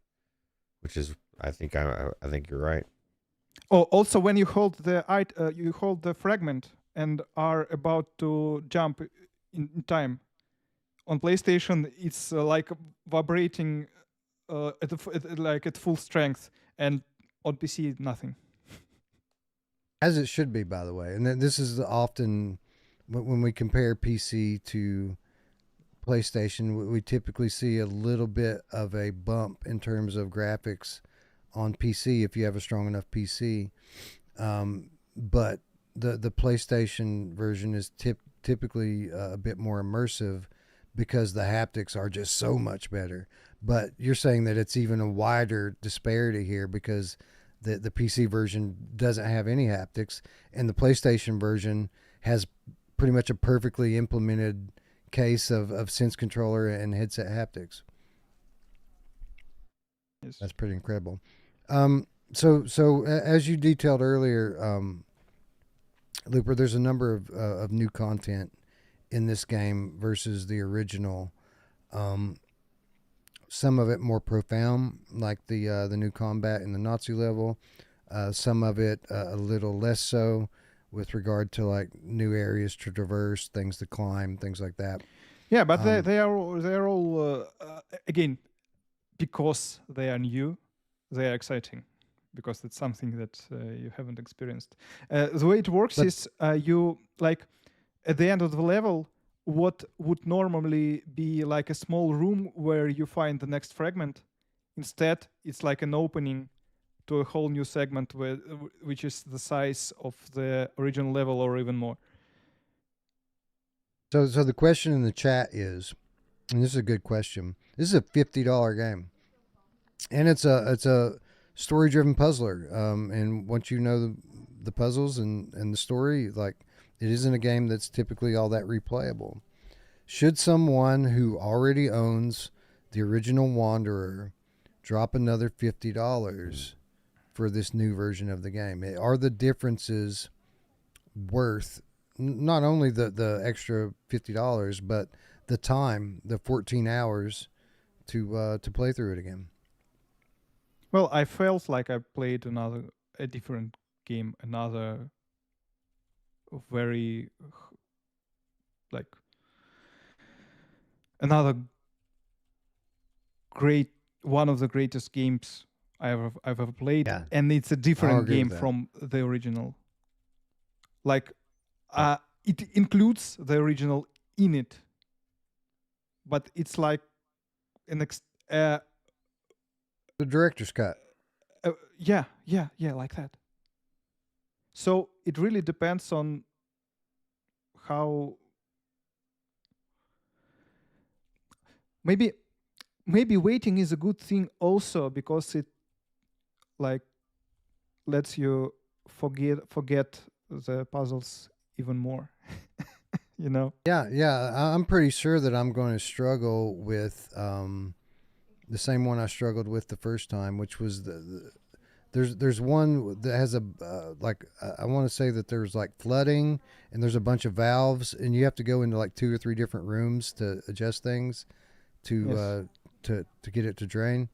which is I think you're right. Oh, also when you hold the fragment and are about to jump in time. On PlayStation, it's like vibrating at full strength, and on PC, nothing. As it should be, by the way. And this is often when we compare PC to PlayStation, we typically see a little bit of a bump in terms of graphics on PC if you have a strong enough PC. But the PlayStation version is typically a bit more immersive because the haptics are just so much better. But you're saying that it's even a wider disparity here because the PC version doesn't have any haptics, and the PlayStation version has pretty much a perfectly implemented case of sense controller and headset haptics. Yes. That's pretty incredible. So as you detailed earlier, Looper, there's a number of new content in this game versus the original. Some of it more profound, like the new combat in the Nazi level. Some of it a little less so, with regard to like new areas to traverse, things to climb, things like that. Yeah, but they are all again, because they are new, they are exciting, because it's something that you haven't experienced. The way it works is you like at the end of the level, what would normally be like a small room where you find the next fragment, instead it's like an opening to a whole new segment which is the size of the original level or even more. So the question in the chat is, and this is a good question. This is a $50 game, and it's a story-driven puzzler. And once you know the puzzles and the story, like, it isn't a game that's typically all that replayable. Should someone who already owns the original Wanderer drop another $50 for this new version of the game? Are the differences worth not only the extra $50, but the time, the 14 hours to play through it again? Well, I felt like I played a different game, another very like another great, one of the greatest games I've ever played, Yeah. and it's a different agree game with that. from the original. Like, it includes the original in it, but it's like The director's cut. yeah, like that. So it really depends on how. Maybe waiting is a good thing also, because it like lets you forget the puzzles even more. You know? Yeah. I'm pretty sure that I'm going to struggle with the same one I struggled with the first time, which was there's one that has a like I want to say that there's like flooding, and there's a bunch of valves, and you have to go into like 2 or 3 different rooms to adjust things to get it to drain.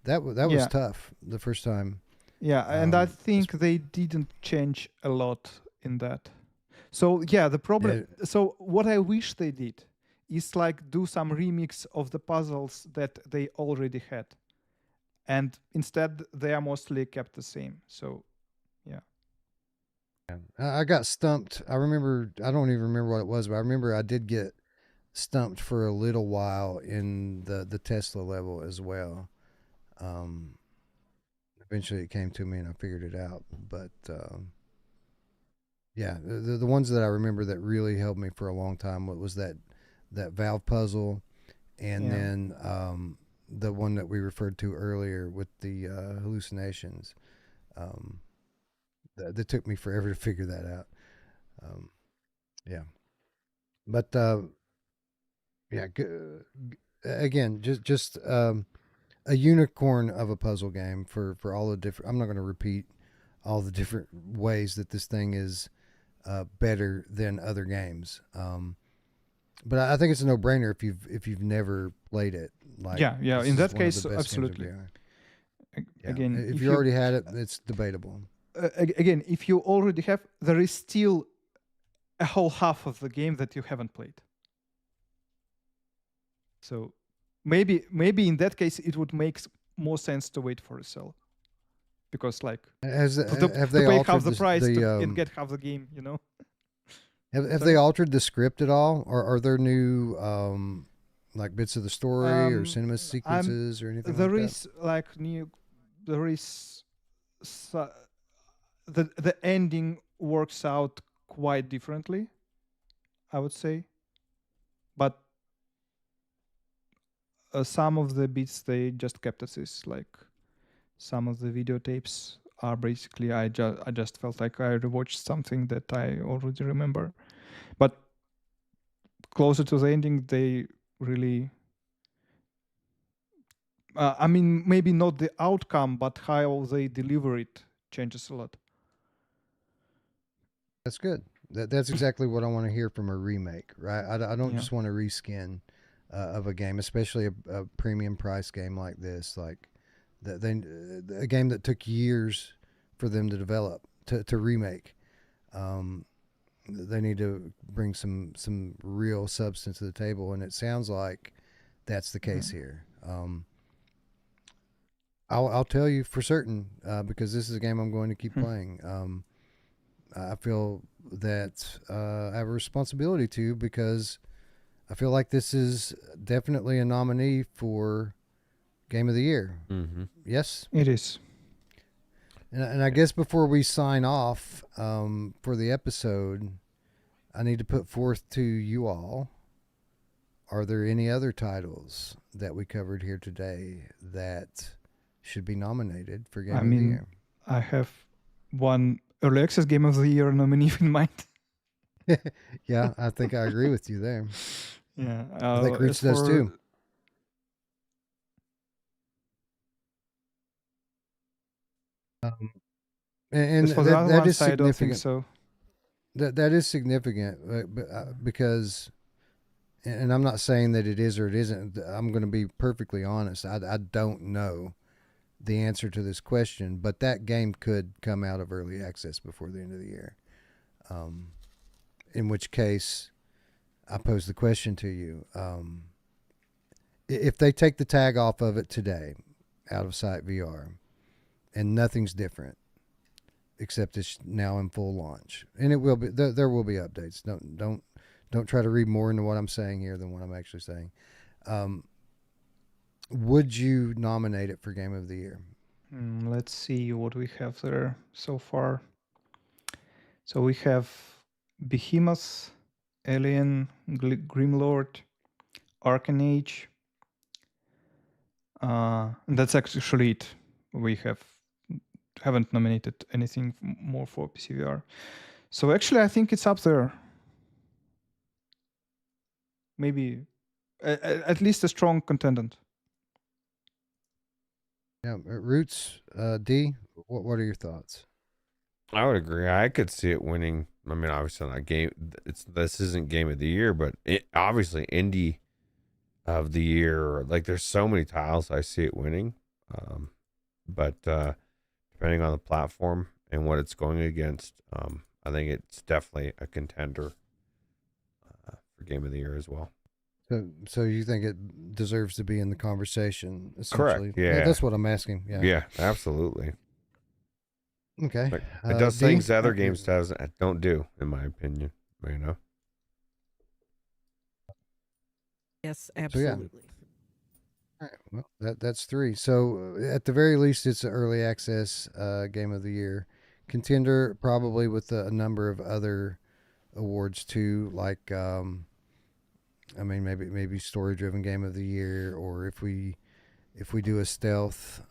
That was Yeah. tough the first time. Yeah, and I Um, think they didn't change a lot in that. So yeah, the problem. So what I wish they did is like do some remix of the puzzles that they already had, and instead they are mostly kept the same. So yeah. I got stumped. I don't even remember what it was, but I remember I did get stumped for a little while in the Tesla level as well. Eventually it came to me and I figured it out. But yeah, the ones that I remember that really held me for a long time was that valve puzzle, and Yeah. then the one that we referred to earlier with the hallucinations. That took me forever to figure that out. Yeah, but yeah, again, just a unicorn of a puzzle game for all the different. I'm not going to repeat all the different ways that this thing is better than other games. But I think it's a no-brainer if you've never played it. Like, Yeah. this In is that one of case, the best games of absolutely. VR. Yeah. Again, if you already had it, it's debatable. Again, if you already have, there is still a whole half of the game that you haven't played. So maybe in that case it would make more sense to wait for a sale, because like Have to they pay altered half the price and get half the game, you know? Have Sorry? they altered the script at all, or are there new like bits of the story or Um, cinema sequences or anything there like that? is like there is the ending works out quite differently, I would say, but some of the bits they just kept as is. Like some of the videotapes are basically I just felt like I rewatched something that I already remember, but closer to the ending they really I mean, maybe not the outcome, but how they deliver it changes a lot. That's good. That's exactly what I want to hear from a remake, right? I don't Yeah. just want a reskin of a game, especially a premium price game like this. Like a game that took years for them to develop to remake. They need to bring some real substance to the table, and it sounds like that's the case here. I'll tell you for certain because this is a game I'm going to keep playing. I feel that I have a responsibility to because I feel like this is definitely a nominee for Game of the Year. Mm-hmm. Yes? It is. And I guess before we sign off for the episode, I need to put forth to you all, are there any other titles that we covered here today that should be nominated for Game I of the mean, Year? I have one early access game of the year nominee in mind. Yeah, I think I agree with you there. Yeah. I think Ruuts does too. And As for the other that ones, is I don't think significant. so. That is significant because, and I'm not saying that it is or it isn't. I'm going to be perfectly honest. I don't know the answer to this question, but that game could come out of early access before the end of the year. In which case, I pose the question to you: if they take the tag off of it today, out of sight VR, and nothing's different, except it's now in full launch, and it will be. There will be updates. Don't try to read more into what I'm saying here than what I'm actually saying. Would you nominate it for Game of the Year? Let's see what we have there so far. So we have Behemoth, Alien, Grimlord, Arcanage. And that's actually it. We haven't nominated anything more for PCVR. So actually, I think it's up there. Maybe at least a strong contendant. Yeah, Roots, D. What are your thoughts? I would agree. I could see it winning. I mean, obviously not game. This isn't Game of the Year, but obviously Indie of the Year. Like, there's so many titles I see it winning. But depending on the platform and what it's going against, I think it's definitely a contender for Game of the Year as well. So you think it deserves to be in the conversation? Correct. Essentially? Yeah. That's what I'm asking. Yeah. Yeah, absolutely. Okay. Like, it does things other D? games don't do, in my opinion. You know. Yes, yeah. absolutely. All right. Well, that's three. So at the very least, it's an early access Game of the Year contender, probably with a number of other awards too, like I mean, maybe story driven Game of the Year, or if we do a stealth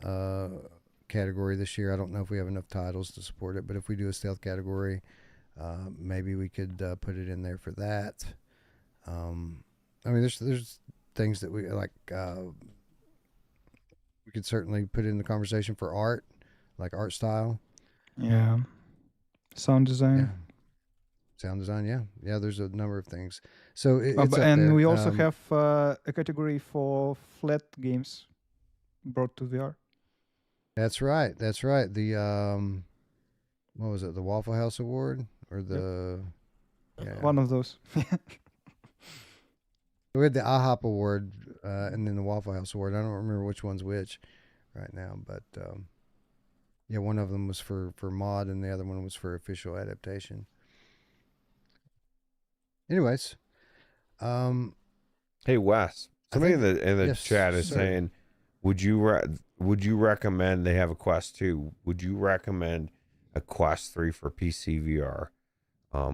category this year, I don't know if we have enough titles to support it, but if we do a stealth category, maybe we could put it in there for that. I mean, there's things that we like. We could certainly put it in the conversation for art, like art style. Yeah. Sound design. Yeah. Sound design, yeah. There's a number of things. So it's up and there. we also have a category for flat games brought to VR. That's right. The what was it? The Waffle House Award or the One of those. We had the IHOP Award and then the Waffle House Award. I don't remember which one's which right now, but yeah, one of them was for mod and the other one was for official adaptation. Anyways, Hey Wes, Somebody in think- the yes, chat is sir. saying, would you recommend they have a Quest 2? Would you recommend a Quest 3 for PC VR,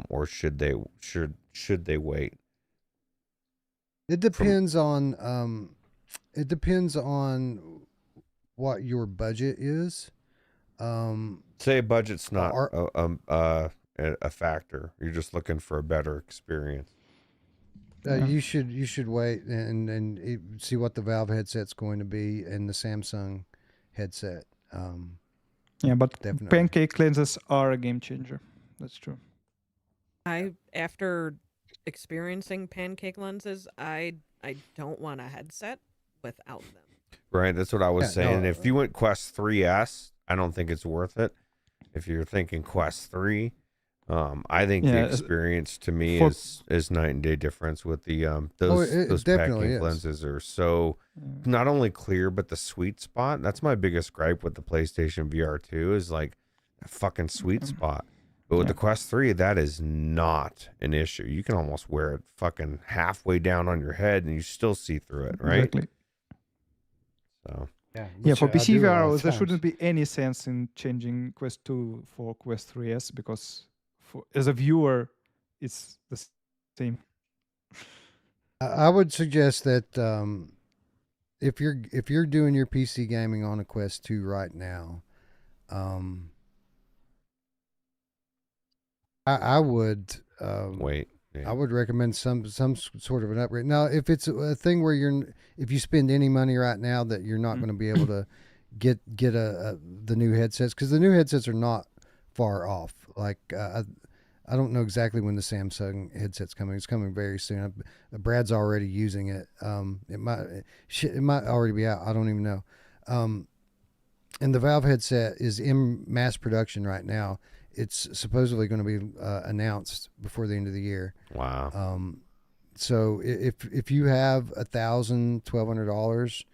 or should they wait? It depends on what your budget is. Say budget's not Are- a factor. You're just looking for a better experience. Yeah. You should wait and see what the Valve headset's going to be and the Samsung headset. Yeah, but Definitely. pancake lenses are a game changer. That's true. After experiencing pancake lenses, I don't want a headset without them. Right, that's what I was Yeah, saying. no, If you went Quest 3S, I don't think it's worth it. If you're thinking Quest 3, I think the Yeah, experience to me for- is night and day difference with the those it those definitely pancake is. lenses are so not only clear but the sweet spot. That's my biggest gripe with the PlayStation VR 2 is like a fucking sweet spot. But with the Quest 3, that is not an issue. You can almost wear it fucking halfway down on your head and you still see through it, right? Exactly. So Yeah, which for I PC do a lot VR, of there times. shouldn't be any sense in changing Quest 2 for Quest 3S because as a viewer, it's the same. I would suggest that if you're doing your PC gaming on a Quest 2 right now, I would wait. Yeah. I would recommend some sort of an upgrade. Now, if it's a thing where if you spend any money right now that you're not going to be able to get the new headsets, because the new headsets are not far off. Like I don't know exactly when the Samsung headset's coming. It's coming very soon. Brad's already using it. It might already be out. I don't even know. And the Valve headset is in mass production right now. It's supposedly going to be announced before the end of the year. Wow. So if you have $1,200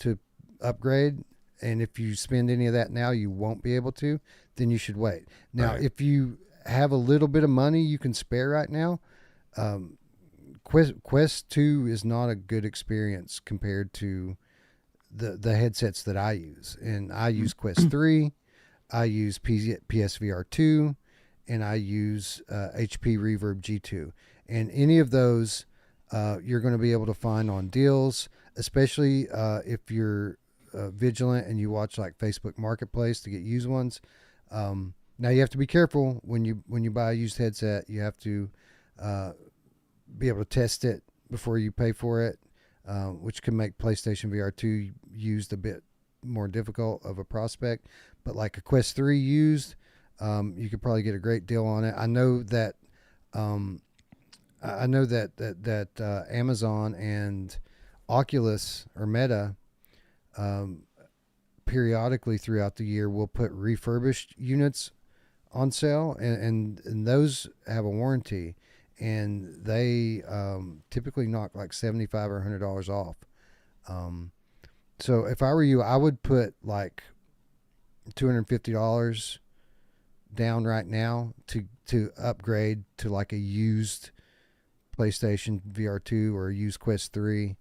to upgrade, and if you spend any of that now, you won't be able to, then you should wait. Now, Right. if you have a little bit of money you can spare right now, Quest 2 is not a good experience compared to the headsets that I use. And I use Quest 3, I use PSVR 2, and I use HP Reverb G2. And any of those you're going to be able to find on deals, especially if you're vigilant and you watch like Facebook Marketplace to get used ones. Now you have to be careful when you buy a used headset. You have to be able to test it before you pay for it, which can make PlayStation VR 2 used a bit more difficult of a prospect. But like a Quest 3 used, you could probably get a great deal on it. I know that Amazon and Oculus or Meta periodically throughout the year will put refurbished units on sale, and those have a warranty, and they typically knock like $75 or $100 off. So if I were you, I would put like $250 down right now to upgrade to like a used PlayStation VR 2 or a used Quest 3.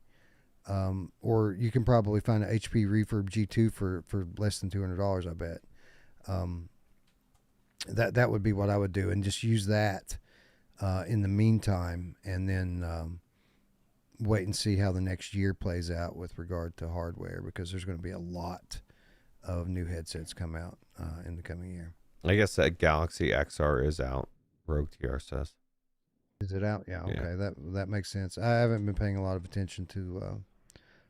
Or you can probably find an HP Reverb G2 for less than $200, I bet. That would be what I would do, and just use that in the meantime, and then wait and see how the next year plays out with regard to hardware, because there's going to be a lot of new headsets come out in the coming year. I guess that Galaxy XR is out. Rogue TR says. Is it out? Yeah, okay. Yeah. That makes sense. I haven't been paying a lot of attention to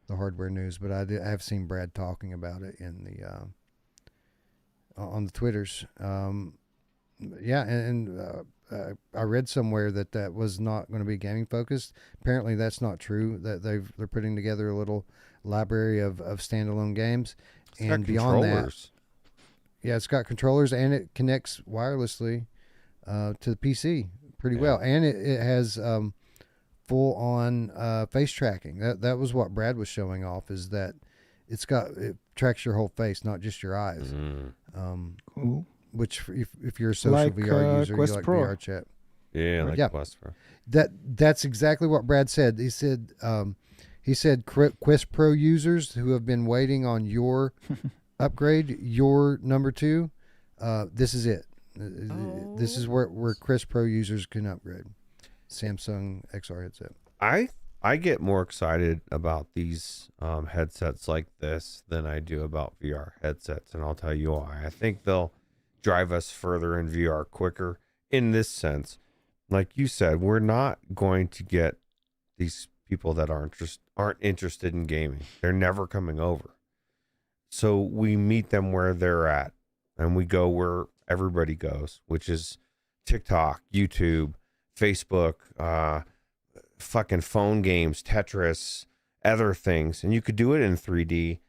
the hardware news, but I have seen Brad talking about it in the on the Twitters. Yeah, and I read somewhere that was not going to be gaming focused. Apparently, that's not true. That they're putting together a little library of standalone games, It's got and beyond that, controllers. yeah, it's got controllers and it connects wirelessly to the PC pretty Yeah. well, and it has full on face tracking. That was what Brad was showing off, is that it tracks your whole face, not just your eyes. Mm. Cool. Which if you're a social Like, VR user, Quest you like Pro. VR chat. Yeah, like Yeah. Quest Pro. That's exactly what Brad said. He said He said Quest Pro users who have been waiting on your upgrade, your number 2, this is it. This is where Quest Pro users can upgrade. Samsung XR headset. I get more excited about these headsets like this than I do about VR headsets, and I'll tell you why. I think they'll drive us further in VR quicker in this sense. Like you said, we're not going to get these people that aren't interested in gaming. They're never coming over. So we meet them where they're at, and we go where everybody goes, which is TikTok, YouTube, Facebook, fucking phone games, Tetris, other things. And you could do it in 3D,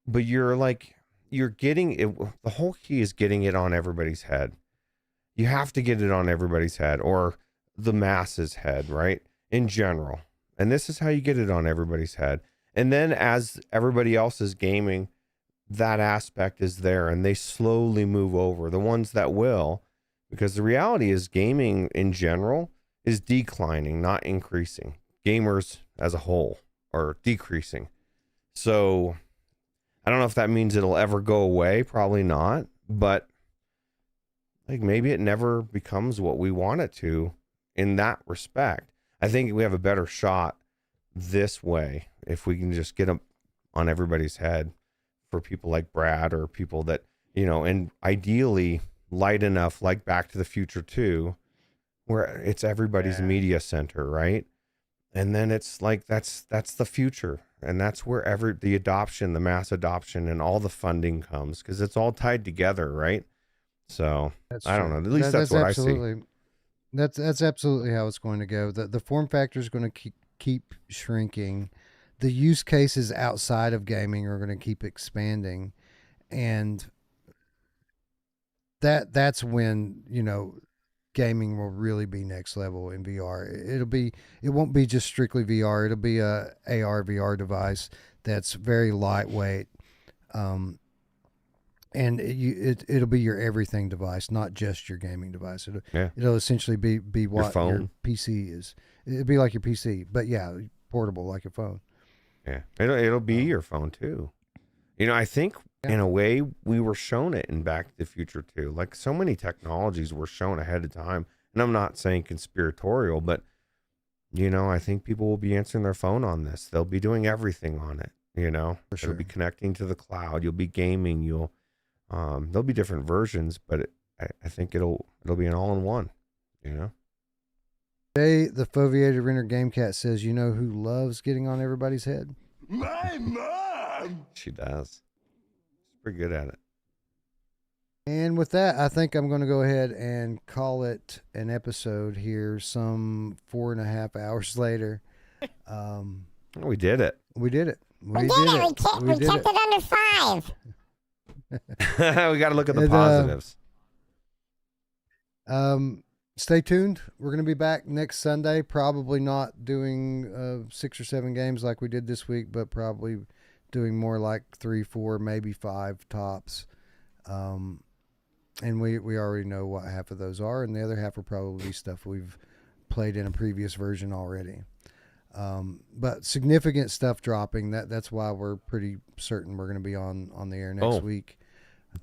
but you're getting it. The whole key is getting it on everybody's head. You have to get it on everybody's head, or the masses' head, right? In general. And this is how you get it on everybody's head. And then as everybody else is gaming, that aspect is there, and they slowly move over. The ones that will, because the reality is gaming in general is declining, not increasing. Gamers as a whole are decreasing. So I don't know if that means it'll ever go away. Probably not. But like maybe it never becomes what we want it to in that respect. I think we have a better shot this way if we can just get them on everybody's head for people like Brad or people that, and ideally light enough like Back to the Future 2, where it's everybody's media center, right? And then it's like that's the future, and that's where the adoption, the mass adoption, and all the funding comes, because it's all tied together, right? So I don't know. At least that's what I see. That's absolutely how it's going to go. The form factor is going to keep shrinking. The use cases outside of gaming are going to keep expanding, and that's when gaming will really be next level in VR. It won't be just strictly VR. It'll be a AR VR device that's very lightweight, and it'll be your everything device, not just your gaming device. It'll essentially be what your PC is. It'll be like your PC, but portable like a phone. Yeah, it'll be your phone too. I think in a way we were shown it in Back to the Future too. Like so many technologies were shown ahead of time. And I'm not saying conspiratorial, but I think people will be answering their phone on this. They'll be doing everything on it. For sure. It'll be connecting to the cloud. You'll be gaming. There'll be different versions, but I think it'll be an all-in-one. Today, the Foveated Renter Gamecat says, who loves getting on everybody's head? My mom! She does. She's pretty good at it. And with that, I think I'm going to go ahead and call it an episode here some 4.5 hours later. We did it. We did it. We kept it under 5. We got to look at the positives. Stay tuned. We're going to be back next Sunday. Probably not doing 6 or 7 games like we did this week, but probably doing more like 3, 4, maybe 5 tops. And we already know what half of those are, and the other half will probably be stuff we've played in a previous version already. But significant stuff dropping. That's why we're pretty certain we're going to be on the air next week.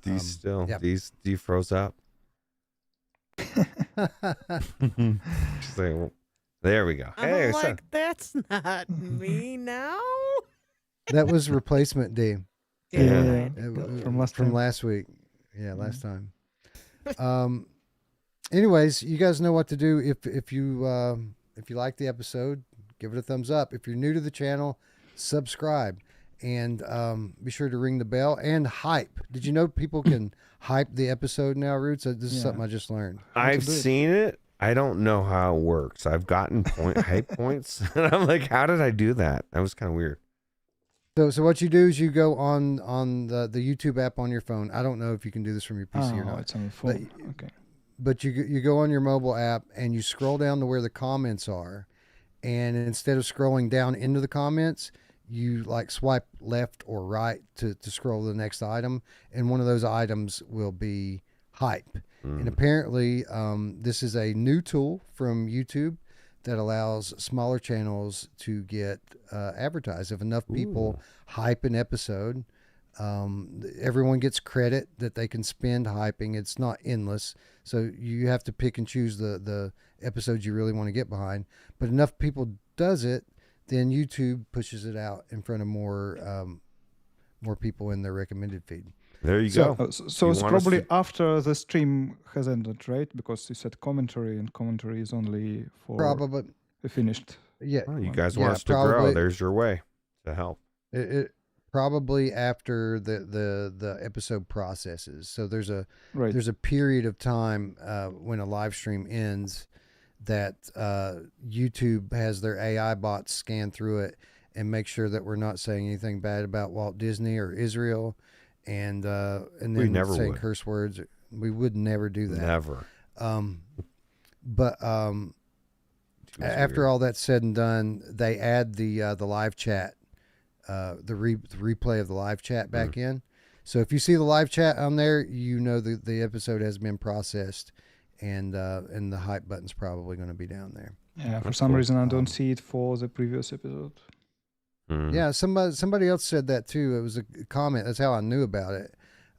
These these froze up. There we go. I'm like, that's not me now. That was replacement D. Yeah. From last week. Yeah, last time. Anyways, you guys know what to do. If you like the episode, give it a thumbs up. If you're new to the channel, subscribe, and be sure to ring the bell and hype. Did you know people can hype the episode now, Ruuts? This is something I just learned. I've seen it. I don't know how it works. I've gotten hype points, and I'm like, how did I do that? That was kind of weird. So what you do is you go on the YouTube app on your phone. I don't know if you can do this from your PC or not. It's on your phone. Okay. But you go on your mobile app and you scroll down to where the comments are, and instead of scrolling down into the comments, you like swipe left or right to scroll to the next item, and one of those items will be hype. And apparently, this is a new tool from YouTube that allows smaller channels to get advertised. If enough people hype an episode, everyone gets credit that they can spend hyping. It's not endless, so you have to pick and choose the episodes you really want to get behind. But enough people does it, then YouTube pushes it out in front of more people in their recommended feed. There you go. So it's probably after the stream has ended, right? Because you said commentary, and commentary is only for Probably, the finished. yeah. Well, you guys Yeah, want us to grow. probably- There's your way to help. It probably after the episode processes. So there's a period of time when a live stream ends that YouTube has their AI bots scan through it and make sure that we're not saying anything bad about Walt Disney or Israel, and then never saying would. curse words. We would never do that. Never. But after all that's said and done, they add the live chat, the replay of the live chat back in. So if you see the live chat on there, you know the episode has been processed, and the hype button's probably going to be down there. Yeah, for That's some cool. reason I don't see it for the previous episode. Mm. Yeah, somebody else said that too. It was a comment. That's how I knew about it.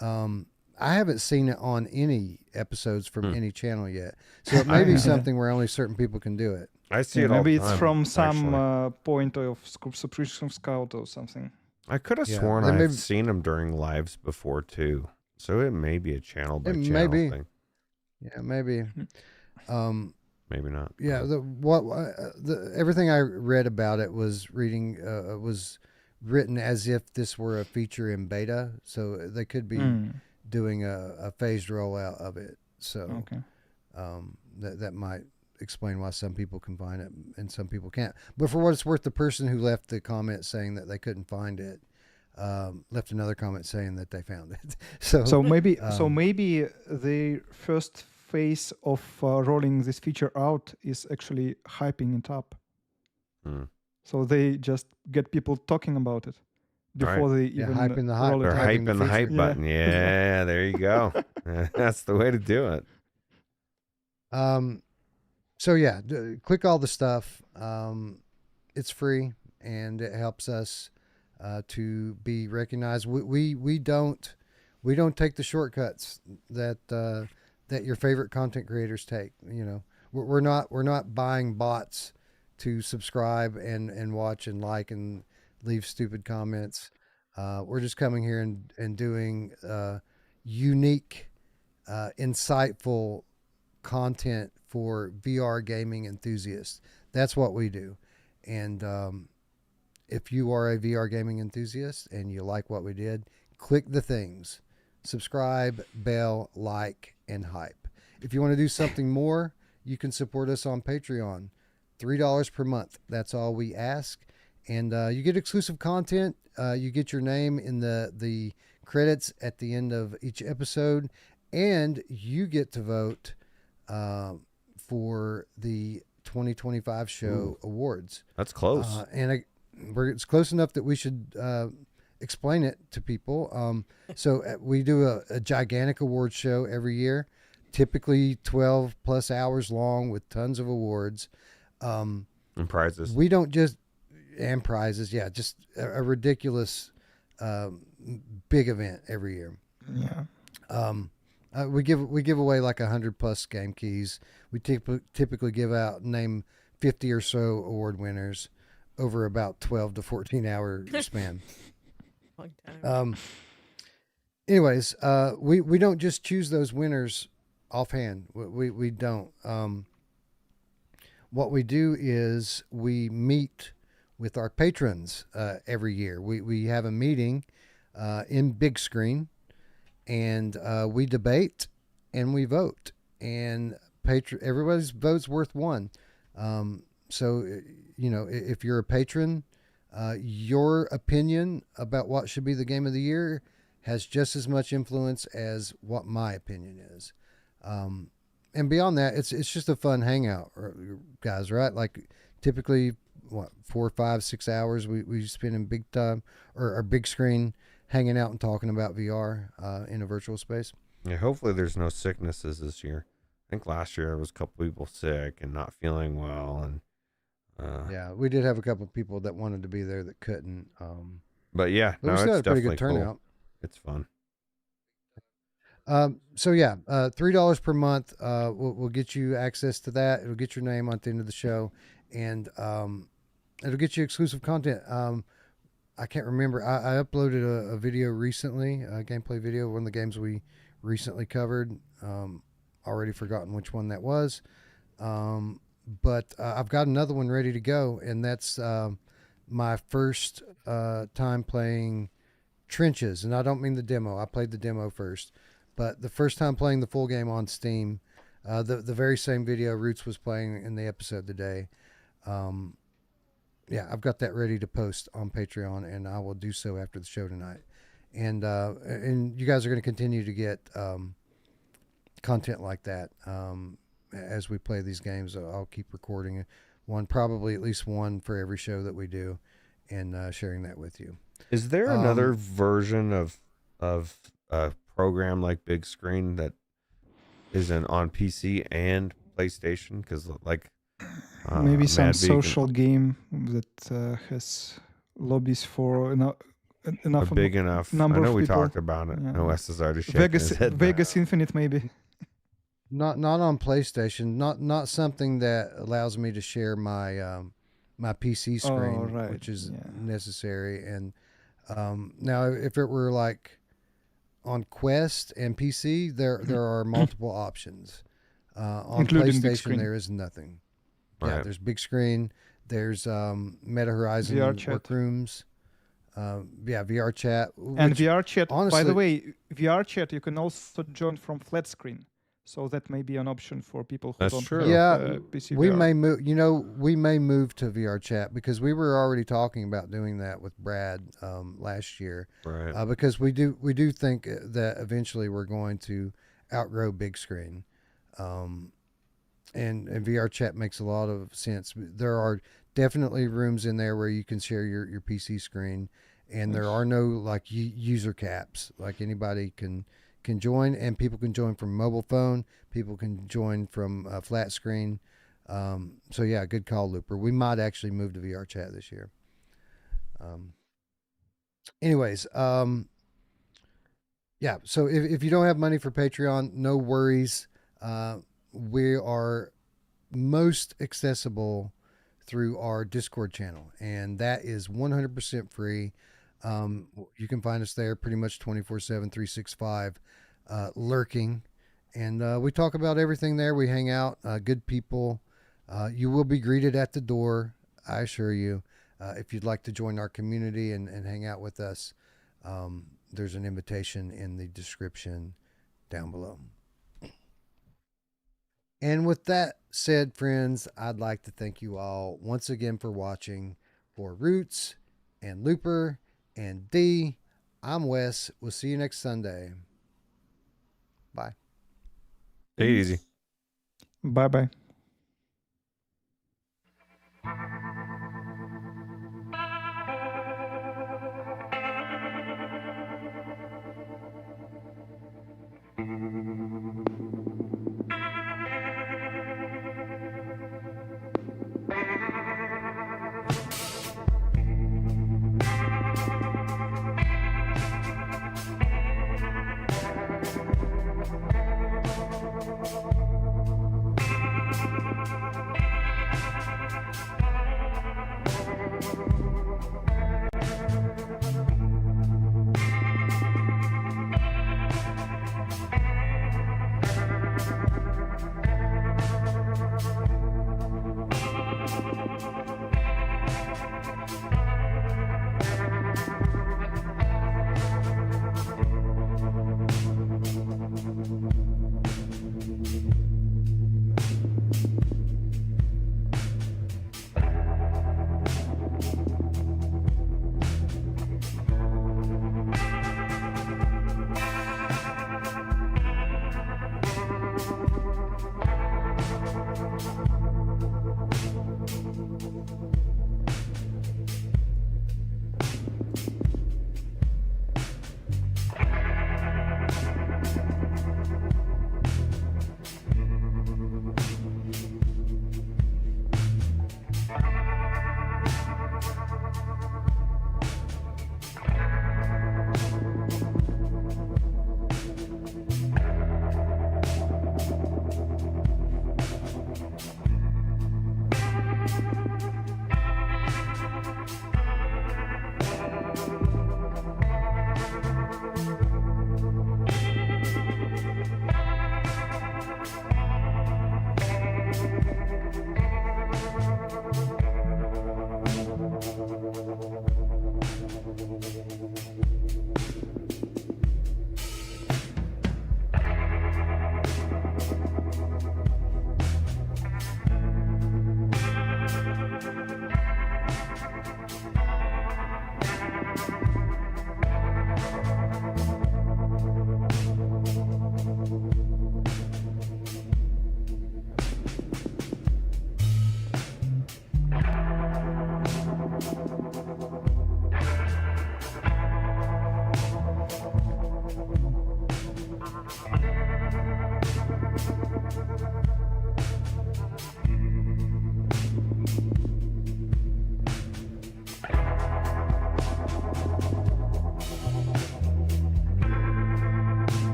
I haven't seen it on any episodes from any channel yet, so it may be something where only certain people can do it. I see Yeah, it all maybe the it's time, from some actually. point of subscription scout or something. I could have Yeah, sworn they may I've be- seen them during lives before too. So it may be a channel by It channel may be. thing. Yeah, maybe. Maybe not. Yeah, everything I read about it was written as if this were a feature in beta, so they could be doing a phased rollout of it. So Okay. that might explain why some people can find it and some people can't. But for what it's worth, the person who left the comment saying that they couldn't find it left another comment saying that they found it. So maybe the first phase of rolling this feature out is actually hyping it up. So they just get people talking about it before they even hyping the hype. roll it They're out. hyping the hype Yeah. button. Yeah, there you go. That's the way to do it. So yeah, click all the stuff. It's free and it helps us to be recognized. We don't take the shortcuts that your favorite content creators take. You know, we're not buying bots to subscribe and watch and like and leave stupid comments. We're just coming here and doing unique, insightful content for VR gaming enthusiasts. That's what we do. And if you are a VR gaming enthusiast and you like what we did, click the things: subscribe, bell, like, and hype. If you want to do something more, you can support us on Patreon. $3 per month. That's all we ask. And you get exclusive content. You get your name in the credits at the end of each episode. And you get to vote for the 2025 show awards. That's close. It's close enough that we should explain it to people. So we do a gigantic award show every year, typically 12 plus hours long with tons of awards. And prizes. We don't just, and prizes. Yeah. Just a ridiculous, big event every year. Yeah. We give away like 100 plus game keys. We typically give out, name 50 or so award winners over about 12 to 14 hour span. Long time. Anyways, we don't just choose those winners offhand. We don't. What we do is we meet with our patrons every year. We have a meeting in big screen, and we debate and we vote. And everybody's vote's worth one. So, you know, if you're a patron, your opinion about what should be the game of the year has just as much influence as what my opinion is. And beyond that, it's just a fun hangout, guys, right? Like typically, 4, 5, 6 hours we spend in big time or big screen hanging out and talking about VR in a virtual space. Yeah, hopefully there's no sicknesses this year. I think last year there was a couple people sick and not feeling well, and Yeah, we did have a couple of people that wanted to be there that couldn't. But yeah, But no, we still it's had a pretty definitely good turnout. cool. It's fun. So yeah, $3 per month. We'll get you access to that. It'll get your name at the end of the show, and it'll get you exclusive content. I can't remember. I uploaded a video recently, a gameplay video, one of the games we recently covered. Already forgotten which one that was. But I've got another one ready to go, and that's my first time playing Trenches. And I don't mean the demo. I played the demo first. But the first time playing the full game on Steam, the very same video Ruuts was playing in the episode today. Yeah, I've got that ready to post on Patreon, and I will do so after the show tonight. And you guys are going to continue to get content like that as we play these games. I'll keep recording one, probably at least one for every show that we do, and sharing that with you. Is there another version of a program like Big Screen that isn't on PC and PlayStation? Because like maybe some Mad Beacon- social game that has lobbies for enough a big enough. I number know of we people. talked about it. Yeah. OS is already shaking Vegas his head. Vegas Infinite maybe. Not on PlayStation. Not something that allows me to share my my PC screen, right, which is yeah. necessary. And now, if it were like on Quest and PC, there are multiple options. On Including big PlayStation, screen. there is nothing. Yeah, Right. there's big screen. There's Meta Horizon VR chat. Workrooms. Yeah, VR chat. And which- VR chat, by honestly- the way, VR chat you can also join from flat screen. So that may be an option for people who That's don't true. have Yeah, PC we VR. may move. We may move to VR chat because we were already talking about doing that with Brad last year. Right. Because we do think that eventually we're going to outgrow big screen, and VR chat makes a lot of sense. There are definitely rooms in there where you can share your PC screen, and there are no like user caps. Like anybody can join, and people can join from mobile phone. People can join from flat screen. So yeah, good call, Looper. We might actually move to VR chat this year. Anyways, yeah. So if you don't have money for Patreon, no worries. We are most accessible through our Discord channel, and that is 100% free. You can find us there pretty much 24/7, 365, lurking. And we talk about everything there. We hang out, good people. You will be greeted at the door, I assure you. If you'd like to join our community and hang out with us, there's an invitation in the description down below. And with that said, friends, I'd like to thank you all once again for watching. For Ruuts and Looper and D, I'm Wes. We'll see you next Sunday. Bye. Take it easy. Bye bye.